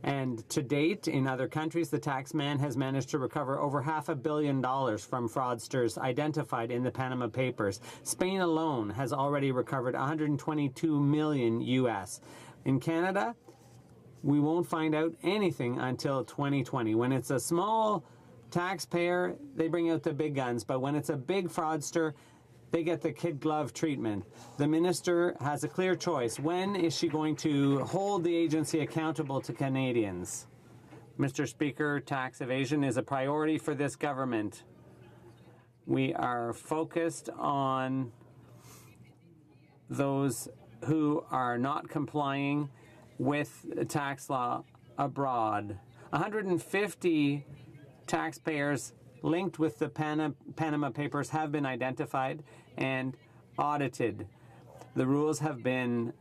And to date, in other countries, the taxman has managed to recover over $500 million from fraudsters identified in the Panama Papers. Spain alone has already recovered $122 million US. In Canada, we won't find out anything until 2020. When it's a small taxpayer, they bring out the big guns. But when it's a big fraudster, they get the kid glove treatment. The minister has a clear choice. When is she going to hold the agency accountable to Canadians? Mr. Speaker, tax evasion is a priority for this government. We are focused on those who are not complying with tax law abroad. 150 taxpayers linked with the Panama Papers have been identified and audited. The rules have been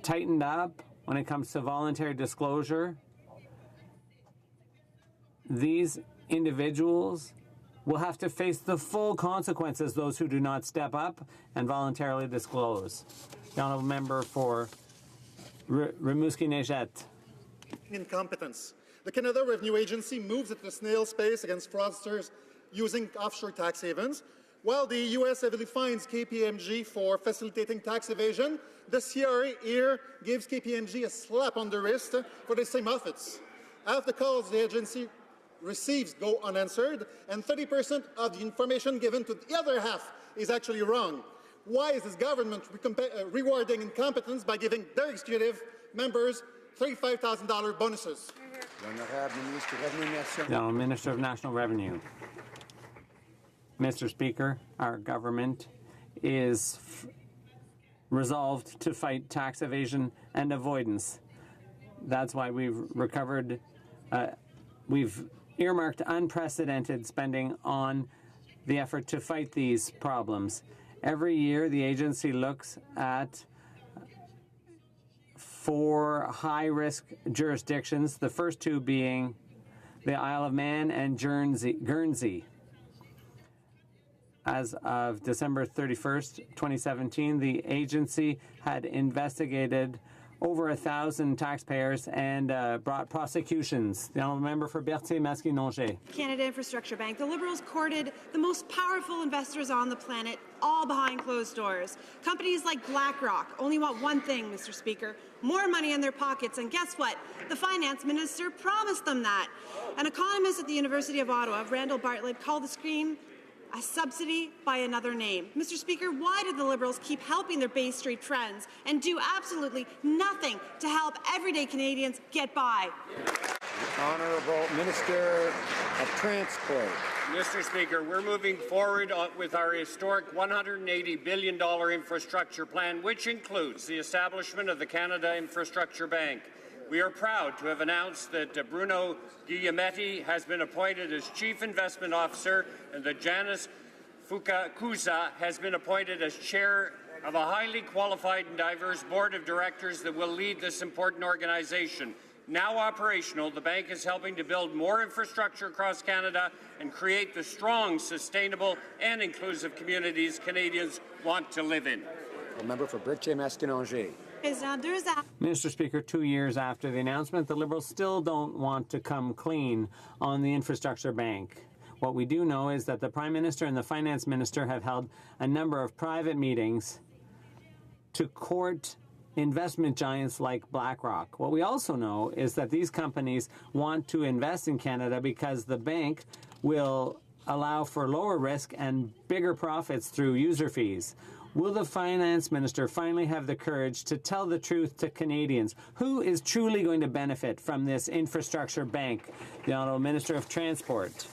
tightened up when it comes to voluntary disclosure. these individuals will have to face the full consequences, those who do not step up and voluntarily disclose. The honourable member for Rimouski-Neigette. Incompetence. The Canada Revenue Agency moves at the snail's pace against fraudsters using offshore tax havens, while the U.S. heavily fines KPMG for facilitating tax evasion. The CRA here gives KPMG a slap on the wrist for the same offense. Half the calls the agency receives go unanswered, and 30% of the information given to the other half is actually wrong. Why is this government rewarding incompetence by giving their executive members $35,000 bonuses? The Minister of National Revenue. Mr. Speaker, our government is resolved to fight tax evasion and avoidance. That's why we've we've earmarked unprecedented spending on the effort to fight these problems. Every year, the agency looks at 4 high-risk jurisdictions, the first 2 being the Isle of Man and Guernsey. As of December 31st, 2017, the agency had investigated over 1,000 taxpayers and brought prosecutions. The honourable member for Berthier-Masquinongé. Canada Infrastructure Bank. The Liberals courted the most powerful investors on the planet, all behind closed doors. Companies like BlackRock only want one thing, Mr. Speaker, more money in their pockets. And guess what? The finance minister promised them that. An economist at the University of Ottawa, Randall Bartlett, called the scheme a subsidy by another name. Mr. Speaker, why did the Liberals keep helping their Bay Street friends and do absolutely nothing to help everyday Canadians get by? Honourable Minister of Transport. Mr. Speaker, we're moving forward with our historic $180 billion infrastructure plan, which includes the establishment of the Canada Infrastructure Bank. We are proud to have announced that Bruno Guglielmetti has been appointed as Chief Investment Officer and that Janice Fukakusa has been appointed as Chair of a highly qualified and diverse Board of Directors that will lead this important organization. Now operational, the bank is helping to build more infrastructure across Canada and create the strong, sustainable and inclusive communities Canadians want to live in. A member for Berthier-Masquinongé. Mr. Speaker, 2 years after the announcement, the Liberals still don't want to come clean on the infrastructure bank. What we do know is that the Prime Minister and the Finance Minister have held a number of private meetings to court investment giants like BlackRock. What we also know is that these companies want to invest in Canada because the bank will allow for lower risk and bigger profits through user fees. Will the Finance Minister finally have the courage to tell the truth to Canadians? Who is truly going to benefit from this infrastructure bank? The Honourable Minister of Transport.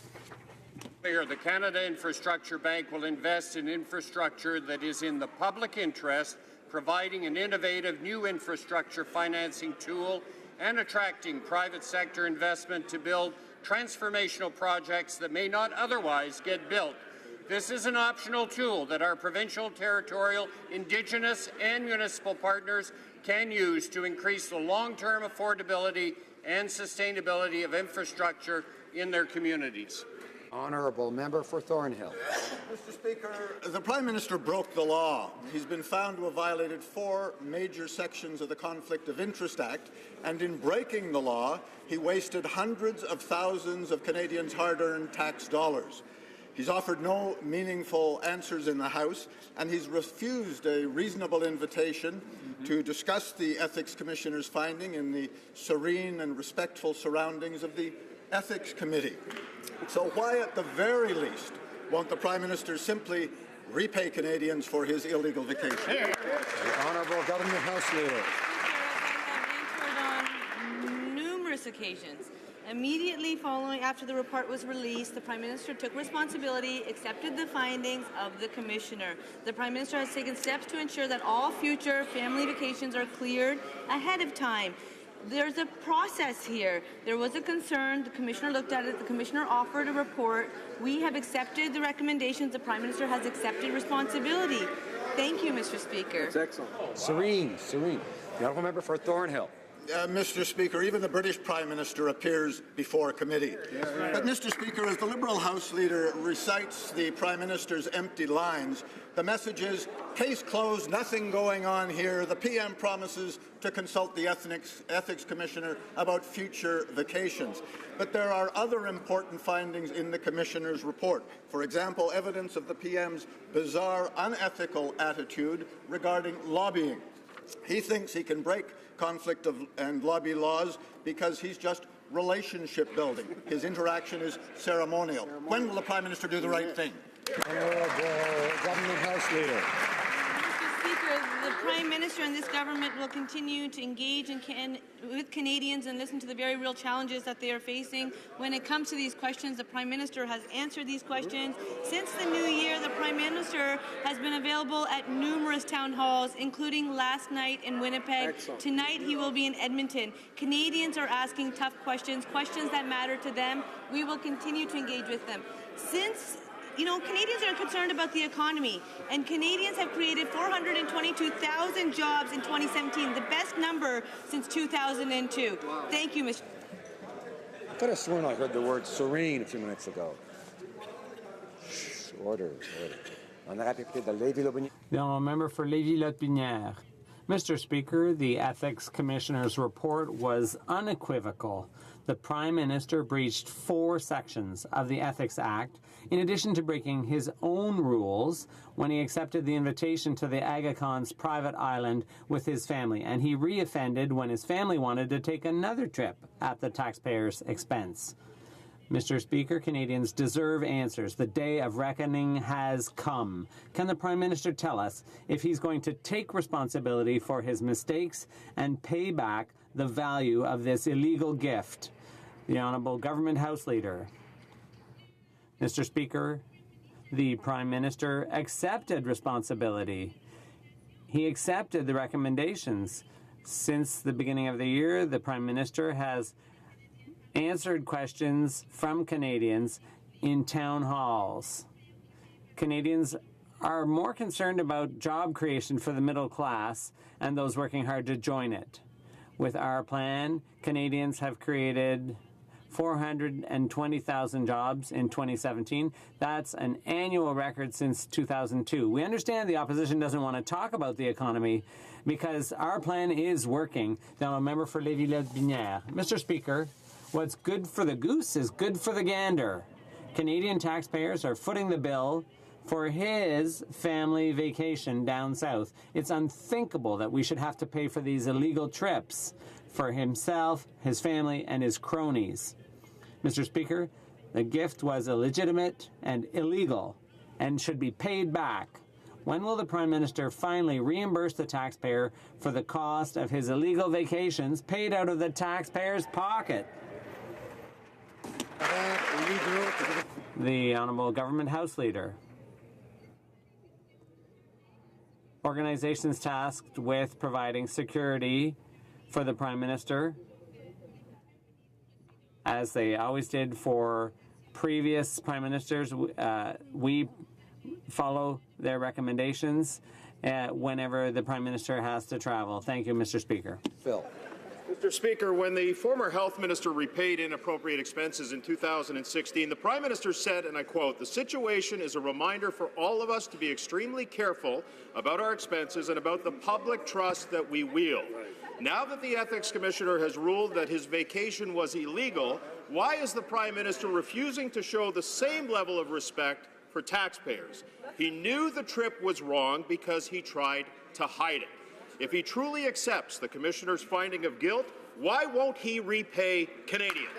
The Canada Infrastructure Bank will invest in infrastructure that is in the public interest, providing an innovative new infrastructure financing tool and attracting private sector investment to build transformational projects that may not otherwise get built. This is an optional tool that our provincial, territorial, Indigenous and municipal partners can use to increase the long-term affordability and sustainability of infrastructure in their communities. Honourable member for Thornhill. Mr. Speaker, the Prime Minister broke the law. He's been found to have violated 4 major sections of the Conflict of Interest Act, and in breaking the law, he wasted hundreds of thousands of Canadians' hard-earned tax dollars. He's offered no meaningful answers in the House, and he's refused a reasonable invitation to discuss the Ethics Commissioner's finding in the serene and respectful surroundings of the Ethics Committee. So why, at the very least, won't the Prime Minister simply repay Canadians for his illegal vacation? The Honourable Government House Leader. On numerous occasions. Immediately following after the report was released, the Prime Minister took responsibility, accepted the findings of the Commissioner. The Prime Minister has taken steps to ensure that all future family vacations are cleared ahead of time. There's a process here. There was a concern. The Commissioner looked at it. The Commissioner offered a report. We have accepted the recommendations. The Prime Minister has accepted responsibility. Thank you, Mr. Speaker. That's excellent. Serene. The Honourable Member for Thornhill. Mr. Speaker, even the British Prime Minister appears before committee. But, Mr. Speaker, as the Liberal House Leader recites the Prime Minister's empty lines, the message is, case closed, nothing going on here. The PM promises to consult the Ethics Commissioner about future vacations. But there are other important findings in the Commissioner's report. For example, evidence of the PM's bizarre, unethical attitude regarding lobbying. He thinks he can break conflict and lobby laws because he's just relationship building. His interaction is ceremonial. When will the Prime Minister do the right thing? Government House Leader. Mr. Speaker, the Prime Minister and this government will continue to engage with Canadians and listen to the very real challenges that they are facing. When it comes to these questions, the Prime Minister has answered these questions. Since the new year, the Prime Minister has been available at numerous town halls, including last night in Winnipeg. Excellent. Tonight, he will be in Edmonton. Canadians are asking tough questions, questions that matter to them. We will continue to engage with them. Canadians are concerned about the economy, and Canadians have created 422,000 jobs in 2017, the best number since 2002. Thank you, Mr. I could have sworn I heard the word serene a few minutes ago. Order. The honourable member for Lévis-Lotbinière. Mr. Speaker, the Ethics Commissioner's report was unequivocal. The Prime Minister breached 4 sections of the Ethics Act, in addition to breaking his own rules when he accepted the invitation to the Aga Khan's private island with his family, and he reoffended when his family wanted to take another trip at the taxpayers' expense. Mr. Speaker, Canadians deserve answers. The day of reckoning has come. Can the Prime Minister tell us if he's going to take responsibility for his mistakes and pay back the value of this illegal gift? The Honourable Government House Leader. Mr. Speaker, the Prime Minister accepted responsibility. He accepted the recommendations. Since the beginning of the year, the Prime Minister has answered questions from Canadians in town halls. Canadians are more concerned about job creation for the middle class and those working hard to join it. With our plan, Canadians have created 420,000 jobs in 2017. That's an annual record since 2002. We understand the opposition doesn't want to talk about the economy because our plan is working. Now, a member for Lévis-Lotbinière. Mr. Speaker, what's good for the goose is good for the gander. Canadian taxpayers are footing the bill for his family vacation down south. It's unthinkable that we should have to pay for these illegal trips for himself, his family, and his cronies. Mr. Speaker, the gift was illegitimate and illegal and should be paid back. When will the Prime Minister finally reimburse the taxpayer for the cost of his illegal vacations paid out of the taxpayer's pocket? The Honourable Government House Leader. Organizations tasked with providing security for the Prime Minister, as they always did for previous Prime Ministers, we follow their recommendations whenever the Prime Minister has to travel. Thank you, Mr. Speaker. Phil. Mr. Speaker, when the former health minister repaid inappropriate expenses in 2016, the Prime Minister said, and I quote, "The situation is a reminder for all of us to be extremely careful about our expenses and about the public trust that we wield." Now that the Ethics Commissioner has ruled that his vacation was illegal, why is the Prime Minister refusing to show the same level of respect for taxpayers? He knew the trip was wrong because he tried to hide it. If he truly accepts the Commissioner's finding of guilt, why won't he repay Canadians?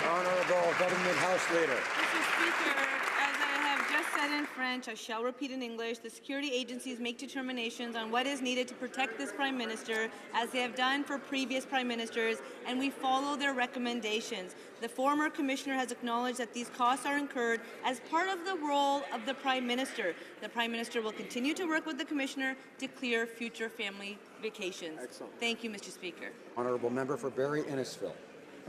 Honourable Government House Leader. Mr. Speaker, as I have just said in French, I shall repeat in English. The security agencies make determinations on what is needed to protect this Prime Minister, as they have done for previous Prime Ministers, and we follow their recommendations. The former Commissioner has acknowledged that these costs are incurred as part of the role of the Prime Minister. The Prime Minister will continue to work with the Commissioner to clear future family vacations. Excellent. Thank you, Mr. Speaker. Honourable Member for Barrie-Innisfil.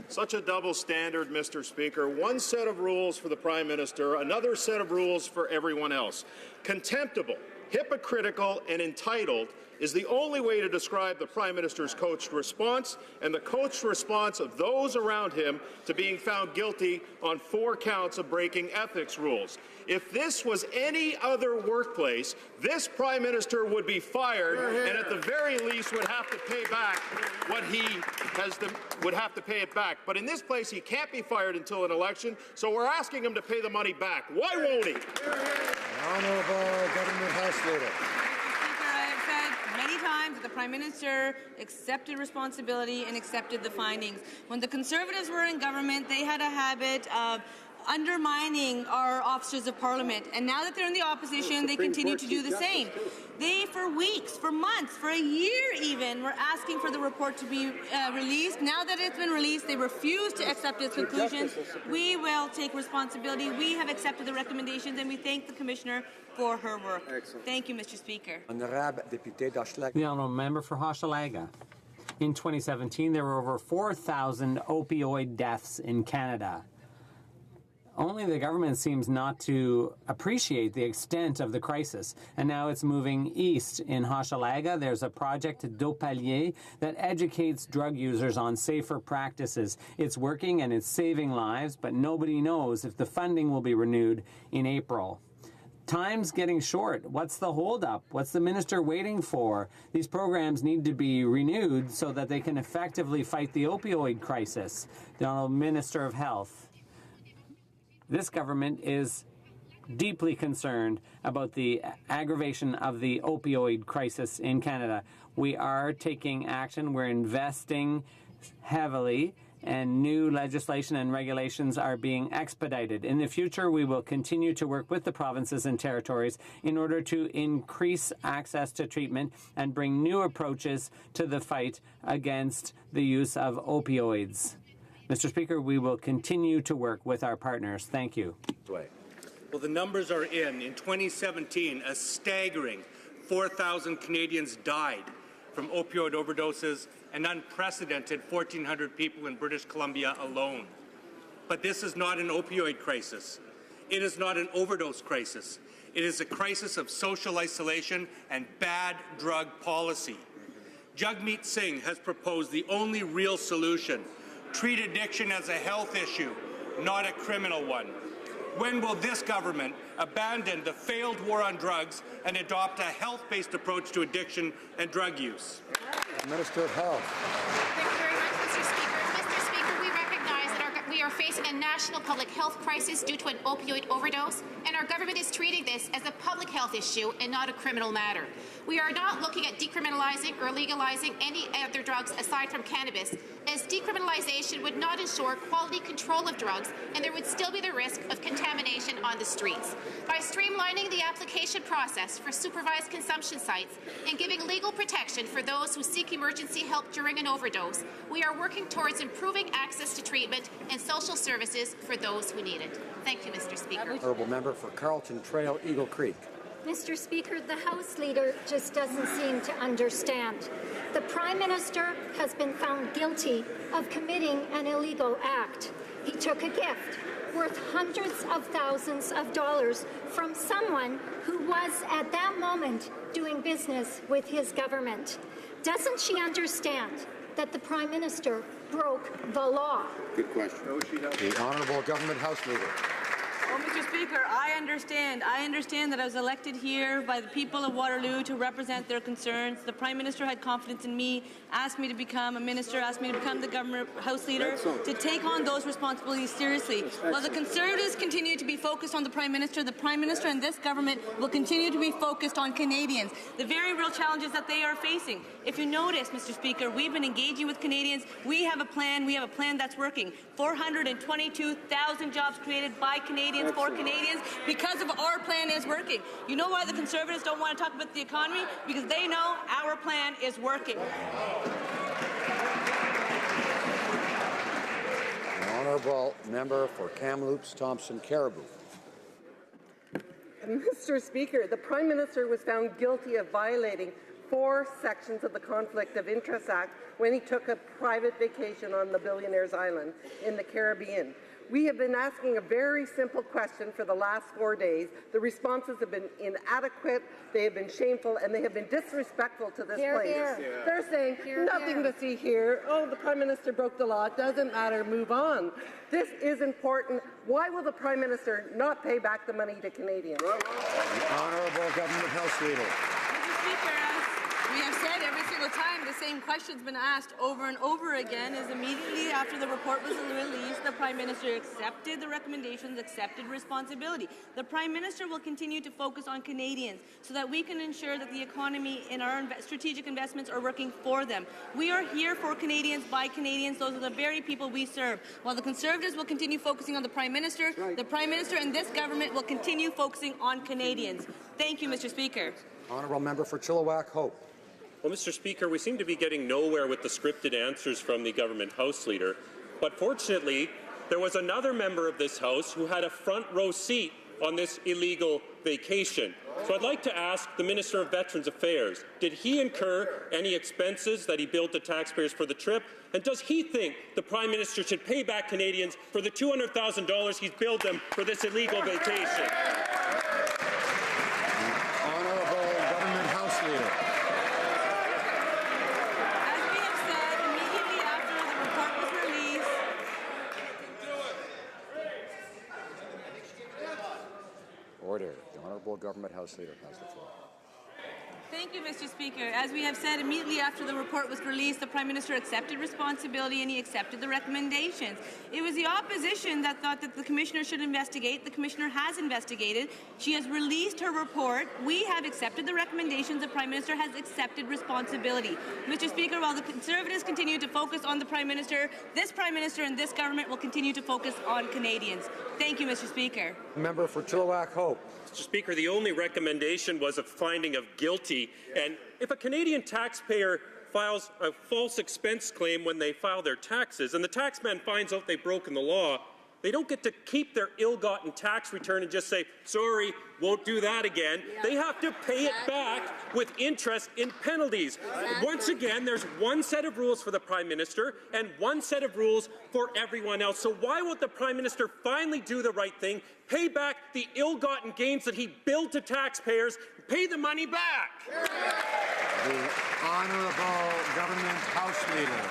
Such a double standard, Mr. Speaker. One set of rules for the Prime Minister, another set of rules for everyone else. Contemptible hypocritical, and entitled is the only way to describe the Prime Minister's coached response and the coached response of those around him to being found guilty on 4 counts of breaking ethics rules. If this was any other workplace, this Prime Minister would be fired and at the very least would have to pay back what he would have to pay it back. But in this place, he can't be fired until an election, so we're asking him to pay the money back. Why won't he? Honourable Government House Leader. Many times that the Prime Minister accepted responsibility and accepted the findings. When the Conservatives were in government, they had a habit of undermining our officers of Parliament. And now that they're in the opposition, they continue to do the same. They, for weeks, for months, for a year even, were asking for the report to be released. Now that it's been released, they refuse to accept its conclusions. We will take responsibility. We have accepted the recommendations, and we thank the Commissioner for her work. Excellent. Thank you, Mr. Speaker. The Honourable Member for Hochelaga. In 2017, there were over 4,000 opioid deaths in Canada. Only the government seems not to appreciate the extent of the crisis. And now it's moving east. In Hochelaga, there's a project, Dopalier, that educates drug users on safer practices. It's working and it's saving lives, but nobody knows if the funding will be renewed in April. Time's getting short. What's the holdup? What's the minister waiting for? These programs need to be renewed so that they can effectively fight the opioid crisis. The Honourable Minister of Health. This government is deeply concerned about the aggravation of the opioid crisis in Canada. We are taking action. We're investing heavily, and new legislation and regulations are being expedited. In the future, we will continue to work with the provinces and territories in order to increase access to treatment and bring new approaches to the fight against the use of opioids. Mr. Speaker, we will continue to work with our partners. Thank you. Well, the numbers are in. In 2017, a staggering 4,000 Canadians died from opioid overdoses, an unprecedented 1,400 people in British Columbia alone. But this is not an opioid crisis. It is not an overdose crisis. It is a crisis of social isolation and bad drug policy. Jagmeet Singh has proposed the only real solution: treat addiction as a health issue, not a criminal one. When will this government abandon the failed war on drugs and adopt a health-based approach to addiction and drug use? Minister of Health. Thank you very much, Mr. Speaker. Mr. Speaker, we recognize that we are facing a national public health crisis due to an opioid overdose, and our government is treating this as a public health issue and not a criminal matter. We are not looking at decriminalizing or legalizing any other drugs aside from cannabis, as decriminalization would not ensure quality control of drugs, and there would still be the risk of contamination on the streets. By streamlining the application process for supervised consumption sites and giving legal protection for those who seek emergency help during an overdose, we are working towards improving access to treatment and social services for those who need it. Thank you, Mr. Speaker. Honourable Member for Carleton Trail, Eagle Creek. Mr. Speaker, the House Leader just doesn't seem to understand. The Prime Minister has been found guilty of committing an illegal act. He took a gift worth hundreds of thousands of dollars from someone who was at that moment doing business with his government. Doesn't she understand that the Prime Minister broke the law? Good question. The Honourable Government House Leader. Well, Mr. Speaker, I understand. I understand that I was elected here by the people of Waterloo to represent their concerns. The Prime Minister had confidence in me, asked me to become a minister, asked me to become the Government House Leader, to take on those responsibilities seriously. While the Conservatives continue to be focused on the Prime Minister and this government will continue to be focused on Canadians, the very real challenges that they are facing. If you notice, Mr. Speaker, we've been engaging with Canadians. We have a plan that's working. 422,000 jobs created by Canadians for Canadians because of our plan is working. You know why the Conservatives don't want to talk about the economy? Because they know our plan is working. The Honourable Member for Kamloops, Thompson, Caribou. Mr. Speaker, the Prime Minister was found guilty of violating 4 sections of the Conflict of Interest Act when he took a private vacation on the Billionaire's Island in the Caribbean. We have been asking a very simple question for the last 4 days. The responses have been inadequate, they have been shameful, and they have been disrespectful to this place. Here. They're saying, nothing to see here. Oh, the Prime Minister broke the law. It doesn't matter. Move on. This is important. Why will the Prime Minister not pay back the money to Canadians? The Honourable Government House Leader. Mr. Speaker, as we have said every single time, the same question's been asked over and over again, is immediately after the report was released, the Prime Minister accepted the recommendations, accepted responsibility. The Prime Minister will continue to focus on Canadians so that we can ensure that the economy and our strategic investments are working for them. We are here for Canadians, by Canadians. Those are the very people we serve. While the Conservatives will continue focusing on the Prime Minister, the Prime Minister and this government will continue focusing on Canadians. Thank you, Mr. Speaker. Honourable Member for Chilliwack Hope. Well, Mr. Speaker, we seem to be getting nowhere with the scripted answers from the Government House Leader. But fortunately, there was another member of this House who had a front row seat on this illegal vacation. So I'd like to ask the Minister of Veterans Affairs, did he incur any expenses that he billed to taxpayers for the trip? And does he think the Prime Minister should pay back Canadians for the $200,000 he's billed them for this illegal vacation? Honourable Government House Leader. Order. The Honourable Government House Leader has the floor. Thank you, Mr. Speaker. As we have said, immediately after the report was released, the Prime Minister accepted responsibility and he accepted the recommendations. It was the opposition that thought that the Commissioner should investigate. The Commissioner has investigated. She has released her report. We have accepted the recommendations. The Prime Minister has accepted responsibility. Mr. Speaker, while the Conservatives continue to focus on the Prime Minister and this government will continue to focus on Canadians. Thank you, Mr. Speaker. Member for Chilliwack Hope. Mr. Speaker, the only recommendation was a finding of guilty. And if a Canadian taxpayer files a false expense claim when they file their taxes, and the taxman finds out they've broken the law, they don't get to keep their ill-gotten tax return and just say, sorry, won't do that again. Yeah. They have to pay it back with interest in penalties. Exactly. Once again, there's one set of rules for the Prime Minister and one set of rules for everyone else. So why won't the Prime Minister finally do the right thing, pay back the ill-gotten gains that he billed to taxpayers, pay the money back? The Honourable Government House Leader.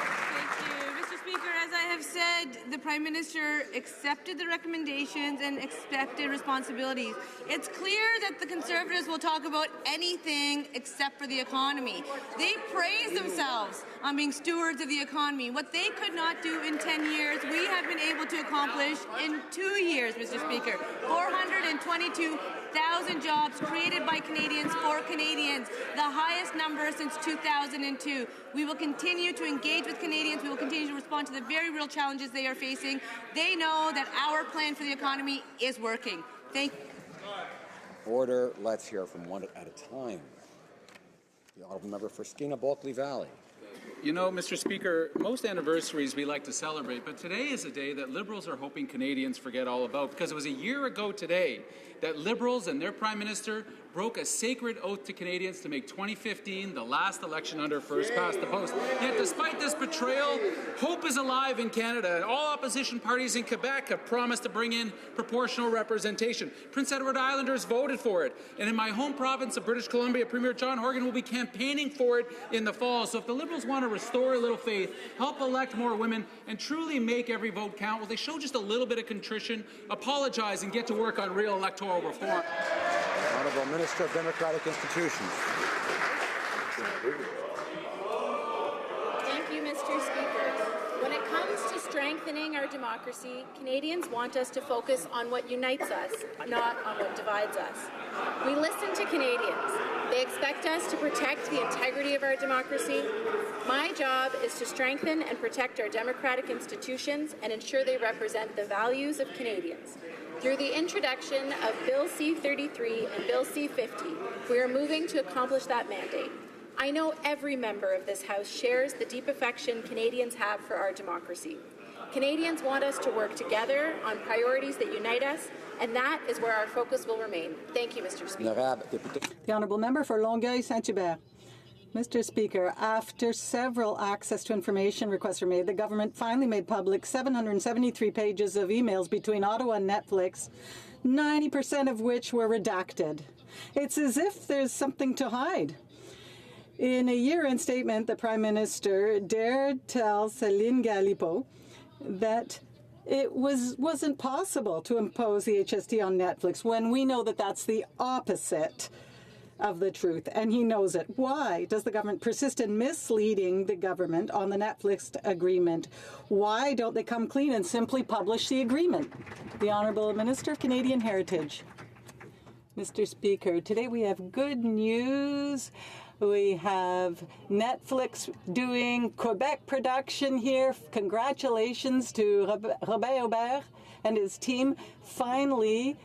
Speaker, as I have said, the Prime Minister accepted the recommendations and accepted responsibilities. It's clear that the Conservatives will talk about anything except for the economy. They praise themselves on being stewards of the economy. What they could not do in 10 years, we have been able to accomplish in 2 years, Mr. Speaker. 422,000 jobs created by Canadians for Canadians, the highest number since 2002. We will continue to engage with Canadians. We will continue to respond to the very real challenges they are facing. They know that our plan for the economy is working. Thank you. Order. Let's hear from one at a time. The Honourable Member for Skeena-Bulkley Valley. You know, Mr. Speaker, most anniversaries we like to celebrate, but today is a day that Liberals are hoping Canadians forget all about, because it was a year ago today that Liberals and their Prime Minister broke a sacred oath to Canadians to make 2015 the last election under first past the post. Yet despite this betrayal, hope is alive in Canada. All opposition parties in Quebec have promised to bring in proportional representation. Prince Edward Islanders voted for it. And in my home province of British Columbia, Premier John Horgan will be campaigning for it in the fall. So if the Liberals want to restore a little faith, help elect more women, and truly make every vote count, will they show just a little bit of contrition, apologize, and get to work on real electoral reform? Honourable Minister of Democratic Institutions. Thank you, Mr. Speaker. When it comes to strengthening our democracy, Canadians want us to focus on what unites us, not on what divides us. We listen to Canadians. They expect us to protect the integrity of our democracy. My job is to strengthen and protect our democratic institutions and ensure they represent the values of Canadians. Through the introduction of Bill C-33 and Bill C-50, we are moving to accomplish that mandate. I know every member of this House shares the deep affection Canadians have for our democracy. Canadians want us to work together on priorities that unite us, and that is where our focus will remain. Thank you, Mr. Speaker. The Honourable Member for Longueuil-Saint-Hubert. Mr. Speaker, after several access to information requests were made, the government finally made public 773 pages of emails between Ottawa and Netflix, 90% of which were redacted. It's as if there's something to hide. In a year-end statement, the Prime Minister dared tell Céline Galipo that it wasn't possible to impose the HST on Netflix when we know that that's the opposite of the truth, and he knows it. Why does the government persist in misleading the government on the Netflix agreement? Why don't they come clean and simply publish the agreement? The Honourable Minister of Canadian Heritage. Mr. Speaker, today we have good news. We have Netflix doing Quebec production here. Congratulations to Robert Aubert and his team. Finally,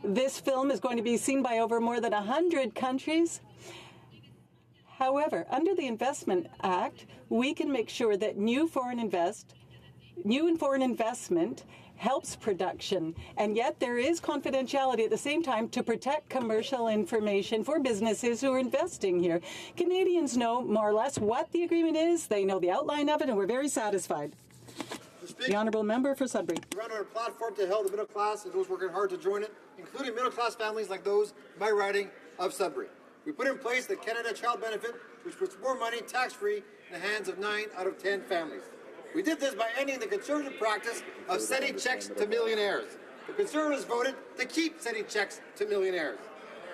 this film is going to be seen by more than 100 countries. However, under the Investment Act, we can make sure that new and foreign investment helps production, and yet there is confidentiality at the same time to protect commercial information for businesses who are investing here. Canadians know more or less what the agreement is, they know the outline of it, and we're very satisfied. The Honourable Member for Sudbury. We run on a platform to help the middle class and those working hard to join it, including middle class families like those in my riding of Sudbury. We put in place the Canada Child Benefit, which puts more money tax-free in the hands of 9 out of 10 families. We did this by ending the Conservative practice of sending checks to millionaires. The Conservatives voted to keep sending checks to millionaires.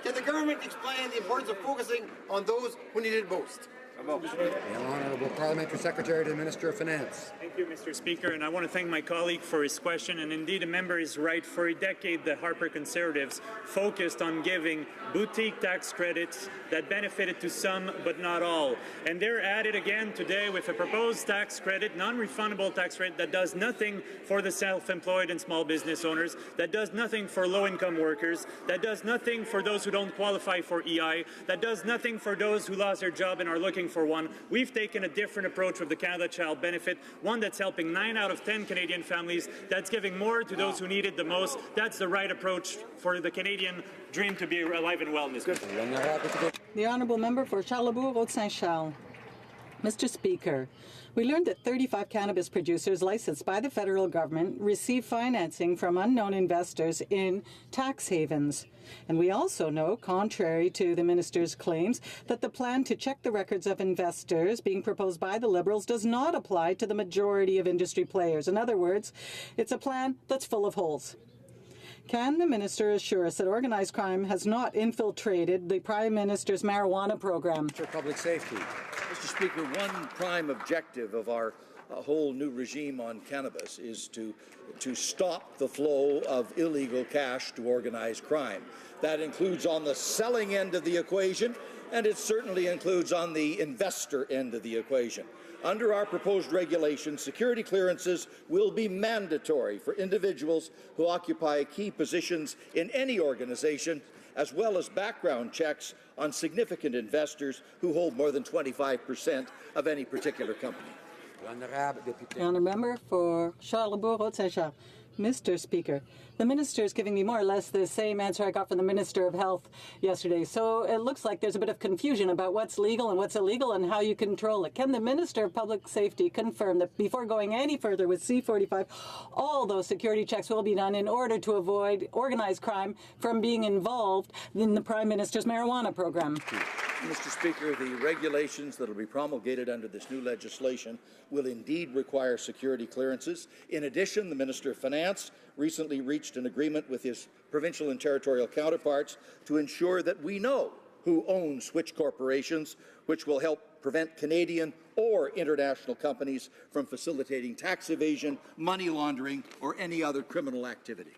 Can the government explain the importance of focusing on those who need it most? The Honourable Parliamentary Secretary to the Minister of Finance. Thank you, Mr. Speaker, and I want to thank my colleague for his question. And indeed, the member is right. For a decade, the Harper Conservatives focused on giving boutique tax credits that benefited to some but not all. And they're at it again today with a proposed tax credit, non-refundable tax credit, that does nothing for the self-employed and small business owners, that does nothing for low-income workers, that does nothing for those who don't qualify for EI, that does nothing for those who lost their job and are looking for one. We've taken a different approach with the Canada Child Benefit, one that's helping 9 out of 10 Canadian families, that's giving more to those who need it the most. That's the right approach for the Canadian dream to be alive and well in this country. The Honourable Member for Charlebourg-Haute-Saint-Charles. Mr. Speaker, we learned that 35 cannabis producers licensed by the federal government receive financing from unknown investors in tax havens. And we also know, contrary to the minister's claims, that the plan to check the records of investors being proposed by the Liberals does not apply to the majority of industry players. In other words, it's a plan that's full of holes. Can the minister assure us that organized crime has not infiltrated the Prime Minister's marijuana program? For public safety. Mr. Speaker, one prime objective of our whole new regime on cannabis is to stop the flow of illegal cash to organized crime. That includes on the selling end of the equation, and it certainly includes on the investor end of the equation. Under our proposed regulations, security clearances will be mandatory for individuals who occupy key positions in any organization, as well as background checks on significant investors who hold more than 25% of any particular company. The Honourable Member for Charlebourg-Haute-Saint-Charles. Mr. Speaker, the minister is giving me more or less the same answer I got from the Minister of Health yesterday. So it looks like there's a bit of confusion about what's legal and what's illegal and how you control it. Can the Minister of Public Safety confirm that before going any further with C-45, all those security checks will be done in order to avoid organized crime from being involved in the Prime Minister's marijuana program? Mr. Speaker, the regulations that will be promulgated under this new legislation will indeed require security clearances. In addition, the Minister of Finance recently reached an agreement with his provincial and territorial counterparts to ensure that we know who owns which corporations, which will help prevent Canadian or international companies from facilitating tax evasion, money laundering, or any other criminal activity.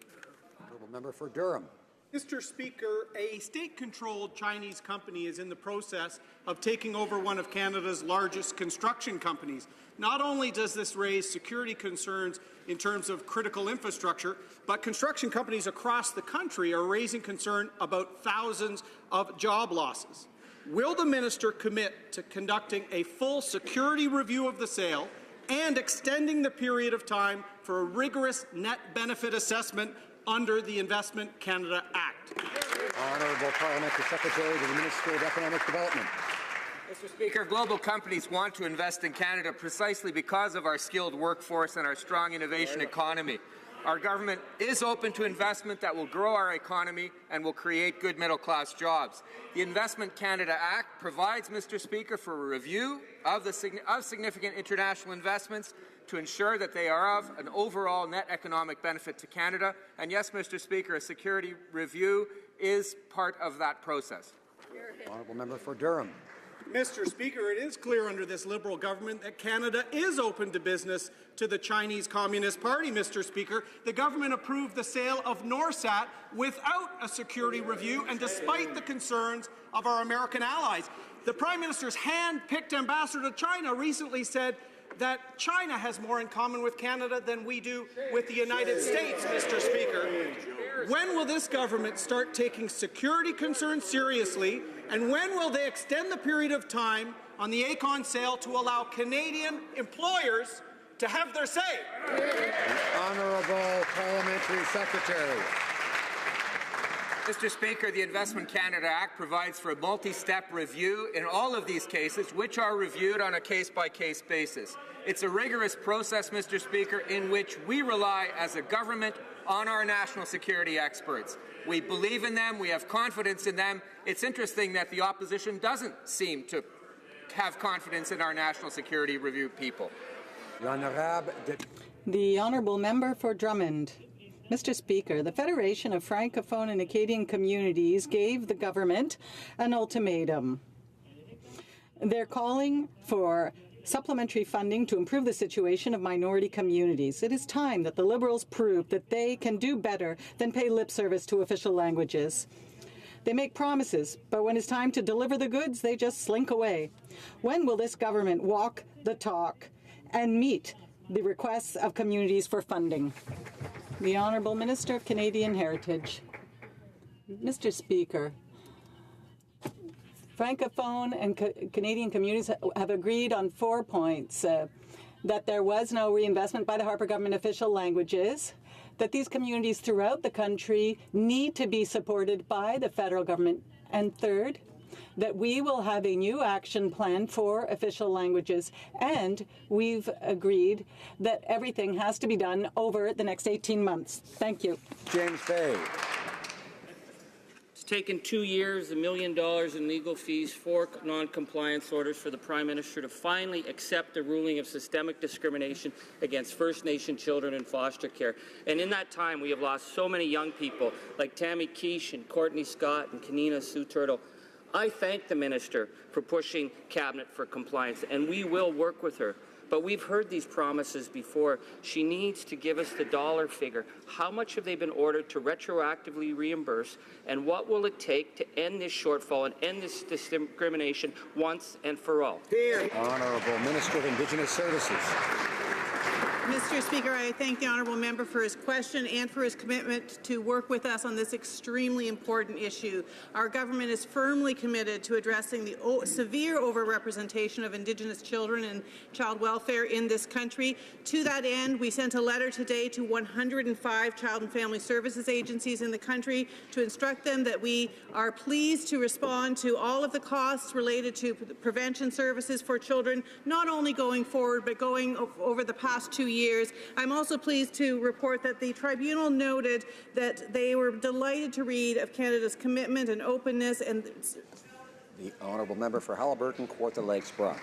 Honourable Member for Durham. Mr. Speaker, a state-controlled Chinese company is in the process of taking over one of Canada's largest construction companies. Not only does this raise security concerns in terms of critical infrastructure, but construction companies across the country are raising concern about thousands of job losses. Will the minister commit to conducting a full security review of the sale and extending the period of time for a rigorous net benefit assessment under the Investment Canada Act? Honourable Parliamentary Secretary to the Minister of Economic Development. Mr. Speaker, global companies want to invest in Canada precisely because of our skilled workforce and our strong innovation economy. Our government is open to investment that will grow our economy and will create good middle-class jobs. The Investment Canada Act provides, Mr. Speaker, for a review of significant international investments to ensure that they are of an overall net economic benefit to Canada. And yes, Mr. Speaker, a security review is part of that process. Honourable member for Durham. Mr. Speaker, it is clear under this Liberal government that Canada is open to business to the Chinese Communist Party, Mr. Speaker. The government approved the sale of Norsat without a security review and despite the concerns of our American allies. The Prime Minister's hand-picked ambassador to China recently said that China has more in common with Canada than we do with the United States, Mr. Speaker. When will this government start taking security concerns seriously, and when will they extend the period of time on the Aecon sale to allow Canadian employers to have their say? The Honourable Parliamentary Secretary. Mr. Speaker, the Investment Canada Act provides for a multi-step review in all of these cases, which are reviewed on a case-by-case basis. It's a rigorous process, Mr. Speaker, in which we rely as a government on our national security experts. We believe in them. We have confidence in them. It's interesting that the opposition doesn't seem to have confidence in our national security review people. The honourable member for Drummond. Mr. Speaker, the Federation of Francophone and Acadian Communities gave the government an ultimatum. They're calling for supplementary funding to improve the situation of minority communities. It is time that the Liberals prove that they can do better than pay lip service to official languages. They make promises, but when it's time to deliver the goods, they just slink away. When will this government walk the talk and meet the requests of communities for funding? The Honourable Minister of Canadian Heritage. Mr. Speaker, Francophone and Canadian communities have agreed on 4 points. That there was no reinvestment by the Harper government official languages, that these communities throughout the country need to be supported by the federal government, and third, that we will have a new action plan for official languages, and we've agreed that everything has to be done over the next 18 months. Thank you. James Bay. It's taken 2 years, $1 million in legal fees, 4 non-compliance orders for the Prime Minister to finally accept the ruling of systemic discrimination against First Nation children in foster care. And in that time, we have lost so many young people like Tammy Quiche and Courtney Scott and Kanina Sue Turtle. I thank the Minister for pushing Cabinet for compliance, and we will work with her. But we've heard these promises before. She needs to give us the dollar figure. How much have they been ordered to retroactively reimburse, and what will it take to end this shortfall and end this discrimination once and for all? Honourable Minister of Indigenous Services. Mr. Speaker, I thank the honourable member for his question and for his commitment to work with us on this extremely important issue. Our government is firmly committed to addressing the severe overrepresentation of Indigenous children and child welfare in this country. To that end, we sent a letter today to 105 child and family services agencies in the country to instruct them that we are pleased to respond to all of the costs related to prevention services for children, not only going forward but going over the past 2 years. I'm also pleased to report that the tribunal noted that they were delighted to read of Canada's commitment and openness. And the honourable member for Haliburton, Kawartha Lakes Brock.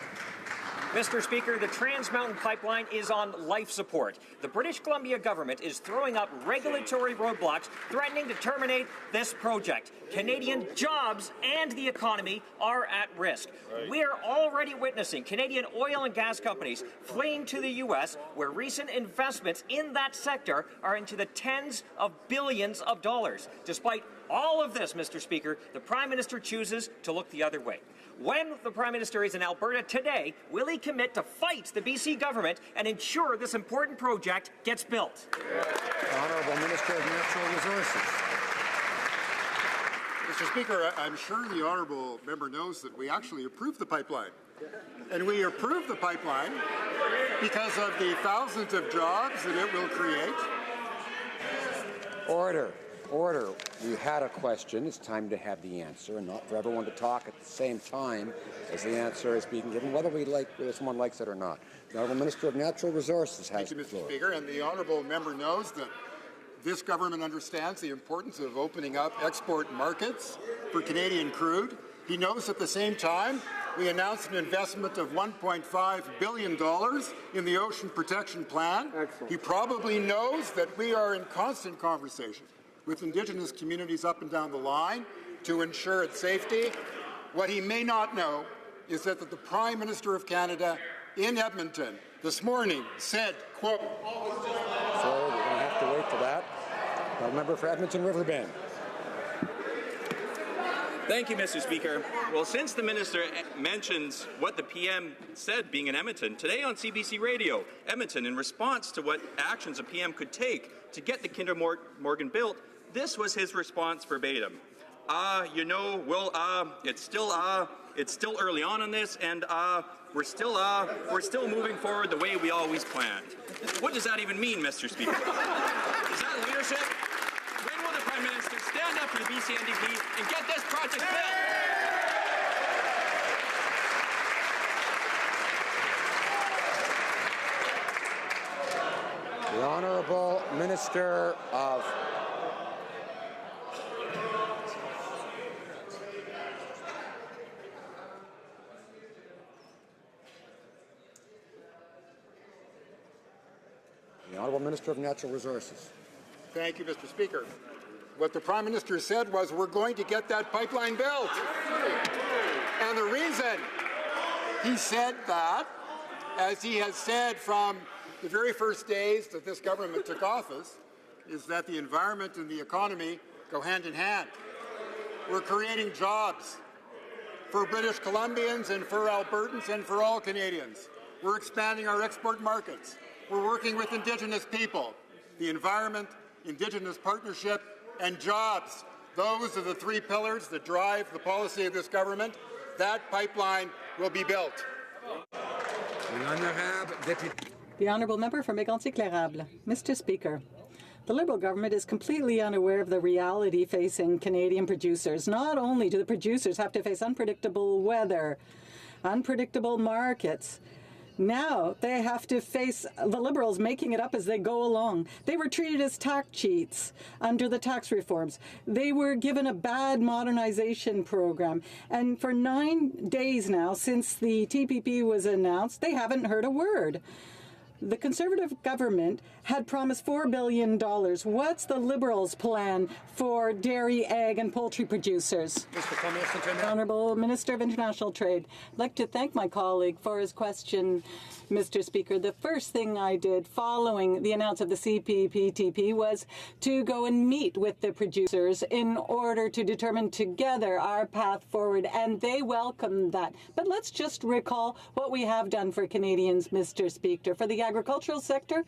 Mr. Speaker, the Trans Mountain Pipeline is on life support. The British Columbia government is throwing up regulatory roadblocks threatening to terminate this project. Canadian jobs and the economy are at risk. We are already witnessing Canadian oil and gas companies fleeing to the U.S., where recent investments in that sector are into the tens of billions of dollars. Despite all of this, Mr. Speaker, the Prime Minister chooses to look the other way. When the Prime Minister is in Alberta today, will he commit to fight the BC government and ensure this important project gets built? Honourable Minister of Natural Resources. Mr. Speaker, I'm sure the honourable member knows that we actually approved the pipeline. And we approved the pipeline because of the thousands of jobs that it will create. Order. Order. You had a question. It's time to have the answer, and not for everyone to talk at the same time as the answer is being given, whether someone likes it or not. The Honourable Minister of Natural Resources has the floor. Thank you, Mr. Speaker. And the honourable member knows that this government understands the importance of opening up export markets for Canadian crude. He knows at the same time we announced an investment of $1.5 billion in the Ocean Protection Plan. Excellent. He probably knows that we are in constant conversation with Indigenous communities up and down the line to ensure its safety. What he may not know is that the Prime Minister of Canada in Edmonton this morning said, quote, So we're going to have to wait for that. Now, member for Edmonton Riverbend. Thank you, Mr. Speaker. Well, since the Minister mentions what the PM said being in Edmonton, today on CBC Radio, Edmonton, in response to what actions a PM could take to get the Kinder Morgan built, this was his response verbatim. It's still early on this, and we're still moving forward the way we always planned. What does that even mean, Mr. Speaker? Is that leadership? When will the Prime Minister stand up for the BC NDP and get this project built? The Honourable Minister of Minister of Natural Resources. Thank you, Mr. Speaker. What the Prime Minister said was, we're going to get that pipeline built. And the reason he said that, as he has said from the very first days that this government took office, is that the environment and the economy go hand in hand. We're creating jobs for British Columbians and for Albertans and for all Canadians. We're expanding our export markets. We're working with Indigenous people. The environment, Indigenous partnership, and jobs. Those are the three pillars that drive the policy of this government. That pipeline will be built. The Honourable Member for Mégantic-L'Érable. Mr. Speaker, the Liberal government is completely unaware of the reality facing Canadian producers. Not only do the producers have to face unpredictable weather, unpredictable markets, now they have to face the Liberals making it up as they go along. They were treated as tax cheats under the tax reforms. They were given a bad modernization program. And for 9 days now, since the TPP was announced, they haven't heard a word. The Conservative government had promised $4 billion. What's the Liberals' plan for dairy, egg, and poultry producers? Honourable Minister of International Trade. I'd like to thank my colleague for his question, Mr. Speaker. The first thing I did following the announcement of the CPTPP was to go and meet with the producers in order to determine together our path forward, and they welcomed that. But let's just recall what we have done for Canadians, Mr. Speaker. For the agricultural sector,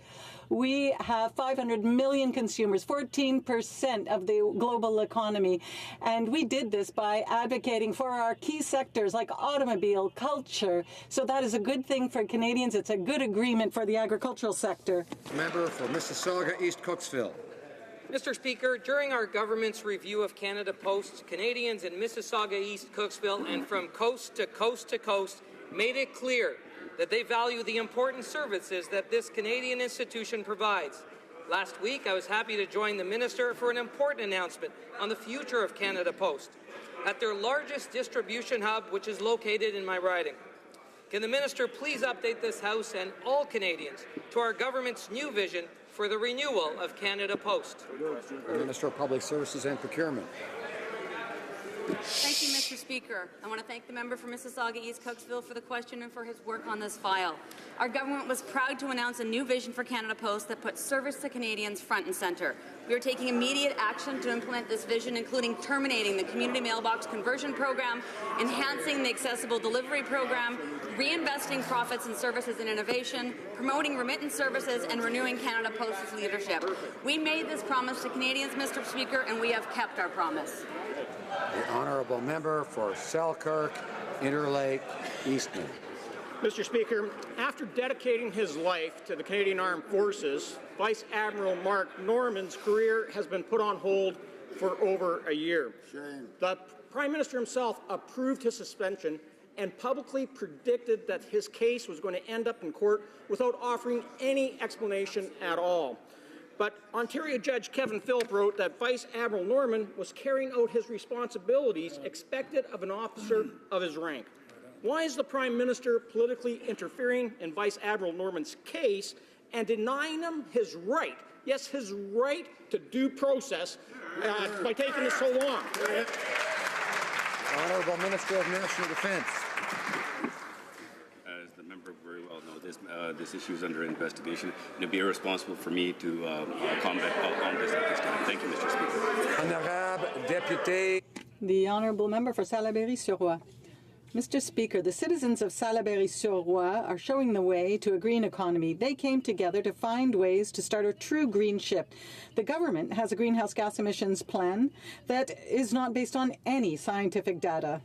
we have 500 million consumers, 14% of the global economy, and we did this by advocating for our key sectors like automobile, culture. So that is a good thing for Canadians. It's a good agreement for the agricultural sector. Member for Mississauga East Cooksville. Mr. Speaker, during our government's review of Canada Post, Canadians in Mississauga East Cooksville and from coast to coast made it clear that they value the important services that this Canadian institution provides. Last week, I was happy to join the Minister for an important announcement on the future of Canada Post at their largest distribution hub, which is located in my riding. Can the Minister please update this House and all Canadians to our government's new vision for the renewal of Canada Post? Minister of Public Services and Procurement. Thank you, Mr. Speaker. I want to thank the member for Mississauga East Cooksville for the question and for his work on this file. Our government was proud to announce a new vision for Canada Post that puts service to Canadians front and centre. We are taking immediate action to implement this vision, including terminating the community mailbox conversion program, enhancing the accessible delivery program, reinvesting profits in services and innovation, promoting remittance services, and renewing Canada Post's leadership. We made this promise to Canadians, Mr. Speaker, and we have kept our promise. The Honourable Member for Selkirk, Interlake, Eastman. Mr. Speaker, after dedicating his life to the Canadian Armed Forces, Vice Admiral Mark Norman's career has been put on hold for over a year. The Prime Minister himself approved his suspension and publicly predicted that his case was going to end up in court without offering any explanation at all. But Ontario Judge Kevin Philp wrote that Vice Admiral Norman was carrying out his responsibilities expected of an officer of his rank. Why is the Prime Minister politically interfering in Vice Admiral Norman's case and denying him his right, yes, his right to due process by taking this so long? Honourable Minister of National Defence. As the member very well knows, this issue is under investigation, and it would be irresponsible for me to comment on this at this time. Thank you, Mr. Speaker. Honorable Député. The Honourable Member for Salaberry-sur-Roi. Mr. Speaker, the citizens of Salaberry-sur-Roi are showing the way to a green economy. They came together to find ways to start a true green shift. The government has a greenhouse gas emissions plan that is not based on any scientific data.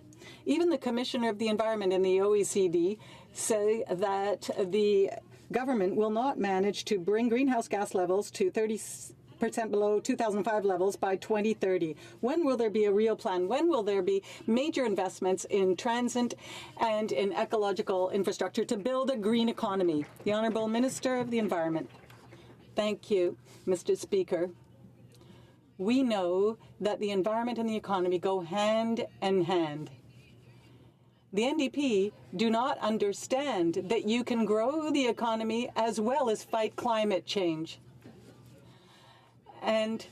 Even the Commissioner of the Environment in the OECD say that the government will not manage to bring greenhouse gas levels to 30% below 2005 levels by 2030. When will there be a real plan? When will there be major investments in transit and in ecological infrastructure to build a green economy? The Honourable Minister of the Environment. Thank you, Mr. Speaker. We know that the environment and the economy go hand in hand. The NDP do not understand that you can grow the economy as well as fight climate change. And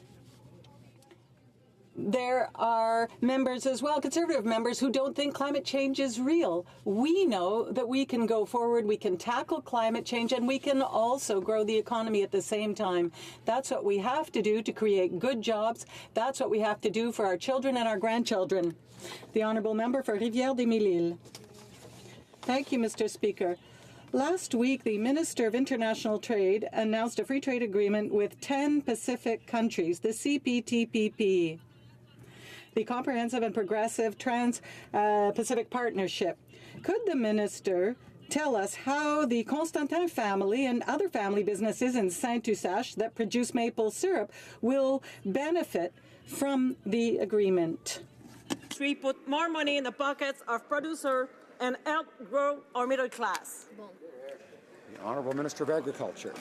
there are members as well, conservative members, who don't think climate change is real. We know that we can go forward, we can tackle climate change, and we can also grow the economy at the same time. That's what we have to do to create good jobs. That's what we have to do for our children and our grandchildren. The Honourable Member for Rivière-des-Mille-Îles. Thank you, Mr. Speaker. Last week, the Minister of International Trade announced a free trade agreement with 10 Pacific countries, the CPTPP, the Comprehensive and Progressive Trans-Pacific Partnership. Could the Minister tell us how the Constantin family and other family businesses in Saint-Eustache that produce maple syrup will benefit from the agreement? We put more money in the pockets of producers and help grow our middle class. The Honourable Minister of Agriculture.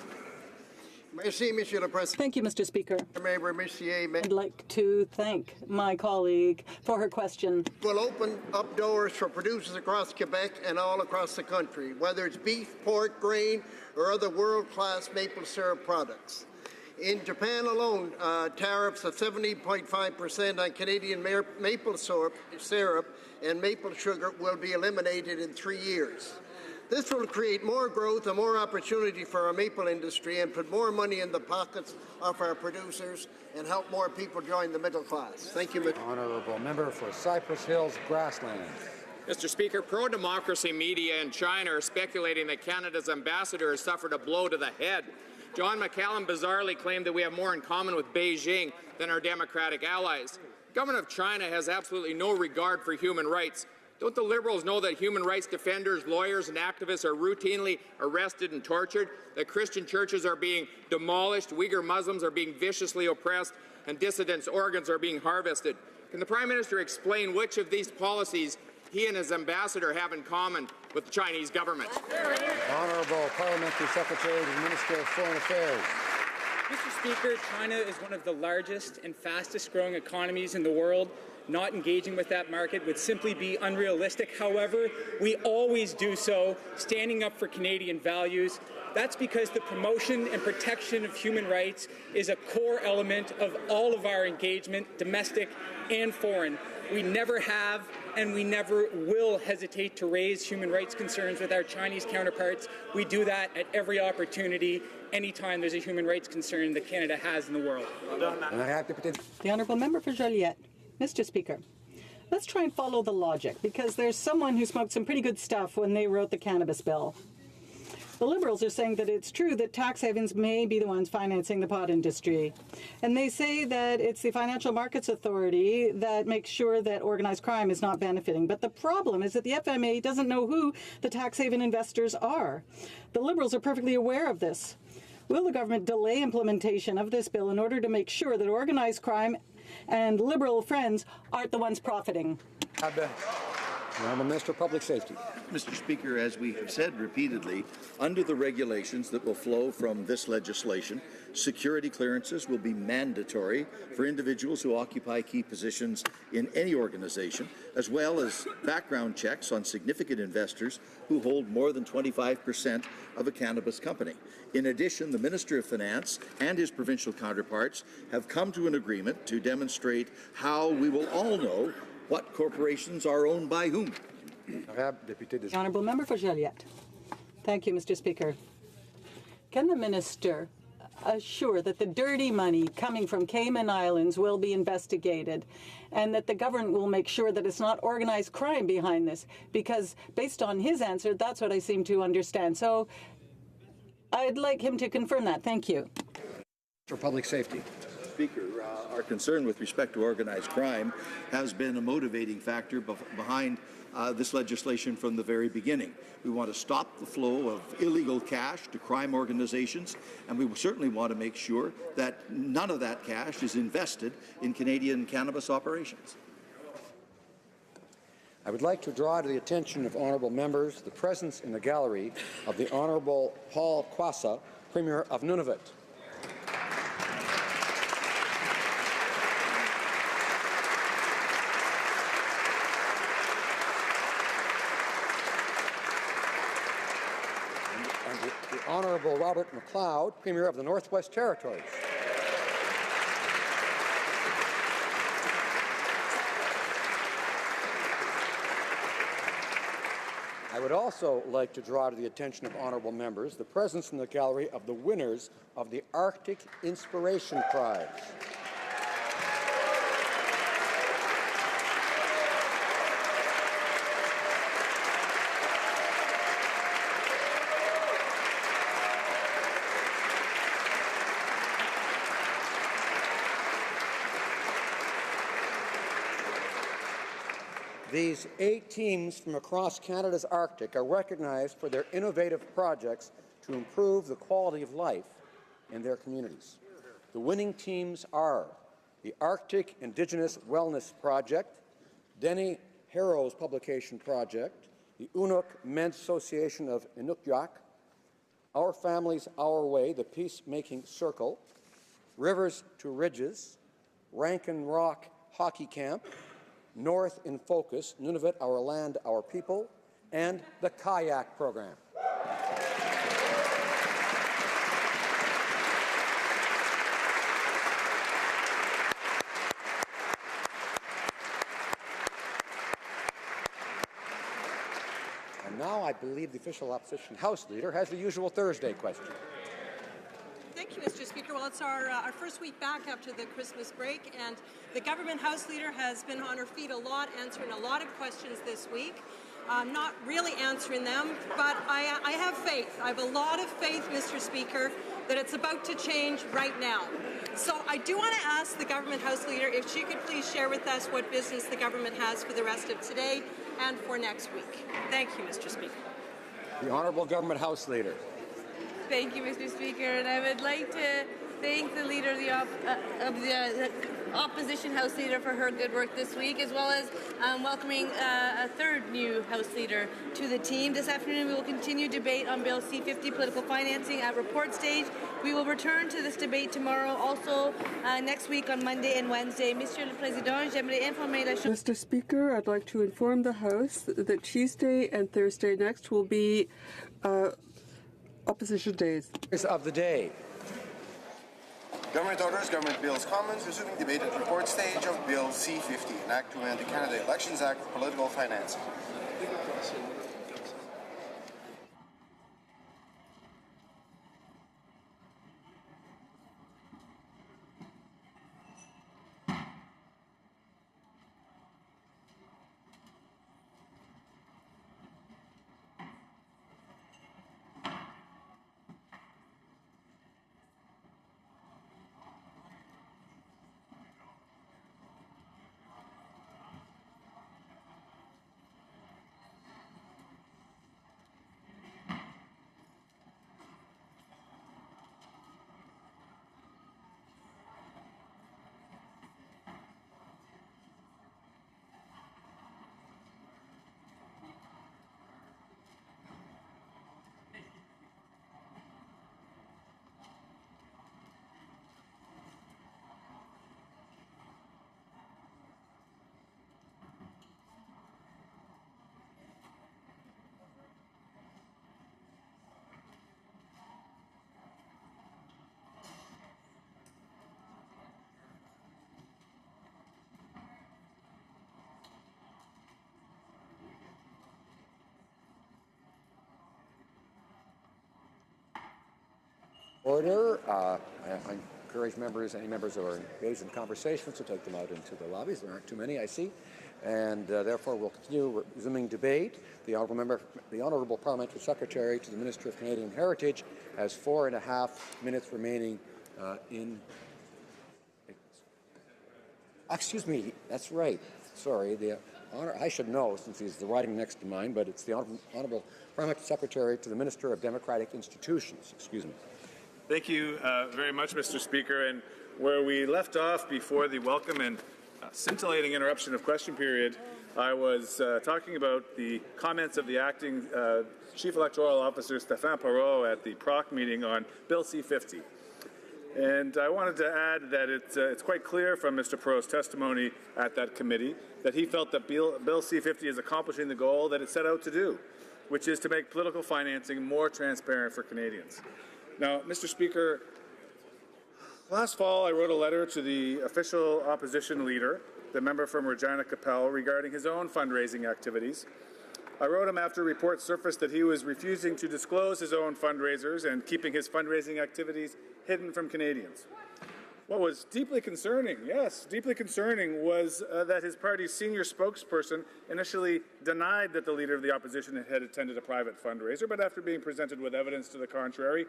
Thank you, Mr. Speaker. I'd like to thank my colleague for her question. Will open up doors for producers across Quebec and all across the country, whether it's beef, pork, grain, or other world-class maple syrup products. In Japan alone, tariffs of 70.5% on Canadian maple syrup and maple sugar will be eliminated in 3 years. This will create more growth and more opportunity for our maple industry and put more money in the pockets of our producers and help more people join the middle class. Thank you, Mr. Honourable Member for Cypress Hills Grasslands. Mr. Speaker, pro-democracy media in China are speculating that Canada's ambassador has suffered a blow to the head. John McCallum bizarrely claimed that we have more in common with Beijing than our democratic allies. The government of China has absolutely no regard for human rights. Don't the Liberals know that human rights defenders, lawyers, and activists are routinely arrested and tortured, that Christian churches are being demolished, Uyghur Muslims are being viciously oppressed, and dissidents' organs are being harvested? Can the Prime Minister explain which of these policies he and his ambassador have in common with the Chinese government? Honourable Parliamentary Secretary to the Minister of Foreign Affairs. Mr. Speaker, China is one of the largest and fastest growing economies in the world. Not engaging with that market would simply be unrealistic. However, we always do so standing up for Canadian values. That's because the promotion and protection of human rights is a core element of all of our engagement, domestic and foreign. We never have and we never will hesitate to raise human rights concerns with our Chinese counterparts. We do that at every opportunity, anytime there's a human rights concern that Canada has in the world. The Honourable Member for Joliette. Mr. Speaker, let's try and follow the logic, because there's someone who smoked some pretty good stuff when they wrote the cannabis bill. The Liberals are saying that it's true that tax havens may be the ones financing the pot industry. And they say that it's the Financial Markets Authority that makes sure that organized crime is not benefiting. But the problem is that the FMA doesn't know who the tax haven investors are. The Liberals are perfectly aware of this. Will the government delay implementation of this bill in order to make sure that organized crime and Liberal friends aren't the ones profiting. The Honourable Minister of Public Safety. Mr. Speaker, as we have said repeatedly, under the regulations that will flow from this legislation, security clearances will be mandatory for individuals who occupy key positions in any organization, as well as background checks on significant investors who hold more than 25% of a cannabis company. In addition, the Minister of Finance and his provincial counterparts have come to an agreement to demonstrate how we will all know what corporations are owned by whom. The Honourable Member for Joliette. Thank you, Mr. Speaker. Can the Minister assure that the dirty money coming from Cayman Islands will be investigated and that the government will make sure that it's not organized crime behind this? Because based on his answer, that's what I seem to understand. So I'd like him to confirm that. Thank you. For Public Safety. Speaker, our concern with respect to organized crime has been a motivating factor behind this legislation from the very beginning. We want to stop the flow of illegal cash to crime organizations, and we certainly want to make sure that none of that cash is invested in Canadian cannabis operations. I would like to draw to the attention of honourable members the presence in the gallery of the Honourable Paul Quassa, Premier of Nunavut. Honourable Robert McLeod, Premier of the Northwest Territories. I would also like to draw to the attention of honourable members the presence in the gallery of the winners of the Arctic Inspiration Prize. These 8 teams from across Canada's Arctic are recognized for their innovative projects to improve the quality of life in their communities. The winning teams are the Arctic Indigenous Wellness Project, Denny Harrow's Publication Project, the Unuk Men's Association of Inukjuak, Our Families, Our Way, the Peacemaking Circle, Rivers to Ridges, Rankin Rock Hockey Camp, North in Focus, Nunavut, Our Land, Our People, and the Kayak Program. And now I believe the official opposition House Leader has the usual Thursday question. Thank you, Mr. Speaker. Well, it's our first week back after the Christmas break, and the government House Leader has been on her feet a lot, answering a lot of questions this week. Not really answering them, but I have faith. I have a lot of faith, Mr. Speaker, that it's about to change right now. So I do want to ask the government House Leader if she could please share with us what business the government has for the rest of today and for next week. Thank you, Mr. Speaker. The Honourable Government House Leader. Thank you, Mr. Speaker, and I would like to thank the Leader of the Opposition House Leader for her good work this week, as well as welcoming a third new House Leader to the team. This afternoon we will continue debate on Bill C-50, political financing, at report stage. We will return to this debate tomorrow, also next week on Monday and Wednesday. Monsieur le Président, j'aimerais informer la Chambre. Mr. Speaker, I'd like to inform the House that Tuesday and Thursday next will be opposition days. Of the day. Government orders, government bills, Commons, resuming debate at report stage of Bill C-50, an act to amend the Canada Elections Act for political financing. Order. I encourage any members who are engaged in conversations to take them out into the lobbies. There aren't too many, I see. And therefore, we'll continue resuming debate. The Honourable Parliamentary Secretary to the Minister of Canadian Heritage has 4.5 minutes remaining Excuse me, that's right. Sorry, I should know since he's the writing next to mine, but it's the Honourable Parliamentary Secretary to the Minister of Democratic Institutions. Excuse me. Thank you very much, Mr. Speaker. And where we left off before the welcome and scintillating interruption of question period, I was talking about the comments of the acting Chief Electoral Officer, Stéphane Perreault, at the PROC meeting on Bill C-50. And I wanted to add that it's quite clear from Mr. Perreault's testimony at that committee that he felt that Bill C-50 is accomplishing the goal that it set out to do, which is to make political financing more transparent for Canadians. Now, Mr. Speaker, last fall I wrote a letter to the official opposition leader, the member from Regina Capel, regarding his own fundraising activities. I wrote him after reports surfaced that he was refusing to disclose his own fundraisers and keeping his fundraising activities hidden from Canadians. What was deeply concerning, was that his party's senior spokesperson initially denied that the leader of the opposition had attended a private fundraiser, but after being presented with evidence to the contrary,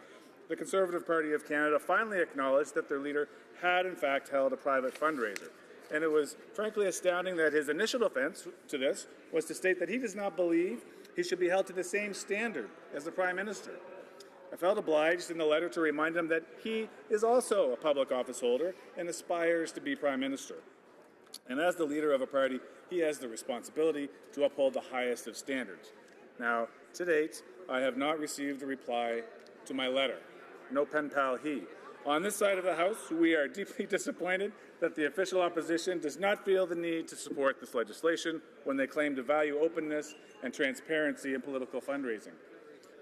the Conservative Party of Canada finally acknowledged that their leader had in fact held a private fundraiser. And it was frankly astounding that his initial defense to this was to state that he does not believe he should be held to the same standard as the Prime Minister. I felt obliged in the letter to remind him that he is also a public office holder and aspires to be Prime Minister. And as the leader of a party, he has the responsibility to uphold the highest of standards. Now, to date, I have not received a reply to my letter. No pen pal he. On this side of the House, we are deeply disappointed that the official opposition does not feel the need to support this legislation when they claim to value openness and transparency in political fundraising.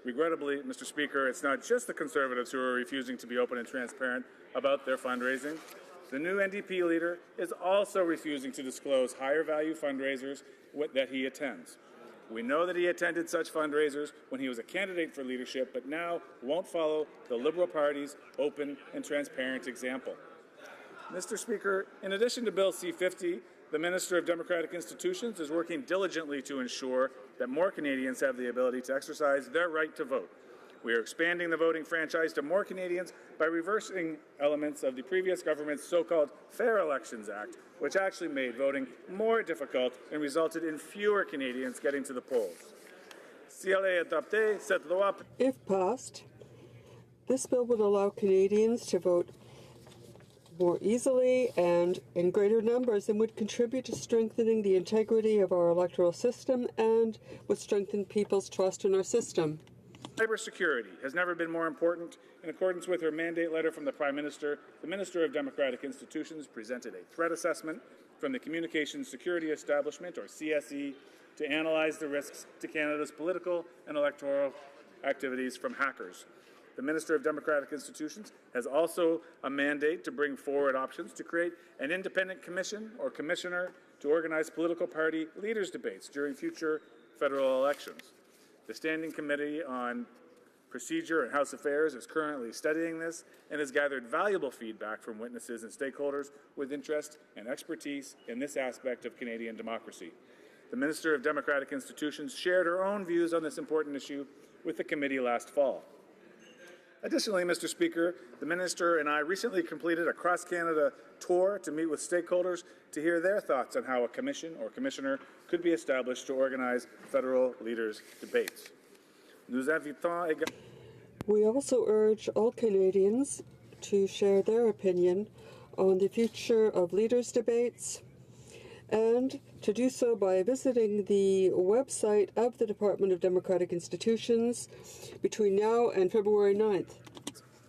Regrettably, Mr. Speaker, it's not just the Conservatives who are refusing to be open and transparent about their fundraising. The new NDP leader is also refusing to disclose higher value fundraisers that he attends. We know that he attended such fundraisers when he was a candidate for leadership, but now won't follow the Liberal Party's open and transparent example. Mr. Speaker, in addition to Bill C-50, the Minister of Democratic Institutions is working diligently to ensure that more Canadians have the ability to exercise their right to vote. We are expanding the voting franchise to more Canadians by reversing elements of the previous government's so-called Fair Elections Act, which actually made voting more difficult and resulted in fewer Canadians getting to the polls. If passed, this bill would allow Canadians to vote more easily and in greater numbers, and would contribute to strengthening the integrity of our electoral system and would strengthen people's trust in our system. Cybersecurity has never been more important. In accordance with her mandate letter from the Prime Minister, the Minister of Democratic Institutions presented a threat assessment from the Communications Security Establishment, or CSE, to analyze the risks to Canada's political and electoral activities from hackers. The Minister of Democratic Institutions has also a mandate to bring forward options to create an independent commission or commissioner to organize political party leaders' debates during future federal elections. The Standing Committee on Procedure and House Affairs is currently studying this and has gathered valuable feedback from witnesses and stakeholders with interest and expertise in this aspect of Canadian democracy. The Minister of Democratic Institutions shared her own views on this important issue with the committee last fall. Additionally, Mr. Speaker, the Minister and I recently completed a cross-Canada tour to meet with stakeholders to hear their thoughts on how a commission or commissioner could be established to organize federal leaders' debates. We also urge all Canadians to share their opinion on the future of leaders' debates, and to do so by visiting the website of the Department of Democratic Institutions between now and February 9th.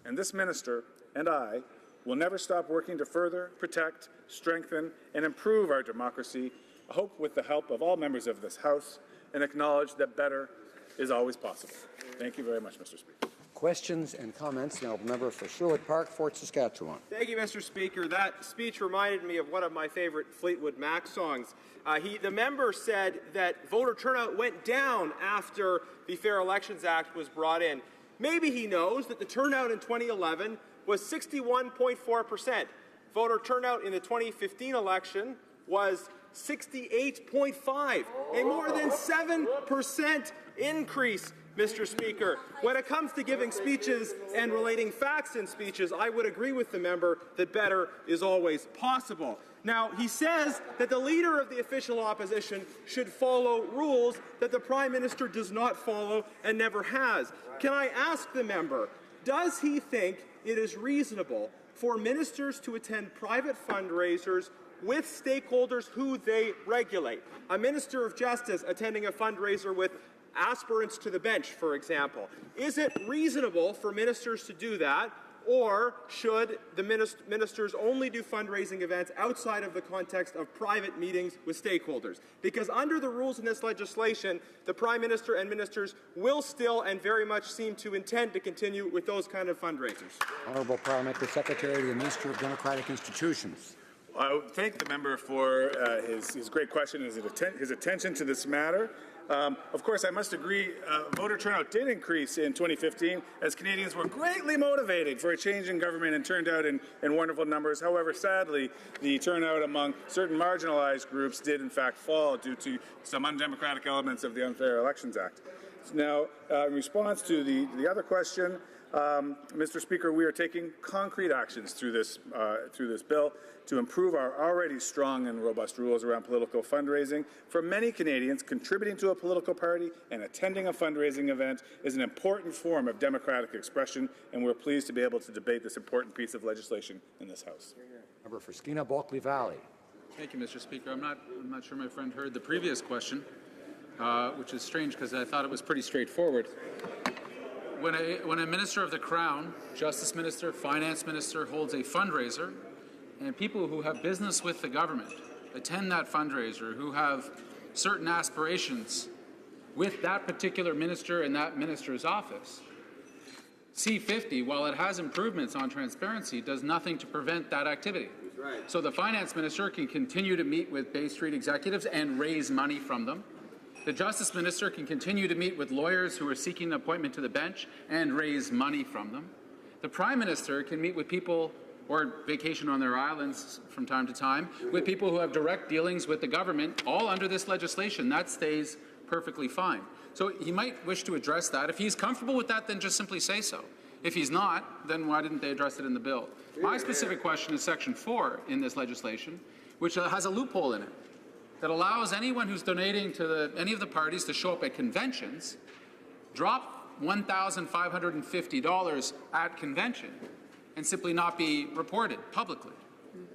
And this Minister and I will never stop working to further, protect, strengthen, and improve our democracy, I hope with the help of all members of this House, and acknowledge that better is always possible. Thank you very much, Mr. Speaker. Questions and comments. The honourable member for Sherwood Park, Fort Saskatchewan. Thank you, Mr. Speaker. That speech reminded me of one of my favorite Fleetwood Mac songs. The member said that voter turnout went down after the Fair Elections Act was brought in. Maybe he knows that the turnout in 2011 was 61.4%. Voter turnout in the 2015 election was 68.5%, a more than 7% increase, Mr. Speaker. When it comes to giving speeches and relating facts in speeches, I would agree with the member that better is always possible. Now, he says that the leader of the official opposition should follow rules that the Prime Minister does not follow and never has. Can I ask the member, does he think it is reasonable for ministers to attend private fundraisers with stakeholders who they regulate? A Minister of Justice attending a fundraiser with aspirants to the bench, for example. Is it reasonable for ministers to do that, or should the ministers only do fundraising events outside of the context of private meetings with stakeholders? Because under the rules in this legislation, the Prime Minister and ministers will still and very much seem to intend to continue with those kind of fundraisers. Honourable Parliamentary Secretary to the Minister of Democratic Institutions. I thank the member for his great question and his attention to this matter. Of course, I must agree, voter turnout did increase in 2015 as Canadians were greatly motivated for a change in government and turned out in wonderful numbers. However, sadly, the turnout among certain marginalized groups did in fact fall due to some undemocratic elements of the Unfair Elections Act. Now, in response to the other question, Mr. Speaker, we are taking concrete actions through this bill to improve our already strong and robust rules around political fundraising. For many Canadians, contributing to a political party and attending a fundraising event is an important form of democratic expression, and we're pleased to be able to debate this important piece of legislation in this House. Member for Skeena-Bulkley Valley. Thank you, Mr. Speaker. I'm not sure my friend heard the previous question, which is strange because I thought it was pretty straightforward. When a minister of the Crown, Justice Minister, Finance Minister, holds a fundraiser, and people who have business with the government attend that fundraiser, who have certain aspirations with that particular minister and that minister's office, C-50, while it has improvements on transparency, does nothing to prevent that activity. Right. So the Finance Minister can continue to meet with Bay Street executives and raise money from them. The Justice Minister can continue to meet with lawyers who are seeking an appointment to the bench and raise money from them. The Prime Minister can meet with people or vacation on their islands from time to time with people who have direct dealings with the government, all under this legislation. That stays perfectly fine. So he might wish to address that. If he's comfortable with that, then just simply say so. If he's not, then why didn't they address it in the bill? My specific question is Section 4 in this legislation, which has a loophole in it that allows anyone who's donating to any of the parties to show up at conventions, drop $1,550 at convention, and simply not be reported publicly.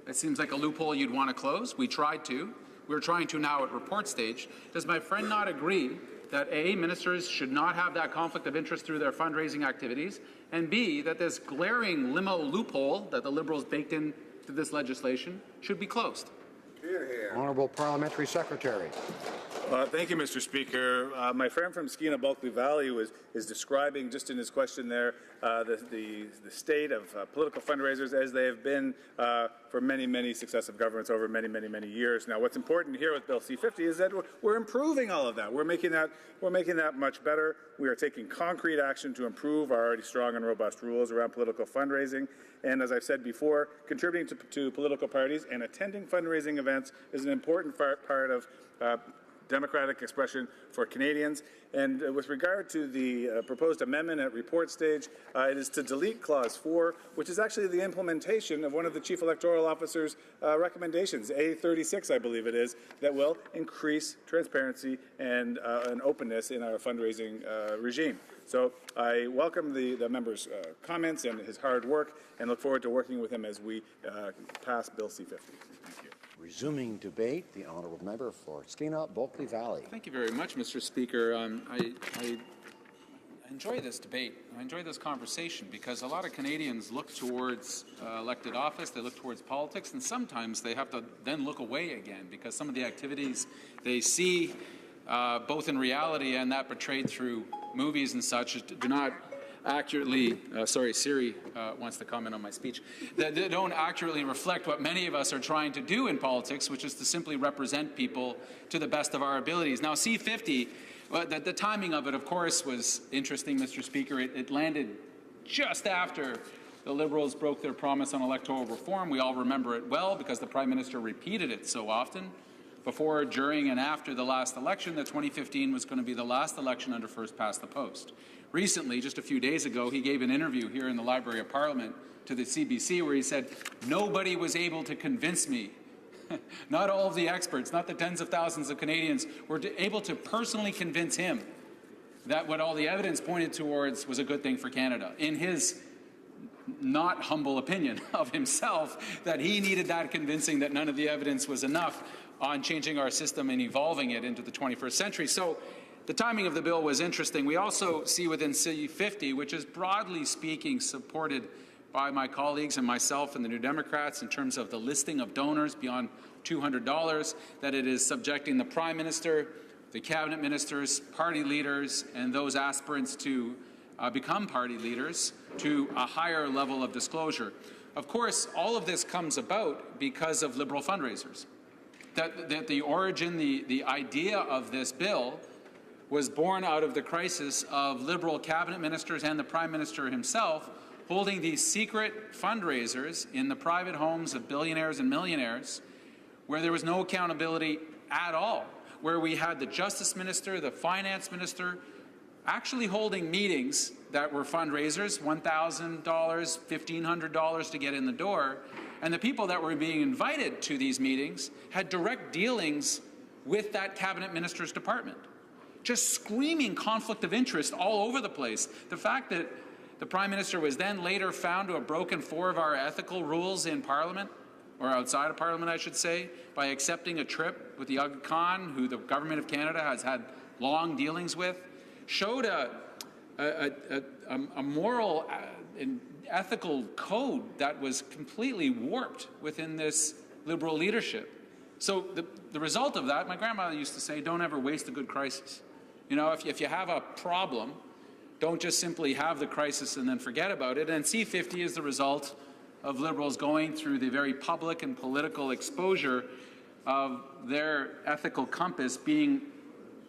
It seems like a loophole you'd want to close. We tried to. We're trying to now at report stage. Does my friend not agree that A, ministers should not have that conflict of interest through their fundraising activities, and B, that this glaring limo loophole that the Liberals baked into this legislation should be closed? Honourable Parliamentary Secretary. Thank you, Mr. Speaker. My friend from Skeena-Bulkley Valley is describing, just in his question there, the state of political fundraisers as they have been for many, many successive governments over many, many, many years. Now, what's important here with Bill C-50 is that we're improving all of that. We're making that much better. We are taking concrete action to improve our already strong and robust rules around political fundraising. And as I've said before, contributing to political parties and attending fundraising events is an important part of democratic expression for Canadians. And with regard to the proposed amendment at report stage, it is to delete Clause 4, which is actually the implementation of one of the Chief Electoral Officer's recommendations, A36, I believe it is, that will increase transparency and openness in our fundraising regime. So I welcome the member's comments and his hard work and look forward to working with him as we pass Bill C-50. Thank you. Resuming debate, the honourable member for Skeena-Bulkley Valley. Thank you very much, Mr. Speaker. I enjoy this debate. I enjoy this conversation because a lot of Canadians look towards elected office, they look towards politics, and sometimes they have to then look away again because some of the activities they see, both in reality and that portrayed through movies and such, do not accurately, sorry, Siri wants to comment on my speech, that they don't accurately reflect what many of us are trying to do in politics, which is to simply represent people to the best of our abilities. Now, C-50 Well, the timing of it, of course, was interesting, Mr. Speaker. It landed just after the Liberals broke their promise on electoral reform. We all remember it well because the Prime Minister repeated it so often. Before, during, and after the last election, that 2015 was going to be the last election under first past the post. Recently, just a few days ago, he gave an interview here in the Library of Parliament to the CBC where he said, "Nobody was able to convince me." Not all of the experts, not the tens of thousands of Canadians, were able to personally convince him that what all the evidence pointed towards was a good thing for Canada. In his not humble opinion of himself, that he needed that convincing that none of the evidence was enough on changing our system and evolving it into the 21st century. So the timing of the bill was interesting. We also see within C-50, which is broadly speaking supported by my colleagues and myself and the New Democrats in terms of the listing of donors beyond $200, that it is subjecting the Prime Minister, the Cabinet Ministers, party leaders, and those aspirants to become party leaders to a higher level of disclosure. Of course, all of this comes about because of Liberal fundraisers. That the origin, the idea of this bill was born out of the crisis of Liberal Cabinet Ministers and the Prime Minister himself holding these secret fundraisers in the private homes of billionaires and millionaires where there was no accountability at all, where we had the Justice Minister, the Finance Minister, actually holding meetings that were fundraisers, $1,000, $1,500 to get in the door, and the people that were being invited to these meetings had direct dealings with that Cabinet Minister's department. Just screaming conflict of interest all over the place. The fact that the Prime Minister was then later found to have broken 4 of our ethical rules in Parliament, or outside of Parliament, I should say, by accepting a trip with the Aga Khan, who the Government of Canada has had long dealings with, showed a moral and ethical code that was completely warped within this Liberal leadership. So the result of that, my grandmother used to say, don't ever waste a good crisis. You know, if you have a problem, don't just simply have the crisis and then forget about it. And C-50 is the result of Liberals going through the very public and political exposure of their ethical compass being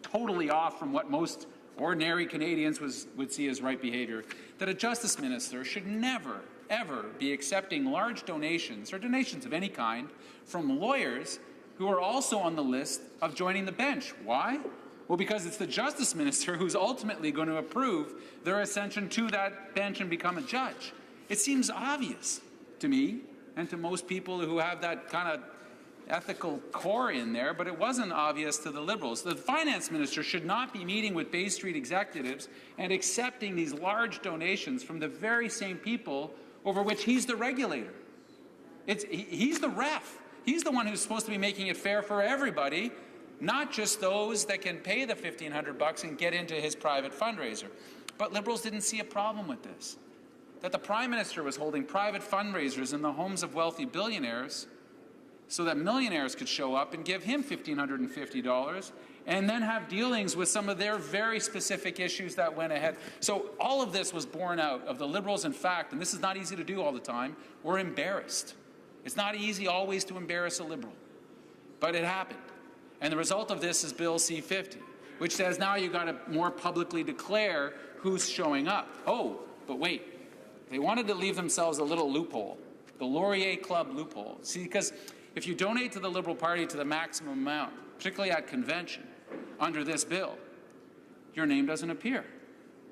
totally off from what most ordinary Canadians would see as right behavior. That a Justice Minister should never, ever be accepting large donations, or donations of any kind, from lawyers who are also on the list of joining the bench. Why? Well, because it's the Justice Minister who's ultimately going to approve their ascension to that bench and become a judge. It seems obvious to me and to most people who have that kind of ethical core in there, but it wasn't obvious to the Liberals. The Finance Minister should not be meeting with Bay Street executives and accepting these large donations from the very same people over which he's the regulator. He's the ref. He's the one who's supposed to be making it fair for everybody, not just those that can pay the $1,500 and get into his private fundraiser. But Liberals didn't see a problem with this. That the Prime Minister was holding private fundraisers in the homes of wealthy billionaires so that millionaires could show up and give him $1,550 and then have dealings with some of their very specific issues that went ahead. So all of this was born out of the Liberals, in fact, and this is not easy to do all the time, were embarrassed. It's not easy always to embarrass a Liberal, but it happened. And the result of this is Bill C-50, which says now you've got to more publicly declare who's showing up. Oh, but wait, they wanted to leave themselves a little loophole, the Laurier Club loophole. See, because if you donate to the Liberal Party to the maximum amount, particularly at convention, under this bill, your name doesn't appear.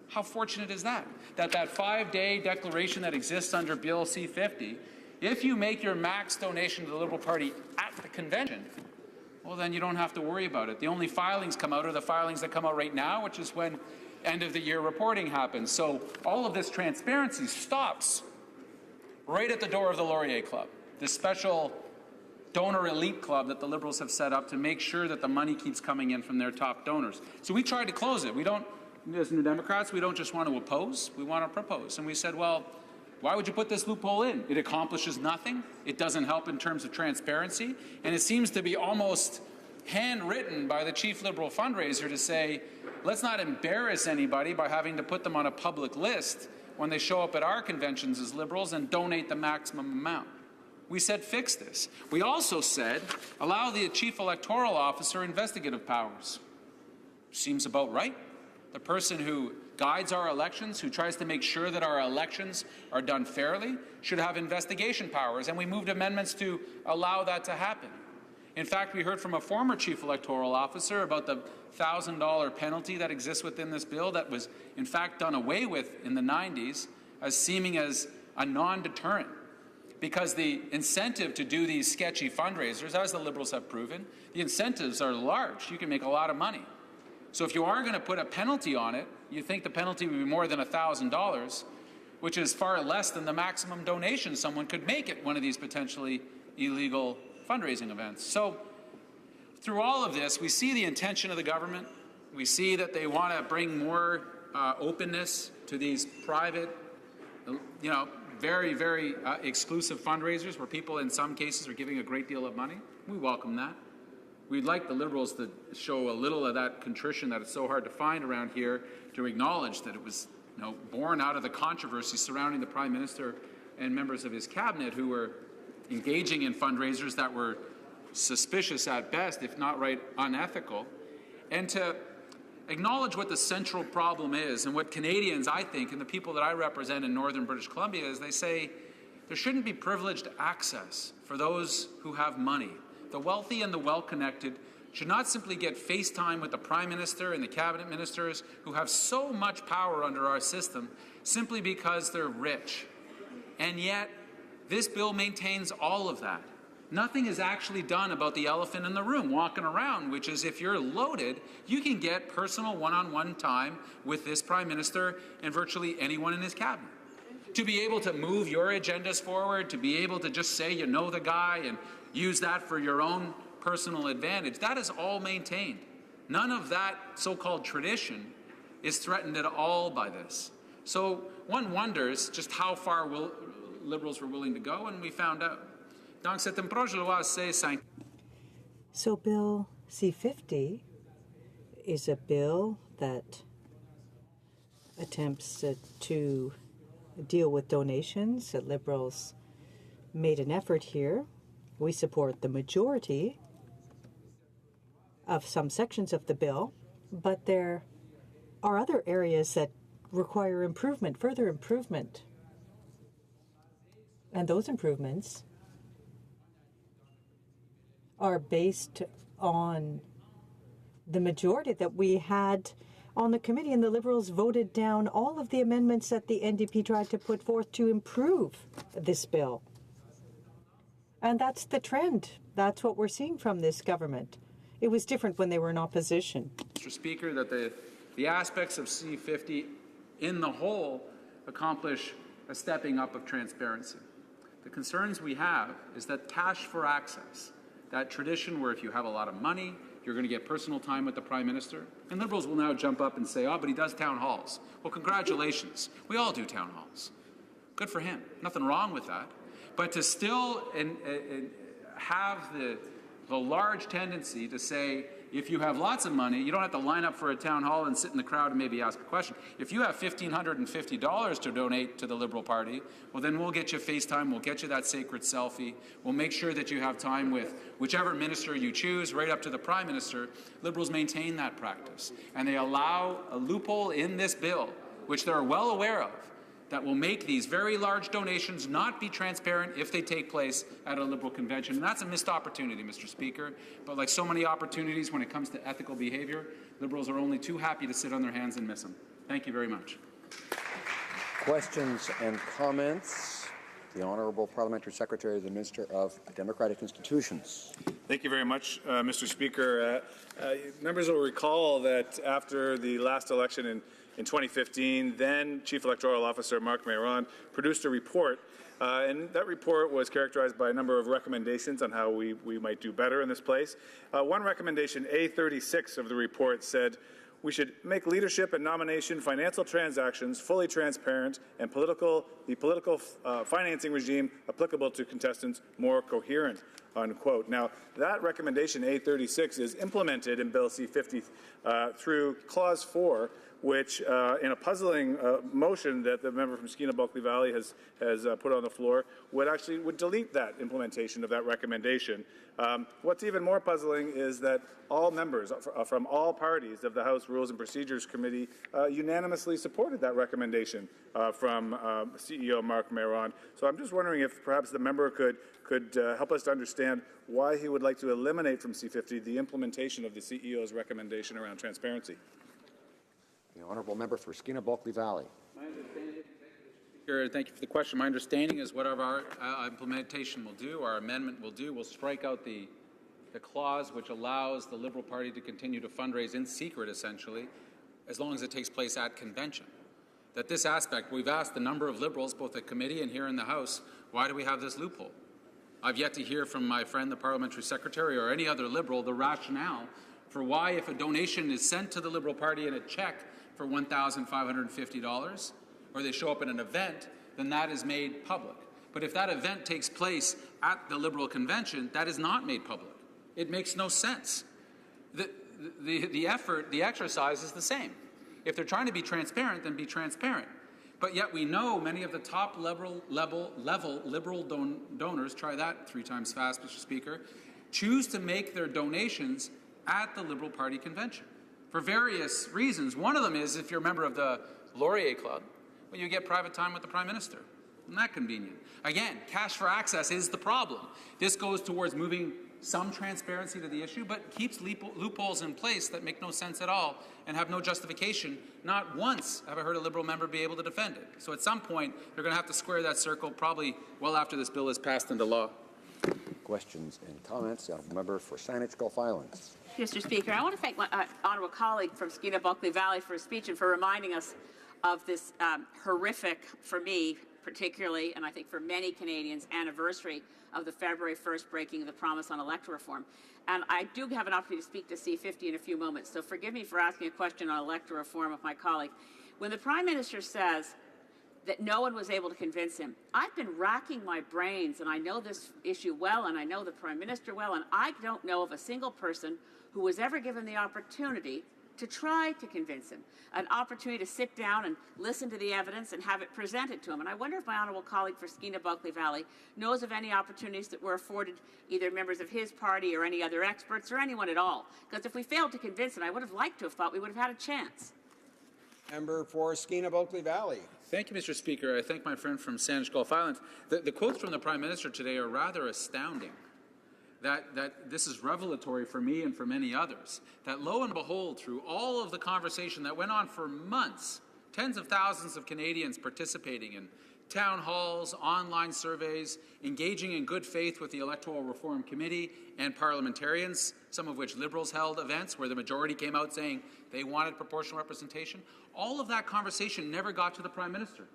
How fortunate is that? That 5-day declaration that exists under Bill C-50, if you make your max donation to the Liberal Party at the convention, well, then you don't have to worry about it. The only filings come out are the filings that come out right now, which is when end-of-the-year reporting happens. So all of this transparency stops right at the door of the Laurier Club, this special donor elite club that the Liberals have set up to make sure that the money keeps coming in from their top donors. So we tried to close it. We don't, as New Democrats, we don't just want to oppose, we want to propose. And we said, well, why would you put this loophole in? It accomplishes nothing. It doesn't help in terms of transparency. And it seems to be almost handwritten by the chief Liberal fundraiser to say, let's not embarrass anybody by having to put them on a public list when they show up at our conventions as Liberals and donate the maximum amount. We said fix this. We also said allow the chief electoral officer investigative powers. seems about right. The person who guides our elections, who tries to make sure that our elections are done fairly, should have investigation powers, and we moved amendments to allow that to happen. In fact, we heard from a former chief electoral officer about the $1,000 penalty that exists within this bill that was, in fact, done away with in the 90s as seeming as a non-deterrent, because the incentive to do these sketchy fundraisers, as the Liberals have proven, the incentives are large. You can make a lot of money. So if you are going to put a penalty on it, you think the penalty would be more than $1,000, which is far less than the maximum donation someone could make at one of these potentially illegal fundraising events. So through all of this, we see the intention of the government. We see that they want to bring more openness to these private, very, very exclusive fundraisers where people in some cases are giving a great deal of money. We welcome that. We'd like the Liberals to show a little of that contrition that it's so hard to find around here, to acknowledge that it was born out of the controversy surrounding the Prime Minister and members of his cabinet who were engaging in fundraisers that were suspicious at best, if not right unethical, and to acknowledge what the central problem is and what Canadians, I think, and the people that I represent in northern British Columbia is they say there shouldn't be privileged access for those who have money. The wealthy and the well-connected should not simply get FaceTime with the Prime Minister and the cabinet ministers who have so much power under our system simply because they're rich. And yet, this bill maintains all of that. Nothing is actually done about the elephant in the room walking around, which is if you're loaded, you can get personal one-on-one time with this Prime Minister and virtually anyone in his cabinet. To be able to move your agendas forward, to be able to just say you know the guy and use that for your own personal advantage, that is all maintained. None of that so-called tradition is threatened at all by this. So one wonders just how far Liberals were willing to go, and we found out. Donc c'est un projet de loi C5. So Bill C-50 is a bill that attempts to deal with donations. The Liberals made an effort here. We support the majority of some sections of the bill, but there are other areas that require improvement, further improvement. And those improvements are based on the majority that we had on the committee, and the Liberals voted down all of the amendments that the NDP tried to put forth to improve this bill. And that's the trend. That's what we're seeing from this government. It was different when they were in opposition. Mr. Speaker, that the aspects of C-50 in the whole accomplish a stepping up of transparency. The concerns we have is that cash for access, that tradition where if you have a lot of money, you're going to get personal time with the Prime Minister. And Liberals will now jump up and say, oh, but he does town halls. Well, congratulations. We all do town halls. Good for him. Nothing wrong with that. But to still have the large tendency to say, if you have lots of money, you don't have to line up for a town hall and sit in the crowd and maybe ask a question. If you have $1,550 to donate to the Liberal Party, well, then we'll get you FaceTime, we'll get you that sacred selfie, we'll make sure that you have time with whichever minister you choose, right up to the Prime Minister. Liberals maintain that practice. And they allow a loophole in this bill, which they're well aware of, that will make these very large donations not be transparent if they take place at a Liberal convention. And that's a missed opportunity, Mr. Speaker. But like so many opportunities when it comes to ethical behaviour, Liberals are only too happy to sit on their hands and miss them. Thank you very much. Questions and comments? The Honourable Parliamentary Secretary of the Minister of Democratic Institutions. Thank you very much, Mr. Speaker. Members will recall that after the last election in 2015, then Chief Electoral Officer Marc Mayron produced a report, and that report was characterized by a number of recommendations on how we might do better in this place. One recommendation, A36 of the report, said we should make leadership and nomination financial transactions fully transparent and the political financing regime applicable to contestants more coherent, unquote. Now, that recommendation, A36, is implemented in Bill C-50 through Clause 4, which, in a puzzling motion that the member from Skeena-Bulkley Valley has put on the floor, would delete that implementation of that recommendation. What's even more puzzling is that all members from all parties of the House Rules and Procedures Committee unanimously supported that recommendation from CEO Marc Mayron. So I'm just wondering if perhaps the member could help us to understand why he would like to eliminate from C-50 the implementation of the CEO's recommendation around transparency. The honourable member for Skeena-Bulkley Valley. Thank you for the question. My understanding is whatever our implementation will do, our amendment will do, will strike out the clause which allows the Liberal Party to continue to fundraise in secret, essentially, as long as it takes place at convention. That this aspect, we've asked a number of Liberals, both at committee and here in the House, why do we have this loophole? I've yet to hear from my friend, the Parliamentary Secretary, or any other Liberal, the rationale for why, if a donation is sent to the Liberal Party in a cheque for $1,550, or they show up at an event, then that is made public. But if that event takes place at the Liberal convention, that is not made public. It makes no sense. The effort, the exercise is the same. If they're trying to be transparent, then be transparent. But yet we know many of the top level Liberal donors, try that 3 times fast, Mr. Speaker, choose to make their donations at the Liberal Party convention for various reasons. One of them is if you're a member of the Laurier Club, well, you get private time with the Prime Minister. Isn't that convenient? Again, cash for access is the problem. This goes towards moving some transparency to the issue, but keeps loopholes in place that make no sense at all and have no justification. Not once have I heard a Liberal member be able to defend it. So at some point, they're going to have to square that circle, probably well after this bill is passed into law. Questions and comments? The honourable member for Saanich Gulf Islands. Mr. Speaker, I want to thank my honourable colleague from Skeena-Bulkley Valley for his speech and for reminding us of this horrific, for me particularly, and I think for many Canadians, anniversary of the February 1st breaking of the promise on electoral reform. And I do have an opportunity to speak to C-50 in a few moments, so forgive me for asking a question on electoral reform of my colleague. When the Prime Minister says that no one was able to convince him, I've been racking my brains, and I know this issue well, and I know the Prime Minister well, and I don't know of a single person who was ever given the opportunity to try to convince him, an opportunity to sit down and listen to the evidence and have it presented to him. And I wonder if my honourable colleague for Skeena-Bulkley Valley knows of any opportunities that were afforded either members of his party or any other experts or anyone at all. Because if we failed to convince him, I would have liked to have thought we would have had a chance. Member for Skeena-Bulkley Valley. Thank you, Mr. Speaker. I thank my friend from Saanich Gulf Islands. The quotes from the Prime Minister today are rather astounding. That this is revelatory for me and for many others, that lo and behold, through all of the conversation that went on for months, tens of thousands of Canadians participating in town halls, online surveys, engaging in good faith with the Electoral Reform Committee and parliamentarians, some of which Liberals held events where the majority came out saying they wanted proportional representation. All of that conversation never got to the Prime Minister.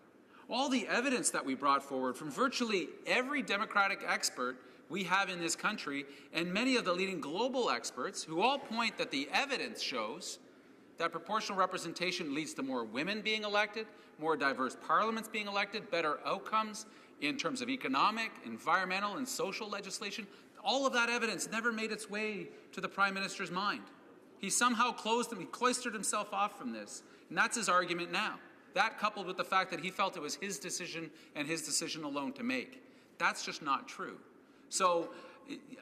All the evidence that we brought forward from virtually every Democratic expert we have in this country, and many of the leading global experts who all point that the evidence shows that proportional representation leads to more women being elected, more diverse parliaments being elected, better outcomes in terms of economic, environmental, and social legislation. All of that evidence never made its way to the Prime Minister's mind. He somehow cloistered himself off from this, and that's his argument now. That coupled with the fact that he felt it was his decision and his decision alone to make. That's just not true. So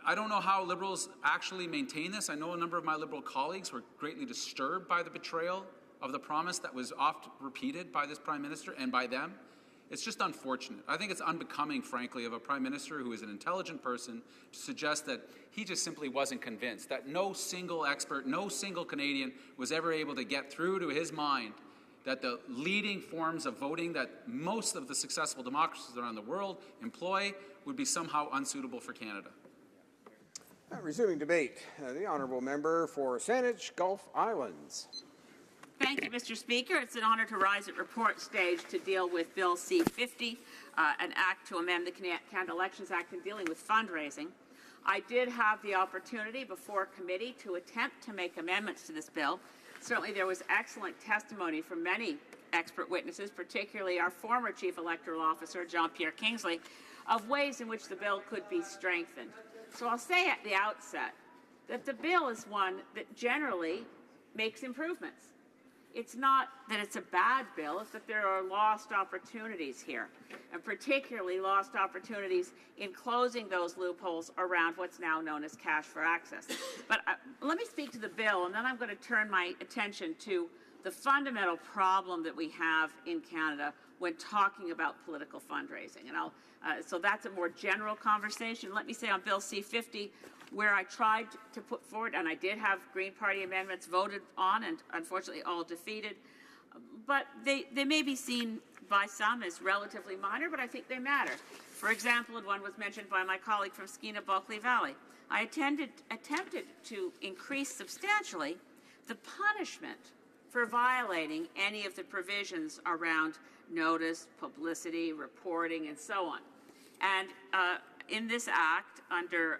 I don't know how Liberals actually maintain this. I know a number of my Liberal colleagues were greatly disturbed by the betrayal of the promise that was oft repeated by this Prime Minister and by them. It's just unfortunate. I think it's unbecoming, frankly, of a Prime Minister who is an intelligent person to suggest that he just simply wasn't convinced, that no single expert, no single Canadian was ever able to get through to his mind that the leading forms of voting that most of the successful democracies around the world employ would be somehow unsuitable for Canada. Resuming debate, the honourable member for Saanich Gulf Islands. Thank you, Mr. Speaker. It's an honour to rise at report stage to deal with Bill C-50, an act to amend the Canada Elections Act in dealing with fundraising. I did have the opportunity before committee to attempt to make amendments to this bill. Certainly there was excellent testimony from many expert witnesses, particularly our former Chief Electoral Officer, Jean-Pierre Kingsley, of ways in which the bill could be strengthened. So I'll say at the outset that the bill is one that generally makes improvements. It's not that it's a bad bill, it's that there are lost opportunities here, and particularly lost opportunities in closing those loopholes around what's now known as cash for access. But let me speak to the bill, and then I'm going to turn my attention to the fundamental problem that we have in Canada when talking about political fundraising. And so that's a more general conversation. Let me say on Bill C-50, where I tried to put forward, and I did have Green Party amendments voted on and unfortunately all defeated, but they may be seen by some as relatively minor, but I think they matter. For example, and one was mentioned by my colleague from Skeena-Bulkley Valley, I attempted to increase substantially the punishment for violating any of the provisions around notice, publicity, reporting, and so on. And in this act, under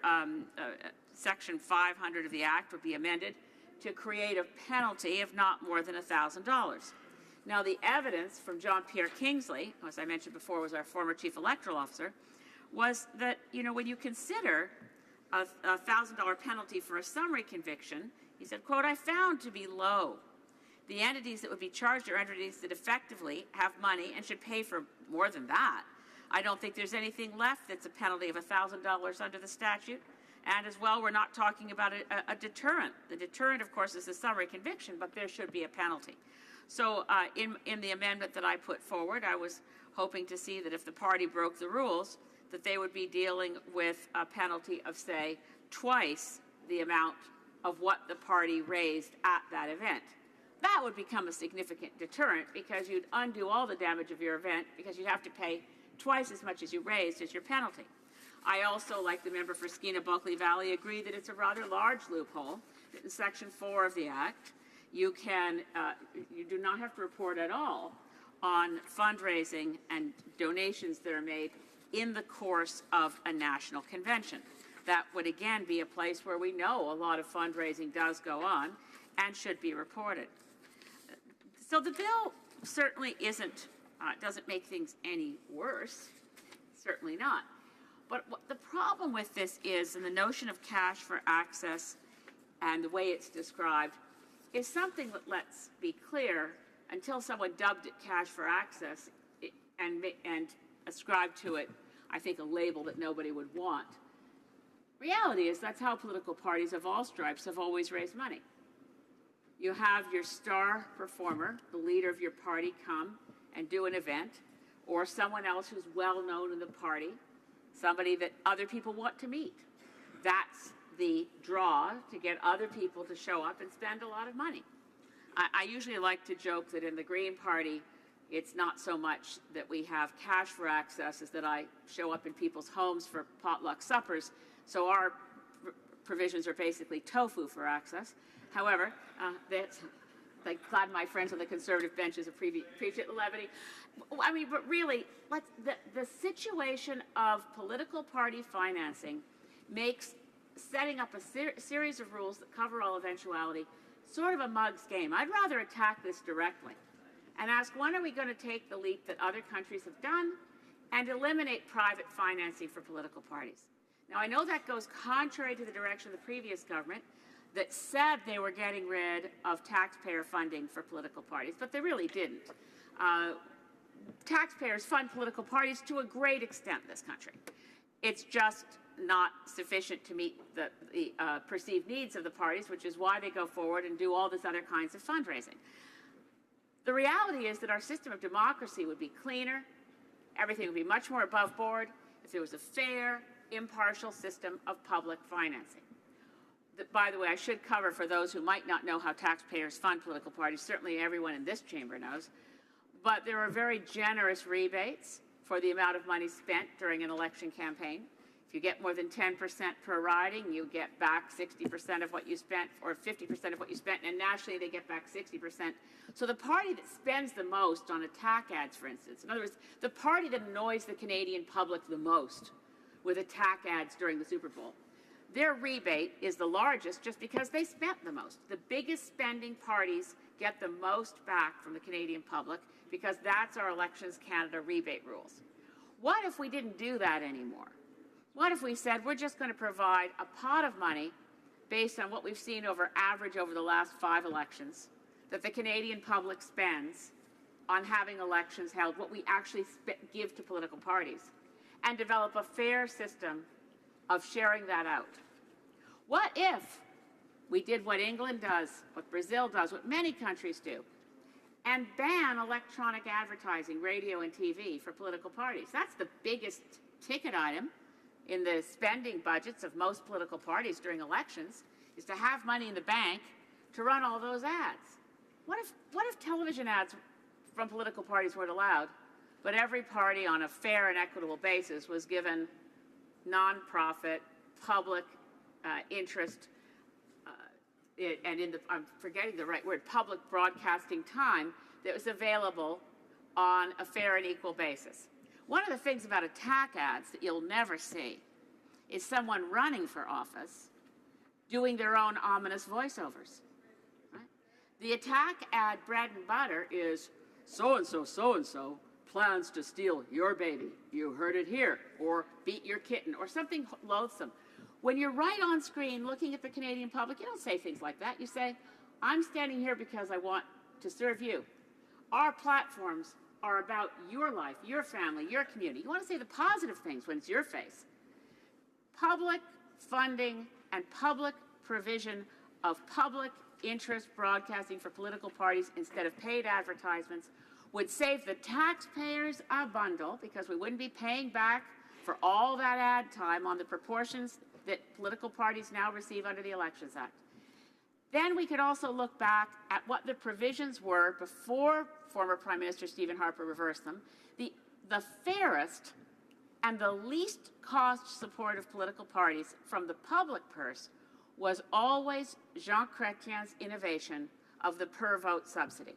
Section 500 of the Act, would be amended to create a penalty of not more than $1,000. Now, the evidence from John Pierre Kingsley, who, as I mentioned before, was our former chief electoral officer, was that, when you consider a $1,000 penalty for a summary conviction, he said, quote, "I found to be low. The entities that would be charged are entities that effectively have money and should pay for more than that. I don't think there's anything left that's a penalty of $1,000 under the statute. And as well, we're not talking about a deterrent. The deterrent, of course, is a summary conviction, but there should be a penalty." So in the amendment that I put forward, I was hoping to see that if the party broke the rules, that they would be dealing with a penalty of, say, twice the amount of what the party raised at that event. That would become a significant deterrent because you'd undo all the damage of your event because you'd have to pay twice as much as you raised as your penalty. I also, like the member for Skeena-Bulkley Valley, agree that it's a rather large loophole. In Section 4 of the Act, you do not have to report at all on fundraising and donations that are made in the course of a national convention. That would again be a place where we know a lot of fundraising does go on and should be reported. So the bill certainly doesn't make things any worse, certainly not. But what the problem with this is, and the notion of cash for access and the way it's described, is something that, let's be clear, until someone dubbed it cash for access and ascribed to it, I think, a label that nobody would want. Reality is that's how political parties of all stripes have always raised money. You have your star performer, the leader of your party, come and do an event, or someone else who's well known in the party, somebody that other people want to meet. That's the draw to get other people to show up and spend a lot of money. I usually like to joke that in the Green Party, it's not so much that we have cash for access as that I show up in people's homes for potluck suppers, so our provisions are basically tofu for access. However, I'm glad my friends on the Conservative benches appreciate the levity. I mean, but really, the situation of political party financing makes setting up a series of rules that cover all eventuality sort of a mug's game. I'd rather attack this directly and ask, when are we going to take the leap that other countries have done and eliminate private financing for political parties? Now, I know that goes contrary to the direction of the previous government that said they were getting rid of taxpayer funding for political parties, but they really didn't. Taxpayers fund political parties to a great extent in this country. It's just not sufficient to meet the perceived needs of the parties, which is why they go forward and do all this other kinds of fundraising. The reality is that our system of democracy would be cleaner, everything would be much more above board if there was a fair, impartial system of public financing. By the way, I should cover for those who might not know how taxpayers fund political parties. Certainly everyone in this chamber knows. But there are very generous rebates for the amount of money spent during an election campaign. If you get more than 10% per riding, you get back 60% of what you spent, or 50% of what you spent, and nationally they get back 60%. So the party that spends the most on attack ads, for instance, in other words, the party that annoys the Canadian public the most with attack ads during the Super Bowl, their rebate is the largest just because they spent the most. The biggest spending parties get the most back from the Canadian public because that's our Elections Canada rebate rules. What if we didn't do that anymore? What if we said we're just going to provide a pot of money based on what we've seen over average over the last 5 elections that the Canadian public spends on having elections held, what we actually give to political parties, and develop a fair system of sharing that out. What if we did what England does, what Brazil does, what many countries do, and ban electronic advertising, radio and TV for political parties? That's the biggest ticket item in the spending budgets of most political parties during elections, is to have money in the bank to run all those ads. What if television ads from political parties weren't allowed, but every party on a fair and equitable basis was given nonprofit, public interest, and I'm forgetting the right word, public broadcasting time that was available on a fair and equal basis? One of the things about attack ads that you'll never see is someone running for office doing their own ominous voiceovers. Right? The attack ad bread and butter is so-and-so plans to steal your baby. You heard it here. Or beat your kitten, or something loathsome. When you're right on screen looking at the Canadian public, you don't say things like that. You say, I'm standing here because I want to serve you. Our platforms are about your life, your family, your community. You want to say the positive things when it's your face. Public funding and public provision of public interest broadcasting for political parties instead of paid advertisements would save the taxpayers a bundle, because we wouldn't be paying back for all that ad time on the proportions that political parties now receive under the Elections Act. Then we could also look back at what the provisions were before former Prime Minister Stephen Harper reversed them. The fairest and the least cost support of political parties from the public purse was always Jean Chrétien's innovation of the per-vote subsidy.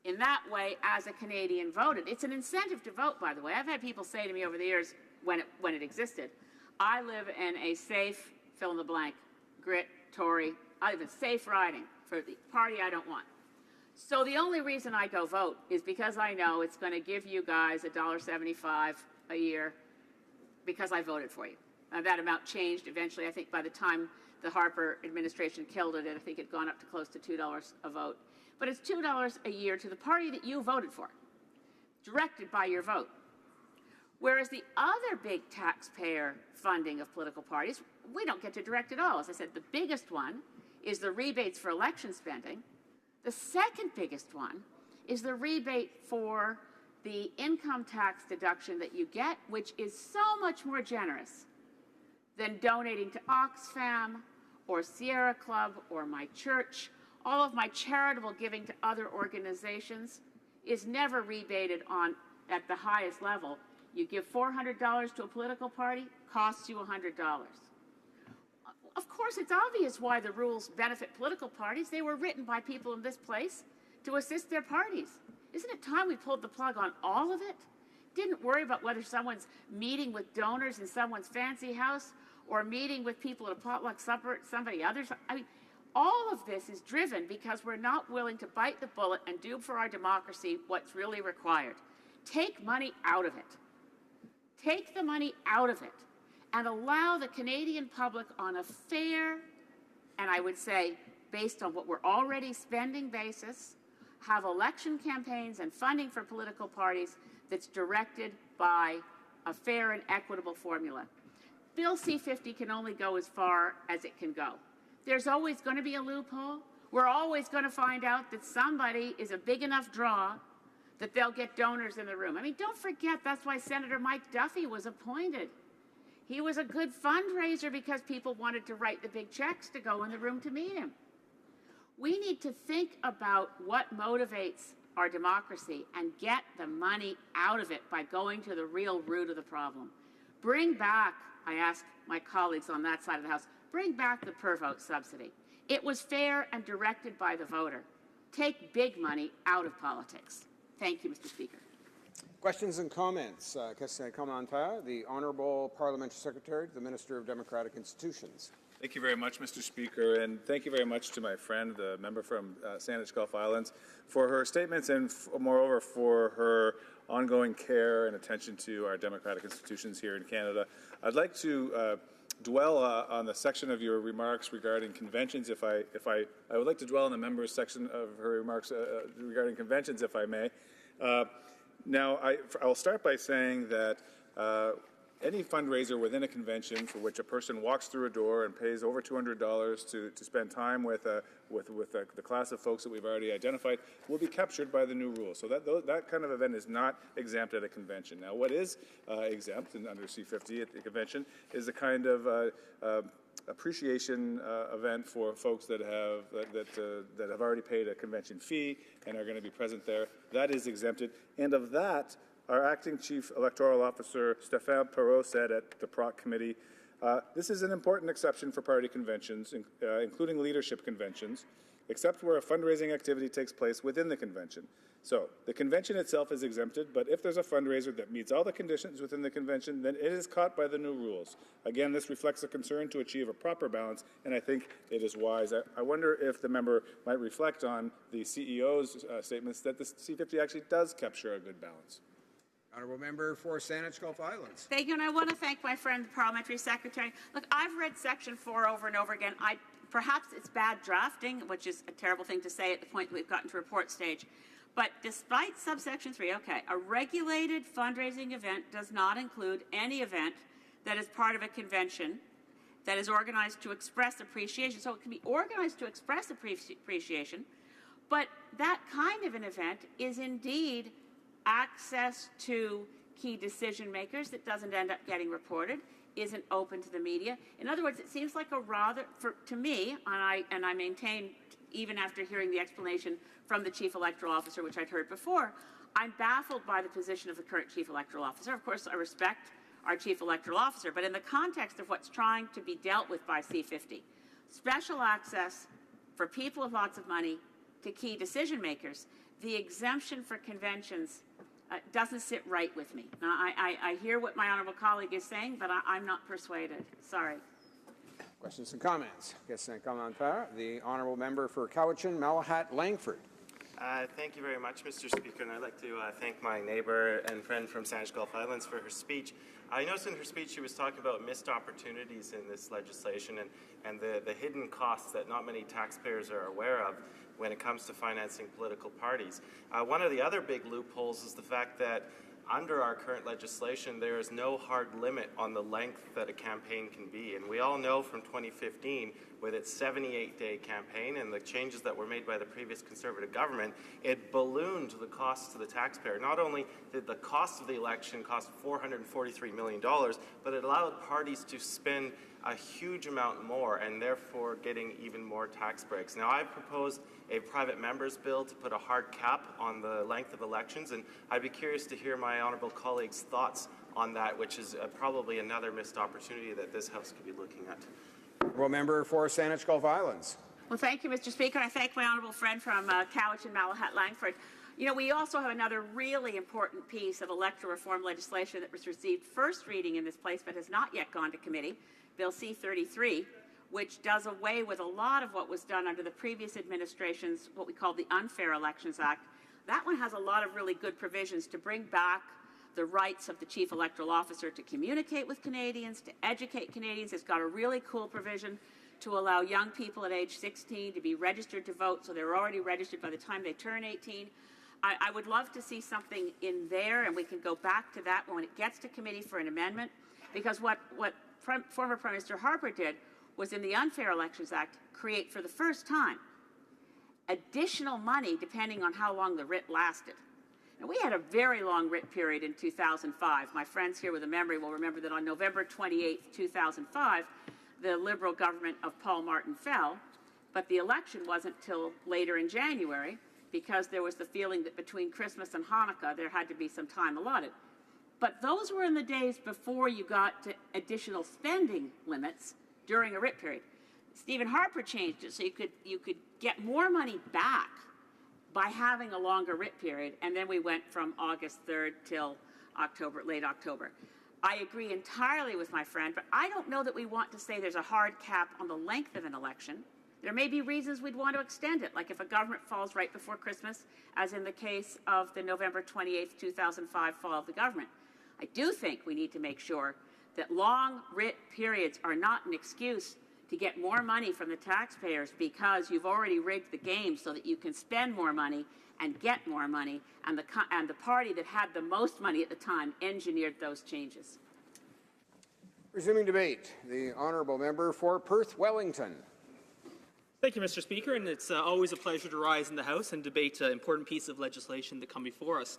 In that way, as a Canadian voted, it's an incentive to vote, by the way. I've had people say to me over the years when it existed, I live in a safe, fill-in-the-blank, Grit, Tory, I live in safe riding for the party I don't want. So the only reason I go vote is because I know it's going to give you guys $1.75 a year because I voted for you. That amount changed eventually. I think by the time the Harper administration killed it, I think it had gone up to close to $2 a vote. But it's $2 a year to the party that you voted for, directed by your vote. Whereas the other big taxpayer funding of political parties, we don't get to direct at all. As I said, the biggest one is the rebates for election spending. The second biggest one is the rebate for the income tax deduction that you get, which is so much more generous than donating to Oxfam or Sierra Club or my church. All of my charitable giving to other organizations is never rebated at the highest level. You give $400 to a political party, costs you $100. Of course, it's obvious why the rules benefit political parties. They were written by people in this place to assist their parties. Isn't it time we pulled the plug on all of it? Didn't worry about whether someone's meeting with donors in someone's fancy house or meeting with people at a potluck supper at somebody else's. I mean, all of this is driven because we're not willing to bite the bullet and do for our democracy what's really required. Take money out of it. Take the money out of it and allow the Canadian public on a fair, and I would say based on what we're already spending basis, have election campaigns and funding for political parties that's directed by a fair and equitable formula. Bill C-50 can only go as far as it can go. There's always going to be a loophole. We're always going to find out that somebody is a big enough draw that they'll get donors in the room. I mean, don't forget, that's why Senator Mike Duffy was appointed. He was a good fundraiser because people wanted to write the big checks to go in the room to meet him. We need to think about what motivates our democracy and get the money out of it by going to the real root of the problem. Bring back, I ask my colleagues on that side of the House, bring back the per-vote subsidy. It was fair and directed by the voter. Take big money out of politics. Thank you, Mr. Speaker. Questions and comments. Question commentaire. The Honourable Parliamentary Secretary to the Minister of Democratic Institutions. Thank you very much, Mr. Speaker, and thank you very much to my friend, the member from Saanich Gulf Islands, for her statements and, moreover, for her ongoing care and attention to our democratic institutions here in Canada. I'd like to dwell on the section of your remarks regarding conventions. I would like to dwell on the members' section of her remarks regarding conventions, if I may. Now, I'll start by saying that any fundraiser within a convention for which a person walks through a door and pays over $200 to spend time with the class of folks that we've already identified will be captured by the new rules. So that kind of event is not exempt at a convention. Now, what is exempt under C50 at the convention is a kind of appreciation event for folks that have already paid a convention fee and are going to be present there. That is exempted, and of that, our acting Chief Electoral Officer, Stéphane Perreault, said at the PROC Committee, this is an important exception for party conventions, including leadership conventions, except where a fundraising activity takes place within the convention. So the convention itself is exempted, but if there's a fundraiser that meets all the conditions within the convention, then it is caught by the new rules. Again, this reflects a concern to achieve a proper balance, and I think it is wise. I wonder if the member might reflect on the CEO's statements that the C50 actually does capture a good balance. Honourable Member for Saanich Gulf Islands. Thank you, and I want to thank my friend, the Parliamentary Secretary. Look, I've read Section 4 over and over again. Perhaps it's bad drafting, which is a terrible thing to say at the point that we've gotten to report stage. But despite subsection 3, okay, a regulated fundraising event does not include any event that is part of a convention that is organized to express appreciation. So it can be organized to express appreciation, but that kind of an event is indeed access to key decision makers that doesn't end up getting reported, isn't open to the media. In other words, it seems like a rather, to me, and I maintain even after hearing the explanation from the Chief Electoral Officer, which I'd heard before, I'm baffled by the position of the current Chief Electoral Officer. Of course, I respect our Chief Electoral Officer, but in the context of what's trying to be dealt with by C50, special access for people with lots of money to key decision makers, the exemption for conventions doesn't sit right with me. Now, I hear what my honourable colleague is saying, but I'm not persuaded. Sorry. Questions and comments. Question and commentaire. The Honourable Member for Cowichan, Malahat, Langford. Thank you very much, Mr. Speaker, and I'd like to thank my neighbour and friend from Saanich Gulf Islands for her speech. I noticed in her speech she was talking about missed opportunities in this legislation and the hidden costs that not many taxpayers are aware of when it comes to financing political parties. One of the other big loopholes is the fact that under our current legislation, there is no hard limit on the length that a campaign can be. And we all know from 2015, with its 78-day campaign and the changes that were made by the previous Conservative government, it ballooned the costs to the taxpayer. Not only did the cost of the election cost $443 million, but it allowed parties to spend a huge amount more and therefore getting even more tax breaks. Now, I've proposed a private member's bill to put a hard cap on the length of elections, and I'd be curious to hear my honourable colleagues' thoughts on that, which is probably another missed opportunity that this House could be looking at. Honourable Member for Saanich Gulf Islands. Well, thank you, Mr. Speaker. I thank my honourable friend from Cowichan, Malahat, Langford. You know, we also have another really important piece of electoral reform legislation that was received first reading in this place but has not yet gone to committee, Bill C-33, which does away with a lot of what was done under the previous administration's, what we call the Unfair Elections Act. That one has a lot of really good provisions to bring back the rights of the Chief Electoral Officer to communicate with Canadians, to educate Canadians. It's got a really cool provision to allow young people at age 16 to be registered to vote, so they're already registered by the time they turn 18. I would love to see something in there, and we can go back to that when it gets to committee for an amendment, because what former Prime Minister Harper did was in the Unfair Elections Act create for the first time additional money depending on how long the writ lasted. Now, we had a very long writ period in 2005. My friends here with a memory will remember that on November 28, 2005, the Liberal government of Paul Martin fell, but the election wasn't till later in January because there was the feeling that between Christmas and Hanukkah there had to be some time allotted. But those were in the days before you got to additional spending limits during a writ period. Stephen Harper changed it so you could get more money back by having a longer writ period, and then we went from August 3rd till October, late October. I agree entirely with my friend, but I don't know that we want to say there's a hard cap on the length of an election. There may be reasons we'd want to extend it, like if a government falls right before Christmas, as in the case of the November 28th, 2005 fall of the government. I do think we need to make sure that long writ periods are not an excuse to get more money from the taxpayers because you've already rigged the game so that you can spend more money and get more money, and the party that had the most money at the time engineered those changes. Resuming debate, the honourable member for Perth Wellington. Thank you, Mr. Speaker, and it's always a pleasure to rise in the House and debate important pieces of legislation that come before us.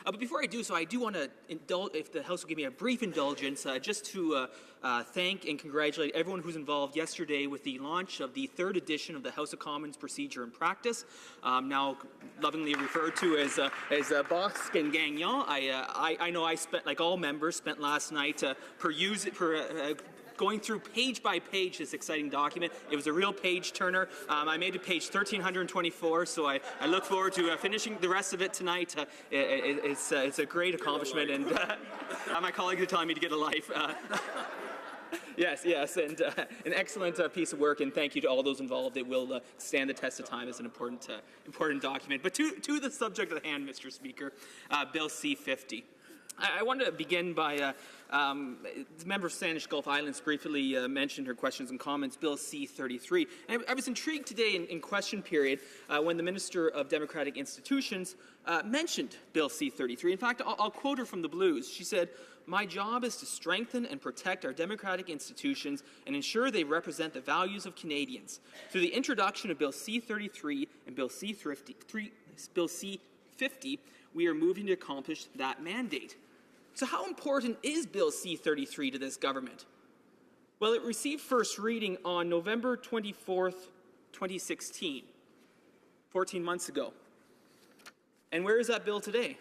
But before I do so, I do want to if the House will give me a brief indulgence, just to thank and congratulate everyone who's involved yesterday with the launch of the 3rd edition of the House of Commons Procedure and Practice, now lovingly referred to as Bosque and Gagnon. I know I spent, like all members, spent last night going through page by page this exciting document. It was a real page turner. I made it page 1324, so I look forward to finishing the rest of it tonight. It's a great accomplishment, and my colleagues are telling me to get a life. Yes, and an excellent piece of work, and thank you to all those involved. It will stand the test of time as an important document. But to the subject at hand, Mr. Speaker, Bill C-50. I wanted to begin by, the member of Sandwich Gulf Islands briefly mentioned her questions and comments, Bill C-33. And I was intrigued today in question period when the Minister of Democratic Institutions mentioned Bill C-33. In fact, I'll quote her from the Blues. She said, "My job is to strengthen and protect our democratic institutions and ensure they represent the values of Canadians. Through the introduction of Bill C-33 and Bill C-50, we are moving to accomplish that mandate." So how important is Bill C-33 to this government? Well, it received first reading on November 24th, 2016, 14 months ago. And where is that bill today?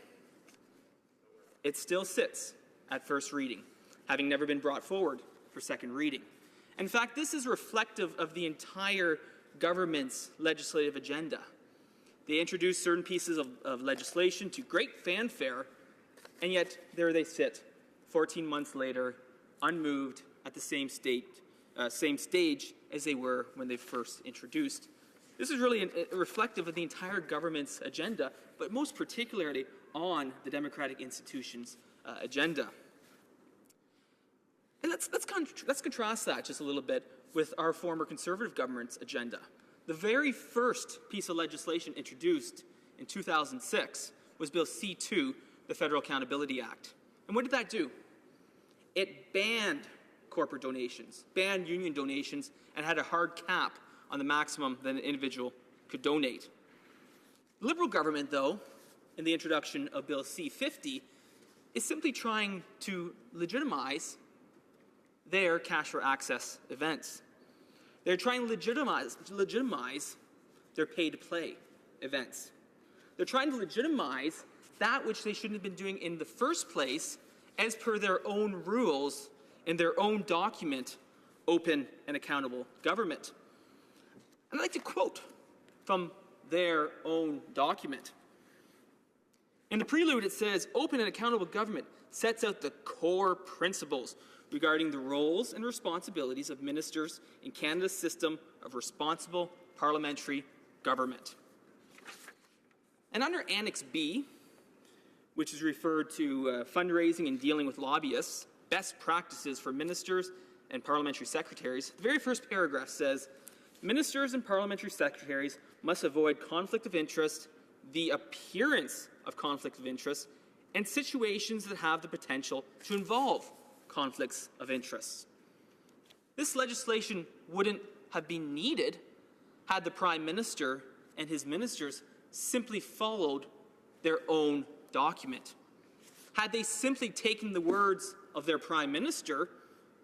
It still sits at first reading, having never been brought forward for second reading. In fact, this is reflective of the entire government's legislative agenda. They introduced certain pieces of legislation to great fanfare, and yet there they sit, 14 months later, unmoved at the same stage as they were when they first introduced. This is really reflective of the entire government's agenda, but most particularly on the democratic institutions' agenda. And let's contrast that just a little bit with our former Conservative government's agenda. The very first piece of legislation introduced in 2006 was Bill C-2, the Federal Accountability Act. And what did that do? It banned corporate donations, banned union donations, and had a hard cap on the maximum that an individual could donate. The Liberal government, though, in the introduction of Bill C-50, is simply trying to legitimize their cash for access events. They're trying to legitimize their pay-to-play events. They're trying to legitimize that which they shouldn't have been doing in the first place as per their own rules in their own document, Open and Accountable Government. And I'd like to quote from their own document. In the prelude, it says, "Open and accountable government sets out the core principles regarding the roles and responsibilities of ministers in Canada's system of responsible parliamentary government." And under Annex B, which is referred to fundraising and dealing with lobbyists, best practices for ministers and parliamentary secretaries, the very first paragraph says, "Ministers and parliamentary secretaries must avoid conflict of interest, the appearance of conflict of interest, and situations that have the potential to involve conflicts of interest." This legislation wouldn't have been needed had the Prime Minister and his ministers simply followed their own document. Had they simply taken the words of their Prime Minister,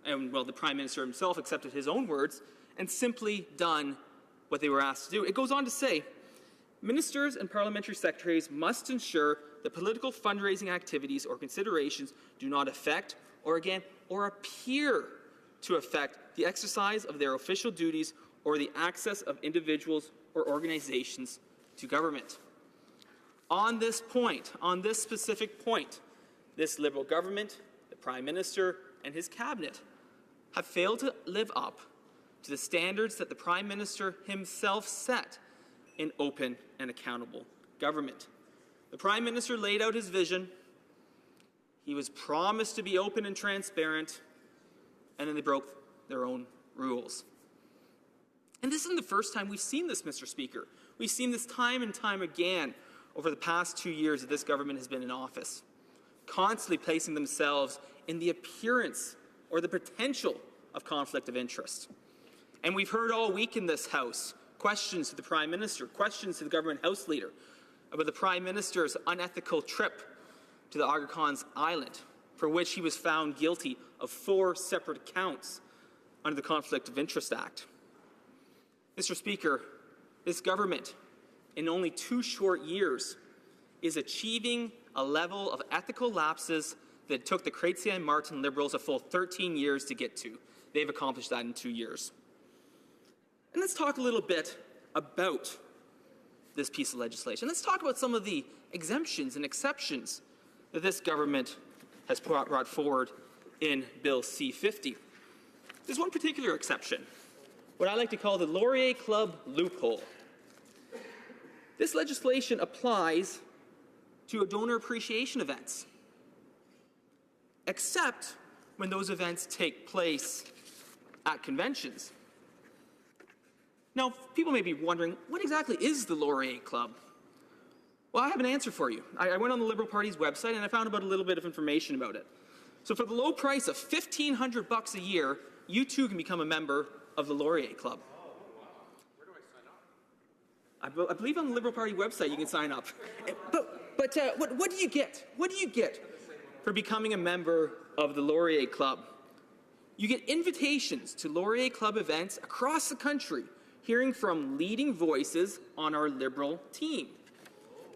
and, well, the Prime Minister himself accepted his own words, and simply done what they were asked to do. It goes on to say, "Ministers and parliamentary secretaries must ensure that political fundraising activities or considerations do not affect or appear to affect the exercise of their official duties or the access of individuals or organizations to government." On this point, on this specific point, this Liberal government, the Prime Minister and his cabinet have failed to live up to the standards that the Prime Minister himself set in open and accountable government. The Prime Minister laid out his vision. He was promised to be open and transparent, and then they broke their own rules. And this isn't the first time we've seen this, Mr. Speaker. We've seen this time and time again over the past 2 years that this government has been in office, constantly placing themselves in the appearance or the potential of conflict of interest. And we've heard all week in this House questions to the Prime Minister, questions to the government House Leader about the Prime Minister's unethical trip to the Aga Khan's Island, for which he was found guilty of 4 separate counts under the Conflict of Interest Act. Mr. Speaker, this government, in only 2 short years, is achieving a level of ethical lapses that took the Chrétien Martin Liberals a full 13 years to get to. They've accomplished that in 2 years. And let's talk a little bit about this piece of legislation. Let's talk about some of the exemptions and exceptions that this government has brought forward in Bill C-50. There's one particular exception, what I like to call the Laurier Club loophole. This legislation applies to donor appreciation events, except when those events take place at conventions. Now, people may be wondering, what exactly is the Laurier Club? Well, I have an answer for you. I went on the Liberal Party's website and I found about a little bit of information about it. So for the low price of $1,500 a year, you too can become a member of the Laurier Club. Where do I sign up? I believe on the Liberal Party website you can sign up. But what do you get? What do you get for becoming a member of the Laurier Club? You get invitations to Laurier Club events across the country, hearing from leading voices on our Liberal team.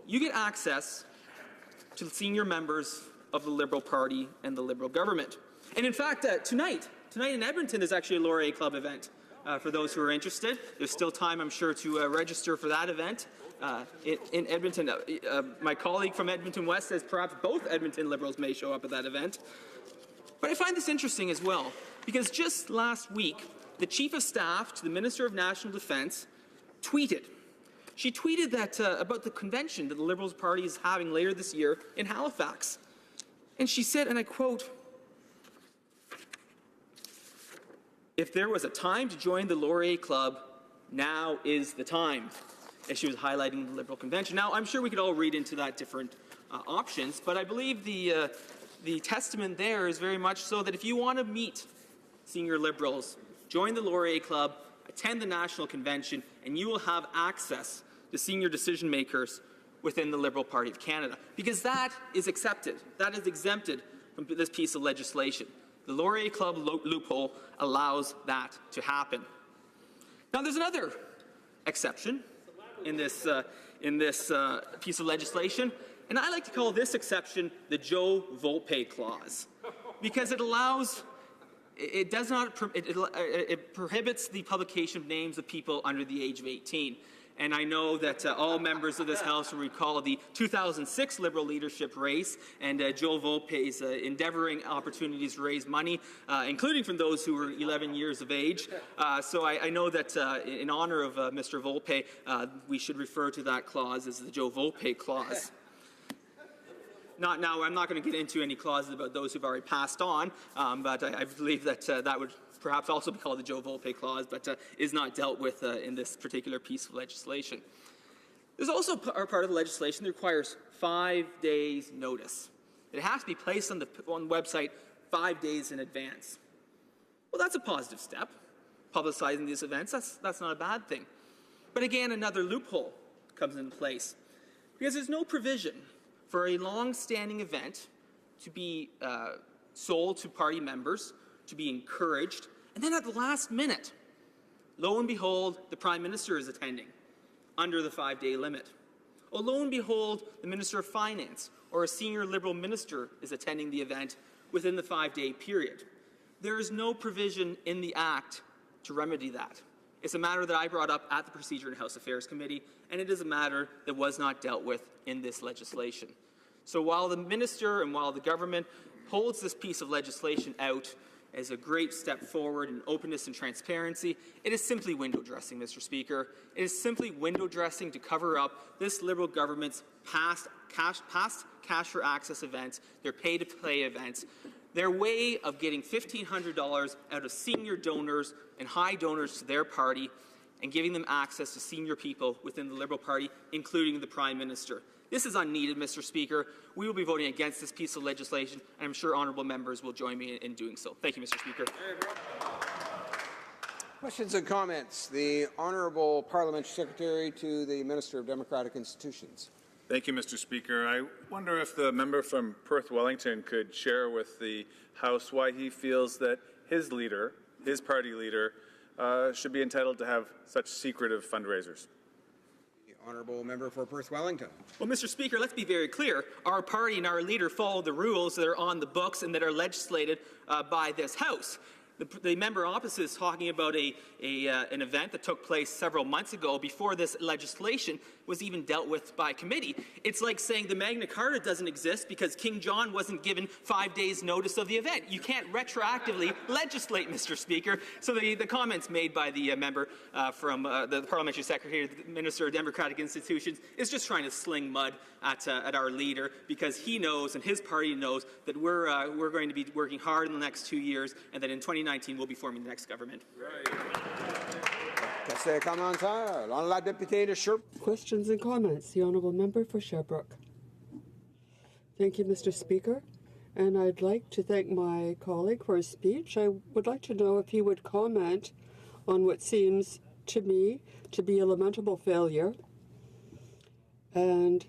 You get access to senior members of the Liberal Party and the Liberal government. And in fact, tonight in Edmonton is actually a Laurier Club event. For those who are interested, there's still time, I'm sure, to register for that event. In Edmonton, my colleague from Edmonton West says perhaps both Edmonton Liberals may show up at that event. But I find this interesting as well, because just last week, the Chief of Staff to the Minister of National Defence tweeted. She tweeted that about the convention that the Liberals Party is having later this year in Halifax. And she said, and I quote, "If there was a time to join the Laurier Club, now is the time," as she was highlighting the Liberal convention. Now, I'm sure we could all read into that different options, but I believe the testament there is very much so that if you want to meet senior Liberals, join the Laurier Club, attend the National Convention, and you will have access to senior decision makers within the Liberal Party of Canada, because that is accepted, that is exempted from this piece of legislation. The Laurier Club loophole allows that to happen. Now, there's another exception in this piece of legislation, and I like to call this exception the Joe Volpe clause, because it prohibits the publication of names of people under the age of 18. And I know that all members of this House will recall the 2006 Liberal leadership race and Joe Volpe's endeavouring opportunities to raise money, including from those who were 11 years of age. So I know that in honour of Mr. Volpe, we should refer to that clause as the Joe Volpe clause. Now, I'm not going to get into any clauses about those who've already passed on, but I believe that that would perhaps also be called the Joe Volpe clause, but is not dealt with in this particular piece of legislation. There's also a part of the legislation that requires 5 days' notice. It has to be placed on the website 5 days in advance. Well, that's a positive step. Publicizing these events, that's not a bad thing. But again, another loophole comes into place, because there's no provision for a long-standing event to be sold to party members, to be encouraged, and then at the last minute, lo and behold, the Prime Minister is attending under the 5-day limit. Or lo and behold, the Minister of Finance or a senior Liberal minister is attending the event within the 5-day period. There is no provision in the Act to remedy that. It's a matter that I brought up at the Procedure and House Affairs Committee, and it is a matter that was not dealt with in this legislation. So while the Minister and while the government holds this piece of legislation out as a great step forward in openness and transparency, it is simply window dressing, Mr. Speaker. It is simply window dressing to cover up this Liberal government's past cash for access events, their pay-to-play events, Their way of getting $1,500 out of senior donors and high donors to their party and giving them access to senior people within the Liberal Party, including the Prime Minister. This is unneeded, Mr. Speaker. We will be voting against this piece of legislation, and I'm sure honourable members will join me in doing so. Thank you, Mr. Speaker. Questions and comments. The Honourable Parliamentary Secretary to the Minister of Democratic Institutions. Thank you, Mr. Speaker. I wonder if the member from Perth Wellington could share with the House why he feels that his leader, his party leader, should be entitled to have such secretive fundraisers. The Honourable Member for Perth Wellington. Well, Mr. Speaker, let's be very clear. Our party and our leader follow the rules that are on the books and that are legislated by this House. The member opposite is talking about an event that took place several months ago before this legislation was even dealt with by committee. It's like saying the Magna Carta doesn't exist because King John wasn't given 5 days' notice of the event. You can't retroactively legislate, Mr. Speaker. So the comments made by the member from the Parliamentary Secretary, the Minister of Democratic Institutions, is just trying to sling mud at our leader because he knows and his party knows that we're going to be working hard in the next 2 years and that in 2019 we'll be forming the next government. Questions and comments. The Honourable Member for Sherbrooke. Thank you, Mr. Speaker. And I'd like to thank my colleague for his speech. I would like to know if he would comment on what seems to me to be a lamentable failure and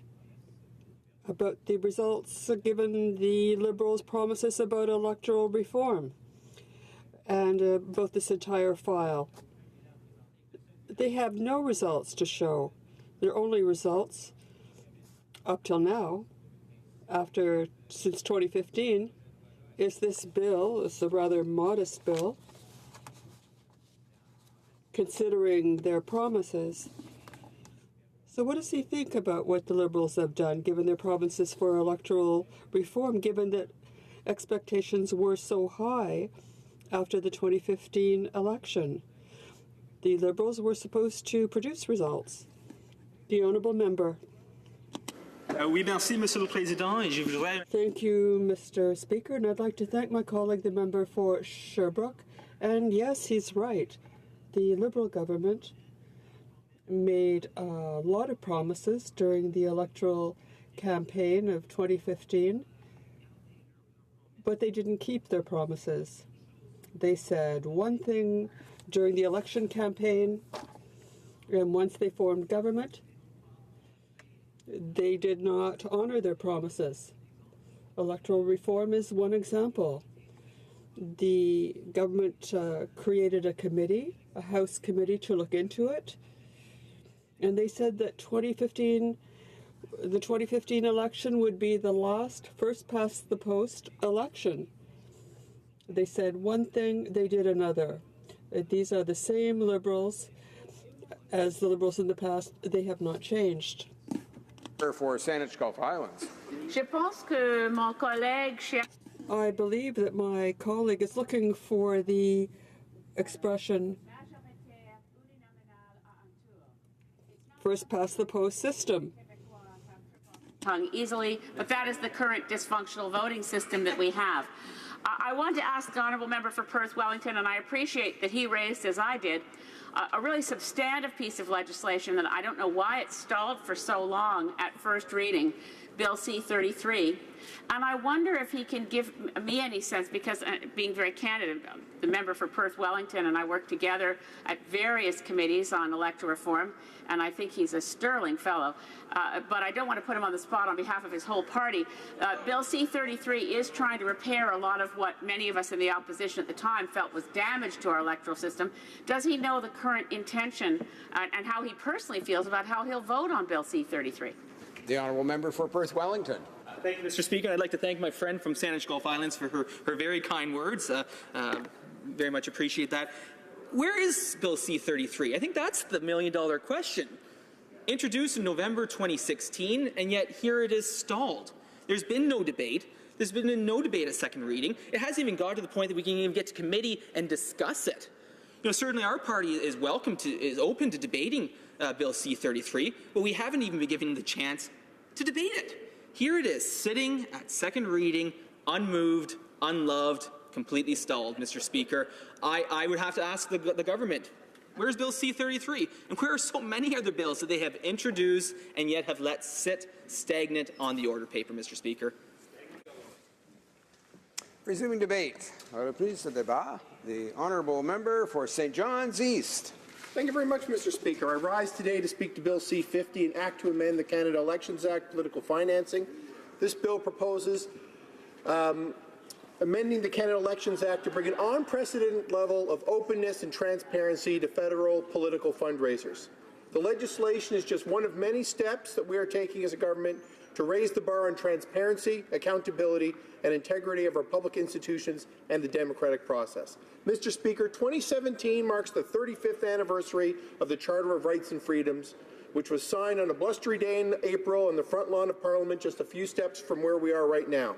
about the results given the Liberals' promises about electoral reform and about this entire file. They have no results to show. Their only results up till now, since 2015, is this bill. It's a rather modest bill, considering their promises. So what does he think about what the Liberals have done, given their promises for electoral reform, given that expectations were so high after the 2015 election? The Liberals were supposed to produce results. The Honourable Member. Oui, merci, Monsieur le Président. Et je voudrais... Thank you, Mr. Speaker, and I'd like to thank my colleague, the member for Sherbrooke. And yes, he's right. The Liberal government made a lot of promises during the electoral campaign of 2015, but they didn't keep their promises. They said one thing during the election campaign, and once they formed government, they did not honor their promises. Electoral reform is one example. The government created a committee, a House committee, to look into it, and they said that the 2015 election would be the last first-past-the-post election. They said one thing, they did another. These are the same Liberals as the Liberals in the past. They have not changed. For Saanich Gulf Islands. I believe that my colleague is looking for the expression first-past-the-post system. Easily, but that is the current dysfunctional voting system that we have. I want to ask the Honourable Member for Perth Wellington, and I appreciate that he raised, as I did, a really substantive piece of legislation that I don't know why it stalled for so long at first reading, Bill C-33. And I wonder if he can give me any sense, because being very candid, the member for Perth Wellington and I work together at various committees on electoral reform, and I think he's a sterling fellow. But I don't want to put him on the spot on behalf of his whole party. Bill C-33 is trying to repair a lot of what many of us in the opposition at the time felt was damage to our electoral system. Does he know the current intention and how he personally feels about how he'll vote on Bill C-33? The Honourable Member for Perth Wellington. Thank you, Mr. Speaker. I'd like to thank my friend from Saanich Gulf Islands for her very kind words. Very much appreciate that. Where is Bill C-33? I think that's the million-dollar question. Introduced in November 2016, and yet here it is stalled. There's been no debate. There's been no debate at second reading. It hasn't even got to the point that we can even get to committee and discuss it. You know, certainly our party is open to debating Bill C-33, but we haven't even been given the chance to debate it. Here it is, sitting at second reading, unmoved, unloved, completely stalled, Mr. Speaker. I would have to ask the government, where's Bill C-33? And where are so many other bills that they have introduced and yet have let sit stagnant on the order paper, Mr. Speaker? Resuming debate. Please, the débat. The honourable member for St. John's East. Thank you very much, Mr. Speaker. I rise today to speak to Bill C-50, an act to amend the Canada Elections Act, political financing. This bill proposes amending the Canada Elections Act to bring an unprecedented level of openness and transparency to federal political fundraisers. The legislation is just one of many steps that we are taking as a government to raise the bar on transparency, accountability, and integrity of our public institutions and the democratic process. Mr. Speaker, 2017 marks the 35th anniversary of the Charter of Rights and Freedoms, which was signed on a blustery day in April on the front lawn of Parliament, just a few steps from where we are right now.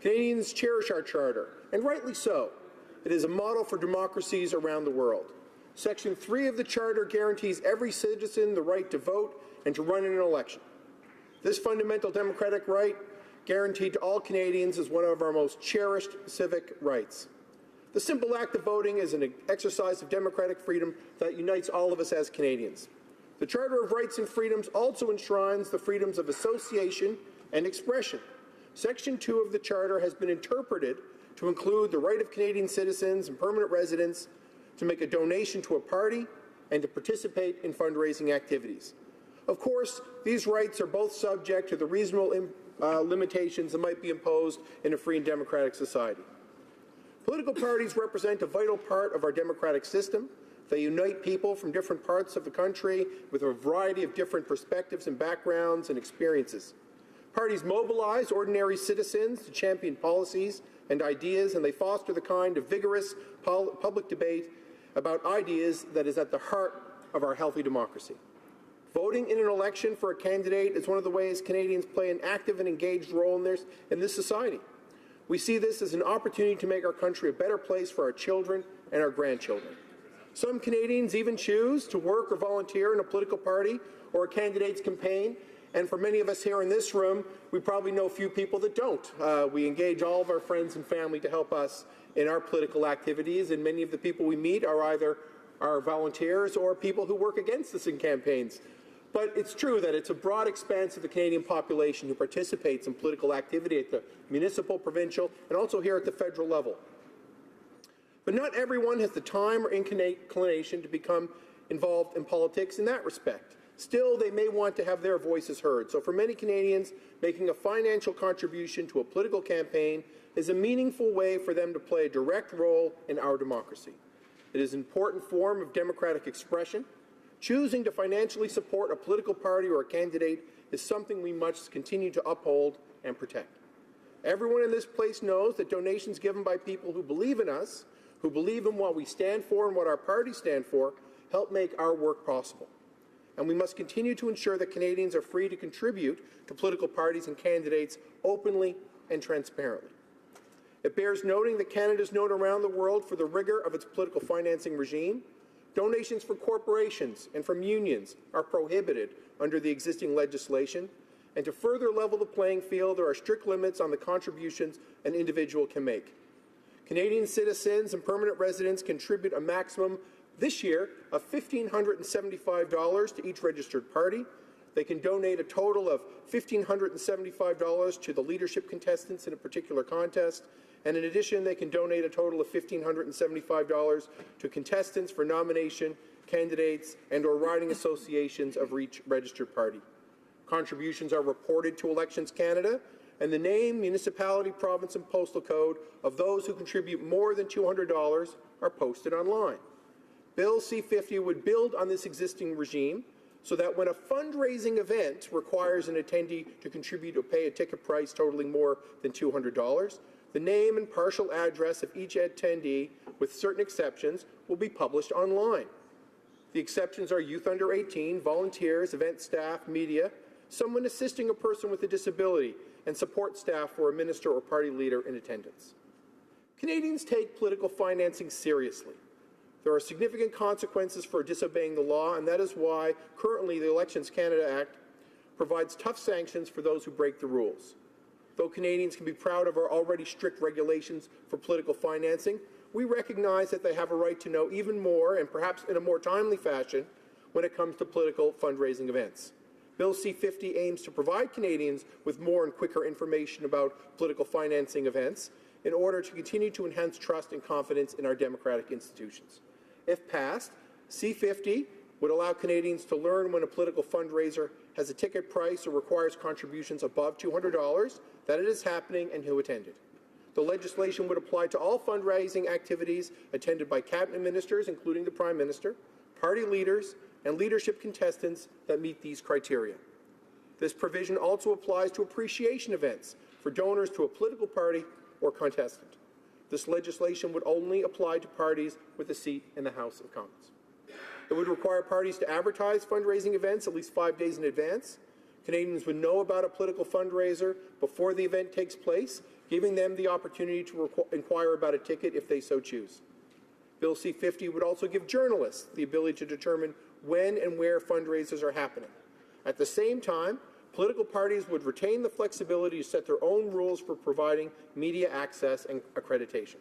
Canadians cherish our Charter, and rightly so. It is a model for democracies around the world. Section 3 of the Charter guarantees every citizen the right to vote and to run in an election. This fundamental democratic right, guaranteed to all Canadians, is one of our most cherished civic rights. The simple act of voting is an exercise of democratic freedom that unites all of us as Canadians. The Charter of Rights and Freedoms also enshrines the freedoms of association and expression. Section 2 of the Charter has been interpreted to include the right of Canadian citizens and permanent residents to make a donation to a party and to participate in fundraising activities. Of course, these rights are both subject to the reasonable limitations that might be imposed in a free and democratic society. Political parties represent a vital part of our democratic system. They unite people from different parts of the country with a variety of different perspectives and backgrounds and experiences. Parties mobilize ordinary citizens to champion policies and ideas, and they foster the kind of vigorous public debate about ideas that is at the heart of our healthy democracy. Voting in an election for a candidate is one of the ways Canadians play an active and engaged role in this society. We see this as an opportunity to make our country a better place for our children and our grandchildren. Some Canadians even choose to work or volunteer in a political party or a candidate's campaign, and for many of us here in this room, we probably know few people that don't. We engage all of our friends and family to help us in our political activities, and many of the people we meet are either our volunteers or people who work against us in campaigns. But it's true that it's a broad expanse of the Canadian population who participates in political activity at the municipal, provincial, and also here at the federal level. But not everyone has the time or inclination to become involved in politics in that respect. Still, they may want to have their voices heard. So for many Canadians, making a financial contribution to a political campaign is a meaningful way for them to play a direct role in our democracy. It is an important form of democratic expression. Choosing to financially support a political party or a candidate is something we must continue to uphold and protect. Everyone in this place knows that donations given by people who believe in us, who believe in what we stand for and what our parties stand for, help make our work possible. And we must continue to ensure that Canadians are free to contribute to political parties and candidates openly and transparently. It bears noting that Canada is known around the world for the rigor of its political financing regime. Donations from corporations and from unions are prohibited under the existing legislation, and to further level the playing field, there are strict limits on the contributions an individual can make. Canadian citizens and permanent residents contribute a maximum this year of $1,575 to each registered party. They can donate a total of $1,575 to the leadership contestants in a particular contest, and in addition, they can donate a total of $1,575 to contestants for nomination, candidates, and or riding associations of each registered party. Contributions are reported to Elections Canada, and the name, municipality, province, and postal code of those who contribute more than $200 are posted online. Bill C-50 would build on this existing regime so that when a fundraising event requires an attendee to contribute or pay a ticket price totaling more than $200, the name and partial address of each attendee, with certain exceptions, will be published online. The exceptions are youth under 18, volunteers, event staff, media, someone assisting a person with a disability, and support staff for a minister or party leader in attendance. Canadians take political financing seriously. There are significant consequences for disobeying the law, and that is why currently the Elections Canada Act provides tough sanctions for those who break the rules. Though Canadians can be proud of our already strict regulations for political financing, we recognize that they have a right to know even more, and perhaps in a more timely fashion, when it comes to political fundraising events. Bill C-50 aims to provide Canadians with more and quicker information about political financing events in order to continue to enhance trust and confidence in our democratic institutions. If passed, C-50 would allow Canadians to learn when a political fundraiser has a ticket price or requires contributions above $200, that it is happening and who attended. The legislation would apply to all fundraising activities attended by cabinet ministers, including the Prime Minister, party leaders, and leadership contestants that meet these criteria. This provision also applies to appreciation events for donors to a political party or contestant. This legislation would only apply to parties with a seat in the House of Commons. It would require parties to advertise fundraising events at least 5 days in advance. Canadians would know about a political fundraiser before the event takes place, giving them the opportunity to inquire about a ticket if they so choose. Bill C-50 would also give journalists the ability to determine when and where fundraisers are happening. At the same time, political parties would retain the flexibility to set their own rules for providing media access and accreditation.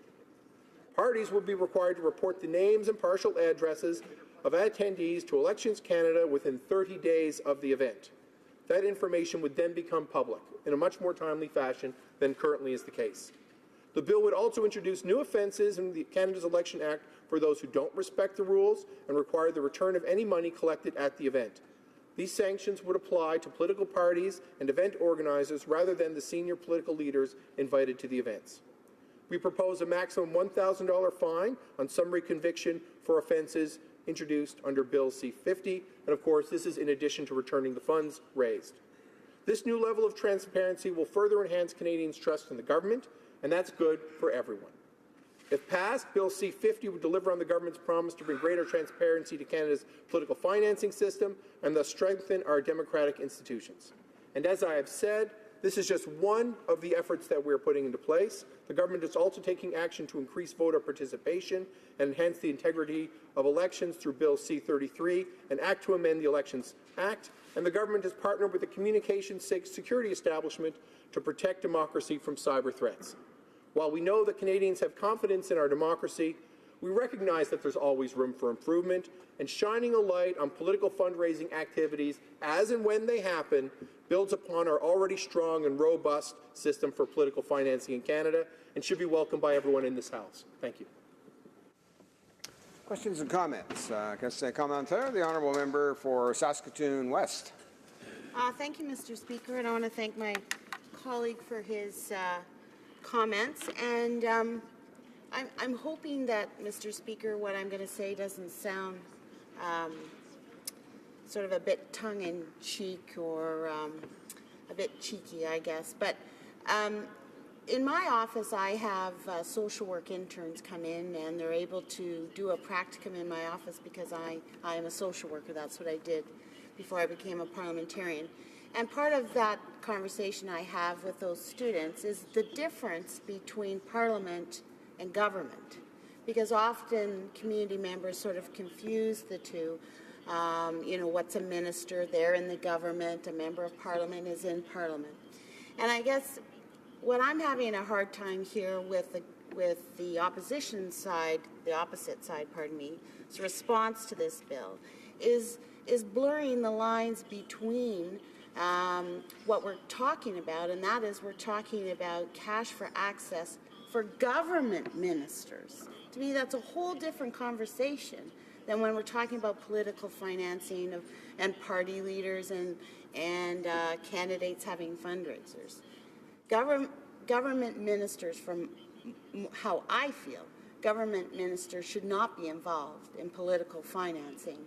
Parties would be required to report the names and partial addresses of attendees to Elections Canada within 30 days of the event. That information would then become public in a much more timely fashion than currently is the case. The bill would also introduce new offences in the Canada's Election Act for those who don't respect the rules and require the return of any money collected at the event. These sanctions would apply to political parties and event organizers rather than the senior political leaders invited to the events. We propose a maximum $1,000 fine on summary conviction for offences introduced under Bill C-50, and of course this is in addition to returning the funds raised. This new level of transparency will further enhance Canadians' trust in the government, and that's good for everyone. If passed, Bill C-50 would deliver on the government's promise to bring greater transparency to Canada's political financing system and thus strengthen our democratic institutions. And as I have said, this is just one of the efforts that we're putting into place. The government is also taking action to increase voter participation and enhance the integrity of elections through Bill C-33, an act to amend the Elections Act, and the government has partnered with the Communications Security Establishment to protect democracy from cyber threats. While we know that Canadians have confidence in our democracy, we recognize that there's always room for improvement, and shining a light on political fundraising activities as and when they happen builds upon our already strong and robust system for political financing in Canada and should be welcomed by everyone in this House. Thank you. Questions and comments. Question commentaire, the honourable member for Saskatoon West. Thank you, Mr. Speaker, and I want to thank my colleague for his comments. And I'm hoping that, Mr. Speaker, what I'm going to say doesn't sound sort of a bit tongue-in-cheek or a bit cheeky, I guess. But in my office, I have social work interns come in, and they're able to do a practicum in my office because I am a social worker. That's what I did before I became a parliamentarian. And part of that conversation I have with those students is the difference between Parliament and government, because often community members sort of confuse the two. You know, what's a minister? They're in the government. A member of Parliament is in Parliament. And I guess what I'm having a hard time here with the opposition side, the opposite side, pardon me, its response to this bill is blurring the lines between what we're talking about, and that is we're talking about cash for access for government ministers. To me, that's a whole different conversation than when we're talking about political financing and party leaders and candidates having fundraisers. Government ministers, from how I feel, government ministers should not be involved in political financing.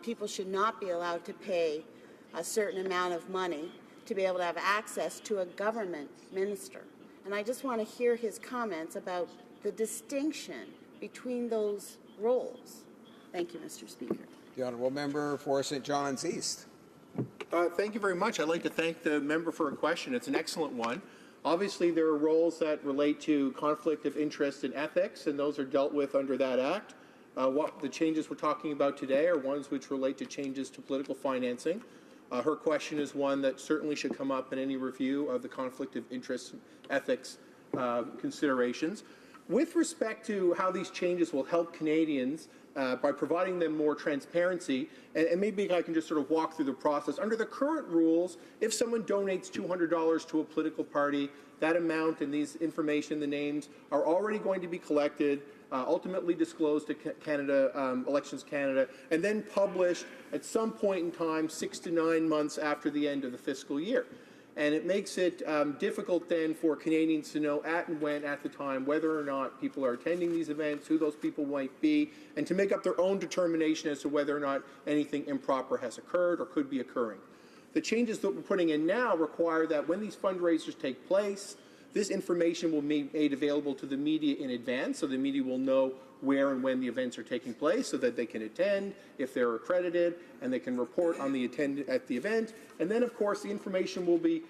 People should not be allowed to pay a certain amount of money to be able to have access to a government minister. And I just want to hear his comments about the distinction between those roles. Thank you, Mr. Speaker. The honourable member for St. John's East. Thank you very much. I'd like to thank the member for a question. It's an excellent one. Obviously, there are roles that relate to conflict of interest and ethics, and those are dealt with under that Act. What the changes we're talking about today are ones which relate to changes to political financing. Her question is one that certainly should come up in any review of the conflict of interest ethics considerations. With respect to how these changes will help Canadians by providing them more transparency, and maybe I can just sort of walk through the process. Under the current rules, if someone donates $200 to a political party, that amount and these information, the names, are already going to be collected, ultimately disclosed to Canada, Elections Canada, and then published at some point in time 6 to 9 months after the end of the fiscal year. And it makes it difficult then for Canadians to know at and when at the time whether or not people are attending these events, who those people might be, and to make up their own determination as to whether or not anything improper has occurred or could be occurring. The changes that we're putting in now require that when these fundraisers take place, this information will be made available to the media in advance, so the media will know where and when the events are taking place so that they can attend if they're accredited, and they can report on the attendance at the event. And then, of course, the information will be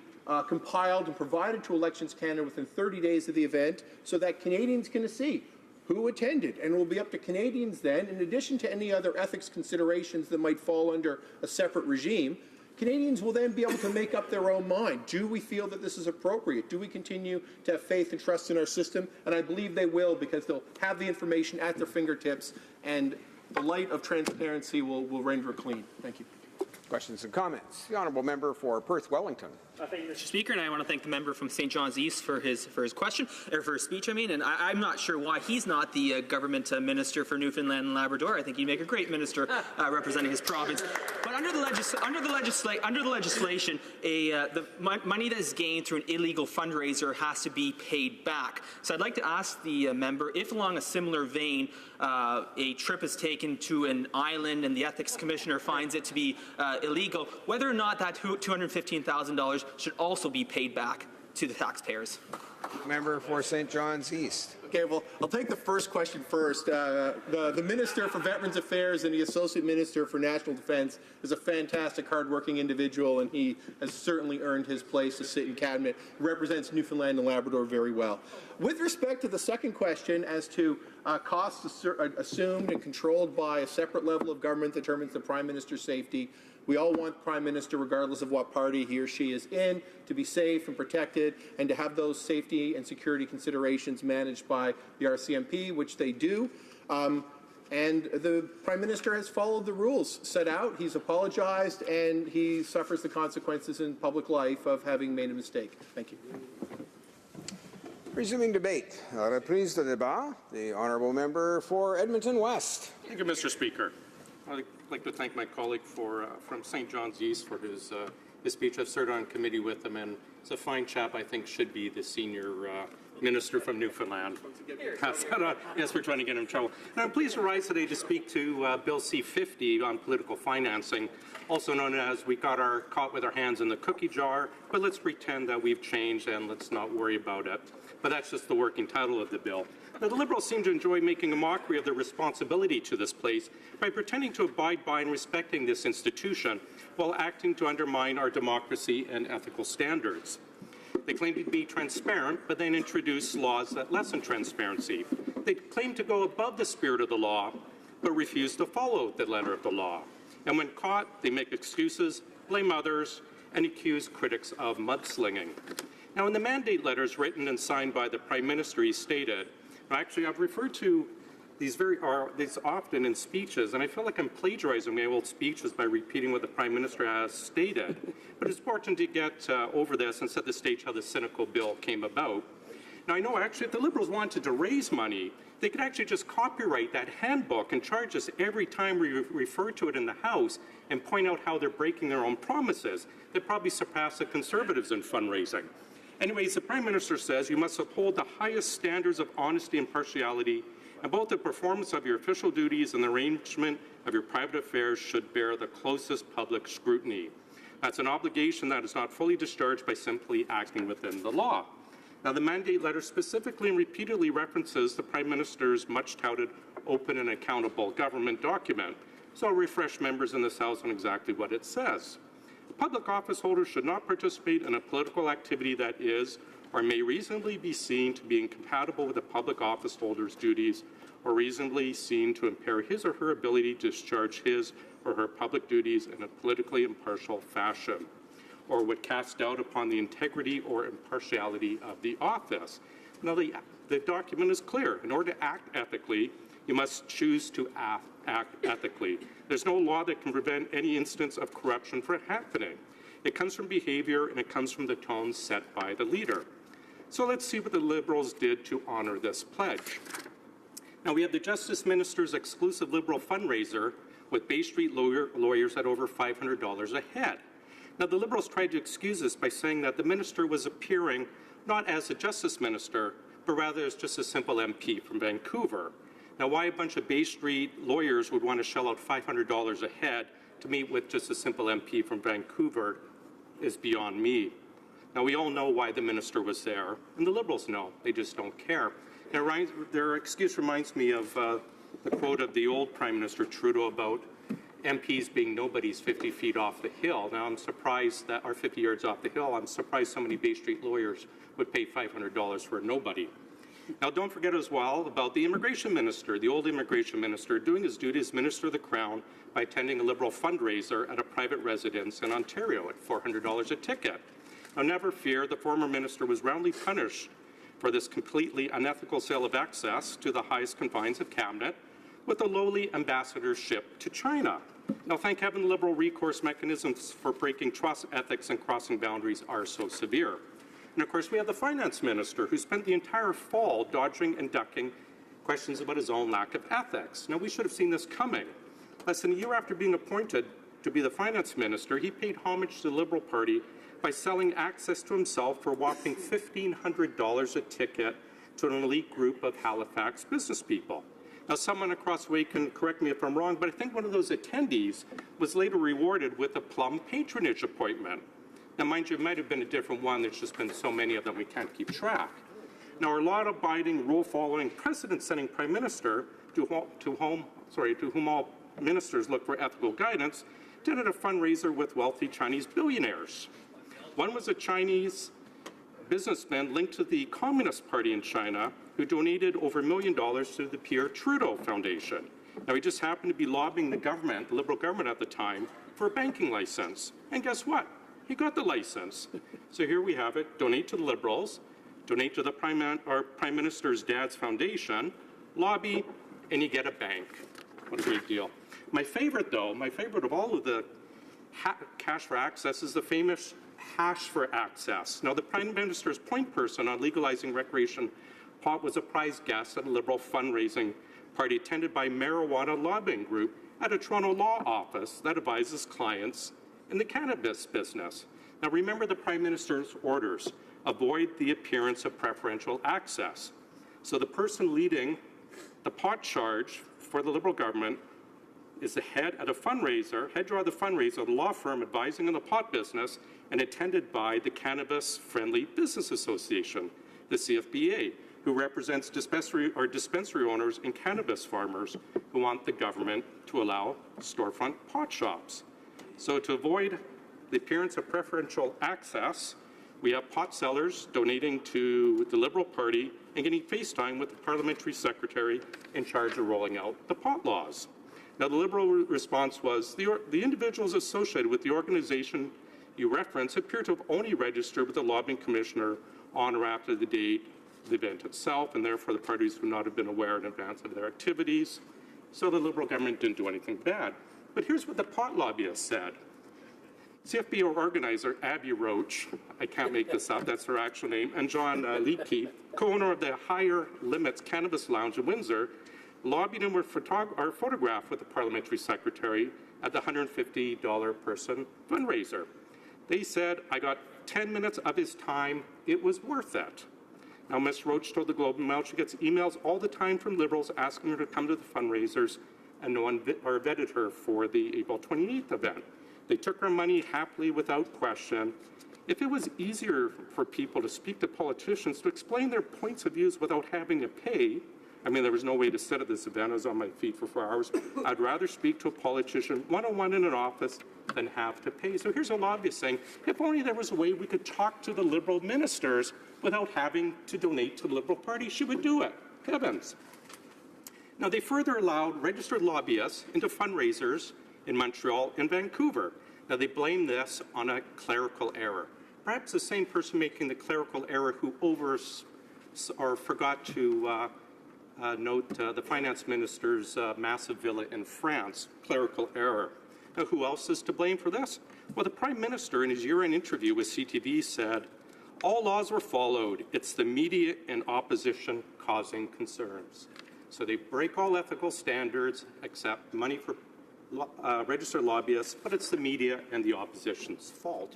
compiled and provided to Elections Canada within 30 days of the event so that Canadians can see who attended. And it will be up to Canadians then, in addition to any other ethics considerations that might fall under a separate regime, Canadians will then be able to make up their own mind. Do we feel that this is appropriate? Do we continue to have faith and trust in our system? And I believe they will, because they'll have the information at their fingertips, and the light of transparency will render it clean. Thank you. Questions and comments. The honourable member for Perth Wellington. Thank you, Mr. Speaker, and I want to thank the member from St. John's East for his question, or for his speech, I mean. And I'm not sure why he's not the government minister for Newfoundland and Labrador. I think he'd make a great minister representing his province. But under the legislation, the money that is gained through an illegal fundraiser has to be paid back. So I'd like to ask the member if, along a similar vein, a trip is taken to an island and the ethics commissioner finds it to be illegal, whether or not that $215,000 should also be paid back to the taxpayers. Member for St. John's East. Okay, well, I'll take the first question first. The Minister for Veterans Affairs and the Associate Minister for National Defence is a fantastic, hard-working individual, and he has certainly earned his place to sit in Cabinet. He represents Newfoundland and Labrador very well. With respect to the second question as to costs assumed and controlled by a separate level of government that determines the Prime Minister's safety, we all want the Prime Minister, regardless of what party he or she is in, to be safe and protected, and to have those safety and security considerations managed by the RCMP, which they do. And the Prime Minister has followed the rules set out. He's apologized, and he suffers the consequences in public life of having made a mistake. Thank you. Resuming debate. Reprise de débat. The honourable member for Edmonton West. Thank you, Mr. Speaker. I'd like to thank my colleague from St. John's East for his speech. I've served on committee with him, and he's a fine chap. I think should be the senior minister from Newfoundland. Pass that on. Yes, we're trying to get him in trouble. And I'm pleased to rise today to speak to Bill C-50 on political financing, also known as we got caught with our hands in the cookie jar, but let's pretend that we've changed and let's not worry about it. But that's just the working title of the bill. Now, the Liberals seem to enjoy making a mockery of their responsibility to this place by pretending to abide by and respecting this institution while acting to undermine our democracy and ethical standards. They claim to be transparent, but then introduce laws that lessen transparency. They claim to go above the spirit of the law, but refuse to follow the letter of the law. And when caught, they make excuses, blame others, and accuse critics of mudslinging. Now, in the mandate letters written and signed by the Prime Minister, he stated, actually, I've referred to these often in speeches, and I feel like I'm plagiarizing my old speeches by repeating what the Prime Minister has stated. But it's important to get over this and set the stage how the cynical bill came about. Now, I know actually if the Liberals wanted to raise money, they could actually just copyright that handbook and charge us every time we refer to it in the House and point out how they're breaking their own promises. They'd probably surpass the Conservatives in fundraising. Anyways, the Prime Minister says you must uphold the highest standards of honesty and impartiality, and both the performance of your official duties and the arrangement of your private affairs should bear the closest public scrutiny. That's an obligation that is not fully discharged by simply acting within the law. Now, the mandate letter specifically and repeatedly references the Prime Minister's much-touted open and accountable government document, so I'll refresh members in this House on exactly what it says. Public office holders should not participate in a political activity that is or may reasonably be seen to be incompatible with the public office holder's duties or reasonably seen to impair his or her ability to discharge his or her public duties in a politically impartial fashion, or would cast doubt upon the integrity or impartiality of the office. Now, the document is clear. In order to act ethically, you must choose to act ethically. There's no law that can prevent any instance of corruption from happening. It comes from behavior, and it comes from the tone set by the leader. So let's see what the Liberals did to honor this pledge. Now, we have the Justice Minister's exclusive Liberal fundraiser with Bay Street lawyers at over $500 a head. Now, the Liberals tried to excuse this by saying that the minister was appearing not as a Justice Minister, but rather as just a simple MP from Vancouver. Now, why a bunch of Bay Street lawyers would want to shell out $500 a head to meet with just a simple MP from Vancouver is beyond me. Now, we all know why the minister was there, and the Liberals know. They just don't care. Their excuse reminds me of the quote of the old Prime Minister Trudeau about MPs being nobody's 50 feet off the hill. Now, I'm surprised that, or 50 yards off the hill, I'm surprised so many Bay Street lawyers would pay $500 for nobody. Now, don't forget as well about the immigration minister, the old immigration minister, doing his duty as Minister of the Crown by attending a Liberal fundraiser at a private residence in Ontario at $400 a ticket. Now, never fear, the former minister was roundly punished for this completely unethical sale of access to the highest confines of cabinet with a lowly ambassadorship to China. Now, thank heaven, Liberal recourse mechanisms for breaking trust, ethics, and crossing boundaries are so severe. And, of course, we have the finance minister who spent the entire fall dodging and ducking questions about his own lack of ethics. Now, we should have seen this coming. Less than a year after being appointed to be the finance minister, he paid homage to the Liberal Party by selling access to himself for a whopping $1,500 a ticket to an elite group of Halifax business people. Now, someone across the way can correct me if I'm wrong, but I think one of those attendees was later rewarded with a plum patronage appointment. Now, mind you, it might have been a different one. There's just been so many of them we can't keep track. Now, our law-abiding, rule-following, precedent-setting Prime Minister, to whom all ministers look for ethical guidance, did at a fundraiser with wealthy Chinese billionaires. One was a Chinese businessman linked to the Communist Party in China who donated over $1 million to the Pierre Trudeau Foundation. Now, he just happened to be lobbying the government, the Liberal government at the time, for a banking license. And guess what? He got the license. So here we have it. Donate to the Liberals, donate to the Prime Minister's dad's foundation, lobby, and you get a bank. What a great deal. My favorite, though, of all of the cash for access is the famous hash for access. Now, the Prime Minister's point person on legalizing recreation pot was a prize guest at a Liberal fundraising party attended by marijuana lobbying group at a Toronto law office that advises clients in the cannabis business. Now, remember the Prime Minister's orders. Avoid the appearance of preferential access. So the person leading the pot charge for the Liberal government is the head at a fundraiser, head draw of the fundraiser, the law firm advising in the pot business, and attended by the Cannabis Friendly Business Association, the CFBA, who represents dispensary owners and cannabis farmers who want the government to allow storefront pot shops. So to avoid the appearance of preferential access, we have pot sellers donating to the Liberal Party and getting FaceTime with the parliamentary secretary in charge of rolling out the pot laws. Now, the Liberal response was the individuals associated with the organization you reference appear to have only registered with the lobbying commissioner on or after the date of the event itself, and therefore the parties would not have been aware in advance of their activities. So the Liberal government didn't do anything bad. But here's what the pot lobbyist said. CFBO organizer Abby Roach, I can't make this up, that's her actual name, and John Leakey, co-owner of the Higher Limits Cannabis Lounge in Windsor, lobbied him with our photograph with the parliamentary secretary at the $150 person fundraiser. They said, I got 10 minutes of his time, it was worth it. Now, Ms. Roach told the Globe and Mail she gets emails all the time from Liberals asking her to come to the fundraisers, and no one vetted her for the April 28th event. They took her money happily without question. If it was easier for people to speak to politicians to explain their points of views without having to pay, I mean, there was no way to sit at this event. I was on my feet for 4 hours. I'd rather speak to a politician one-on-one in an office than have to pay. So here's a lobbyist saying, if only there was a way we could talk to the Liberal ministers without having to donate to the Liberal Party, she would do it. Heavens. Now, they further allowed registered lobbyists into fundraisers in Montreal and Vancouver. Now, they blame this on a clerical error. Perhaps the same person making the clerical error who forgot to note the finance minister's massive villa in France, clerical error. Now, who else is to blame for this? Well, the Prime Minister, in his year-end interview with CTV, said, all laws were followed. It's the media and opposition causing concerns. So they break all ethical standards, accept money for registered lobbyists, but it's the media and the opposition's fault.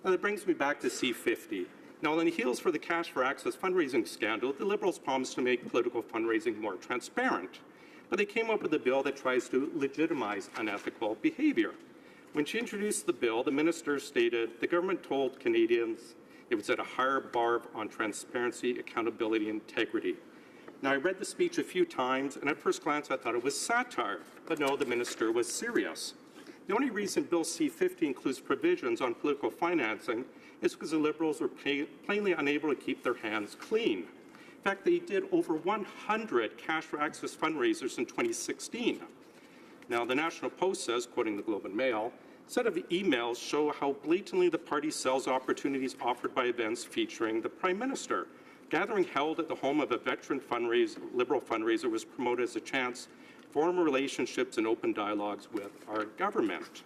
Now, that brings me back to C-50. Now, on the heels for the Cash for Access fundraising scandal, the Liberals promised to make political fundraising more transparent. But they came up with a bill that tries to legitimize unethical behavior. When she introduced the bill, the minister stated the government told Canadians it would set a higher bar on transparency, accountability, and integrity. Now, I read the speech a few times, and at first glance I thought it was satire, but no, the minister was serious. The only reason Bill C-50 includes provisions on political financing is because the Liberals were plainly unable to keep their hands clean. In fact, they did over 100 Cash for Access fundraisers in 2016. Now, the National Post says, quoting the Globe and Mail, a set of emails show how blatantly the party sells opportunities offered by events featuring the Prime Minister. Gathering held at the home of a veteran Liberal fundraiser was promoted as a chance to form relationships and open dialogues with our government.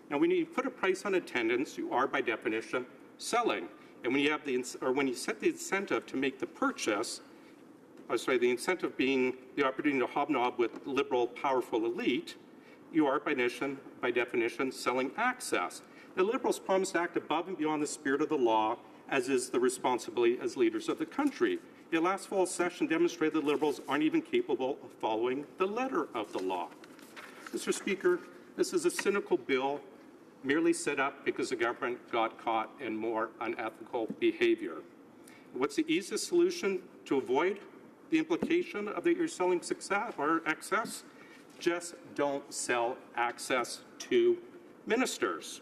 Now, when you put a price on attendance, you are, by definition, selling. And when you set the incentive to make the purchase, the incentive being the opportunity to hobnob with Liberal powerful elite, you are, by definition, selling access. The Liberals promise to act above and beyond the spirit of the law, as is the responsibility as leaders of the country. Yet last fall's session demonstrated that Liberals aren't even capable of following the letter of the law. Mr. Speaker, this is a cynical bill merely set up because the government got caught in more unethical behavior. What's the easiest solution to avoid the implication of that you're selling success or excess? Just don't sell access to ministers.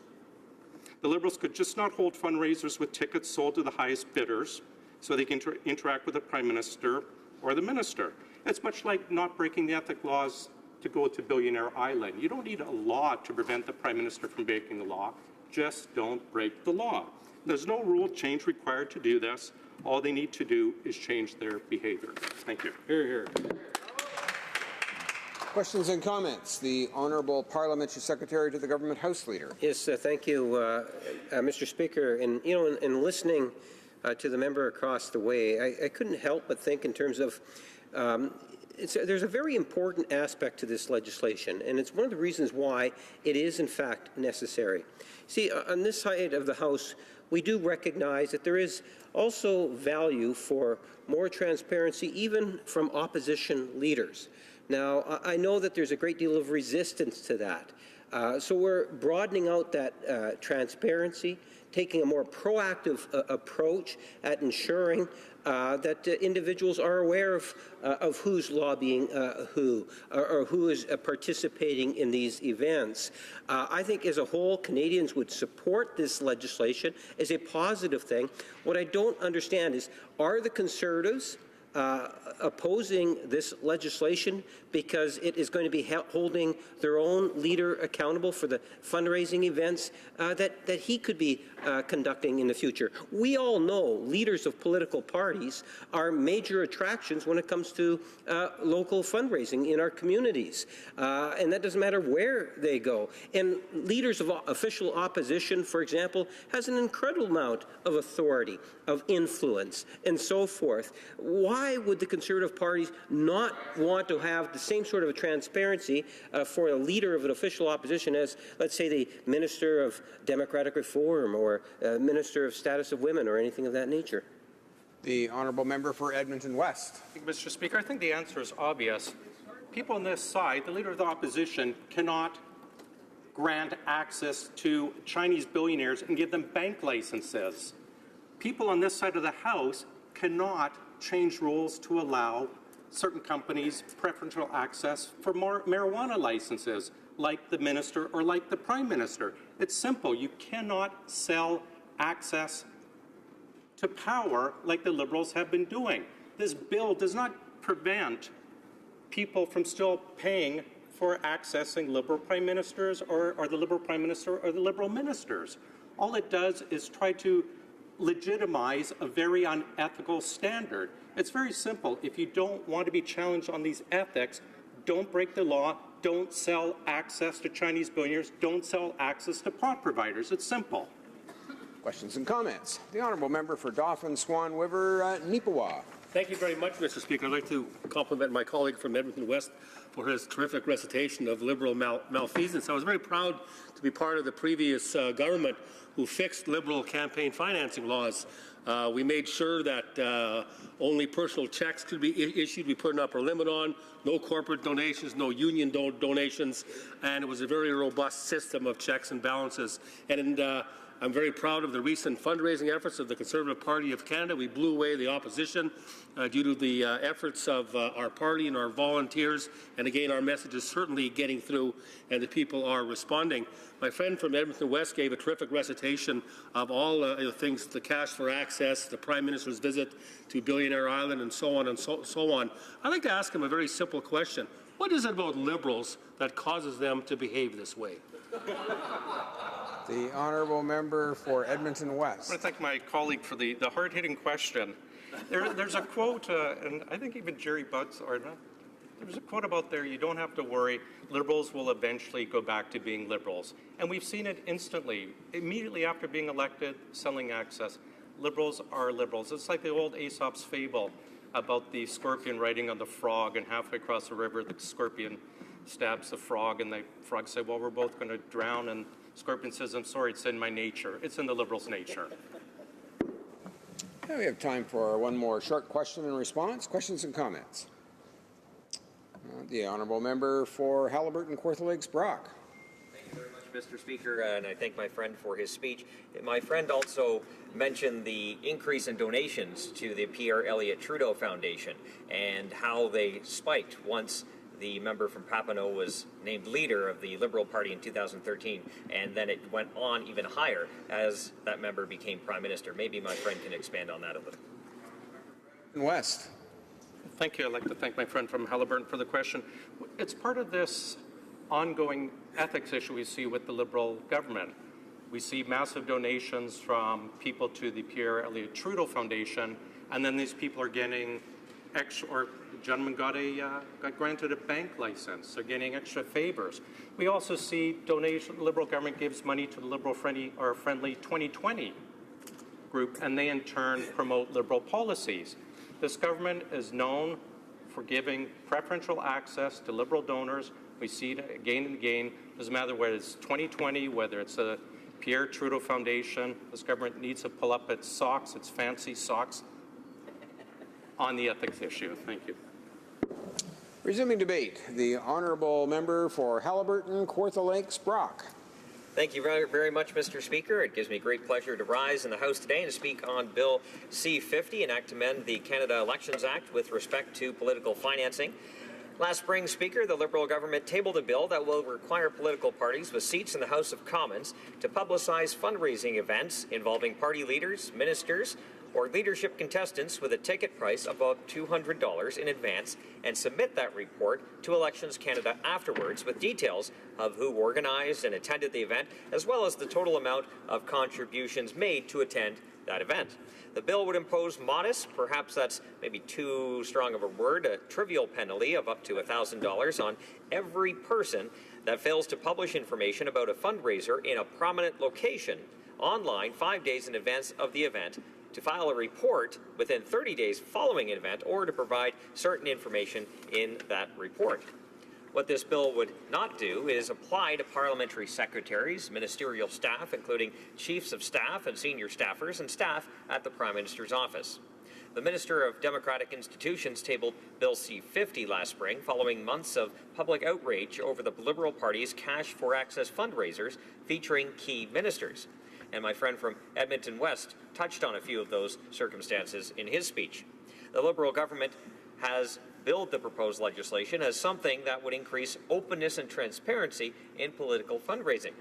The Liberals could just not hold fundraisers with tickets sold to the highest bidders so they can interact with the Prime Minister or the Minister. It's much like not breaking the ethic laws to go to Billionaire Island. You don't need a law to prevent the Prime Minister from breaking the law. Just don't break the law. There's no rule change required to do this. All they need to do is change their behavior. Thank you. Hear, hear. Questions and comments. The Honourable Parliamentary Secretary to the Government House Leader. Yes, thank you, Mr. Speaker. And in listening to the member across the way, I couldn't help but think in terms of there's a very important aspect to this legislation, and it's one of the reasons why it is, in fact, necessary. See, on this side of the House, we do recognize that there is also value for more transparency, even from opposition leaders. Now, I know that there's a great deal of resistance to that. So we're broadening out that transparency, taking a more proactive approach at ensuring that individuals are aware of who's lobbying who, or who is participating in these events. I think as a whole, Canadians would support this legislation as a positive thing. What I don't understand is, are the Conservatives opposing this legislation because it is going to be holding their own leader accountable for the fundraising events that he could be conducting in the future? We all know leaders of political parties are major attractions when it comes to local fundraising in our communities, and that doesn't matter where they go. And leaders of official opposition, for example, has an incredible amount of authority, of influence, and so forth. Why would the Conservative parties not want to have the same sort of transparency for a leader of an official opposition as, let's say, the Minister of Democratic Reform or Minister of Status of Women or anything of that nature? The Honourable Member for Edmonton West. Mr. Speaker, I think the answer is obvious. People on this side, the Leader of the Opposition, cannot grant access to Chinese billionaires and give them bank licenses. People on this side of the House cannot change rules to allow certain companies preferential access for more marijuana licenses, like the Minister or like the Prime Minister. It's simple. You cannot sell access to power like the Liberals have been doing. This bill does not prevent people from still paying for accessing Liberal Prime Ministers or the Liberal Prime Minister or the Liberal ministers. All it does is try to legitimize a very unethical standard. It's very simple. If you don't want to be challenged on these ethics, don't break the law, don't sell access to Chinese billionaires, don't sell access to pot providers. It's simple. Questions and comments. The honourable member for Dauphin, Swan River, Neepawa. Thank you very much, Mr. Speaker. I'd like to compliment my colleague from Edmonton West for his terrific recitation of Liberal malfeasance. I was very proud to be part of the previous government who fixed Liberal campaign financing laws. We made sure that only personal checks could be issued. We put an upper limit on, no corporate donations, no union donations, and it was a very robust system of checks and balances. And I'm very proud of the recent fundraising efforts of the Conservative Party of Canada. We blew away the opposition due to the efforts of our party and our volunteers. And again, our message is certainly getting through and the people are responding. My friend from Edmonton West gave a terrific recitation of all the things, the cash for access, the Prime Minister's visit to Billionaire Island, and so on and so on. I'd like to ask him a very simple question. What is it about Liberals that causes them to behave this way? The honourable member for Edmonton West. I want to thank my colleague for the hard-hitting question. There's a quote, and I think even Jerry Butts, or not, there's a quote about there, you don't have to worry, Liberals will eventually go back to being Liberals. And we've seen it instantly. Immediately after being elected, selling access, Liberals are Liberals. It's like the old Aesop's fable about the scorpion riding on the frog, and halfway across the river, the scorpion stabs the frog, and the frog said, well, we're both going to drown, and Scorpion says, I'm sorry, it's in my nature. It's in the Liberals' nature. Now we have time for one more short question and response. Questions and comments. The honourable member for Haliburton, Kawartha Lakes, Brock. Thank you very much, Mr. Speaker, and I thank my friend for his speech. My friend also mentioned the increase in donations to the Pierre Elliott Trudeau Foundation and how they spiked once the member from Papineau was named leader of the Liberal Party in 2013, and then it went on even higher as that member became Prime Minister. Maybe my friend can expand on that a little. West. Thank you. I'd like to thank my friend from Haliburton for the question. It's part of this ongoing ethics issue we see with the Liberal government. We see massive donations from people to the Pierre Elliott Trudeau Foundation, and then these people are getting extra, or the gentleman got granted a bank license. They're getting extra favors. We also see donation. The Liberal government gives money to the Liberal friendly 2020 group, and they in turn promote Liberal policies. This government is known for giving preferential access to Liberal donors. We see it again and again. Doesn't matter whether it's 2020, whether it's the Pierre Trudeau Foundation. This government needs to pull up its socks, its fancy socks, on the ethics issue. Thank you. Resuming debate, the honourable member for Haliburton, Kawartha Lakes, Brock. Thank you very, very much, Mr. Speaker. It gives me great pleasure to rise in the House today and to speak on Bill C-50, an act to amend the Canada Elections Act with respect to political financing. Last spring, Speaker, the Liberal government tabled a bill that will require political parties with seats in the House of Commons to publicize fundraising events involving party leaders, ministers, or leadership contestants with a ticket price above $200 in advance and submit that report to Elections Canada afterwards with details of who organized and attended the event, as well as the total amount of contributions made to attend that event. The bill would impose modest, perhaps that's maybe too strong of a word, a trivial penalty of up to $1,000 on every person that fails to publish information about a fundraiser in a prominent location online 5 days in advance of the event, to file a report within 30 days following an event, or to provide certain information in that report. What this bill would not do is apply to parliamentary secretaries, ministerial staff, including chiefs of staff and senior staffers, and staff at the Prime Minister's office. The Minister of Democratic Institutions tabled Bill C-50 last spring, following months of public outrage over the Liberal Party's Cash for Access fundraisers featuring key ministers. And my friend from Edmonton West touched on a few of those circumstances in his speech. The Liberal government has billed the proposed legislation as something that would increase openness and transparency in political fundraising.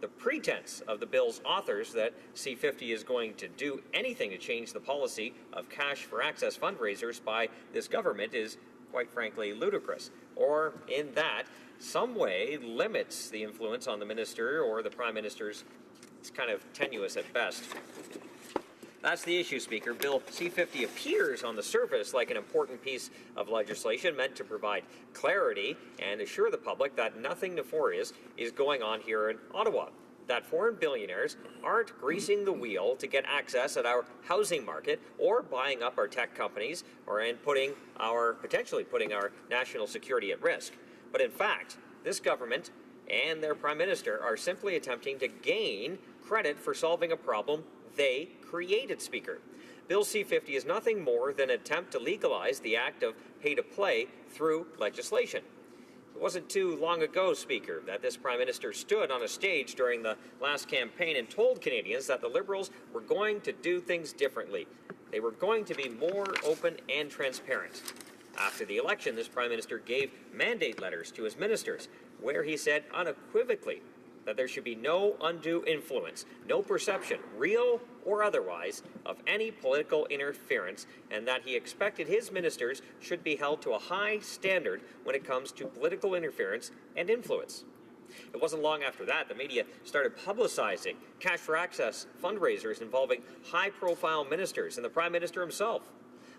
The pretense of the bill's authors that C-50 is going to do anything to change the policy of cash for access fundraisers by this government is quite frankly, ludicrous, or in that some way limits the influence on the minister or the Prime Minister's. It's kind of tenuous at best. That's the issue, Speaker. Bill C-50 appears on the surface like an important piece of legislation meant to provide clarity and assure the public that nothing nefarious is going on here in Ottawa, that foreign billionaires aren't greasing the wheel to get access at our housing market or buying up our tech companies and potentially putting our national security at risk. But in fact, this government and their Prime Minister are simply attempting to gain credit for solving a problem they created, Speaker. Bill C-50 is nothing more than an attempt to legalize the act of pay-to-play through legislation. It wasn't too long ago, Speaker, that this Prime Minister stood on a stage during the last campaign and told Canadians that the Liberals were going to do things differently. They were going to be more open and transparent. After the election, this Prime Minister gave mandate letters to his ministers, where he said unequivocally that there should be no undue influence, no perception, real or otherwise, of any political interference, and that he expected his ministers should be held to a high standard when it comes to political interference and influence. It wasn't long after that the media started publicizing cash for access fundraisers involving high-profile ministers and the Prime Minister himself.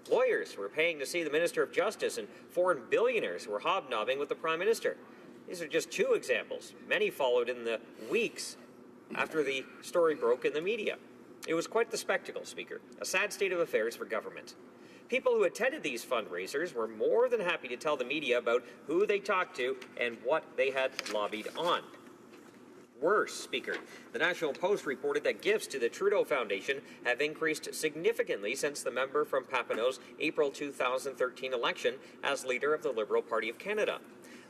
Lawyers were paying to see the Minister of Justice, and foreign billionaires were hobnobbing with the Prime Minister. These are just two examples. Many followed in the weeks after the story broke in the media. It was quite the spectacle, Speaker, a sad state of affairs for government. People who attended these fundraisers were more than happy to tell the media about who they talked to and what they had lobbied on. Worse, Speaker, the National Post reported that gifts to the Trudeau Foundation have increased significantly since the member from Papineau's April 2013 election as leader of the Liberal Party of Canada.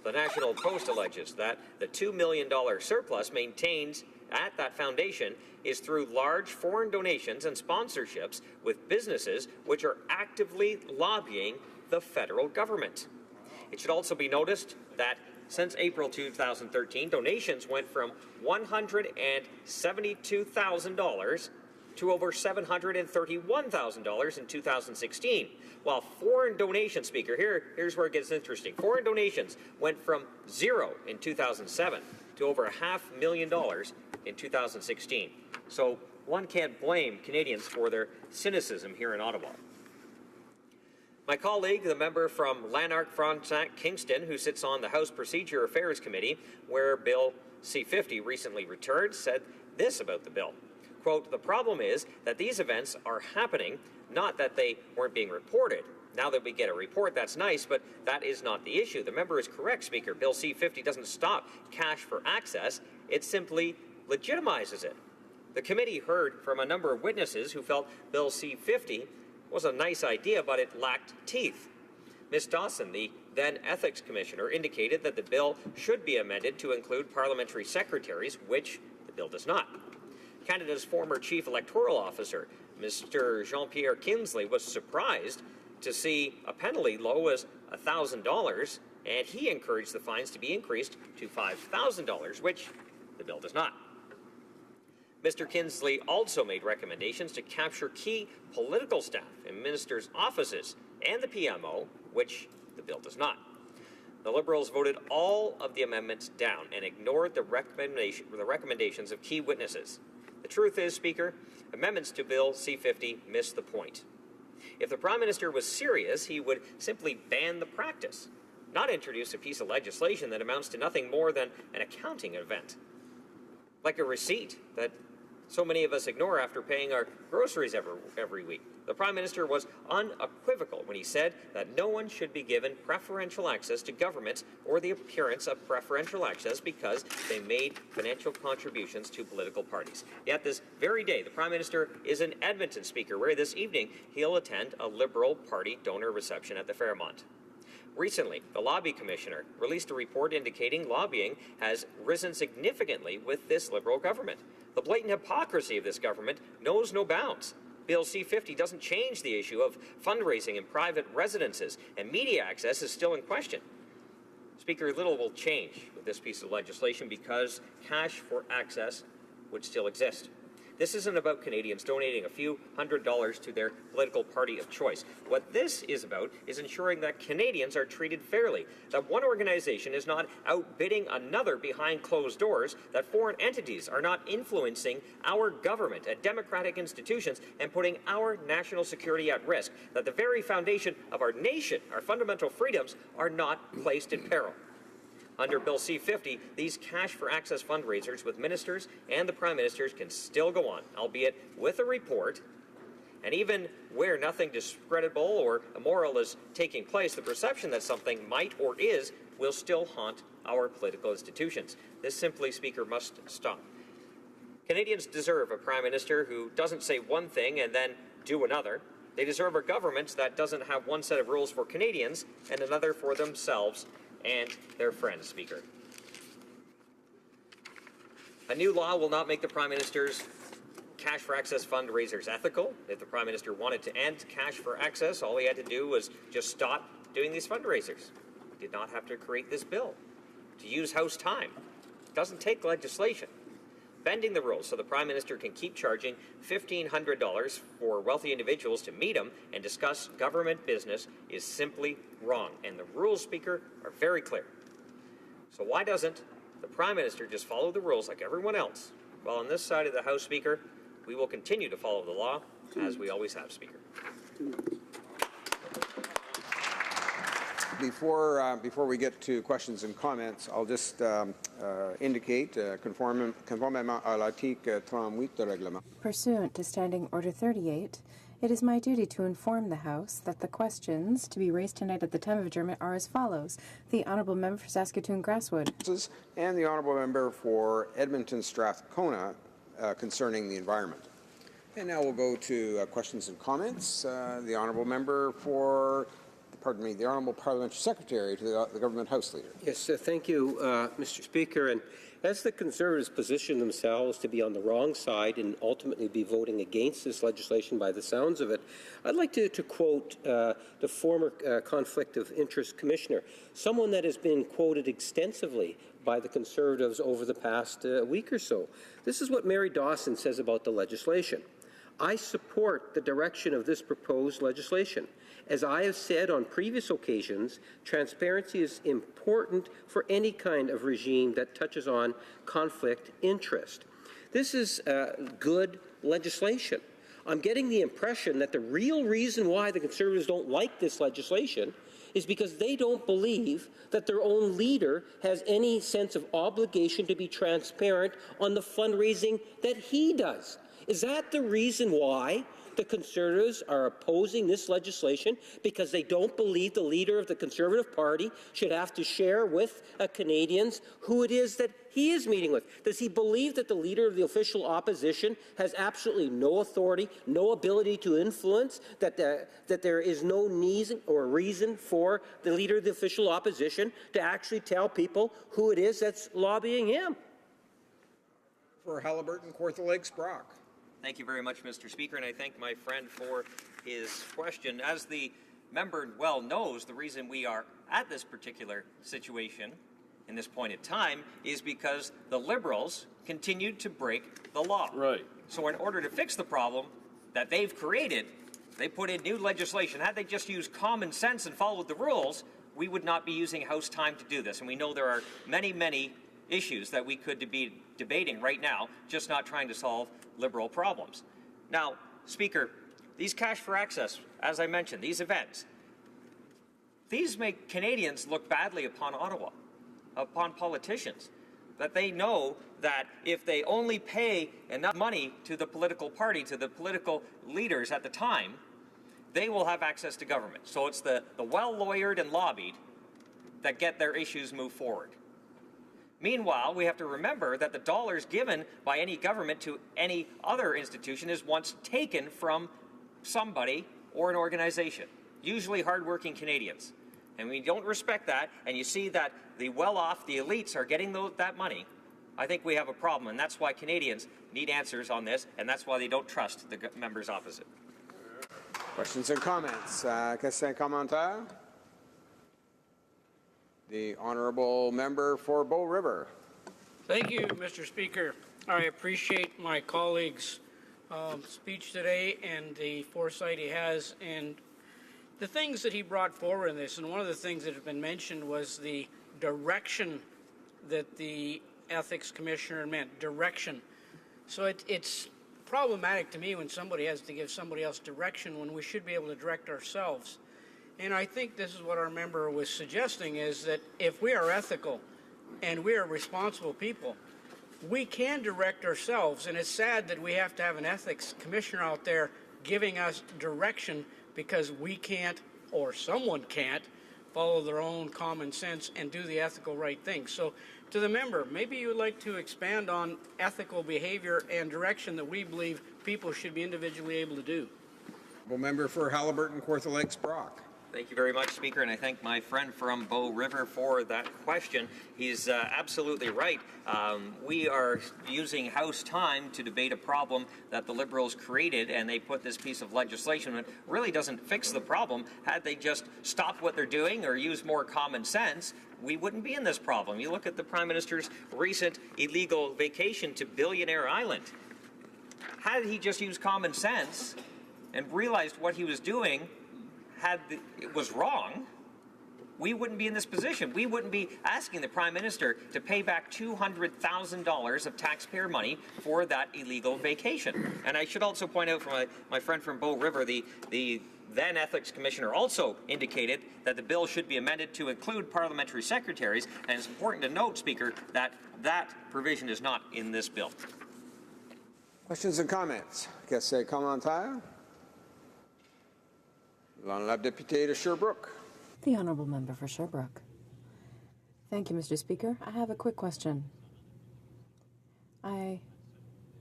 The National Post alleges that the $2 million surplus maintained at that foundation is through large foreign donations and sponsorships with businesses which are actively lobbying the federal government. It should also be noticed that since April 2013, donations went from $172,000 to over $731,000 in 2016, while foreign donations, Speaker, here's where it gets interesting. Foreign donations went from zero in 2007 to over $500,000 in 2016. So one can't blame Canadians for their cynicism here in Ottawa. My colleague, the member from Lanark-Frontenac-Kingston, who sits on the House Procedure Affairs Committee, where Bill C-50 recently returned, said this about the bill. Quote, the problem is that these events are happening, not that they weren't being reported. Now that we get a report, that's nice, but that is not the issue. The member is correct, Speaker. Bill C-50 doesn't stop cash for access. It simply legitimizes it. The committee heard from a number of witnesses who felt Bill C-50 was a nice idea, but it lacked teeth. Ms. Dawson, the then Ethics Commissioner, indicated that the bill should be amended to include parliamentary secretaries, which the bill does not. Canada's former Chief Electoral Officer, Mr. Jean-Pierre Kinsley, was surprised to see a penalty low as $1,000, and he encouraged the fines to be increased to $5,000, which the bill does not. Mr. Kinsley also made recommendations to capture key political staff in ministers' offices and the PMO, which the bill does not. The Liberals voted all of the amendments down and ignored the recommendations of key witnesses. The truth is, Speaker, amendments to Bill C-50 miss the point. If the Prime Minister was serious, he would simply ban the practice, not introduce a piece of legislation that amounts to nothing more than an accounting event, like a receipt that so many of us ignore after paying our groceries every week. The Prime Minister was unequivocal when he said that no one should be given preferential access to government or the appearance of preferential access because they made financial contributions to political parties. Yet this very day, the Prime Minister is in Edmonton, Speaker, where this evening he'll attend a Liberal Party donor reception at the Fairmont. Recently, the Lobby Commissioner released a report indicating lobbying has risen significantly with this Liberal government. The blatant hypocrisy of this government knows no bounds. Bill C-50 doesn't change the issue of fundraising in private residences, and media access is still in question. Speaker, little will change with this piece of legislation because cash for access would still exist. This isn't about Canadians donating a few $100s to their political party of choice. What this is about is ensuring that Canadians are treated fairly, that one organization is not outbidding another behind closed doors, that foreign entities are not influencing our government and democratic institutions and putting our national security at risk, that the very foundation of our nation, our fundamental freedoms, are not placed in peril. Under Bill C-50, these cash for access fundraisers with ministers and the Prime Ministers can still go on, albeit with a report. And even where nothing discreditable or immoral is taking place, the perception that something might or is will still haunt our political institutions. This simply, Speaker, must stop. Canadians deserve a Prime Minister who doesn't say one thing and then do another. They deserve a government that doesn't have one set of rules for Canadians and another for themselves and their friends, Speaker. A new law will not make the Prime Minister's cash for access fundraisers ethical. If the Prime Minister wanted to end cash for access, all he had to do was just stop doing these fundraisers. He did not have to create this bill. To use House time. It doesn't take legislation. Bending the rules so the Prime Minister can keep charging $1,500 for wealthy individuals to meet him and discuss government business is simply wrong. And the rules, Speaker, are very clear. So why doesn't the Prime Minister just follow the rules like everyone else? Well, on this side of the House, Speaker, we will continue to follow the law, as we always have, Speaker. Before we get to questions and comments, I'll just indicate, conformément à l'article 38 du règlement. Pursuant to Standing Order 38, it is my duty to inform the House that the questions to be raised tonight at the time of adjournment are as follows. The Honourable Member for Saskatoon-Grasswood. And the Honourable Member for Edmonton Strathcona concerning the environment. And now we'll go to questions and comments. The Honourable Member for the Honourable Parliamentary Secretary to the Government House Leader. Yes, thank you, Mr. Speaker. And as the Conservatives position themselves to be on the wrong side and ultimately be voting against this legislation by the sounds of it, I'd like to quote the former Conflict of Interest Commissioner, someone that has been quoted extensively by the Conservatives over the past week or so. This is what Mary Dawson says about the legislation. I support the direction of this proposed legislation. As I have said on previous occasions, transparency is important for any kind of regime that touches on conflict interest. This is good legislation. I'm getting the impression that the real reason why the Conservatives don't like this legislation is because they don't believe that their own leader has any sense of obligation to be transparent on the fundraising that he does. Is that the reason why the Conservatives are opposing this legislation? Because they don't believe the leader of the Conservative Party should have to share with Canadians who it is that he is meeting with? Does he believe that the leader of the official opposition has absolutely no authority, no ability to influence, that there is no need or reason for the leader of the official opposition to actually tell people who it is that's lobbying him? For Halliburton, Kawartha Lakes, Brock. Thank you very much, Mr. Speaker, and I thank my friend for his question. As the member well knows, the reason we are at this particular situation in this point in time is because the Liberals continued to break the law. Right. So in order to fix the problem that they've created, they put in new legislation. Had they just used common sense and followed the rules, we would not be using House time to do this. And we know there are many, many issues that we could be debating right now, just not trying to solve Liberal problems. Now, Speaker, these cash for access, as I mentioned, these events, these make Canadians look badly upon Ottawa, upon politicians, that they know that if they only pay enough money to the political party, to the political leaders at the time, they will have access to government. So it's the well-lawyered and lobbied that get their issues moved forward. Meanwhile, we have to remember that the dollars given by any government to any other institution is once taken from somebody or an organization, usually hardworking Canadians. And we don't respect that, and you see that the well-off, the elites are getting that money, I think we have a problem, and that's why Canadians need answers on this, and that's why they don't trust the members opposite. Questions and comments? Questions et commentaires? The Honourable Member for Bow River. Thank you, Mr. Speaker. I appreciate my colleague's speech today and the foresight he has and the things that he brought forward in this. And one of the things that has been mentioned was the direction that the Ethics Commissioner meant, direction. So it's problematic to me when somebody has to give somebody else direction when we should be able to direct ourselves. And I think this is what our member was suggesting, is that if we are ethical and we are responsible people, we can direct ourselves. And it's sad that we have to have an ethics commissioner out there giving us direction because we can't, or someone can't, follow their own common sense and do the ethical right thing. So to the member, maybe you would like to expand on ethical behavior and direction that we believe people should be individually able to do. Member for Haliburton, Kawartha Lakes, Brock. Thank you very much, Speaker, and I thank my friend from Bow River for that question. He's absolutely right. We are using House time to debate a problem that the Liberals created, and they put this piece of legislation that really doesn't fix the problem. Had they just stopped what they're doing or used more common sense, we wouldn't be in this problem. You look at the Prime Minister's recent illegal vacation to Billionaire Island. Had he just used common sense and realized what he was doing it was wrong, we wouldn't be in this position. We wouldn't be asking the Prime Minister to pay back $200,000 of taxpayer money for that illegal vacation. And I should also point out from my friend from Bow River, the then Ethics Commissioner also indicated that the bill should be amended to include parliamentary secretaries, and it's important to note, Speaker, that that provision is not in this bill. Questions and comments? Question commentaire? L'honorable député de Sherbrooke. The Honourable Member for Sherbrooke. Thank you, Mr. Speaker. I have a quick question. I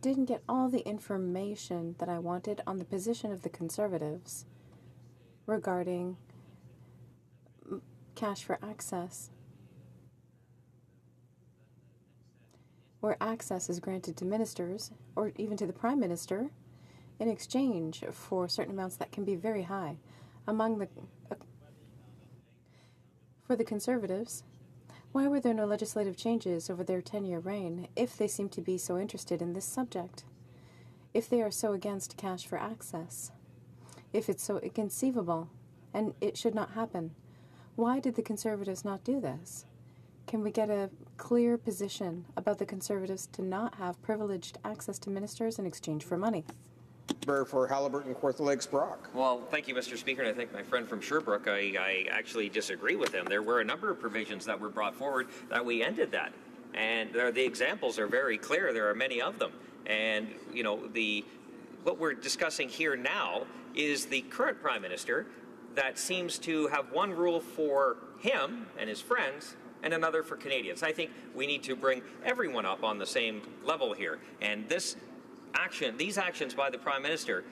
didn't get all the information that I wanted on the position of the Conservatives regarding cash for access, where access is granted to ministers or even to the Prime Minister in exchange for certain amounts that can be very high. For the Conservatives, why were there no legislative changes over their 10-year reign if they seem to be so interested in this subject? If they are so against cash for access, if it's so inconceivable and it should not happen, why did the Conservatives not do this? Can we get a clear position about the Conservatives to not have privileged access to ministers in exchange for money? For Haliburton, Kawartha Lakes, Brock. Well, thank you, Mr. Speaker, and I think my friend from Sherbrooke, I actually disagree with him. There were a number of provisions that were brought forward that we ended that. And the examples are very clear. There are many of them. And, you know, what we're discussing here now is the current Prime Minister that seems to have one rule for him and his friends and another for Canadians. I think we need to bring everyone up on the same level here. And these actions by the Prime Minister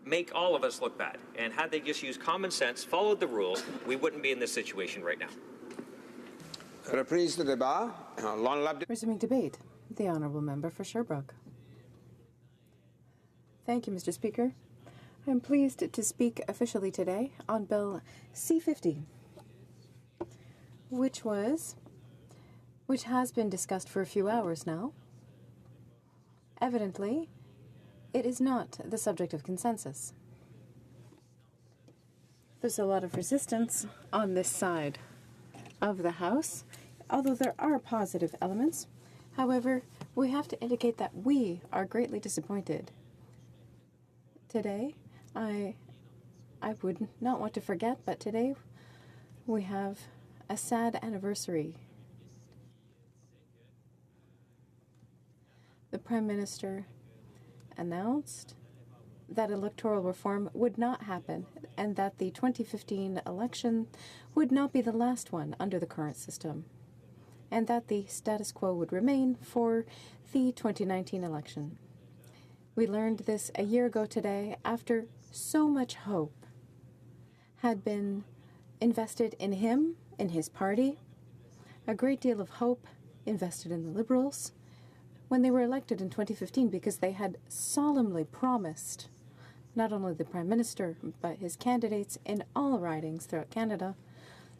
make all of us look bad. And had they just used common sense, followed the rules, we wouldn't be in this situation right now. Reprise de débat. Resuming debate. The Honourable Member for Sherbrooke. Thank you, Mr. Speaker. I am pleased to speak officially today on Bill C-50, which has been discussed for a few hours now. Evidently, it is not the subject of consensus. There's a lot of resistance on this side of the House, although there are positive elements. However, we have to indicate that we are greatly disappointed. Today, I would not want to forget, but today we have a sad anniversary. The Prime Minister announced that electoral reform would not happen and that the 2015 election would not be the last one under the current system, and that the status quo would remain for the 2019 election. We learned this a year ago today after so much hope had been invested in him, in his party, a great deal of hope invested in the Liberals when they were elected in 2015 because they had solemnly promised, not only the Prime Minister, but his candidates in all ridings throughout Canada,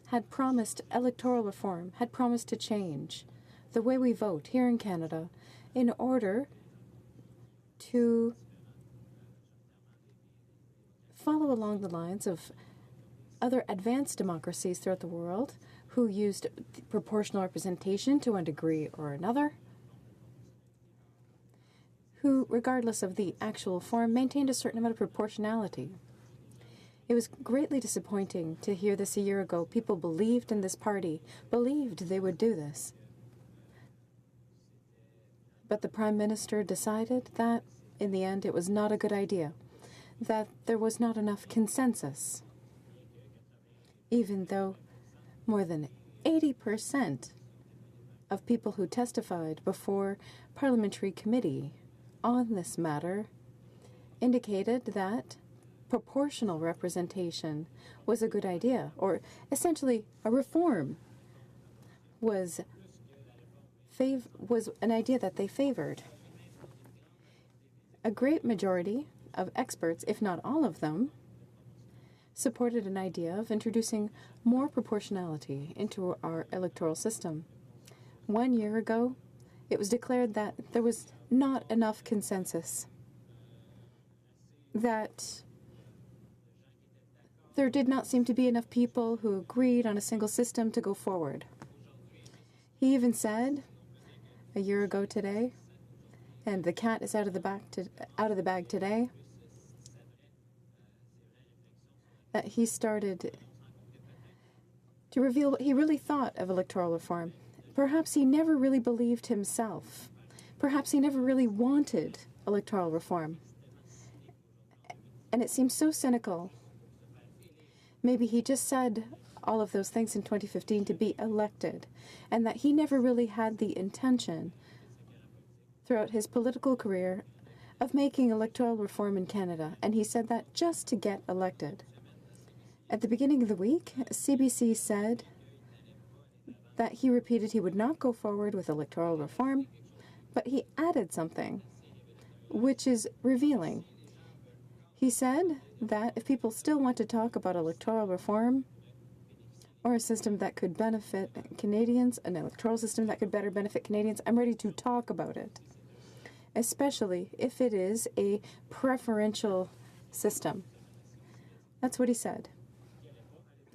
had promised electoral reform, had promised to change the way we vote here in Canada in order to follow along the lines of other advanced democracies throughout the world who used proportional representation to one degree or another, who, regardless of the actual form, maintained a certain amount of proportionality. It was greatly disappointing to hear this a year ago. People believed in this party, believed they would do this. But the Prime Minister decided that, in the end, it was not a good idea, that there was not enough consensus, even though more than 80% of people who testified before Parliamentary Committee on this matter indicated that proportional representation was a good idea, or essentially a reform was an idea that they favored. A great majority of experts, if not all of them, supported an idea of introducing more proportionality into our electoral system. 1 year ago, it was declared that there was not enough consensus, that there did not seem to be enough people who agreed on a single system to go forward. He even said, a year ago today, and the cat is out of the bag today, that he started to reveal what he really thought of electoral reform. Perhaps he never really believed himself. Perhaps he never really wanted electoral reform. And it seems so cynical. Maybe he just said all of those things in 2015 to be elected, and that he never really had the intention throughout his political career of making electoral reform in Canada, and he said that just to get elected. At the beginning of the week, CBC said that he repeated he would not go forward with electoral reform, but he added something, which is revealing. He said that if people still want to talk about electoral reform, or a system that could benefit Canadians, an electoral system that could better benefit Canadians, I'm ready to talk about it, especially if it is a preferential system. That's what he said,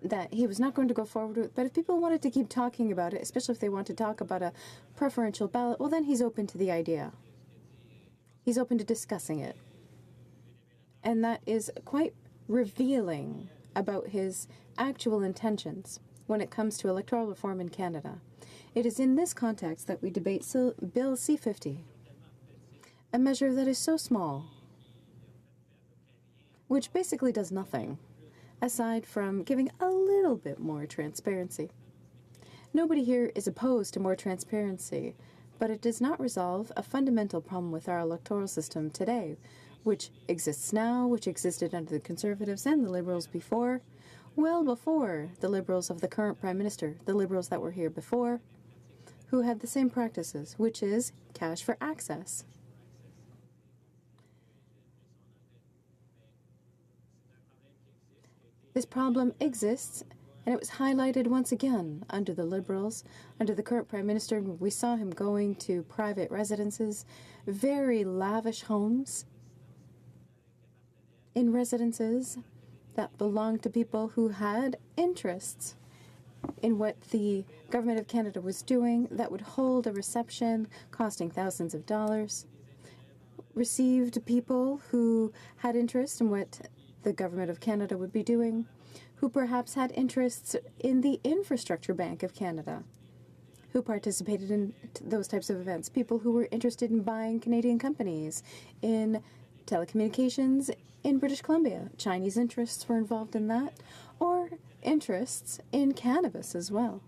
that he was not going to go forward with, but if people wanted to keep talking about it, especially if they want to talk about a preferential ballot, well, then he's open to the idea. He's open to discussing it. And that is quite revealing about his actual intentions when it comes to electoral reform in Canada. It is in this context that we debate Bill C-50, a measure that is so small, which basically does nothing, aside from giving a little bit more transparency. Nobody here is opposed to more transparency, but it does not resolve a fundamental problem with our electoral system today, which exists now, which existed under the Conservatives and the Liberals before, well before the Liberals of the current Prime Minister, the Liberals that were here before, who had the same practices, which is cash for access. This problem exists, and it was highlighted once again under the Liberals, under the current Prime Minister. We saw him going to private residences, very lavish homes, in residences that belonged to people who had interests in what the Government of Canada was doing, that would hold a reception costing thousands of dollars, received people who had interest in what the Government of Canada would be doing, who perhaps had interests in the Infrastructure Bank of Canada, who participated in those types of events, people who were interested in buying Canadian companies, in telecommunications in British Columbia. Chinese interests were involved in that, or interests in cannabis as well.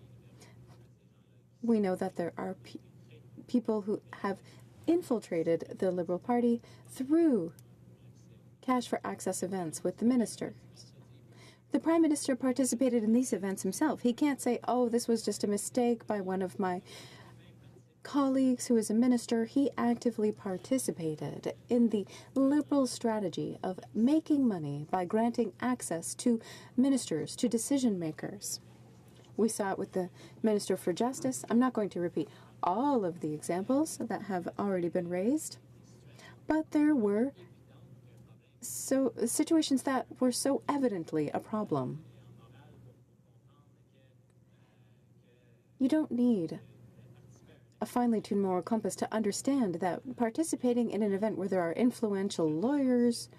We know that there are people who have infiltrated the Liberal Party through cash for access events with the ministers. The Prime Minister participated in these events himself. He can't say, oh, this was just a mistake by one of my colleagues who is a minister. He actively participated in the Liberal strategy of making money by granting access to ministers, to decision makers. We saw it with the Minister for Justice. I'm not going to repeat all of the examples that have already been raised, but there were situations that were so evidently a problem. You don't need a finely tuned moral compass to understand that participating in an event where there are influential lawyers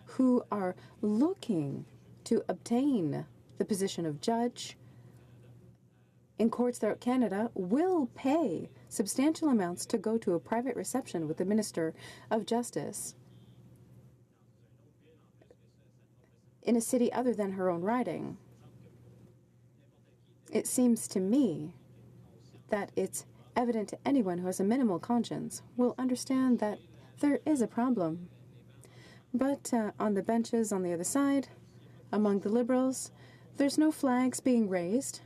who are looking to obtain the position of judge in courts throughout Canada will pay substantial amounts to go to a private reception with the Minister of Justice in a city other than her own riding. It seems to me that it's evident to anyone who has a minimal conscience will understand that there is a problem. But on the benches on the other side, among the Liberals, there's no flags being raised.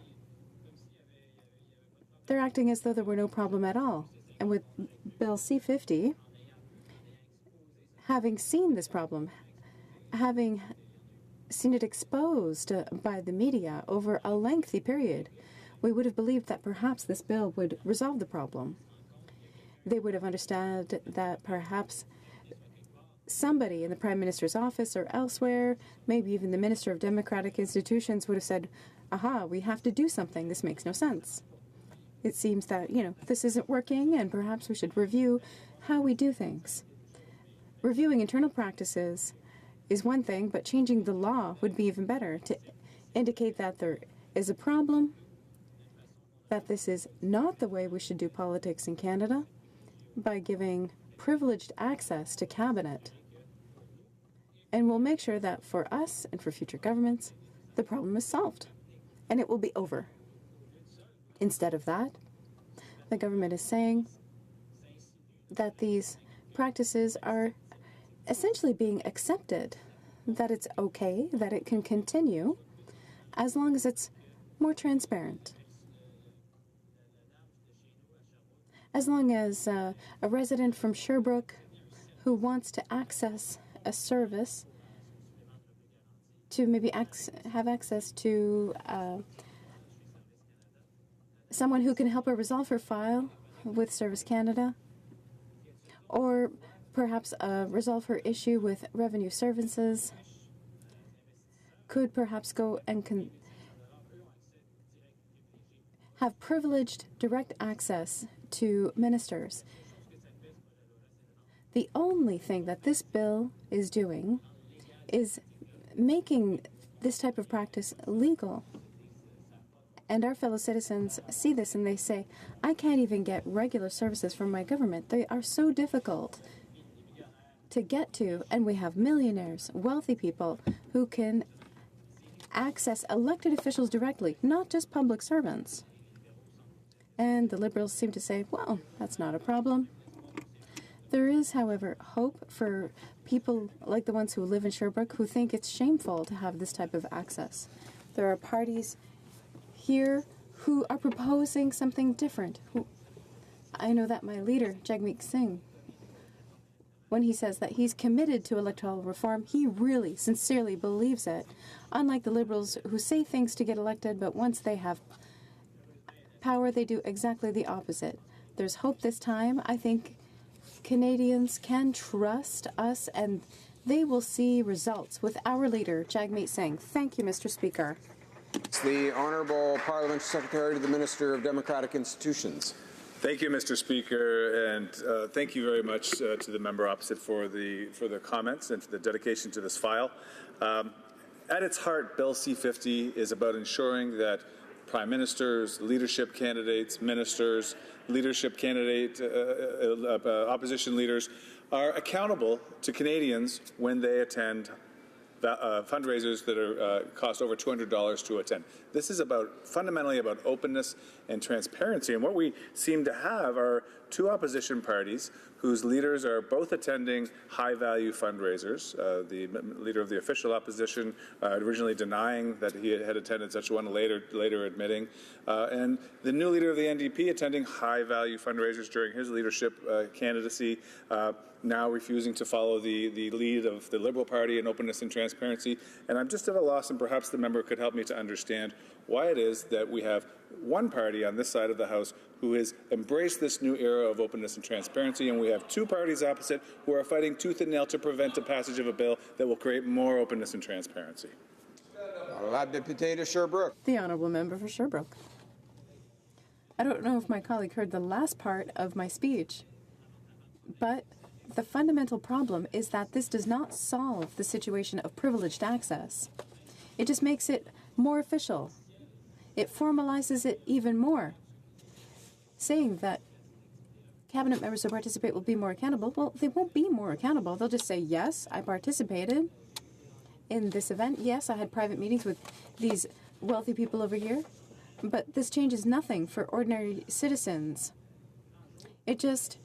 They're acting as though there were no problem at all. And with Bill C-50, having seen this problem, having seen it exposed by the media over a lengthy period, we would have believed that perhaps this bill would resolve the problem. They would have understood that perhaps somebody in the Prime Minister's office or elsewhere, maybe even the Minister of Democratic Institutions, would have said, aha, we have to do something. This makes no sense. It seems that, this isn't working and perhaps we should review how we do things. Reviewing internal practices is one thing, but changing the law would be even better to indicate that there is a problem, that this is not the way we should do politics in Canada, by giving privileged access to cabinet. And we'll make sure that for us and for future governments, the problem is solved and it will be over. Instead of that, the government is saying that these practices are essentially being accepted, that it's okay, that it can continue, as long as it's more transparent. As long as a resident from Sherbrooke who wants to access a service, to maybe have access to someone who can help her resolve her file with Service Canada, or perhaps resolve her issue with Revenue Services, could perhaps go and have privileged direct access to ministers. The only thing that this bill is doing is making this type of practice legal. And our fellow citizens see this and they say, I can't even get regular services from my government. They are so difficult to get to, and we have millionaires, wealthy people who can access elected officials directly, not just public servants. And the Liberals seem to say, well, that's not a problem. There is, however, hope for people like the ones who live in Sherbrooke who think it's shameful to have this type of access. There are parties here who are proposing something different. I know that my leader, Jagmeet Singh, when he says that he's committed to electoral reform, he really, sincerely believes it. Unlike the Liberals who say things to get elected, but once they have power, they do exactly the opposite. There's hope this time. I think Canadians can trust us, and they will see results with our leader, Jagmeet Singh. Thank you, Mr. Speaker. It's the Honourable Parliamentary Secretary to the Minister of Democratic Institutions. Thank you, Mr. Speaker, and thank you very much to the member opposite for the comments and for the dedication to this file. At its heart, Bill C-50 is about ensuring that Prime Ministers, leadership candidates, ministers, leadership candidate, opposition leaders are accountable to Canadians when they attend fundraisers that cost over $200 to attend. This is fundamentally about openness and transparency. And what we seem to have are two opposition parties whose leaders are both attending high-value fundraisers. The leader of the official opposition originally denying that he had attended such one, later admitting, and the new leader of the NDP attending high-value fundraisers during his leadership candidacy, now refusing to follow the lead of the Liberal Party in openness and transparency. And I'm just at a loss, and perhaps the member could help me to understand why it is that we have one party on this side of the House who has embraced this new era of openness and transparency, and we have two parties opposite who are fighting tooth and nail to prevent the passage of a bill that will create more openness and transparency. The Honourable Member for Sherbrooke. I don't know if my colleague heard the last part of my speech, but the fundamental problem is that this does not solve the situation of privileged access. It just makes it more official. It formalizes it even more. Saying that cabinet members who participate will be more accountable, well, they won't be more accountable. They'll just say, yes, I participated in this event. Yes, I had private meetings with these wealthy people over here. But this changes nothing for ordinary citizens. It just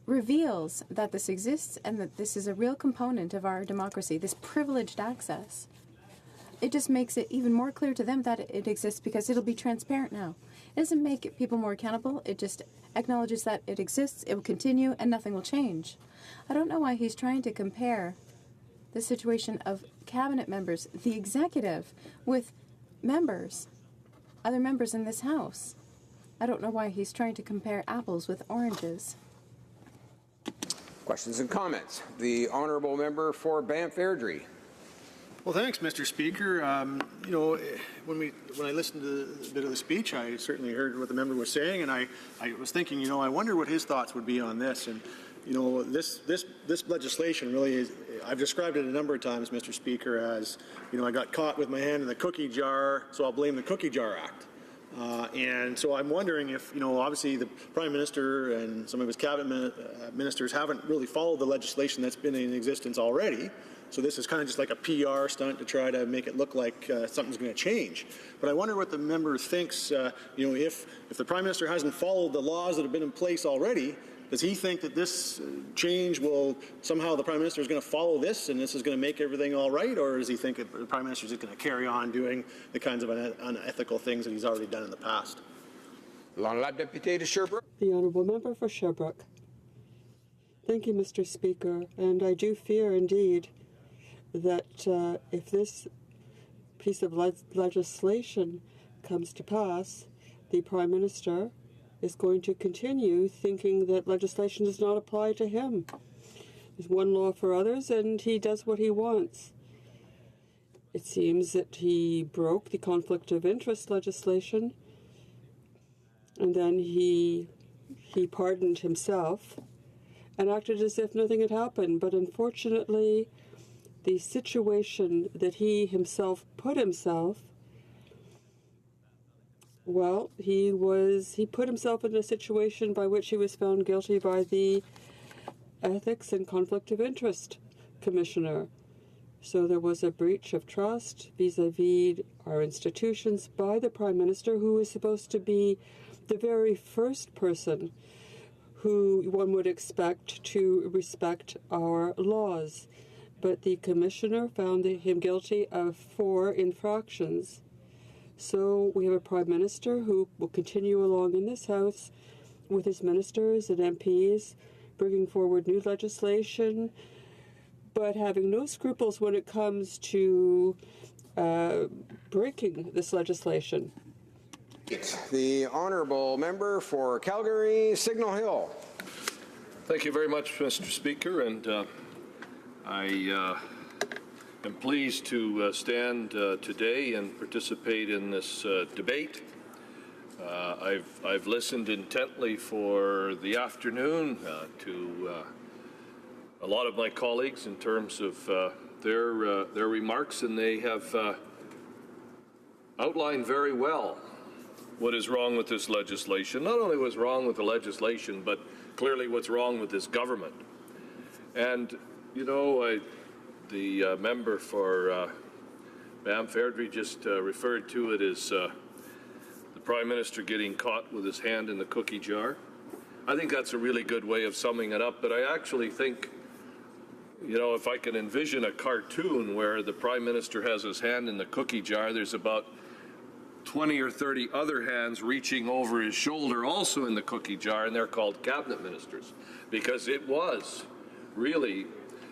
reveals that this exists and that this is a real component of our democracy, this privileged access. It just makes it even more clear to them that it exists because it'll be transparent now. It doesn't make people more accountable. It just acknowledges that it exists, it will continue, and nothing will change. I don't know why he's trying to compare the situation of cabinet members, the executive, with members, other members in this House. I don't know why he's trying to compare apples with oranges. Questions and comments. The honourable member for Banff Airdrie. Well, thanks, Mr. Speaker. You know, when I listened to a bit of the speech, I certainly heard what the member was saying, and I was thinking, you know, I wonder what his thoughts would be on this. And you know, this legislation really is. I've described it a number of times, Mr. Speaker, as you know, I got caught with my hand in the cookie jar, so I'll blame the Cookie Jar Act. And so I'm wondering if, you know, obviously the Prime Minister and some of his cabinet ministers haven't really followed the legislation that's been in existence already. So this is kind of just like a PR stunt to try to make it look like something's going to change. But I wonder what the member thinks, you know, if the Prime Minister hasn't followed the laws that have been in place already, does he think that this change will somehow the Prime Minister is going to follow this and this is going to make everything all right? Or does he think that the Prime Minister is just going to carry on doing the kinds of unethical things that he's already done in the past? The Honourable Member for Sherbrooke. Thank you, Mr. Speaker. And I do fear indeed that if this piece of legislation comes to pass, the Prime Minister is going to continue thinking that legislation does not apply to him. There's one law for others, and he does what he wants. It seems that he broke the conflict of interest legislation, and then he pardoned himself and acted as if nothing had happened. But unfortunately, the situation that he himself put himself, well, he put himself in a situation by which he was found guilty by the Ethics and Conflict of Interest Commissioner. So there was a breach of trust vis-a-vis our institutions by the Prime Minister, who is supposed to be the very first person who one would expect to respect our laws. But the Commissioner found him guilty of 4 infractions. So we have a Prime Minister who will continue along in this House with his ministers and MPs, bringing forward new legislation, but having no scruples when it comes to breaking this legislation. The Honourable Member for Calgary, Signal Hill. Thank you very much, Mr. Speaker, and I am pleased to stand today and participate in this debate. I've listened intently for the afternoon to a lot of my colleagues in terms of their remarks, and they have outlined very well what is wrong with this legislation. Not only what's wrong with the legislation, but clearly what's wrong with this government. And, you know, the member for Banff Airdrie just referred to it as the Prime Minister getting caught with his hand in the cookie jar. I think that's a really good way of summing it up, but I actually think, you know, if I can envision a cartoon where the Prime Minister has his hand in the cookie jar, there's about 20 or 30 other hands reaching over his shoulder also in the cookie jar, and they're called cabinet ministers, because it was really,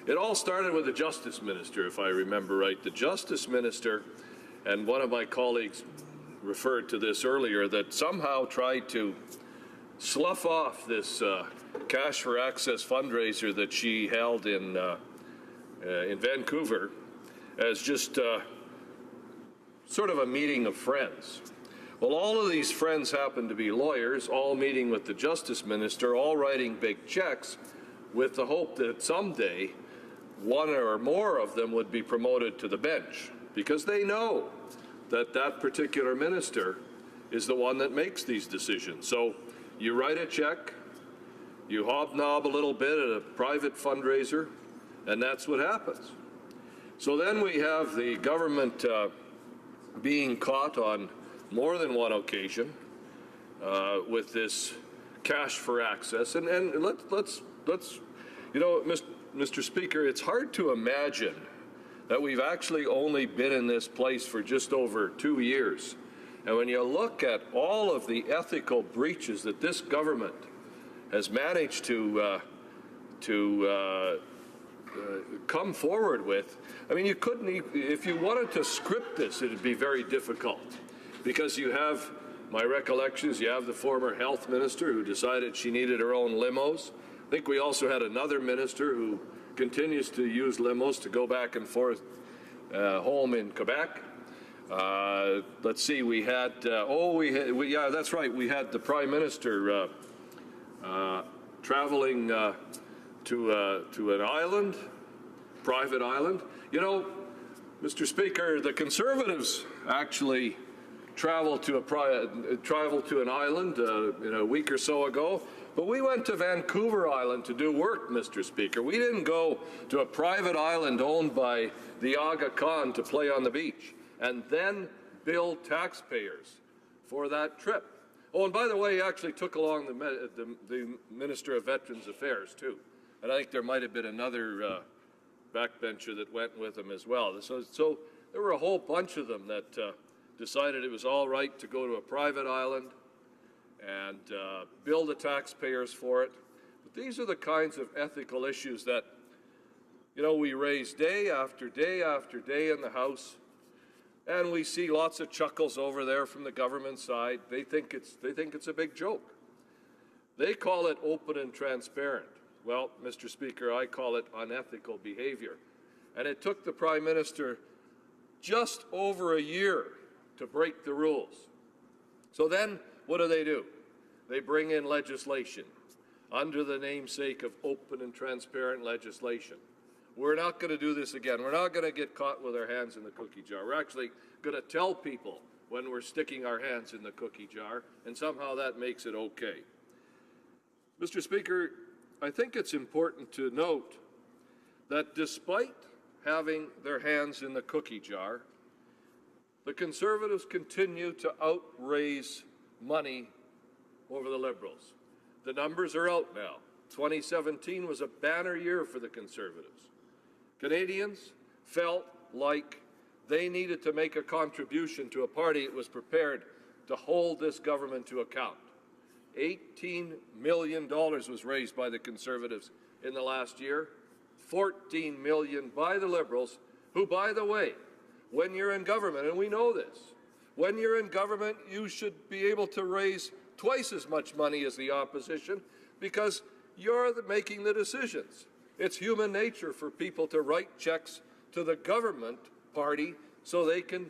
it all started with the Justice Minister, if I remember right. The Justice Minister, and one of my colleagues referred to this earlier, that somehow tried to slough off this Cash for Access fundraiser that she held in Vancouver as just sort of a meeting of friends. Well, all of these friends happen to be lawyers, all meeting with the Justice Minister, all writing big checks with the hope that someday one or more of them would be promoted to the bench, because they know that that particular minister is the one that makes these decisions. So you write a check, you hobnob a little bit at a private fundraiser, and that's what happens. So then we have the government being caught on more than one occasion with this Cash for Access. And let's you know, Mr. Speaker, it's hard to imagine that we've actually only been in this place for just over 2 years. And when you look at all of the ethical breaches that this government has managed to come forward with, I mean, you couldn't, if you wanted to script this, it'd be very difficult, because you have, my recollections, you have the former health minister who decided she needed her own limos. I think we also had another minister who continues to use limos to go back and forth home in Quebec. Let's see, we had, yeah, that's right, we had the Prime Minister traveling to an island, private island. You know, Mr. Speaker, the Conservatives actually traveled to an island a week or so ago, but we went to Vancouver Island to do work, Mr. Speaker. We didn't go to a private island owned by the Aga Khan to play on the beach and then bill taxpayers for that trip. Oh, and by the way, he actually took along the Minister of Veterans Affairs, too. And I think there might have been another backbencher that went with him as well. So there were a whole bunch of them that decided it was all right to go to a private island and bill the taxpayers for it. But these are the kinds of ethical issues that, you know, we raise day after day after day in the House, and we see lots of chuckles over there from the government side. They think it's a big joke. They call it open and transparent. Well, Mr. Speaker, I call it unethical behavior. And it took the Prime Minister just over a year to break the rules. So then, what do? They bring in legislation under the namesake of open and transparent legislation. We're not going to do this again. We're not going to get caught with our hands in the cookie jar. We're actually going to tell people when we're sticking our hands in the cookie jar, and somehow that makes it okay. Mr. Speaker, I think it's important to note that despite having their hands in the cookie jar, the Conservatives continue to outraise money over the Liberals. The numbers are out now. 2017 was a banner year for the Conservatives. Canadians felt like they needed to make a contribution to a party that was prepared to hold this government to account. $18 million was raised by the Conservatives in the last year, $14 million by the Liberals, who, by the way, when you're in government, and we know this, when you're in government, you should be able to raise twice as much money as the opposition, because you're making the decisions. It's human nature for people to write checks to the government party so they can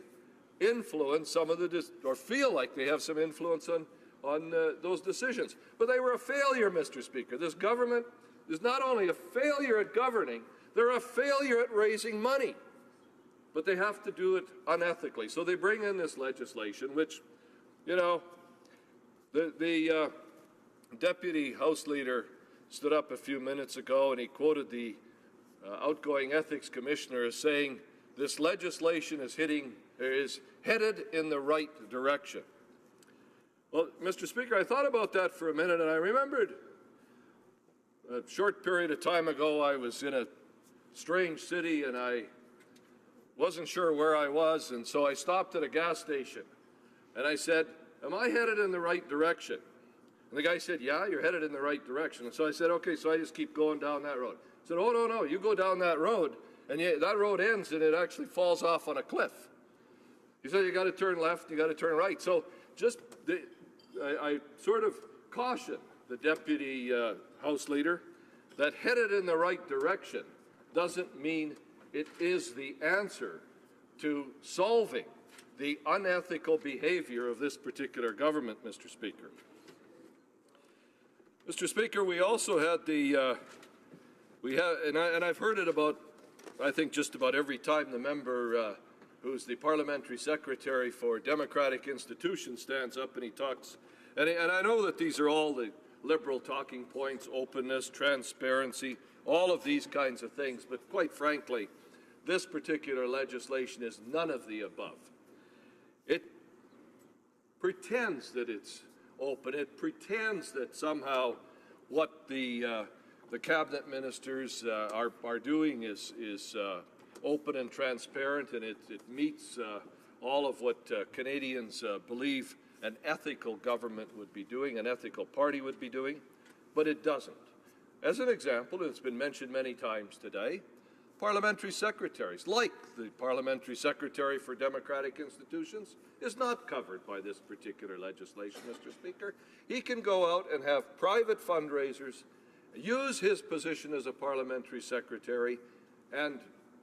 influence some of the, or feel like they have some influence on those decisions. But they were a failure, Mr. Speaker. This government is not only a failure at governing, they're a failure at raising money. But they have to do it unethically. So they bring in this legislation, which, you know, the Deputy House Leader stood up a few minutes ago and he quoted the outgoing Ethics Commissioner as saying, this legislation is headed in the right direction. Well, Mr. Speaker, I thought about that for a minute and I remembered A short period of time ago, I was in a strange city and I wasn't sure where I was, and so I stopped at a gas station and I said, "Am I headed in the right direction?" And the guy said, "Yeah, you're headed in the right direction." And so I said, "Okay," so I just keep going down that road. He said, "Oh, no, you go down that road and that road ends and it actually falls off on a cliff." He said, "You got to turn left, you got to turn right." So I sort of caution the deputy House Leader that headed in the right direction doesn't mean it is the answer to solving the unethical behavior of this particular government, Mr. Speaker. Mr. Speaker, we also had and I've heard it about, I think, just about every time the member who's the parliamentary secretary for democratic institutions stands up and he talks, and I know that these are all the Liberal talking points, openness, transparency, all of these kinds of things, but quite frankly, this particular legislation is none of the above. It pretends that it's open. It pretends that somehow what the cabinet ministers are doing is open and transparent, and it meets all of what Canadians believe an ethical government would be doing, an ethical party would be doing, but it doesn't. As an example, and it's been mentioned many times today, parliamentary secretaries, like the parliamentary secretary for democratic institutions, is not covered by this particular legislation, Mr. Speaker. He can go out and have private fundraisers, use his position as a parliamentary secretary, and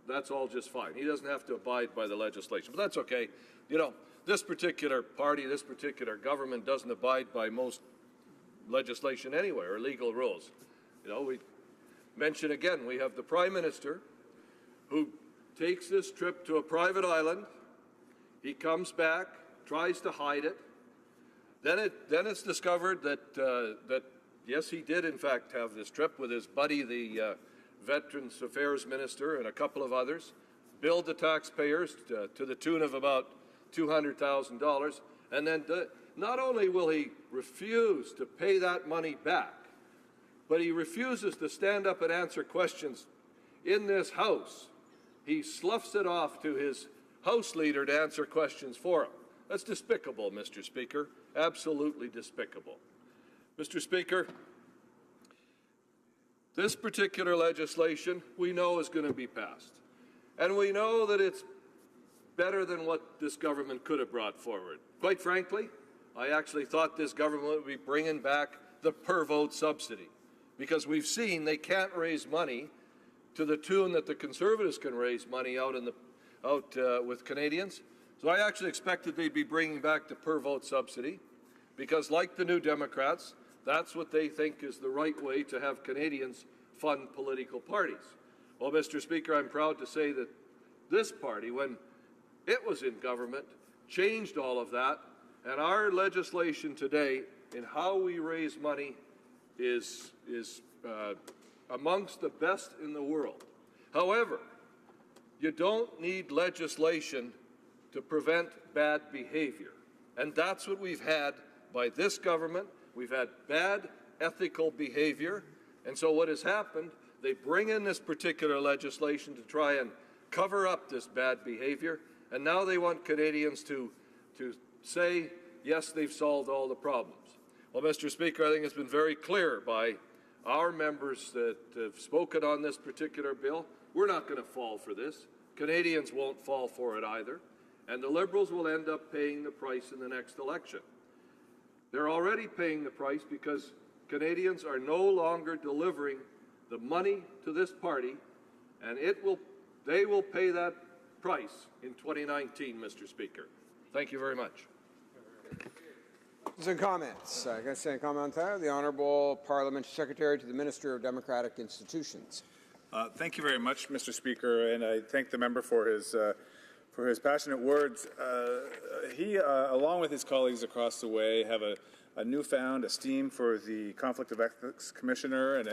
that's all just fine. He doesn't have to abide by the legislation, but that's okay. You know, this particular party, this particular government doesn't abide by most legislation anyway, or legal rules. You know, we mention again, we have the Prime Minister who takes this trip to a private island. He comes back, tries to hide it. Then it's discovered that yes, he did in fact have this trip with his buddy, the Veterans Affairs Minister, and a couple of others, billed the taxpayers to the tune of about $200,000. And then not only will he refuse to pay that money back, but he refuses to stand up and answer questions in this House. He sloughs it off to his House Leader to answer questions for him. That's despicable, Mr. Speaker. Absolutely despicable. Mr. Speaker, this particular legislation we know is going to be passed. And we know that it's better than what this government could have brought forward. Quite frankly, I actually thought this government would be bringing back the per-vote subsidy, because we've seen they can't raise money to the tune that the Conservatives can raise money out with Canadians. So I actually expected they'd be bringing back the per-vote subsidy, because like the New Democrats, that's what they think is the right way to have Canadians fund political parties. Well, Mr. Speaker, I'm proud to say that this party, when it was in government, changed all of that, and our legislation today in how we raise money is amongst the best in the world. However, you don't need legislation to prevent bad behavior, and that's what we've had by this government. We've had bad ethical behavior, and so what has happened, they bring in this particular legislation to try and cover up this bad behavior, and now they want Canadians to say, yes, they've solved all the problems. Well, Mr. Speaker, I think it's been very clear by our members that have spoken on this particular bill, we're not going to fall for this. Canadians won't fall for it either, and the Liberals will end up paying the price in the next election. They're already paying the price because Canadians are no longer delivering the money to this party, and they will pay that price in 2019, Mr. Speaker. Thank you very much. Some comments. I'm going to say a comment on that. The Honourable Parliamentary Secretary to the Minister of Democratic Institutions. Thank you very much, Mr. Speaker, and I thank the member for his passionate words. He, along with his colleagues across the way, have a newfound esteem for the Conflict of Ethics Commissioner and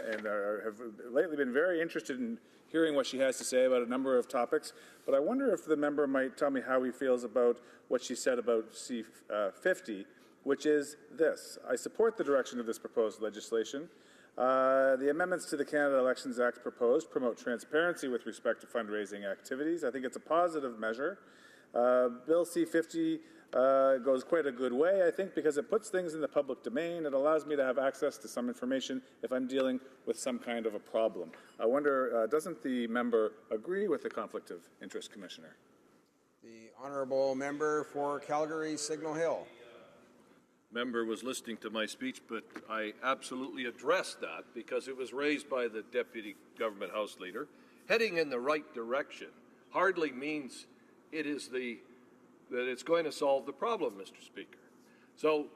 have lately been very interested in hearing what she has to say about a number of topics. But I wonder if the member might tell me how he feels about what she said about C50, which is this: I support the direction of this proposed legislation. The amendments to the Canada Elections Act proposed promote transparency with respect to fundraising activities. I think it's a positive measure. Bill C-50 goes quite a good way, I think, because it puts things in the public domain. It allows me to have access to some information if I'm dealing with some kind of a problem. I wonder, doesn't the member agree with the Conflict of Interest Commissioner? The honourable member for Calgary Signal Hill. Member was listening to my speech, but I absolutely addressed that because it was raised by the Deputy Government House Leader. Heading in the right direction hardly means it is that it's going to solve the problem, Mr. Speaker. So,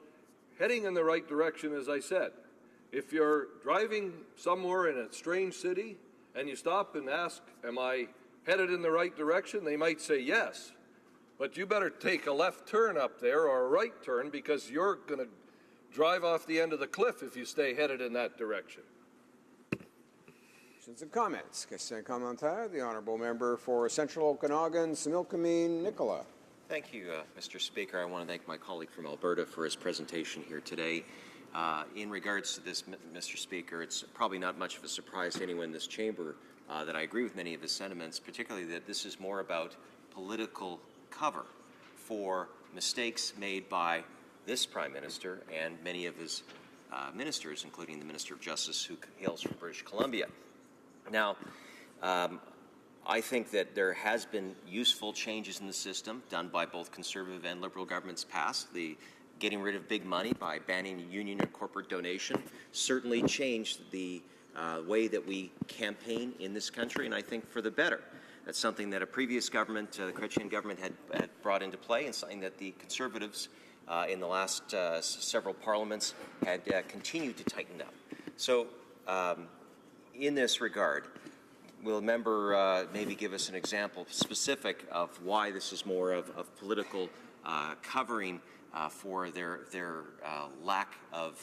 heading in the right direction, as I said, if you're driving somewhere in a strange city and you stop and ask, am I headed in the right direction? They might say yes. But you better take a left turn up there or a right turn because you're going to drive off the end of the cliff if you stay headed in that direction. Questions and comments. Question and commentaire. The honourable member for Central Okanagan, Similkameen, Nicola. Thank you, Mr. Speaker. I want to thank my colleague from Alberta for his presentation here today. In regards to this, Mr. Speaker, it's probably not much of a surprise to anyone in this chamber that I agree with many of his sentiments, particularly that this is more about political cover for mistakes made by this Prime Minister and many of his ministers, including the Minister of Justice, who hails from British Columbia. Now, I think that there has been useful changes in the system done by both Conservative and Liberal governments past. The getting rid of big money by banning union and corporate donation certainly changed the way that we campaign in this country, and I think for the better. That's something that a previous government, the Chrétien government, had brought into play, and something that the Conservatives in the last several parliaments had continued to tighten up. So, in this regard, will a member maybe give us an example specific of why this is more of political covering for their lack of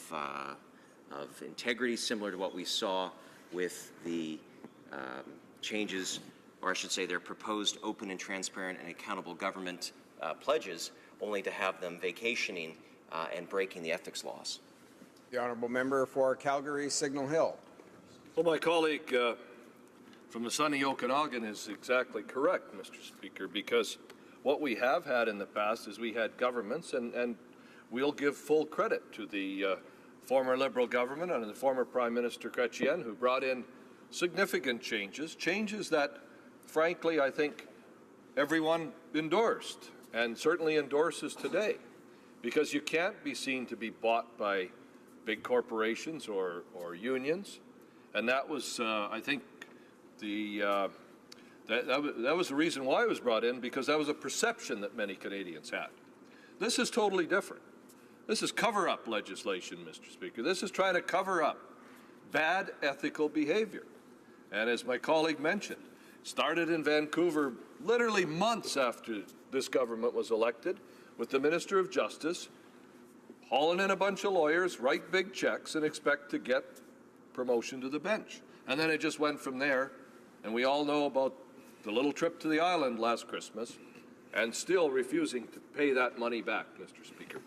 integrity, similar to what we saw with the changes, or I should say their proposed open and transparent and accountable government pledges, only to have them vacationing and breaking the ethics laws? The honourable member for Calgary Signal Hill. Well, my colleague from the sunny Okanagan is exactly correct, Mr. Speaker, because what we have had in the past is we had governments, and we'll give full credit to the former Liberal government and the former Prime Minister Chrétien, who brought in significant changes that, frankly, I think everyone endorsed, and certainly endorses today, because you can't be seen to be bought by big corporations or unions, and that was, I think, that was the reason why it was brought in, because that was a perception that many Canadians had. This is totally different. This is cover-up legislation, Mr. Speaker. This is trying to cover up bad ethical behavior. And as my colleague mentioned, started in Vancouver literally months after this government was elected, with the Minister of Justice hauling in a bunch of lawyers, write big checks, and expect to get promotion to the bench. And then it just went from there, and we all know about the little trip to the island last Christmas, and still refusing to pay that money back, Mr. Speaker.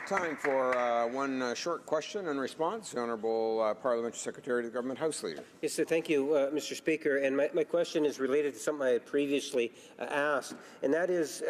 Time for one short question and response. The Honourable Parliamentary Secretary to the Government House Leader. Yes, sir. Thank you, Mr. Speaker. And my question is related to something I had previously asked, and that is,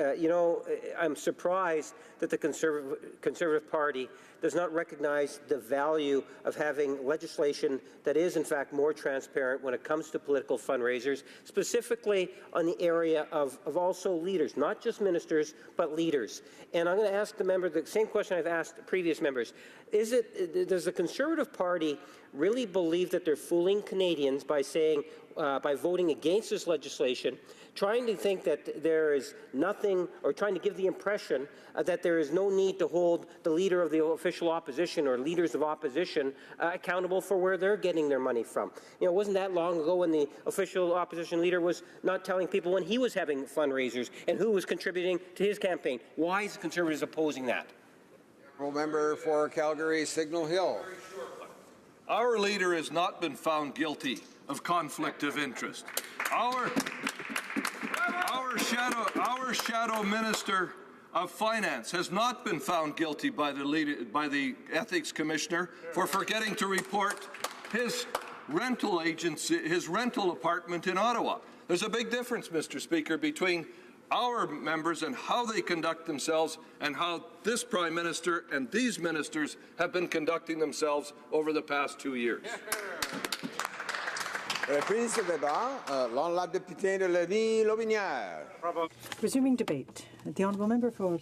I'm surprised that the Conservative Party does not recognize the value of having legislation that is, in fact, more transparent when it comes to political fundraisers, specifically on the area of also leaders, not just ministers, but leaders. And I'm going to ask the member the same question I've asked previous members. Does the Conservative Party really believe that they're fooling Canadians by saying, by voting against this legislation, trying to think that there is nothing, or trying to give the impression that there is no need to hold the leader of the official opposition or leaders of opposition accountable for where they're getting their money from? It wasn't that long ago when the official opposition leader was not telling people when he was having fundraisers and who was contributing to his campaign. Why is the Conservatives opposing that? Member for Calgary Signal Hill. Our leader has not been found guilty of conflict of interest. Our shadow minister of Finance has not been found guilty by the Ethics Commissioner for forgetting to report his rental agency, his rental apartment in Ottawa. There's a big difference, Mr. Speaker, between our members and how they conduct themselves and how this Prime Minister and these ministers have been conducting themselves over the past 2 years. Resuming debate. The Honourable Member for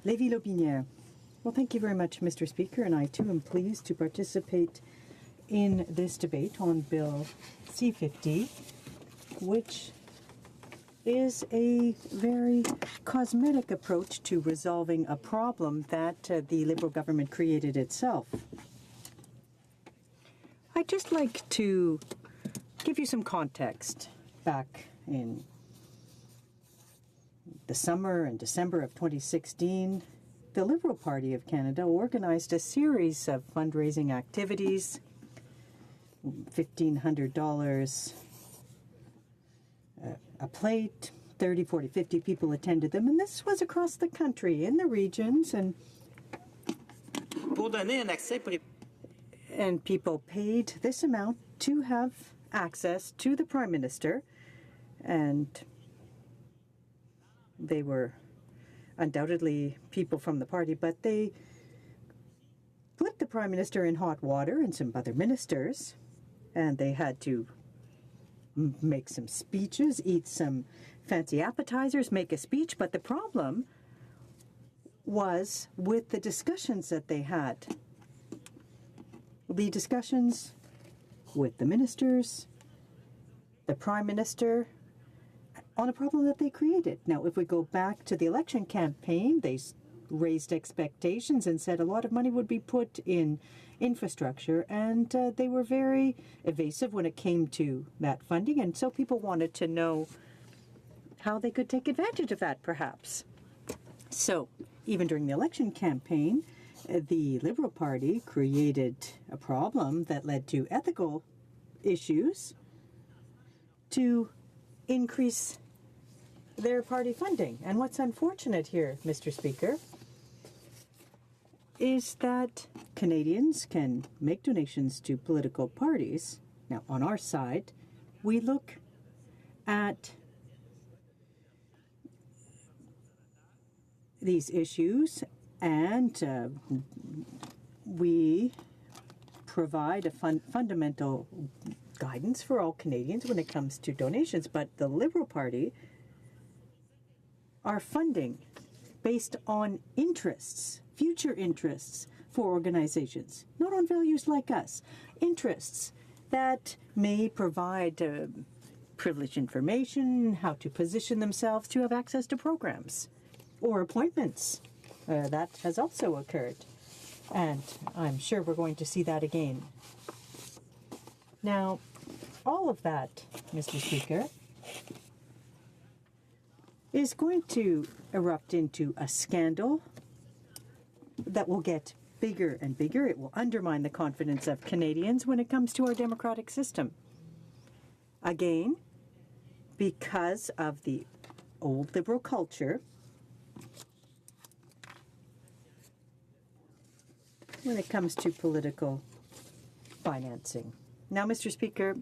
Lévis-Lotbinière. Well, thank you very much, Mr. Speaker, and I too am pleased to participate in this debate on Bill C-50, which is a very cosmetic approach to resolving a problem that the Liberal government created itself. I'd just like to give you some context. Back in the summer and December of 2016, the Liberal Party of Canada organized a series of fundraising activities, $1,500 a plate, 30, 40, 50 people attended them, and this was across the country, in the regions, and people paid this amount to have access to the Prime Minister, and they were undoubtedly people from the party, but they put the Prime Minister in hot water and some other ministers, and they had to make some speeches, eat some fancy appetizers, make a speech, but the problem was with the discussions that they had. The discussions with the ministers, the Prime Minister, on a problem that they created. Now, if we go back to the election campaign, they raised expectations and said a lot of money would be put in infrastructure, and they were very evasive when it came to that funding, and so people wanted to know how they could take advantage of that, perhaps. So, even during the election campaign, the Liberal Party created a problem that led to ethical issues to increase their party funding. And what's unfortunate here, Mr. Speaker, is that Canadians can make donations to political parties. Now, on our side, we look at these issues and we provide a fundamental guidance for all Canadians when it comes to donations, but the Liberal Party are funding based on interests, future interests for organizations, not on values like us, interests that may provide privileged information, how to position themselves to have access to programs or appointments. That has also occurred, and I'm sure we're going to see that again. Now, all of that, Mr. Speaker, is going to erupt into a scandal that will get bigger and bigger. It will undermine the confidence of Canadians when it comes to our democratic system. Again, because of the old Liberal culture, when it comes to political financing. Now, Mr. Speaker,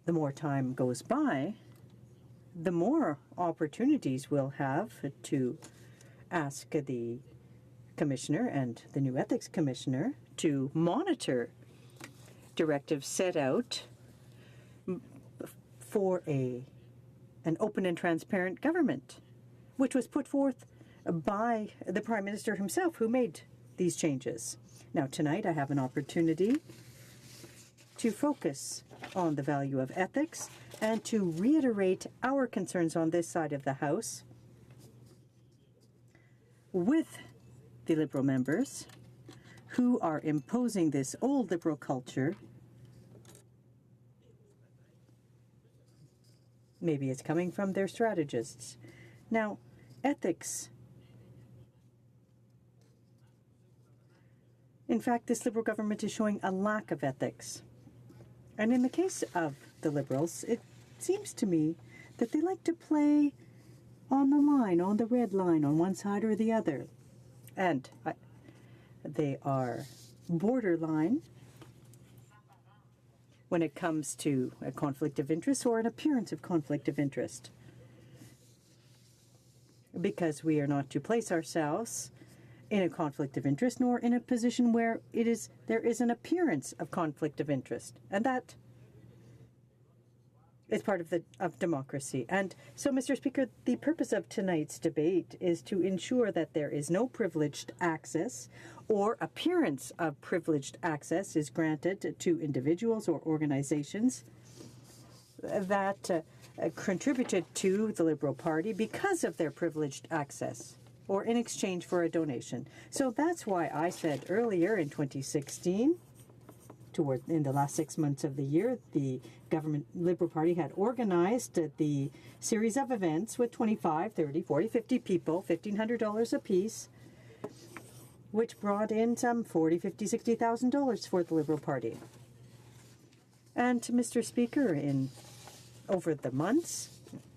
the more time goes by, the more opportunities we'll have to ask the Commissioner and the new Ethics Commissioner to monitor directives set out for an open and transparent government, which was put forth by the Prime Minister himself, who made these changes. Now, tonight I have an opportunity to focus on the value of ethics and to reiterate our concerns on this side of the House with the Liberal members who are imposing this old Liberal culture. Maybe it's coming from their strategists. Now, ethics. In fact, this Liberal government is showing a lack of ethics. And in the case of the Liberals, it seems to me that they like to play on the line, on the red line, on one side or the other. And they are borderline when it comes to a conflict of interest or an appearance of conflict of interest. Because we are not to place ourselves in a conflict of interest nor in a position where there is an appearance of conflict of interest. And that is part of democracy. And so, Mr. Speaker, the purpose of tonight's debate is to ensure that there is no privileged access or appearance of privileged access is granted to individuals or organizations that contributed to the Liberal Party because of their privileged access or in exchange for a donation. So that's why I said earlier in 2016, in the last 6 months of the year, the government Liberal Party had organized the series of events with 25, 30, 40, 50 people, $1,500 apiece, which brought in some $40,000, $50,000, $60,000 for the Liberal Party. And Mr. Speaker, over the months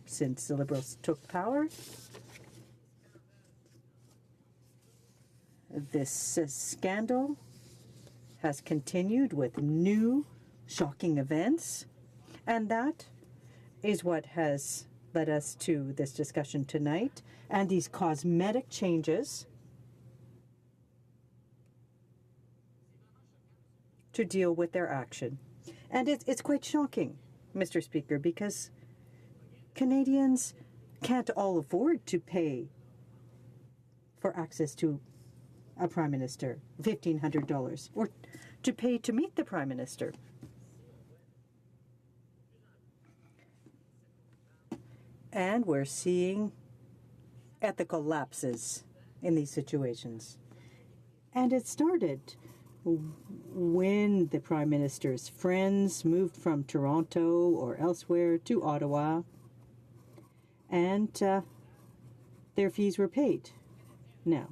since the Liberals took power, this scandal has continued with new shocking events, and that is what has led us to this discussion tonight and these cosmetic changes to deal with their action. And it's quite shocking, Mr. Speaker, because Canadians can't all afford to pay for access to a Prime Minister, $1,500, or to pay to meet the Prime Minister. And we're seeing ethical lapses in these situations. And it started when the Prime Minister's friends moved from Toronto or elsewhere to Ottawa, and their fees were paid. Now,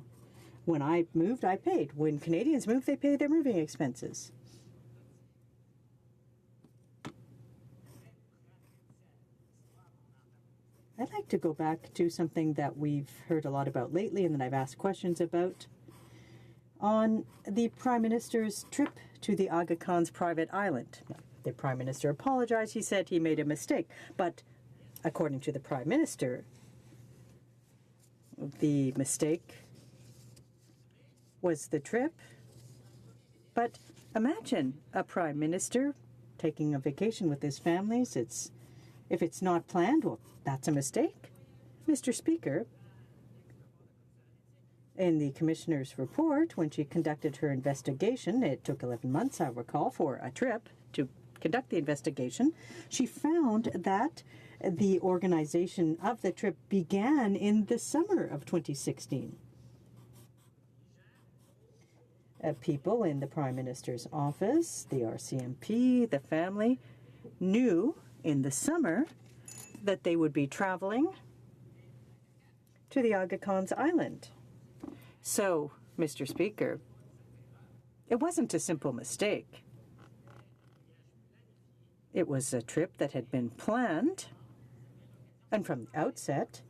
when I moved, I paid. When Canadians move, they pay their moving expenses. I'd like to go back to something that we've heard a lot about lately and that I've asked questions about. On the Prime Minister's trip to the Aga Khan's private island. Now, the Prime Minister apologized. He said he made a mistake. But according to the Prime Minister, the mistake was the trip. But imagine a Prime Minister taking a vacation with his families. If it's not planned, well, that's a mistake. Mr. Speaker, in the Commissioner's report, when she conducted her investigation, it took 11 months, I recall, for a trip to conduct the investigation, she found that the organization of the trip began in the summer of 2016. People in the Prime Minister's office, the RCMP, the family, knew in the summer that they would be traveling to the Aga Khan's island. So, Mr. Speaker, it wasn't a simple mistake. It was a trip that had been planned, and from the outset,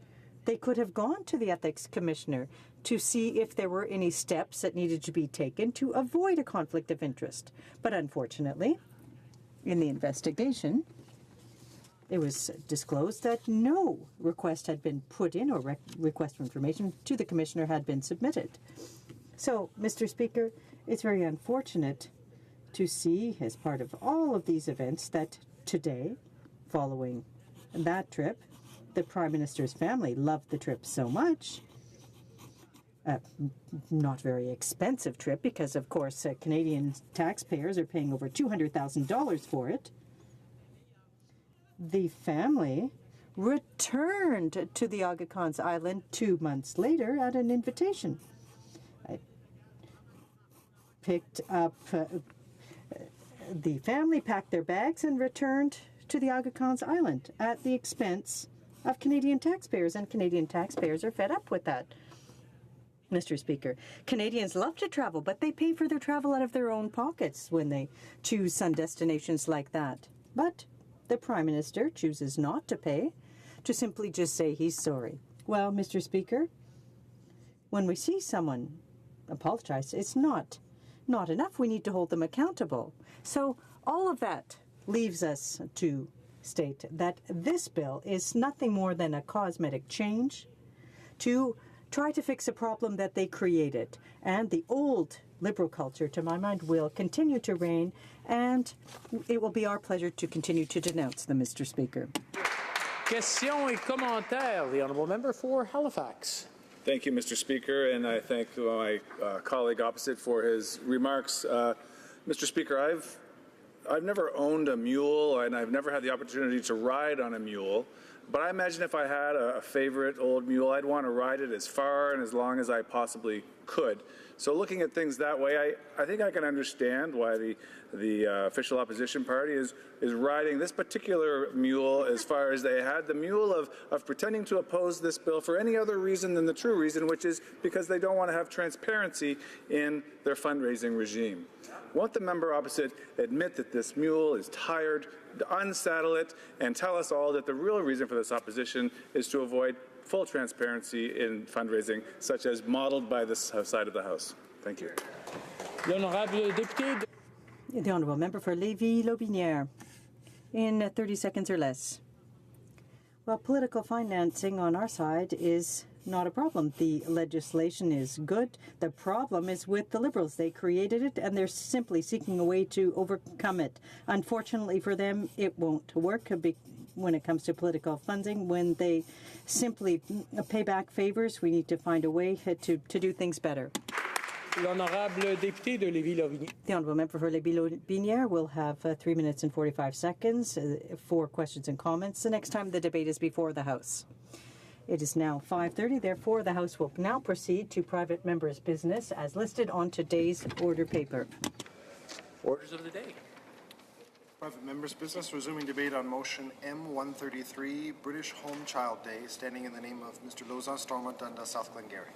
they could have gone to the Ethics Commissioner to see if there were any steps that needed to be taken to avoid a conflict of interest. But unfortunately, in the investigation, it was disclosed that no request had been put in or request for information to the Commissioner had been submitted. So, Mr. Speaker, it's very unfortunate to see, as part of all of these events, that today, following that trip, the Prime Minister's family loved the trip so much. Not very expensive trip because, of course, Canadian taxpayers are paying over $200,000 for it. The family returned to the Aga Khan's island 2 months later at an invitation. I picked up the family, packed their bags, and returned to the Aga Khan's island at the expense of Canadian taxpayers, and Canadian taxpayers are fed up with that. Mr. Speaker, Canadians love to travel, but they pay for their travel out of their own pockets when they choose some destinations like that. But the Prime Minister chooses not to pay, to simply just say he's sorry. Well, Mr. Speaker, when we see someone apologize, it's not enough. We need to hold them accountable. So all of that leaves us to state that this bill is nothing more than a cosmetic change to try to fix a problem that they created. And the old Liberal culture, to my mind, will continue to reign, and it will be our pleasure to continue to denounce them, Mr. Speaker. Questions et commentaires. The honourable member for Halifax. Thank you, Mr. Speaker, and I thank my colleague opposite for his remarks. Mr. Speaker, I've never owned a mule, and I've never had the opportunity to ride on a mule. But I imagine if I had a favorite old mule, I'd want to ride it as far and as long as I possibly could. So looking at things that way, I think I can understand why the official opposition party is riding this particular mule as far as they had. The mule of pretending to oppose this bill for any other reason than the true reason, which is because they don't want to have transparency in their fundraising regime. Won't the member opposite admit that this mule is tired, unsaddle it, and tell us all that the real reason for this opposition is to avoid full transparency in fundraising, such as modeled by this side of the House? Thank you. The honourable member for Lévis-Lotbinière. In 30 seconds or less. Well, political financing on our side is not a problem. The legislation is good. The problem is with the Liberals. They created it, and they're simply seeking a way to overcome it. Unfortunately for them, it won't work when it comes to political funding. When they simply pay back favors, we need to find a way to do things better. L'honorable député de Lévis-Lotbinière. The honourable member for Lévis-Lotbinière will have 3 minutes and 45 seconds for questions and comments the next time the debate is before the House. It is now 5:30, therefore the House will now proceed to private members' business as listed on today's order paper. Orders of the day. Private members' business, resuming debate on motion M133, British Home Child Day, standing in the name of Mr. Lauzon, Stormont, Dundas, South Glengarry.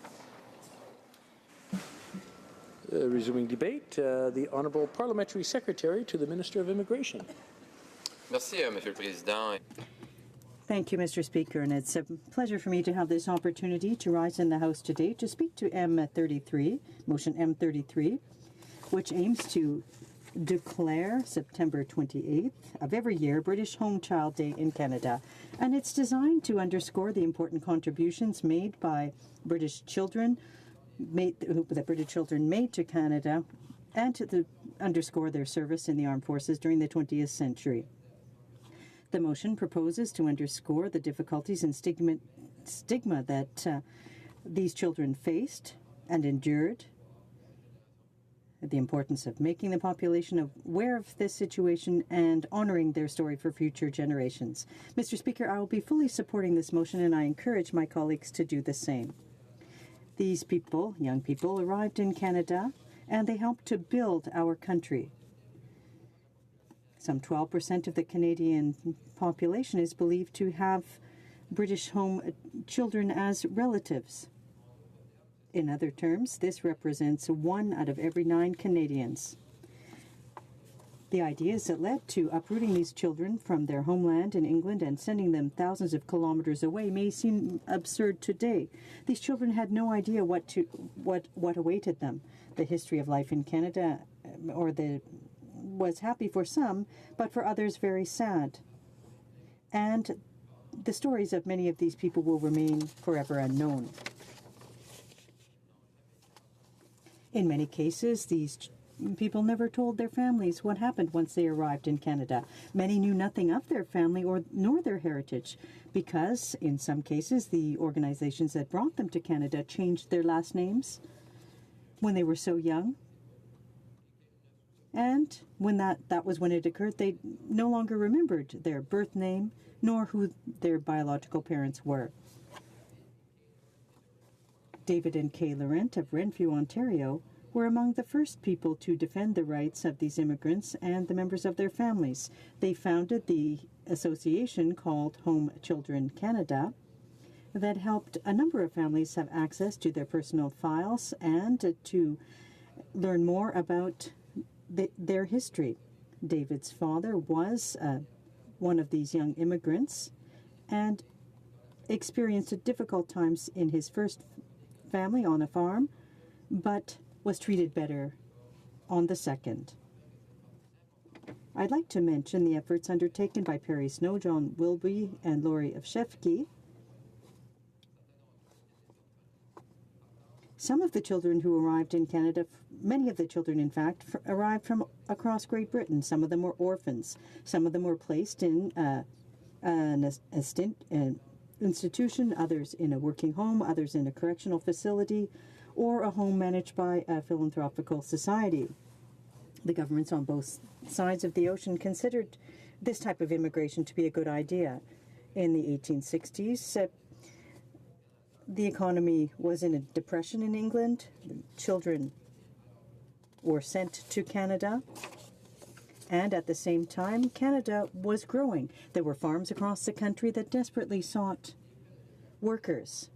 Resuming debate, the Honourable Parliamentary Secretary to the Minister of Immigration. Merci, Monsieur le Président. Thank you, Mr. Speaker, and it's a pleasure for me to have this opportunity to rise in the House today to speak to M33, motion M33, which aims to declare September 28th of every year British Home Child Day in Canada. And it's designed to underscore the important contributions made by British children that British children made to Canada, and to underscore their service in the armed forces during the 20th century. The motion proposes to underscore the difficulties and stigma that these children faced and endured, the importance of making the population aware of this situation and honoring their story for future generations. Mr. Speaker, I will be fully supporting this motion, and I encourage my colleagues to do the same. These people, young people, arrived in Canada, and they helped to build our country. Some 12% of the Canadian population is believed to have British home children as relatives. In other terms, this represents 1 out of every 9 Canadians. The ideas that led to uprooting these children from their homeland in England and sending them thousands of kilometers away may seem absurd today. These children had no idea what awaited them. The history of life in Canada was happy for some, but for others very sad. And the stories of many of these people will remain forever unknown. In many cases, these people never told their families what happened once they arrived in Canada. Many knew nothing of their family nor their heritage because, in some cases, the organizations that brought them to Canada changed their last names when they were so young. And when that was when it occurred, they no longer remembered their birth name nor who their biological parents were. David and Kay Laurent of Renfrew, Ontario, were among the first people to defend the rights of these immigrants and the members of their families. They founded the association called Home Children Canada that helped a number of families have access to their personal files and to learn more about their history. David's father was one of these young immigrants, and experienced difficult times in his first family on a farm, but was treated better on the second. I'd like to mention the efforts undertaken by Perry Snow, John Wilby, and Laurie of HoC. Some of the children who arrived in Canada, many of the children, in fact, arrived from across Great Britain. Some of them were orphans. Some of them were placed in an institution, others in a working home, others in a correctional facility, or a home managed by a philanthropical society. The governments on both sides of the ocean considered this type of immigration to be a good idea. In the 1860s, the economy was in a depression in England. Children were sent to Canada. And at the same time, Canada was growing. There were farms across the country that desperately sought workers.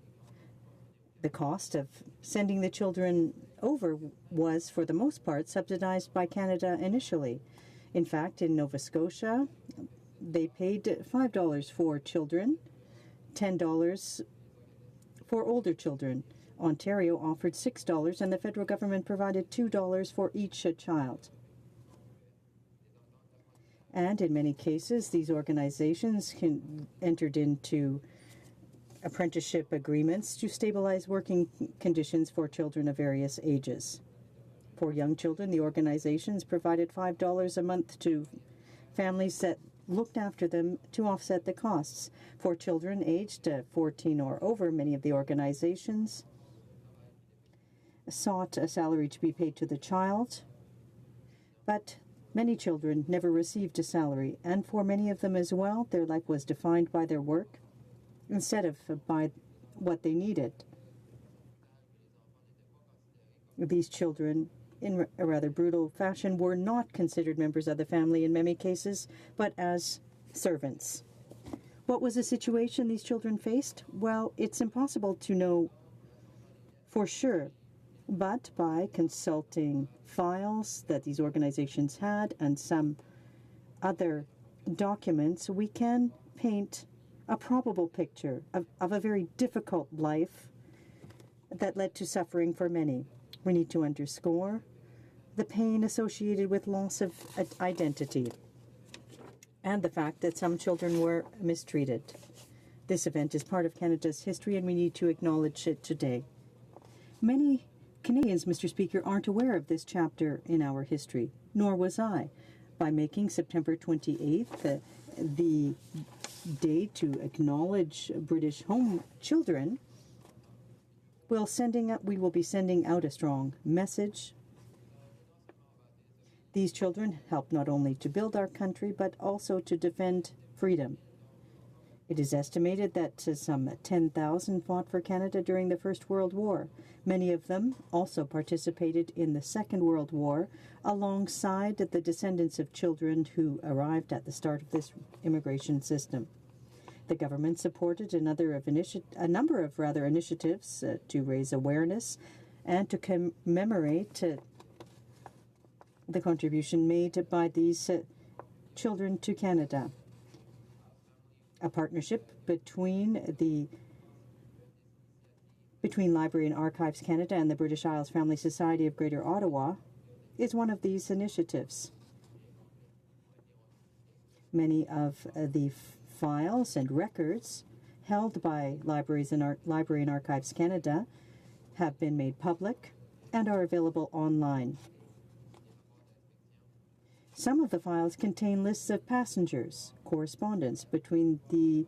The cost of sending the children over was, for the most part, subsidized by Canada initially. In fact, in Nova Scotia, they paid $5 for children, $10 for older children. Ontario offered $6, and the federal government provided $2 for each child. And in many cases, these organizations entered into apprenticeship agreements to stabilize working conditions for children of various ages. For young children, the organizations provided $5 a month to families that looked after them to offset the costs. For children aged 14 or over, many of the organizations sought a salary to be paid to the child, but many children never received a salary, and for many of them as well, their life was defined by their work instead of by what they needed. These children, in a rather brutal fashion, were not considered members of the family in many cases, but as servants. What was the situation these children faced? Well, it's impossible to know for sure, but by consulting files that these organizations had and some other documents, we can paint a probable picture of a very difficult life that led to suffering for many. We need to underscore the pain associated with loss of identity and the fact that some children were mistreated. This event is part of Canada's history, and we need to acknowledge it today. Many Canadians, Mr. Speaker, aren't aware of this chapter in our history, nor was I. By making September 28th the day to acknowledge British home children, we will be sending out a strong message. These children help not only to build our country, but also to defend freedom. It is estimated that some 10,000 fought for Canada during the First World War. Many of them also participated in the Second World War alongside the descendants of children who arrived at the start of this immigration system. The government supported a number of initiatives to raise awareness and to commemorate the contribution made by these children to Canada. A partnership between Library and Archives Canada and the British Isles Family Society of Greater Ottawa is one of these initiatives. Many of the files and records held by Library and Archives Canada have been made public and are available online. Some of the files contain lists of passengers, correspondence between the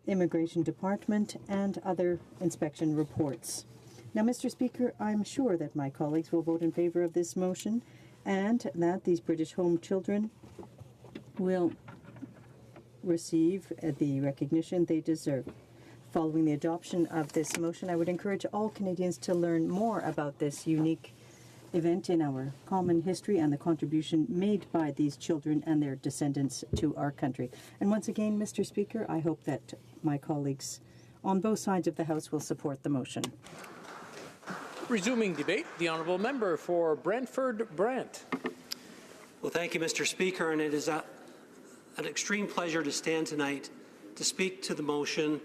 Immigration Department and other inspection reports. Now, Mr. Speaker, I'm sure that my colleagues will vote in favour of this motion and that these British home children will receive the recognition they deserve. Following the adoption of this motion, I would encourage all Canadians to learn more about this unique event in our common history and the contribution made by these children and their descendants to our country. And once again, Mr. Speaker, I hope that my colleagues on both sides of the House will support the motion. Resuming debate, the honourable member for Brantford-Brant. Well, thank you, Mr. Speaker, and it is an extreme pleasure to stand tonight to speak to the motion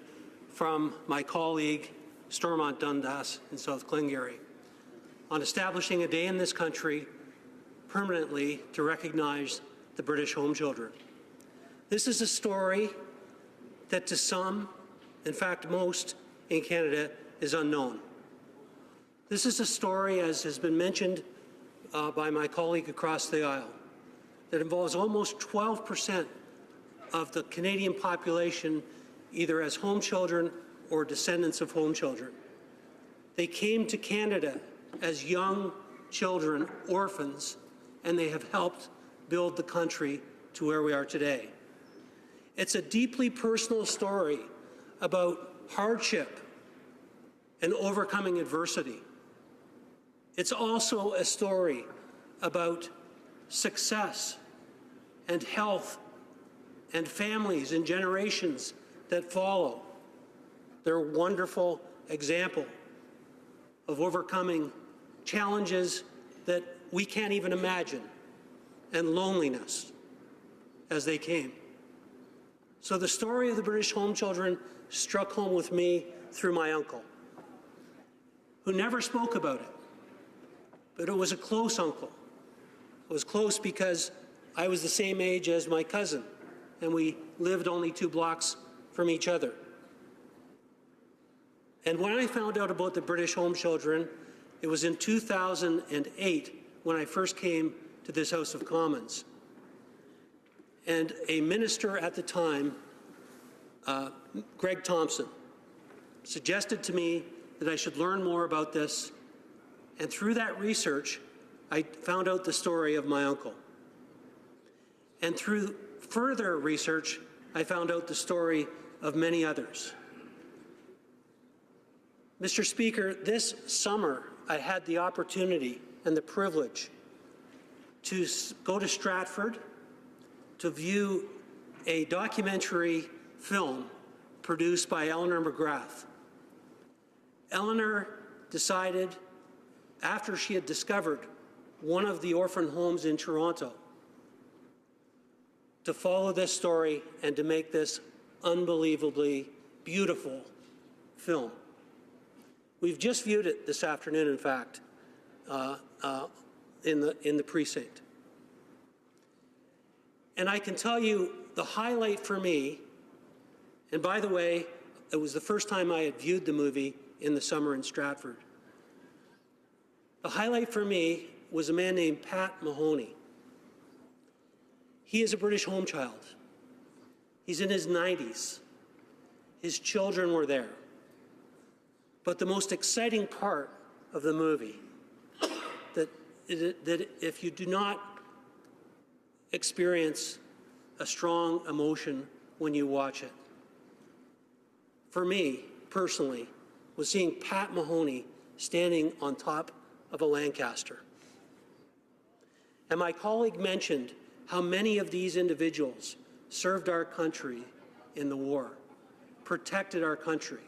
from my colleague Stormont Dundas in South Glengarry on establishing a day in this country permanently to recognize the British home children. This is a story that to some, in fact most in Canada, is unknown. This is a story, as has been mentioned by my colleague across the aisle, that involves almost 12% of the Canadian population either as home children or descendants of home children. They came to Canada as young children, orphans, and they have helped build the country to where we are today. It's a deeply personal story about hardship and overcoming adversity. It's also a story about success and health and families and generations that follow. They're a wonderful example of overcoming challenges that we can't even imagine, and loneliness as they came. So the story of the British home children struck home with me through my uncle, who never spoke about it, but it was a close uncle. It was close because I was the same age as my cousin, and we lived only 2 blocks from each other. And when I found out about the British home children, it was in 2008 when I first came to this House of Commons. And a minister at the time, Greg Thompson, suggested to me that I should learn more about this. And through that research, I found out the story of my uncle. And through further research, I found out the story of many others. Mr. Speaker, this summer, I had the opportunity and the privilege to go to Stratford to view a documentary film produced by Eleanor McGrath. Eleanor decided, after she had discovered one of the orphan homes in Toronto, to follow this story and to make this unbelievably beautiful film. We've just viewed it this afternoon, in fact, in the precinct. And I can tell you the highlight for me, and by the way, it was the first time I had viewed the movie in the summer in Stratford. The highlight for me was a man named Pat Mahoney. He is a British home child. He's in his 90s. His children were there. But the most exciting part of the movie, that if you do not experience a strong emotion when you watch it, for me, personally, was seeing Pat Mahoney standing on top of a Lancaster. And my colleague mentioned how many of these individuals served our country in the war, protected our country.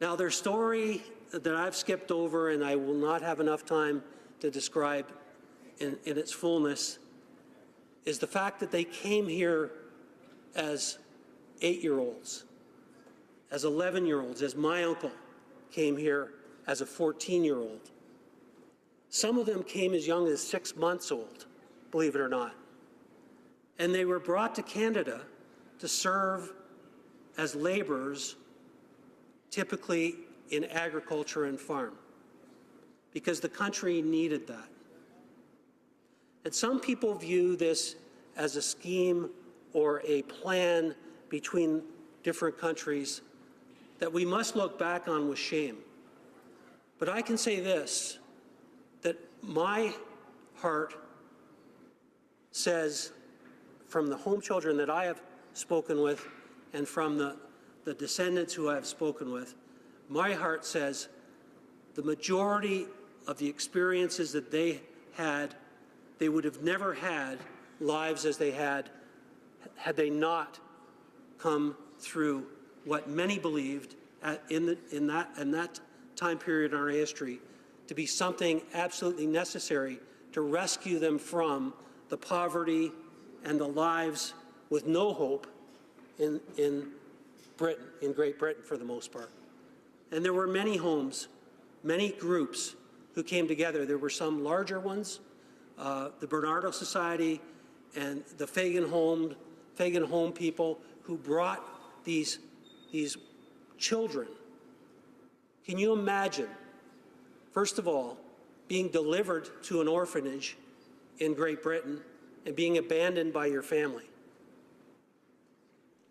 Now, their story that I've skipped over and I will not have enough time to describe in its fullness is the fact that they came here as 8-year-olds, as 11-year-olds, as my uncle came here as a 14-year-old. Some of them came as young as 6 months old, believe it or not. And they were brought to Canada to serve as laborers, typically in agriculture and farm, because the country needed that. And some people view this as a scheme or a plan between different countries that we must look back on with shame. But I can say this, that my heart says, from the home children that I have spoken with and from the descendants who I have spoken with, my heart says the majority of the experiences that they had, they would have never had lives as they had they not come through what many believed in that time period in our history to be something absolutely necessary to rescue them from the poverty and the lives with no hope in Britain, in Great Britain for the most part. And there were many homes, many groups who came together. There were some larger ones, the Bernardo Society and the Fagan Home people who brought these children. Can you imagine, first of all, being delivered to an orphanage in Great Britain and being abandoned by your family?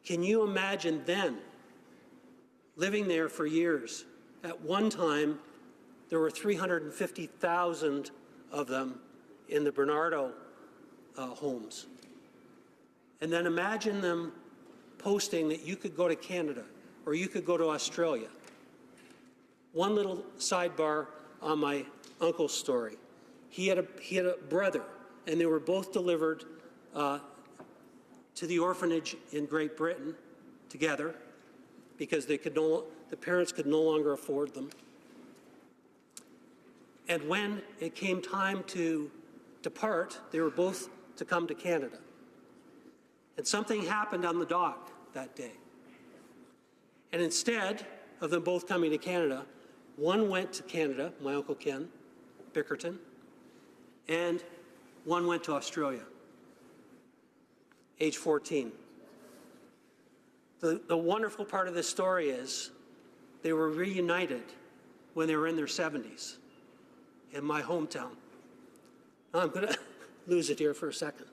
Can you imagine then living there for years? At one time, there were 350,000 of them in the Bernardo homes. And then imagine them posting that you could go to Canada or you could go to Australia. One little sidebar on my uncle's story. He had a brother, and they were both delivered to the orphanage in Great Britain together because the parents could no longer afford them. And when it came time to depart, they were both to come to Canada. And something happened on the dock that day. And instead of them both coming to Canada, one went to Canada, my Uncle Ken Bickerton, and one went to Australia, age 14. The wonderful part of this story is they were reunited when they were in their 70s in my hometown. Now I'm going to lose it here for a second.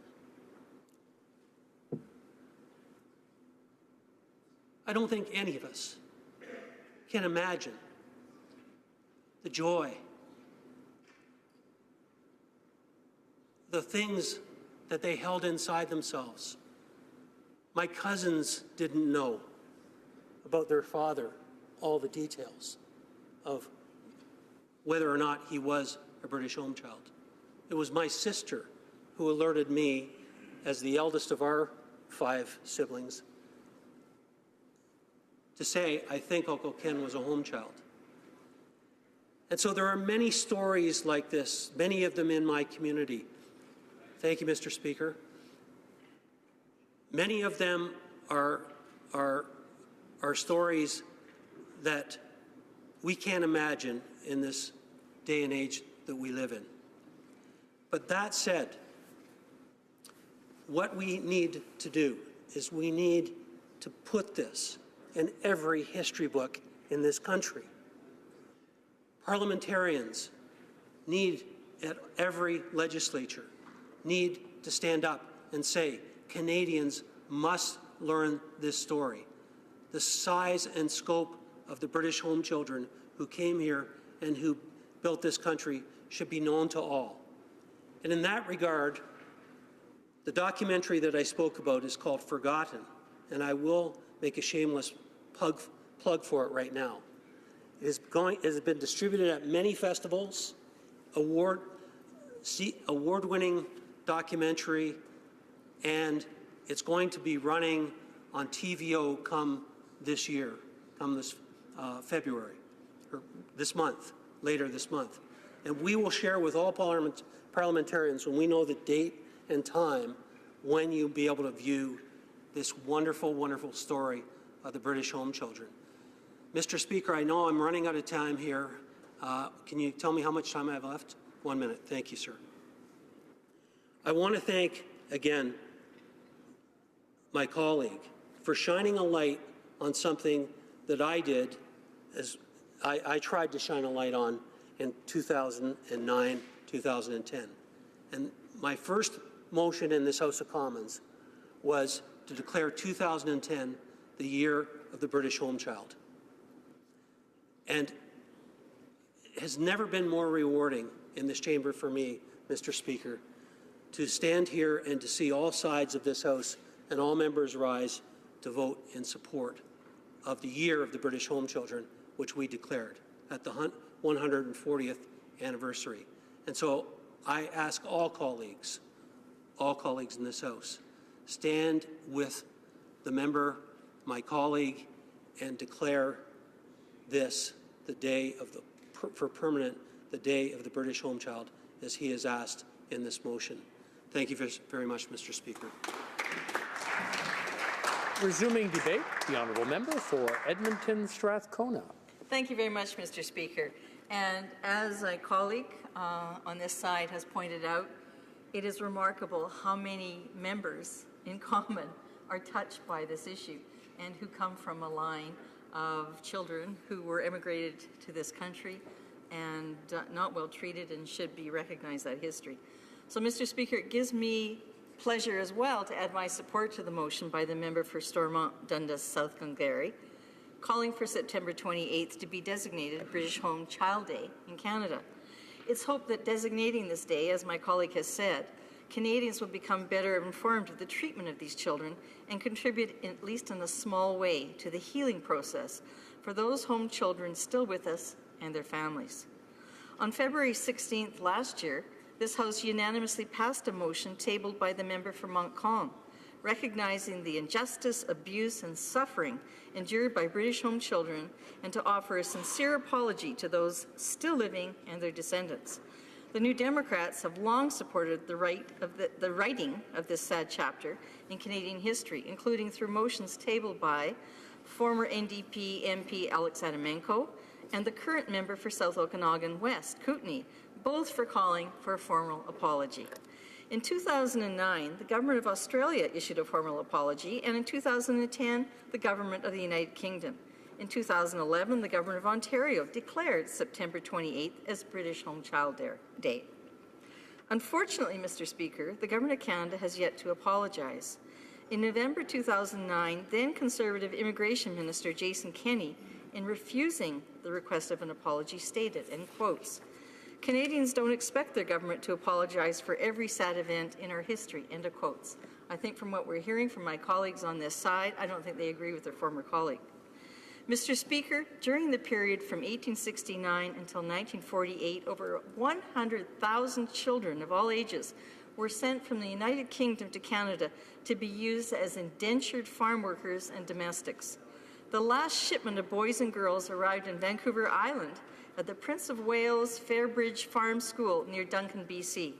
I don't think any of us can imagine the joy, the things that they held inside themselves. My cousins didn't know about their father all the details of whether or not he was a British home child. It was my sister who alerted me, as the eldest of our 5 siblings, to say, I think Uncle Ken was a home child. And so there are many stories like this, many of them in my community. Thank you, Mr. Speaker. Many of them are stories that we can't imagine in this day and age that we live in. But that said, what we need to do is we need to put this in every history book in this country. Parliamentarians need, at every legislature, need to stand up and say, Canadians must learn this story. The size and scope of the British home children who came here and who built this country should be known to all. And in that regard, the documentary that I spoke about is called Forgotten, and I will make a shameless plug for it right now. It has been distributed at many festivals, award-winning documentary, and it's going to be running on TVO come this year, come this February, or this month, later this month. And we will share with all parliamentarians when we know the date and time when you'll be able to view this wonderful, wonderful story of the British home children. Mr. Speaker, I know I'm running out of time here. Can you tell me how much time I have left? 1 minute. Thank you, sir. I want to thank, again, my colleague for shining a light on something that I did, as I tried to shine a light on in 2009, 2010. And my first motion in this House of Commons was to declare 2010 the year of the British home child. And it has never been more rewarding in this chamber for me, Mr. Speaker, to stand here and to see all sides of this House and all members rise to vote in support of the year of the British home children, which we declared at the 140th anniversary. And so I ask all colleagues in this House, stand with the member, my colleague, and declare this the day of the, for permanent, the day of the British home child, as he has asked in this motion. Thank you very much, Mr. Speaker. Resuming debate, the honourable member for Edmonton Strathcona. Thank you very much, Mr. Speaker. And as a colleague on this side has pointed out, it is remarkable how many members in common are touched by this issue and who come from a line of children who were immigrated to this country and not well treated and should be recognized that history. So, Mr. Speaker, it gives me pleasure as well to add my support to the motion by the member for Stormont Dundas South Glengarry, calling for September 28th to be designated British Home Child Day in Canada. It's hoped that designating this day, as my colleague has said, Canadians will become better informed of the treatment of these children and contribute, at least in a small way, to the healing process for those home children still with us and their families. On February 16th last year, this House unanimously passed a motion tabled by the member for Montcalm, recognizing the injustice, abuse, and suffering endured by British home children and to offer a sincere apology to those still living and their descendants. The New Democrats have long supported the writing of this sad chapter in Canadian history, including through motions tabled by former NDP MP Alex Adamenko and the current member for South Okanagan West, Kootenay, both for calling for a formal apology. In 2009, the Government of Australia issued a formal apology, and in 2010, the Government of the United Kingdom. In 2011, the Government of Ontario declared September 28th as British Home Child Day. Unfortunately, Mr. Speaker, the Government of Canada has yet to apologize. In November 2009, then Conservative Immigration Minister Jason Kenney, in refusing the request of an apology, stated, in quotes, "Canadians don't expect their government to apologize for every sad event in our history," end of quotes. I think from what we're hearing from my colleagues on this side, I don't think they agree with their former colleague. Mr. Speaker, during the period from 1869 until 1948, over 100,000 children of all ages were sent from the United Kingdom to Canada to be used as indentured farm workers and domestics. The last shipment of boys and girls arrived in Vancouver Island at the Prince of Wales Fairbridge Farm School near Duncan, BC.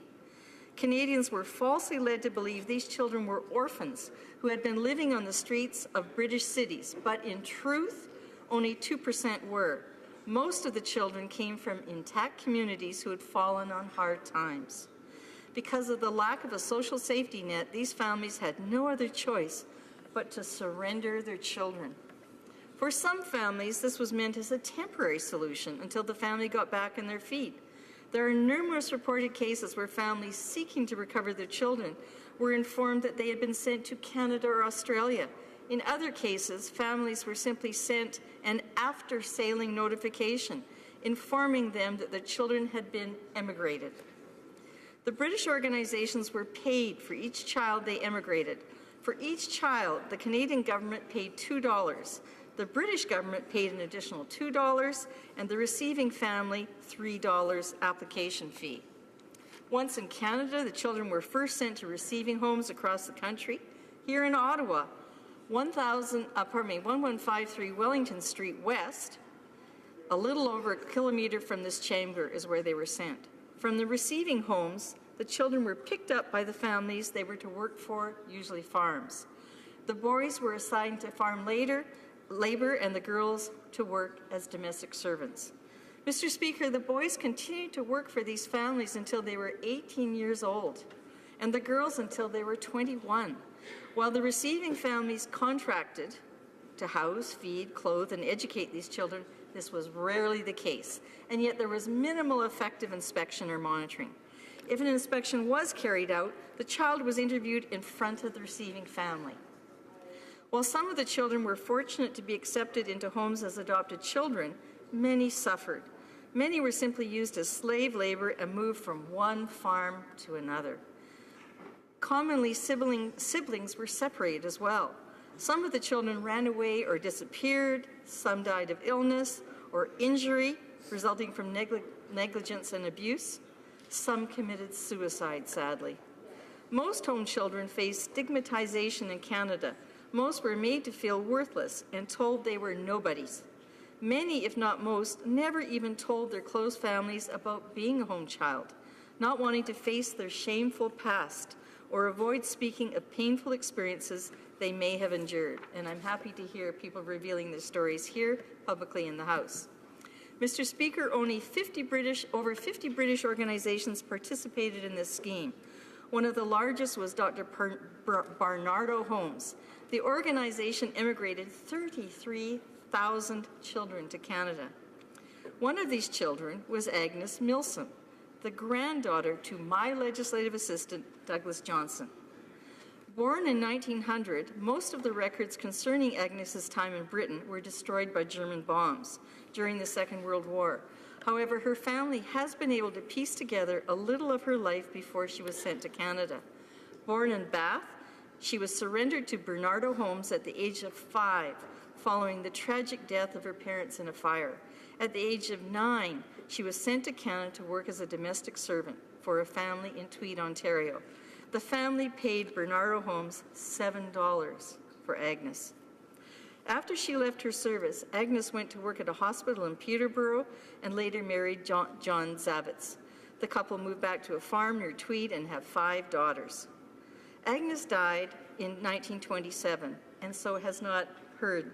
Canadians were falsely led to believe these children were orphans who had been living on the streets of British cities, but in truth, only 2% were. Most of the children came from intact communities who had fallen on hard times. Because of the lack of a social safety net, these families had no other choice but to surrender their children. For some families, this was meant as a temporary solution until the family got back on their feet. There are numerous reported cases where families seeking to recover their children were informed that they had been sent to Canada or Australia. In other cases, families were simply sent an after-sailing notification informing them that their children had been emigrated. The British organizations were paid for each child they emigrated. For each child, the Canadian government paid $2. The British government paid an additional $2, and the receiving family $3 application fee. Once in Canada, the children were first sent to receiving homes across the country. Here in Ottawa, 1153 Wellington Street West, a little over a kilometre from this chamber, is where they were sent. From the receiving homes, the children were picked up by the families they were to work for, usually farms. The boys were assigned to farm labor and the girls to work as domestic servants. Mr. Speaker, the boys continued to work for these families until they were 18 years old, and the girls until they were 21, while the receiving families contracted to house, feed, clothe, and educate these children. This was rarely the case, and yet there was minimal effective inspection or monitoring. If an inspection was carried out, the child was interviewed in front of the receiving family. While some of the children were fortunate to be accepted into homes as adopted children, many suffered. Many were simply used as slave labor and moved from one farm to another. Commonly, siblings were separated as well. Some of the children ran away or disappeared. Some died of illness or injury resulting from negligence and abuse. Some committed suicide, sadly. Most home children faced stigmatization in Canada. Most were made to feel worthless and told they were nobodies. Many, if not most, never even told their close families about being a home child, not wanting to face their shameful past or avoid speaking of painful experiences they may have endured, and I'm happy to hear people revealing their stories here publicly in the House. Mr. Speaker, over 50 British organizations participated in this scheme. One of the largest was Dr. Barnardo Homes. The organization immigrated 33,000 children to Canada. One of these children was Agnes Milsom, the granddaughter to my legislative assistant, Douglas Johnson. Born in 1900, most of the records concerning Agnes's time in Britain were destroyed by German bombs during the Second World War. However, her family has been able to piece together a little of her life before she was sent to Canada. Born in Bath, she was surrendered to Barnardo Homes at the age of 5, following the tragic death of her parents in a fire. At the age of 9, she was sent to Canada to work as a domestic servant for a family in Tweed, Ontario. The family paid Barnardo Homes $7 for Agnes. After she left her service, Agnes went to work at a hospital in Peterborough and later married John Zavitz. The couple moved back to a farm near Tweed and have 5 daughters. Agnes died in 1927 and so has not heard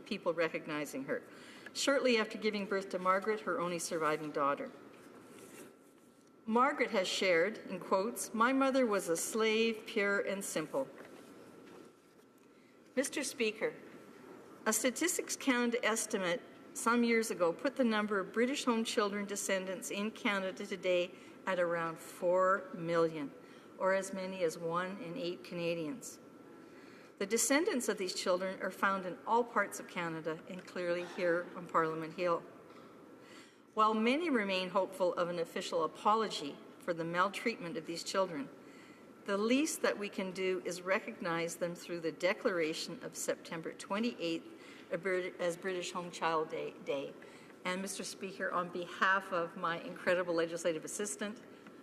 people recognizing her. Shortly after giving birth to Margaret, her only surviving daughter. Margaret has shared, in quotes, "My mother was a slave, pure and simple." Mr. Speaker, a Statistics Canada estimate some years ago put the number of British home children descendants in Canada today at around 4 million, or as many as 1 in 8 Canadians. The descendants of these children are found in all parts of Canada and clearly here on Parliament Hill. While many remain hopeful of an official apology for the maltreatment of these children, the least that we can do is recognize them through the declaration of September 28th as British Home Child Day. And Mr. Speaker, on behalf of my incredible legislative assistant,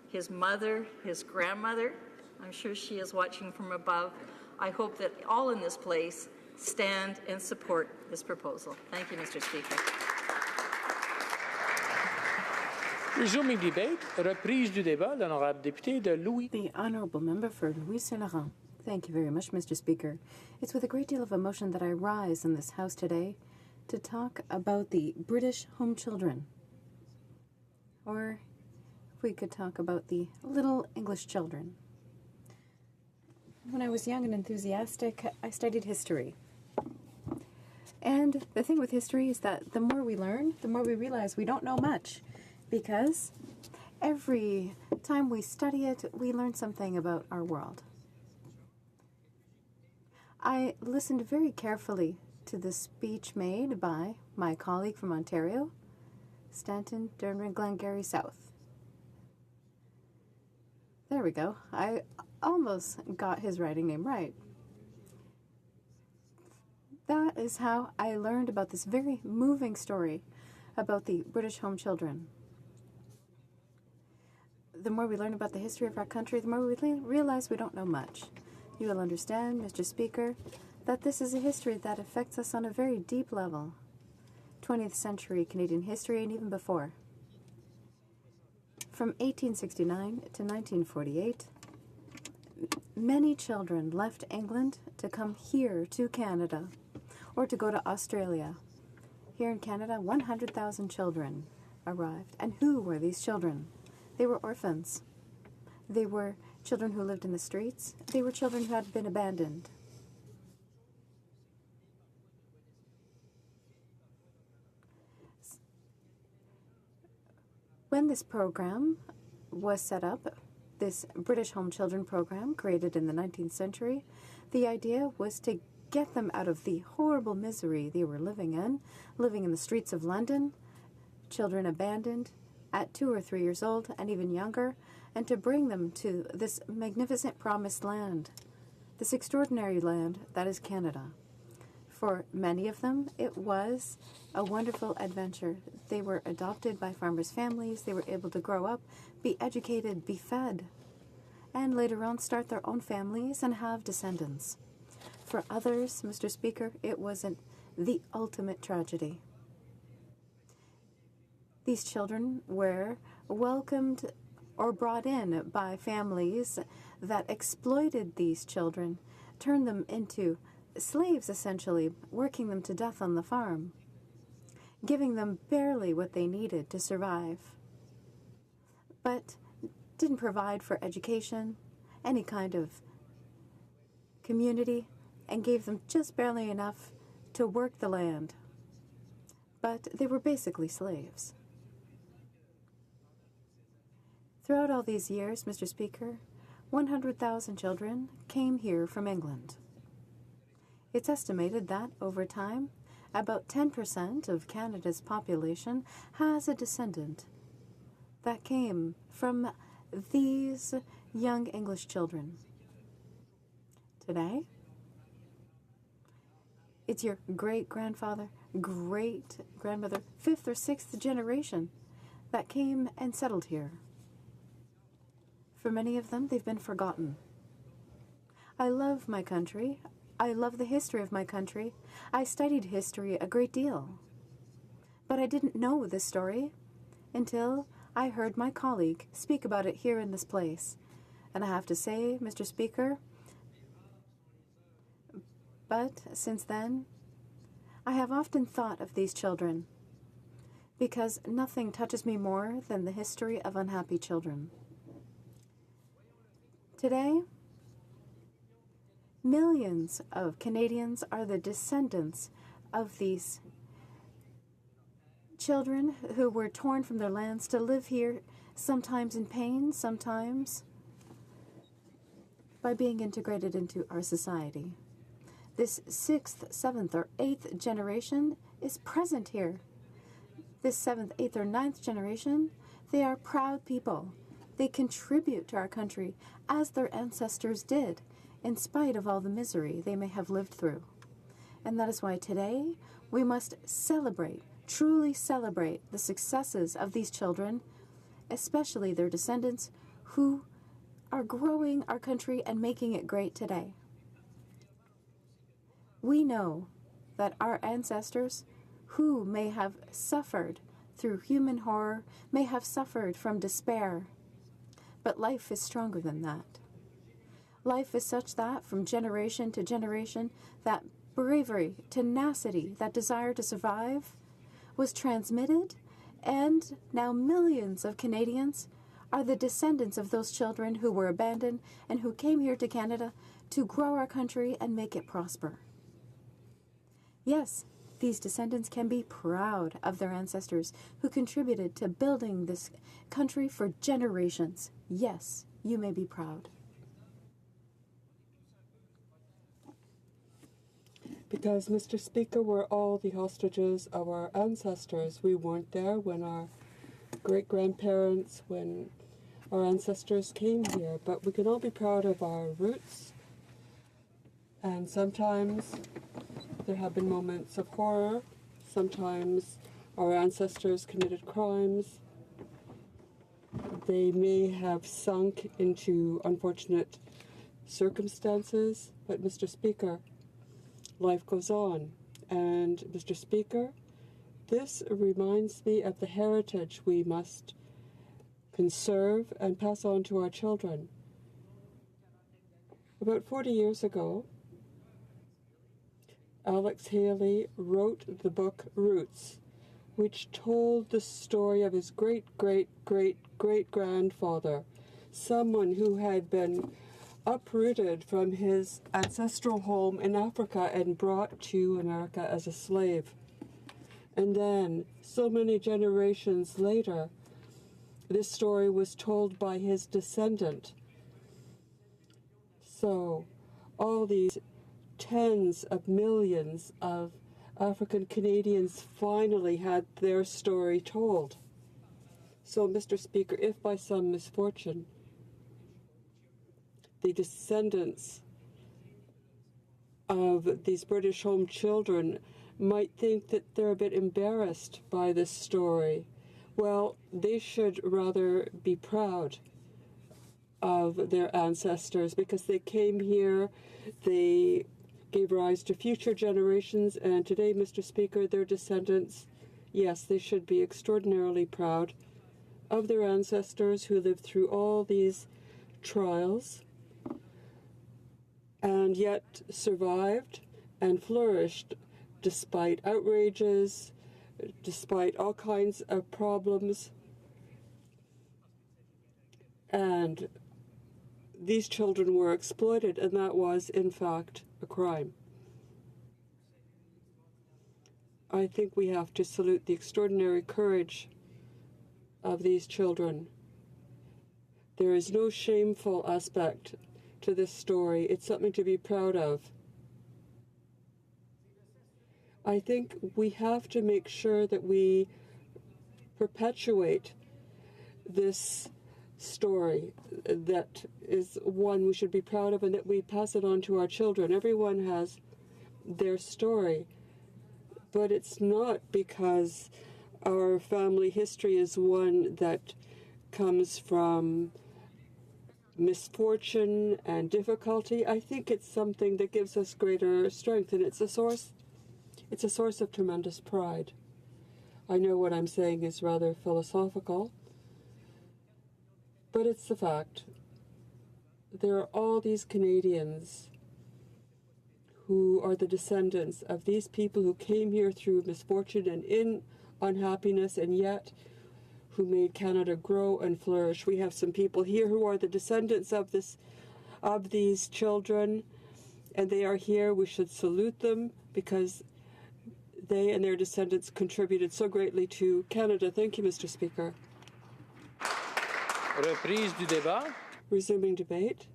his mother, his grandmother, I'm sure she is watching from above, I hope that all in this place stand and support this proposal. Thank you, Mr. Speaker. Resuming debate, reprise du débat, l'honorable député de Louis. The honourable member for Louis Saint-Laurent. Thank you very much, Mr. Speaker. It's with a great deal of emotion that I rise in this House today to talk about the British home children. Or we could talk about the little English children. When I was young and enthusiastic, I studied history. And the thing with history is that the more we learn, the more we realize we don't know much. Because every time we study it, we learn something about our world. I listened very carefully to the speech made by my colleague from Ontario, Stanton Dermot Glengarry South. There we go. I almost got his writing name right. That is how I learned about this very moving story about the British home children. The more we learn about the history of our country, the more we realize we don't know much. You will understand, Mr. Speaker, that this is a history that affects us on a very deep level. 20th century Canadian history and even before. From 1869 to 1948, many children left England to come here to Canada or to go to Australia. Here in Canada, 100,000 children arrived. And who were these children? They were orphans. They were children who lived in the streets. They were children who had been abandoned. When this program was set up, this British Home Children program created in the 19th century, the idea was to get them out of the horrible misery they were living in the streets of London, children abandoned at 2 or 3 years old and even younger, and to bring them to this magnificent promised land, this extraordinary land that is Canada. For many of them, it was a wonderful adventure. They were adopted by farmers' families. They were able to grow up, be educated, be fed, and later on start their own families and have descendants. For others, Mr. Speaker, it wasn't the ultimate tragedy. These children were welcomed or brought in by families that exploited these children turned them into slaves, essentially, working them to death on the farm, giving them barely what they needed to survive, but didn't provide for education, any kind of community, and gave them just barely enough to work the land. But they were basically slaves. Throughout all these years, Mr. Speaker, 100,000 children came here from England. It's estimated that, over time, about 10% of Canada's population has a descendant that came from these young English children. Today, it's your great-grandfather, great-grandmother, fifth or sixth generation that came and settled here. For many of them, they've been forgotten. I love my country. I love the history of my country. I studied history a great deal. But I didn't know this story until I heard my colleague speak about it here in this place. And I have to say, Mr. Speaker, but since then, I have often thought of these children, because nothing touches me more than the history of unhappy children. Today, millions of Canadians are the descendants of these children who were torn from their lands to live here, sometimes in pain, sometimes by being integrated into our society. This 6th, 7th, or 8th generation is present here. This 7th, 8th, or 9th generation, they are proud people. They contribute to our country as their ancestors did, in spite of all the misery they may have lived through. And that is why today we must celebrate, truly celebrate the successes of these children, especially their descendants, who are growing our country and making it great today. We know that our ancestors, who may have suffered through human horror, may have suffered from despair, but life is stronger than that. Life is such that, from generation to generation, that bravery, tenacity, that desire to survive was transmitted, and now millions of Canadians are the descendants of those children who were abandoned and who came here to Canada to grow our country and make it prosper. Yes, these descendants can be proud of their ancestors who contributed to building this country for generations. Yes, you may be proud. Because, Mr. Speaker, we're all the hostages of our ancestors. We weren't there when our great-grandparents, when our ancestors came here, but we can all be proud of our roots. And sometimes there have been moments of horror. Sometimes our ancestors committed crimes. They may have sunk into unfortunate circumstances, but, Mr. Speaker, life goes on. And, Mr. Speaker, this reminds me of the heritage we must conserve and pass on to our children. About 40 years ago, Alex Haley wrote the book Roots, which told the story of his great-great-great-great-grandfather, someone who had been uprooted from his ancestral home in Africa and brought to America as a slave. And then, so many generations later, this story was told by his descendant. So, all these tens of millions of African Canadians finally had their story told. So, Mr. Speaker, if by some misfortune the descendants of these British home children might think that they're a bit embarrassed by this story, well, they should rather be proud of their ancestors, because they came here, they gave rise to future generations, and today, Mr. Speaker, their descendants, yes, they should be extraordinarily proud of their ancestors who lived through all these trials and yet survived and flourished despite outrages, despite all kinds of problems. And these children were exploited, and that was, in fact, a crime. I think we have to salute the extraordinary courage of these children. There is no shameful aspect to this story. It's something to be proud of. I think we have to make sure that we perpetuate this story that is one we should be proud of, and that we pass it on to our children. Everyone has their story, but it's not because our family history is one that comes from misfortune and difficulty. I think it's something that gives us greater strength, and it's a source of tremendous pride. I know what I'm saying is rather philosophical, but it's the fact. There are all these Canadians who are the descendants of these people who came here through misfortune and in unhappiness, and yet who made Canada grow and flourish. We have some people here who are the descendants of these children, and they are here. We should salute them because they and their descendants contributed so greatly to Canada. Thank you, Mr. Speaker. Reprise du débat. Resuming debate.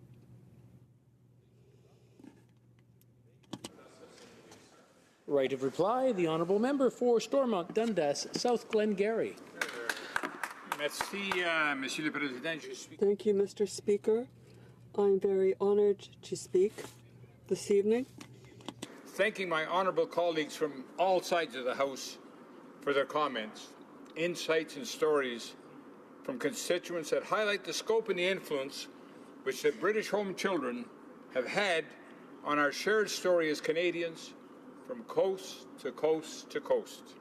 Right of reply, the honourable member for Stormont Dundas, South Glengarry. Merci, Monsieur le Président. Thank you, Mr. Speaker. I'm very honoured to speak this evening. Thanking my honourable colleagues from all sides of the House for their comments, insights and stories from constituents that highlight the scope and the influence which the British Home Children have had on our shared story as Canadians from coast to coast to coast.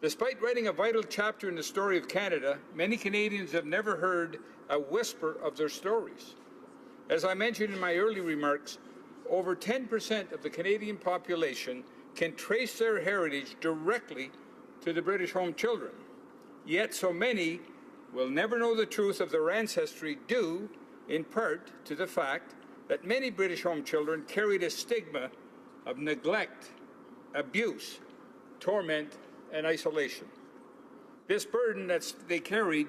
Despite writing a vital chapter in the story of Canada, many Canadians have never heard a whisper of their stories. As I mentioned in my early remarks, over 10% of the Canadian population can trace their heritage directly to the British Home Children. Yet so many will never know the truth of their ancestry due, in part, to the fact that many British Home Children carried a stigma of neglect, abuse, torment, and isolation. This burden that they carried,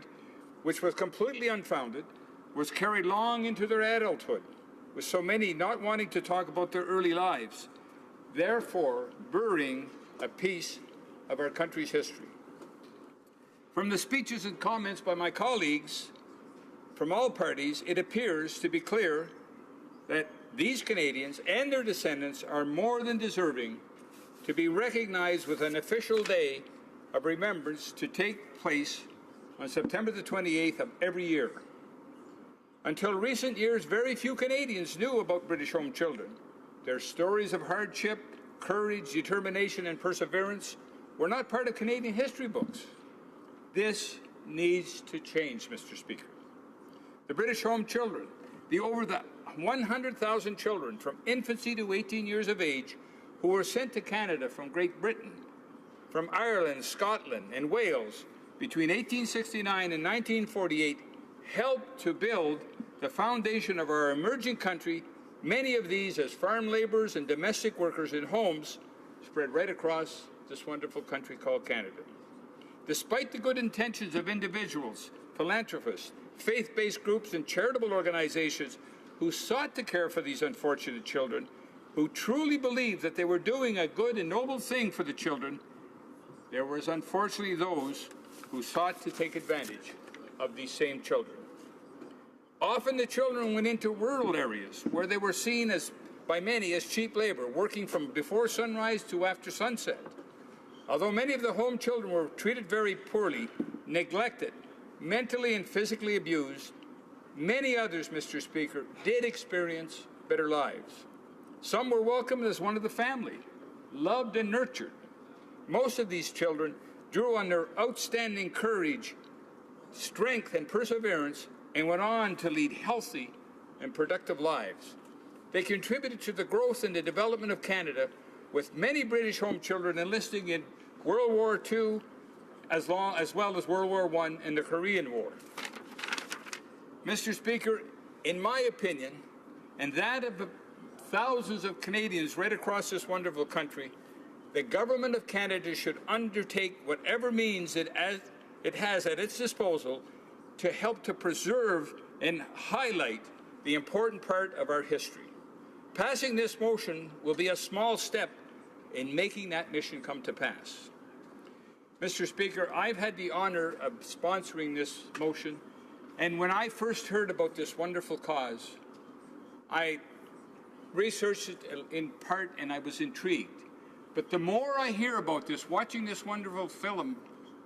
which was completely unfounded, was carried long into their adulthood, with so many not wanting to talk about their early lives, therefore burying a piece of our country's history. From the speeches and comments by my colleagues from all parties, it appears to be clear that these Canadians and their descendants are more than deserving to be recognized with an official day of remembrance to take place on September the 28th of every year. Until recent years, very few Canadians knew about British Home Children. Their stories of hardship, courage, determination, and perseverance were not part of Canadian history books. This needs to change, Mr. Speaker. The British Home Children, the over 100,000 children from infancy to 18 years of age who were sent to Canada from Great Britain, from Ireland, Scotland, and Wales between 1869 and 1948, helped to build the foundation of our emerging country, many of these as farm laborers and domestic workers in homes spread right across this wonderful country called Canada. Despite the good intentions of individuals, philanthropists, faith-based groups, and charitable organizations who sought to care for these unfortunate children, who truly believed that they were doing a good and noble thing for the children, there was unfortunately those who sought to take advantage of these same children. Often the children went into rural areas where they were seen by many as cheap labor, working from before sunrise to after sunset. Although many of the home children were treated very poorly, neglected, mentally and physically abused, many others, Mr. Speaker, did experience better lives. Some were welcomed as one of the family, loved and nurtured. Most of these children drew on their outstanding courage, strength, and perseverance, and went on to lead healthy and productive lives. They contributed to the growth and the development of Canada, with many British home children enlisting in World War II as well as World War I and the Korean War. Mr. Speaker, in my opinion, and that of the thousands of Canadians right across this wonderful country, the Government of Canada should undertake whatever means it has at its disposal to help to preserve and highlight the important part of our history. Passing this motion will be a small step in making that mission come to pass. Mr. Speaker, I've had the honor of sponsoring this motion, and when I first heard about this wonderful cause, I researched it in part and I was intrigued. But the more I hear about this, watching this wonderful film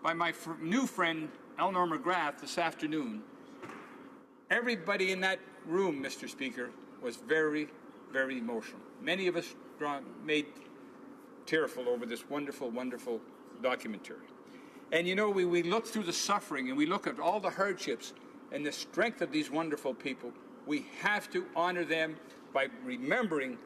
by my new friend Eleanor McGrath this afternoon, everybody in that room, Mr. Speaker, was very, very emotional. Many of us made tearful over this wonderful, wonderful documentary. And you know, we look through the suffering and we look at all the hardships and the strength of these wonderful people. We have to honor them by remembering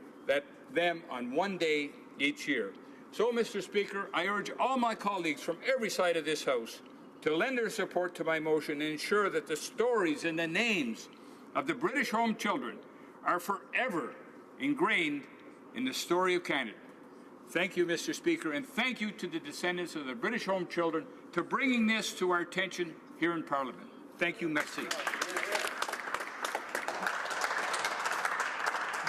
them on one day each year. So, Mr. Speaker, I urge all my colleagues from every side of this House to lend their support to my motion and ensure that the stories and the names of the British home children are forever ingrained in the story of Canada. Thank you, Mr. Speaker, and thank you to the descendants of the British home children for bringing this to our attention here in Parliament. Thank you, merci.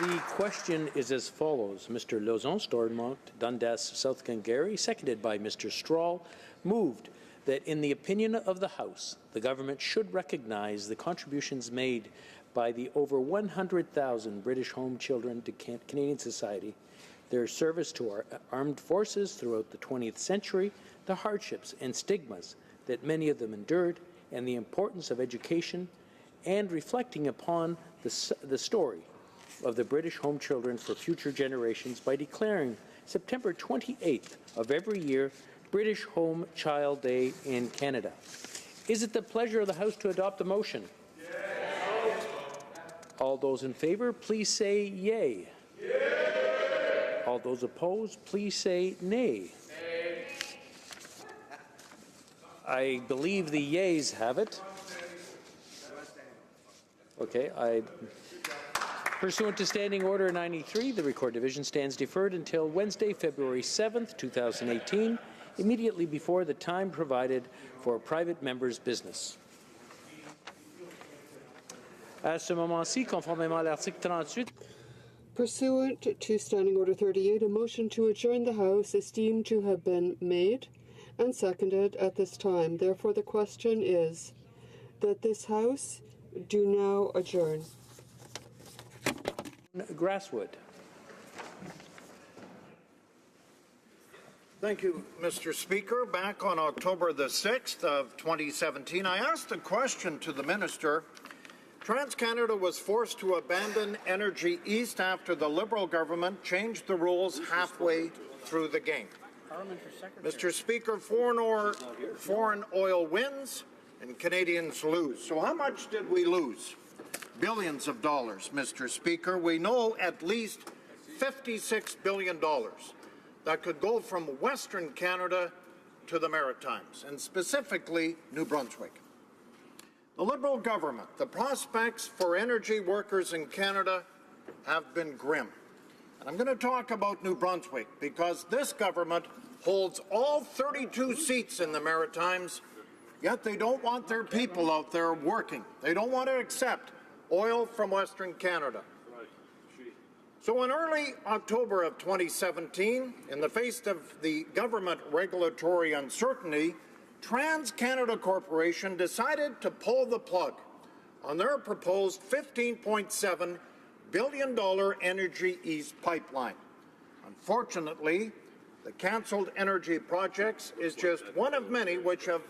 The question is as follows. Mr. Lauzon, Stormont, Dundas, South Glengarry, seconded by Mr. Strahl, moved that in the opinion of the House, the government should recognize the contributions made by the over 100,000 British home children to Canadian society, their service to our armed forces throughout the 20th century, the hardships and stigmas that many of them endured, and the importance of education, and reflecting upon the story of the British home children for future generations by declaring September 28th of every year British Home Child Day in Canada. Is it the pleasure of the House to adopt the motion? Yes. All those in favour, please say yea. Yay. All those opposed, please say nay. Nay. I believe the yeas have it. Okay, pursuant to Standing Order 93, the Record Division stands deferred until Wednesday, February 7th, 2018, immediately before the time provided for private members' business. À ce moment-ci, conformément à l'article 38, pursuant to Standing Order 38, a motion to adjourn the House is deemed to have been made and seconded at this time. Therefore, the question is that this House do now adjourn. Grasswood. Thank you, Mr. Speaker. Back on October the 6th of 2017, I asked a question to the Minister. TransCanada was forced to abandon Energy East after the Liberal government changed the rules halfway through the game. Mr. Speaker, foreign oil wins and Canadians lose. So how much did we lose? Billions of dollars, Mr. Speaker. We know at least $56 billion that could go from Western Canada to the Maritimes, and specifically New Brunswick. The Liberal government, the prospects for energy workers in Canada have been grim. And I'm going to talk about New Brunswick because this government holds all 32 seats in the Maritimes, yet they don't want their people out there working. They don't want to accept oil from Western Canada. So in early October of 2017, in the face of the government regulatory uncertainty, TransCanada Corporation decided to pull the plug on their proposed $15.7 billion Energy East pipeline. Unfortunately, the cancelled energy projects is just one of many which have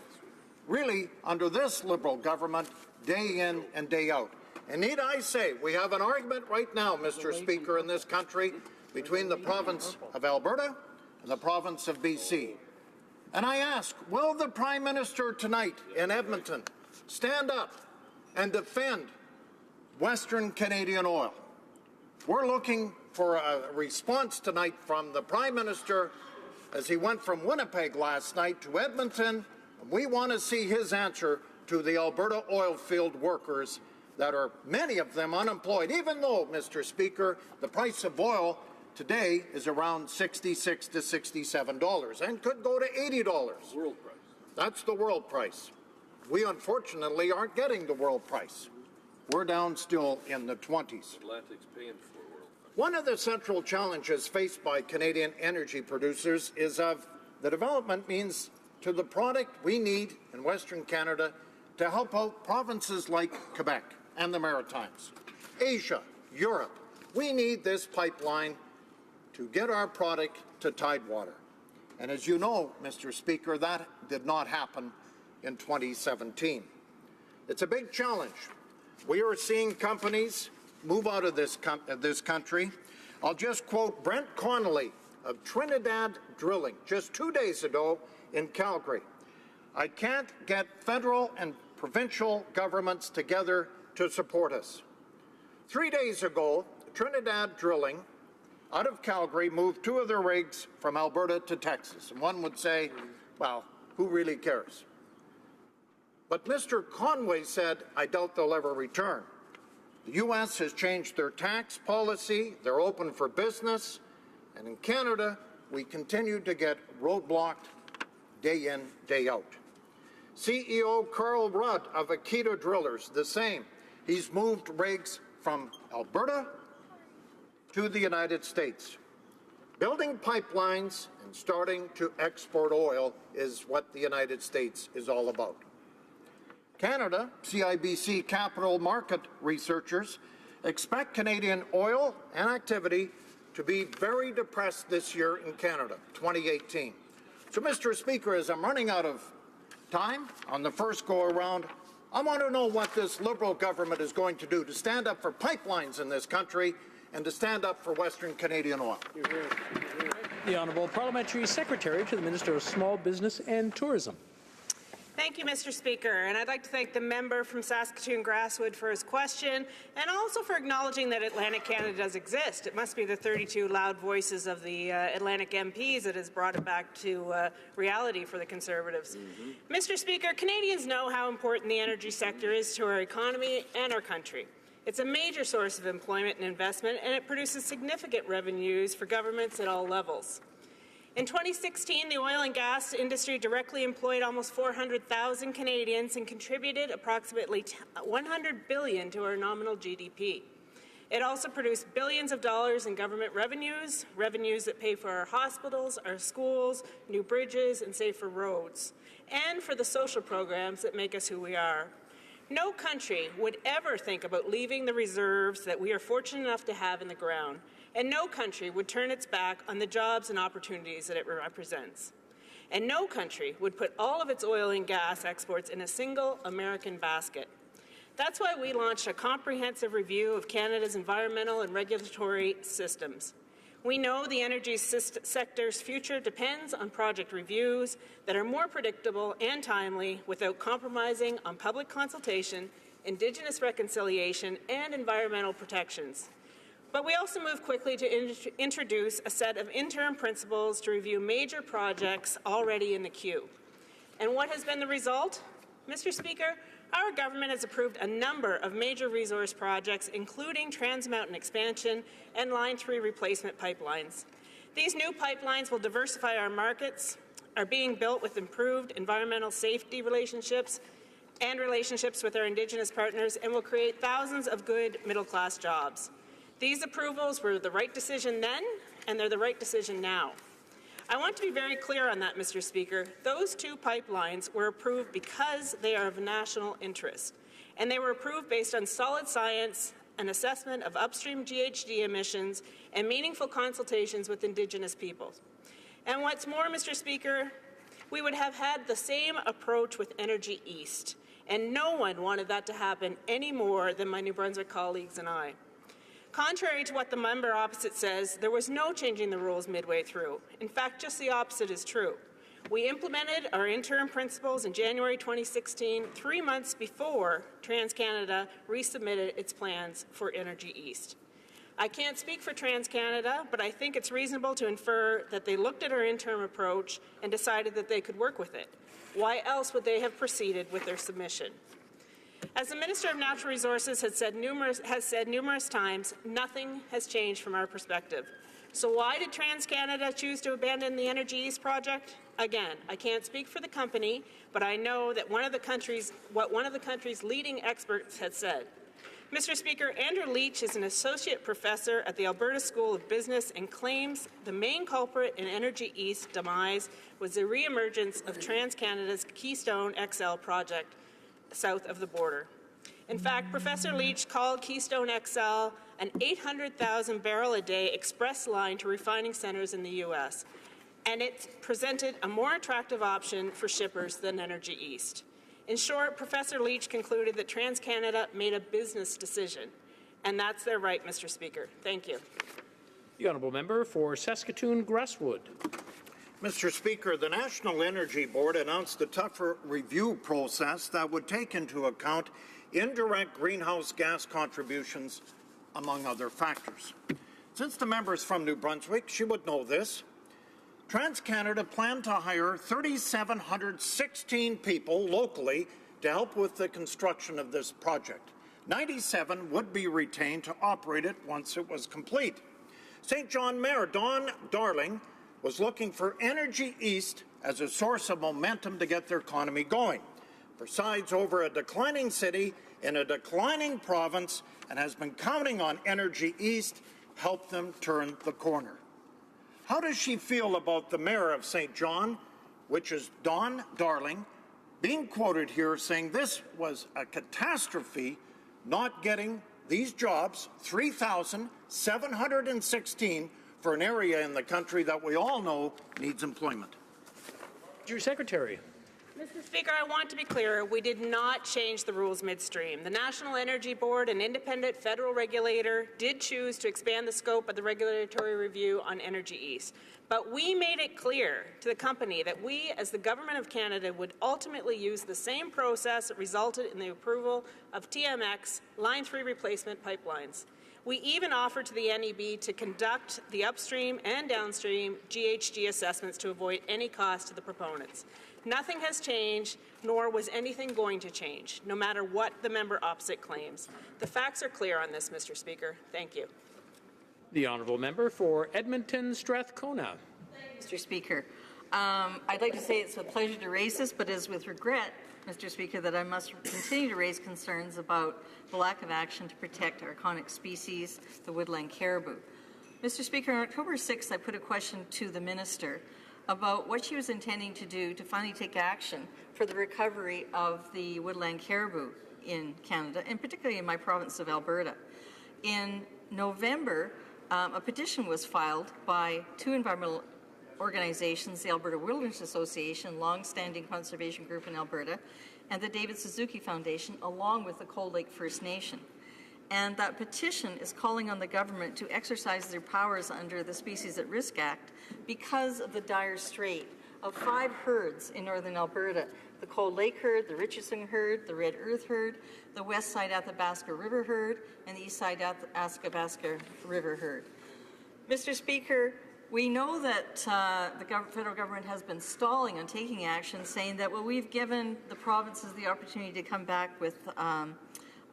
really, under this Liberal government, day in and day out. And need I say, we have an argument right now, Mr. Speaker, in this country between the province of Alberta and the province of BC. And I ask, will the Prime Minister tonight in Edmonton stand up and defend Western Canadian oil? We're looking for a response tonight from the Prime Minister as he went from Winnipeg last night to Edmonton. We want to see his answer to the Alberta oil field workers that are, many of them, unemployed, even though, Mr. Speaker, the price of oil today is around $66 to $67 and could go to $80. World price. That's the world price. We unfortunately aren't getting the world price. We're down still in the 20s. Atlantic's paying for world price. One of the central challenges faced by Canadian energy producers is of the development means to the product we need in Western Canada to help out provinces like Quebec and the Maritimes, Asia, Europe. We need this pipeline to get our product to Tidewater. And as you know, Mr. Speaker, that did not happen in 2017. It's a big challenge. We are seeing companies move out of this country. I'll just quote Brent Connolly of Trinidad Drilling just 2 days ago in Calgary. I can't get federal and provincial governments together to support us. 3 days ago, Trinidad Drilling out of Calgary moved 2 of their rigs from Alberta to Texas. And one would say, well, who really cares? But Mr. Conway said, I doubt they'll ever return. The U.S. has changed their tax policy. They're open for business. And in Canada, we continue to get roadblocked day in, day out. CEO Carl Rudd of Akita Drillers, the same. He's moved rigs from Alberta to the United States. Building pipelines and starting to export oil is what the United States is all about. Canada, CIBC Capital Market researchers expect Canadian oil and activity to be very depressed this year in Canada, 2018. So, Mr. Speaker, as I'm running out of time on the first go-around, I want to know what this Liberal government is going to do to stand up for pipelines in this country and to stand up for Western Canadian oil. The Honourable Parliamentary Secretary to the Minister of Small Business and Tourism. Thank you, Mr. Speaker, and I'd like to thank the member from Saskatoon-Grasswood for his question and also for acknowledging that Atlantic Canada does exist. It must be the 32 loud voices of the Atlantic MPs that has brought it back to reality for the Conservatives. Mr. Speaker, Canadians know how important the energy sector is to our economy and our country. It's a major source of employment and investment, and it produces significant revenues for governments at all levels. In 2016, the oil and gas industry directly employed almost 400,000 Canadians and contributed approximately $100 billion to our nominal GDP. It also produced billions of dollars in government revenues, revenues that pay for our hospitals, our schools, new bridges, and safer roads, and for the social programs that make us who we are. No country would ever think about leaving the reserves that we are fortunate enough to have in the ground, and no country would turn its back on the jobs and opportunities that it represents. And no country would put all of its oil and gas exports in a single American basket. That's why we launched a comprehensive review of Canada's environmental and regulatory systems. We know the energy sector's future depends on project reviews that are more predictable and timely without compromising on public consultation, Indigenous reconciliation, and environmental protections. But we also moved quickly to introduce a set of interim principles to review major projects already in the queue. And what has been the result? Mr. Speaker, our government has approved a number of major resource projects, including Trans Mountain expansion and Line 3 replacement pipelines. These new pipelines will diversify our markets, are being built with improved environmental safety relationships and relationships with our Indigenous partners, and will create thousands of good middle-class jobs. These approvals were the right decision then, and they're the right decision now. I want to be very clear on that, Mr. Speaker. Those 2 pipelines were approved because they are of national interest, and they were approved based on solid science, an assessment of upstream GHG emissions, and meaningful consultations with Indigenous peoples. And what's more, Mr. Speaker, we would have had the same approach with Energy East, and no one wanted that to happen any more than my New Brunswick colleagues and I. Contrary to what the member opposite says, there was no changing the rules midway through. In fact, just the opposite is true. We implemented our interim principles in January 2016, 3 months before TransCanada resubmitted its plans for Energy East. I can't speak for TransCanada, but I think it's reasonable to infer that they looked at our interim approach and decided that they could work with it. Why else would they have proceeded with their submission? As the Minister of Natural Resources has said numerous times, nothing has changed from our perspective. So why did TransCanada choose to abandon the Energy East project? Again, I can't speak for the company, but I know that what one of the country's leading experts had said. Mr. Speaker, Andrew Leach is an associate professor at the Alberta School of Business and claims the main culprit in Energy East's demise was the re-emergence of TransCanada's Keystone XL project south of the border. In fact, Professor Leach called Keystone XL an 800,000-barrel-a-day express line to refining centres in the U.S., and it presented a more attractive option for shippers than Energy East. In short, Professor Leach concluded that TransCanada made a business decision, and that's their right, Mr. Speaker. Thank you. The honourable member for Saskatoon-Grasswood. Mr. Speaker, the National Energy Board announced a tougher review process that would take into account indirect greenhouse gas contributions, among other factors. Since the member is from New Brunswick, she would know this. TransCanada planned to hire 3,716 people locally to help with the construction of this project. 97 would be retained to operate it once it was complete. St. John Mayor Don Darling was looking for Energy East as a source of momentum to get their economy going. Presides over a declining city in a declining province and has been counting on Energy East help them turn the corner. How does she feel about the mayor of St. John, which is Don Darling, being quoted here saying this was a catastrophe, not getting these jobs, 3,716, for an area in the country that we all know needs employment? Your Secretary. Mr. Speaker, I want to be clear. We did not change the rules midstream. The National Energy Board, an independent federal regulator, did choose to expand the scope of the regulatory review on Energy East. But we made it clear to the company that we, as the Government of Canada, would ultimately use the same process that resulted in the approval of TMX Line 3 replacement pipelines. We even offered to the NEB to conduct the upstream and downstream GHG assessments to avoid any cost to the proponents. Nothing has changed, nor was anything going to change, no matter what the member opposite claims. The facts are clear on this, Mr. Speaker. Thank you. The honourable member for Edmonton Strathcona. Mr. Speaker, I'd like to say it's a pleasure to raise this, but it is with regret, Mr. Speaker, that I must continue to raise concerns about the lack of action to protect our iconic species, the woodland caribou. Mr. Speaker, on October 6th, I put a question to the Minister about what she was intending to do to finally take action for the recovery of the woodland caribou in Canada, and particularly in my province of Alberta. In November, a petition was filed by two environmental organizations, the Alberta Wilderness Association, long-standing conservation group in Alberta, and the David Suzuki Foundation, along with the Cold Lake First Nation. And that petition is calling on the government to exercise their powers under the Species at Risk Act because of the dire strait of 5 herds in northern Alberta: the Cold Lake herd, the Richardson herd, the Red Earth herd, the West Side Athabasca River herd, and the East Side Athabasca River herd. Mr. Speaker, we know that the federal government has been stalling on taking action, saying that, well, we've given the provinces the opportunity to come back with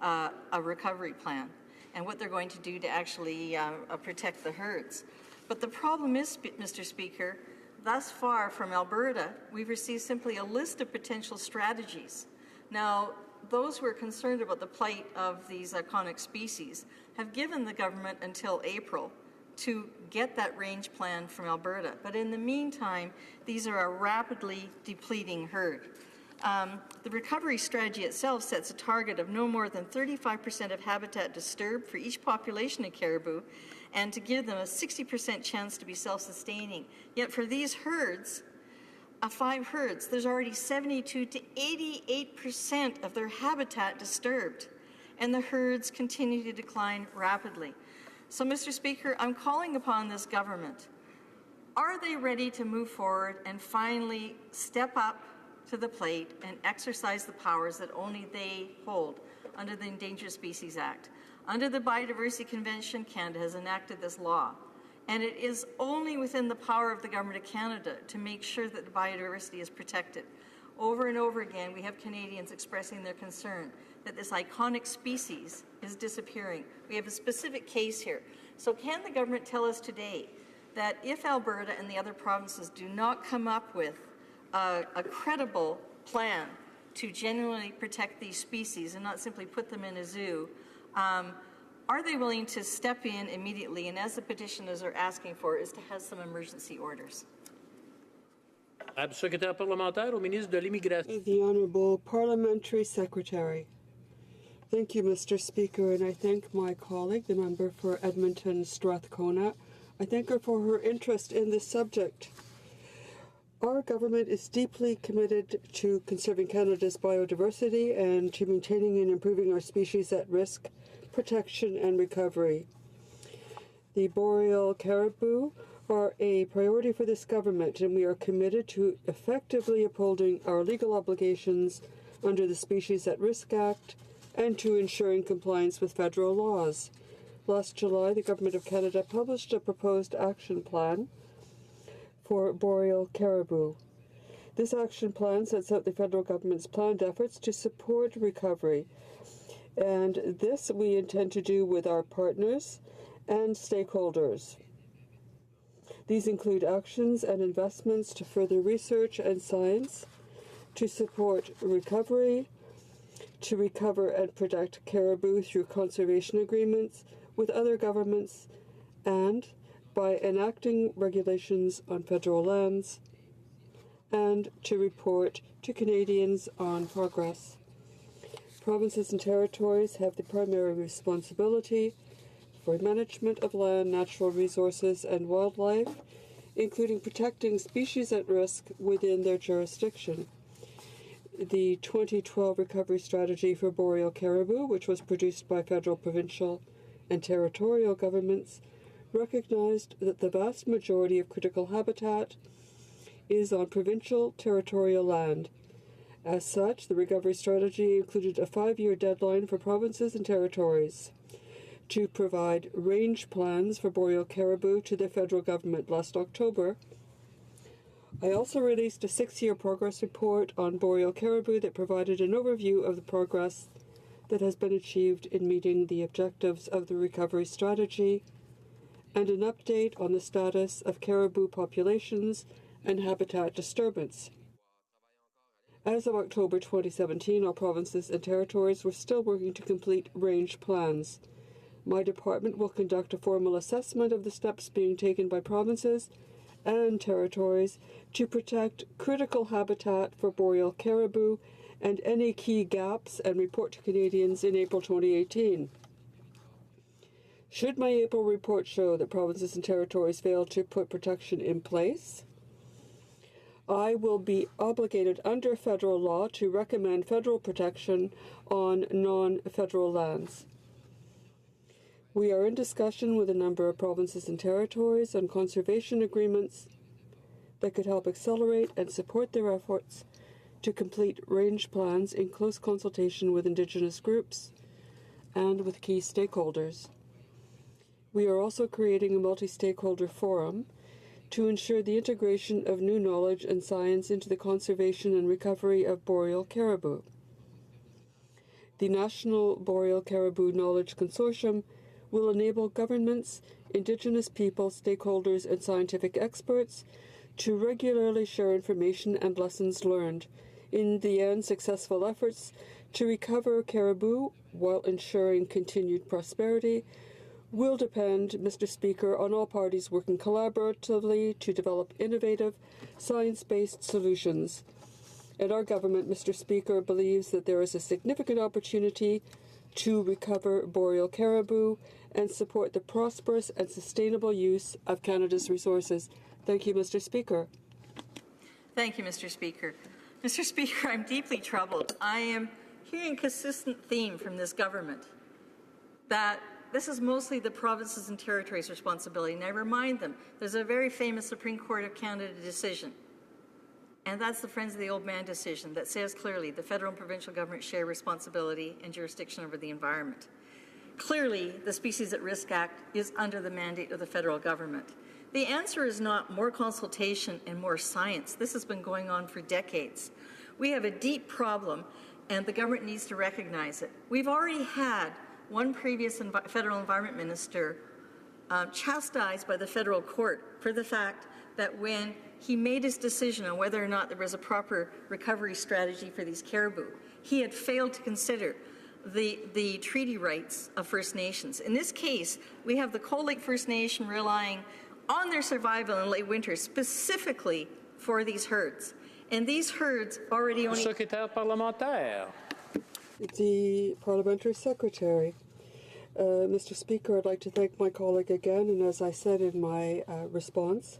a recovery plan and what they're going to do to actually protect the herds. But the problem is, Mr. Speaker, thus far from Alberta, we've received simply a list of potential strategies. Now, those who are concerned about the plight of these iconic species have given the government until April to get that range plan from Alberta. But in the meantime, these are a rapidly depleting herd. The recovery strategy itself sets a target of no more than 35% of habitat disturbed for each population of caribou, and to give them a 60% chance to be self-sustaining. Yet for these herds, 5 herds, there's already 72 to 88% of their habitat disturbed, and the herds continue to decline rapidly. So, Mr. Speaker, I'm calling upon this government. Are they ready to move forward and finally step up to the plate and exercise the powers that only they hold under the Endangered Species Act? Under the Biodiversity Convention, Canada has enacted this law, and it is only within the power of the Government of Canada to make sure that the biodiversity is protected. Over and over again, we have Canadians expressing their concern that this iconic species is disappearing. We have a specific case here. So can the government tell us today that if Alberta and the other provinces do not come up with a credible plan to genuinely protect these species and not simply put them in a zoo, are they willing to step in immediately, and as the petitioners are asking for, is to have some emergency orders? Secrétaire parlementaire au ministre de l'Immigration. The Honourable Parliamentary Secretary. Thank you, Mr. Speaker, and I thank my colleague, the member for Edmonton Strathcona. I thank her for her interest in this subject. Our government is deeply committed to conserving Canada's biodiversity and to maintaining and improving our species at risk, protection and recovery. The boreal caribou are a priority for this government, and we are committed to effectively upholding our legal obligations under the Species at Risk Act and to ensuring compliance with federal laws. Last July, the Government of Canada published a proposed action plan for boreal caribou. This action plan sets out the federal government's planned efforts to support recovery, and this we intend to do with our partners and stakeholders. These include actions and investments to further research and science, to support recovery, to recover and protect caribou through conservation agreements with other governments, and by enacting regulations on federal lands, and to report to Canadians on progress. Provinces and territories have the primary responsibility for management of land, natural resources, and wildlife, including protecting species at risk within their jurisdiction. The 2012 Recovery Strategy for Boreal Caribou, which was produced by federal, provincial, and territorial governments, recognized that the vast majority of critical habitat is on provincial territorial land. As such, the recovery strategy included a 5-year deadline for provinces and territories to provide range plans for boreal caribou to the federal government last October. I also released a 6-year progress report on boreal caribou that provided an overview of the progress that has been achieved in meeting the objectives of the recovery strategy, and an update on the status of caribou populations and habitat disturbance. As of October 2017, all provinces and territories were still working to complete range plans. My department will conduct a formal assessment of the steps being taken by provinces and territories to protect critical habitat for boreal caribou and any key gaps, and report to Canadians in April 2018. Should my April report show that provinces and territories fail to put protection in place, I will be obligated under federal law to recommend federal protection on non-federal lands. We are in discussion with a number of provinces and territories on conservation agreements that could help accelerate and support their efforts to complete range plans in close consultation with Indigenous groups and with key stakeholders. We are also creating a multi-stakeholder forum to ensure the integration of new knowledge and science into the conservation and recovery of boreal caribou. The National Boreal Caribou Knowledge Consortium will enable governments, Indigenous people, stakeholders, and scientific experts to regularly share information and lessons learned. In the end, successful efforts to recover caribou while ensuring continued prosperity will depend, Mr. Speaker, on all parties working collaboratively to develop innovative, science-based solutions. And our government, Mr. Speaker, believes that there is a significant opportunity to recover boreal caribou and support the prosperous and sustainable use of Canada's resources. Thank you, Mr. Speaker. Thank you, Mr. Speaker. Mr. Speaker, I'm deeply troubled. I am hearing a consistent theme from this government that this is mostly the provinces and territories' responsibility. And I remind them, there's a very famous Supreme Court of Canada decision, and that's the Friends of the Old Man decision that says clearly the federal and provincial government share responsibility and jurisdiction over the environment. Clearly, the Species at Risk Act is under the mandate of the federal government. The answer is not more consultation and more science. This has been going on for decades. We have a deep problem, and the government needs to recognize it. We've already had one previous federal environment minister chastised by the federal court for the fact that when he made his decision on whether or not there was a proper recovery strategy for these caribou, he had failed to consider the treaty rights of First Nations. In this case, we have the Cold Lake First Nation relying on their survival in late winter specifically for these herds. And these herds already only... Secrétaire parlementaire. The Parliamentary Secretary. Mr. Speaker, I'd like to thank my colleague again, and as I said in my response,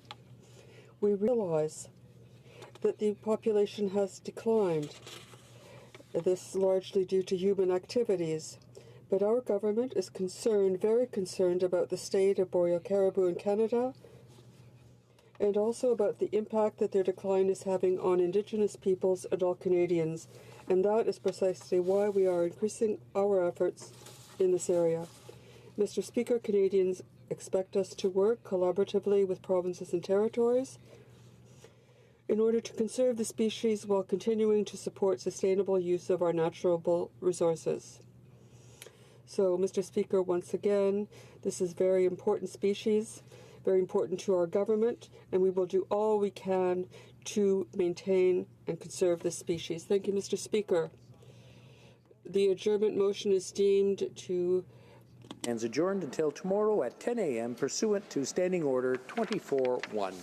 we realize that the population has declined, this largely due to human activities, but our government is concerned, very concerned, about the state of boreal caribou in Canada and also about the impact that their decline is having on Indigenous peoples and all Canadians, and that is precisely why we are increasing our efforts in this area. Mr. Speaker, Canadians expect us to work collaboratively with provinces and territories in order to conserve the species while continuing to support sustainable use of our natural resources. So, Mr. Speaker, once again, this is very important species, very important to our government, and we will do all we can to maintain and conserve this species. Thank you, Mr. Speaker. The adjournment motion is deemed to... And adjourned until tomorrow at 10 a.m. pursuant to Standing Order 24-1.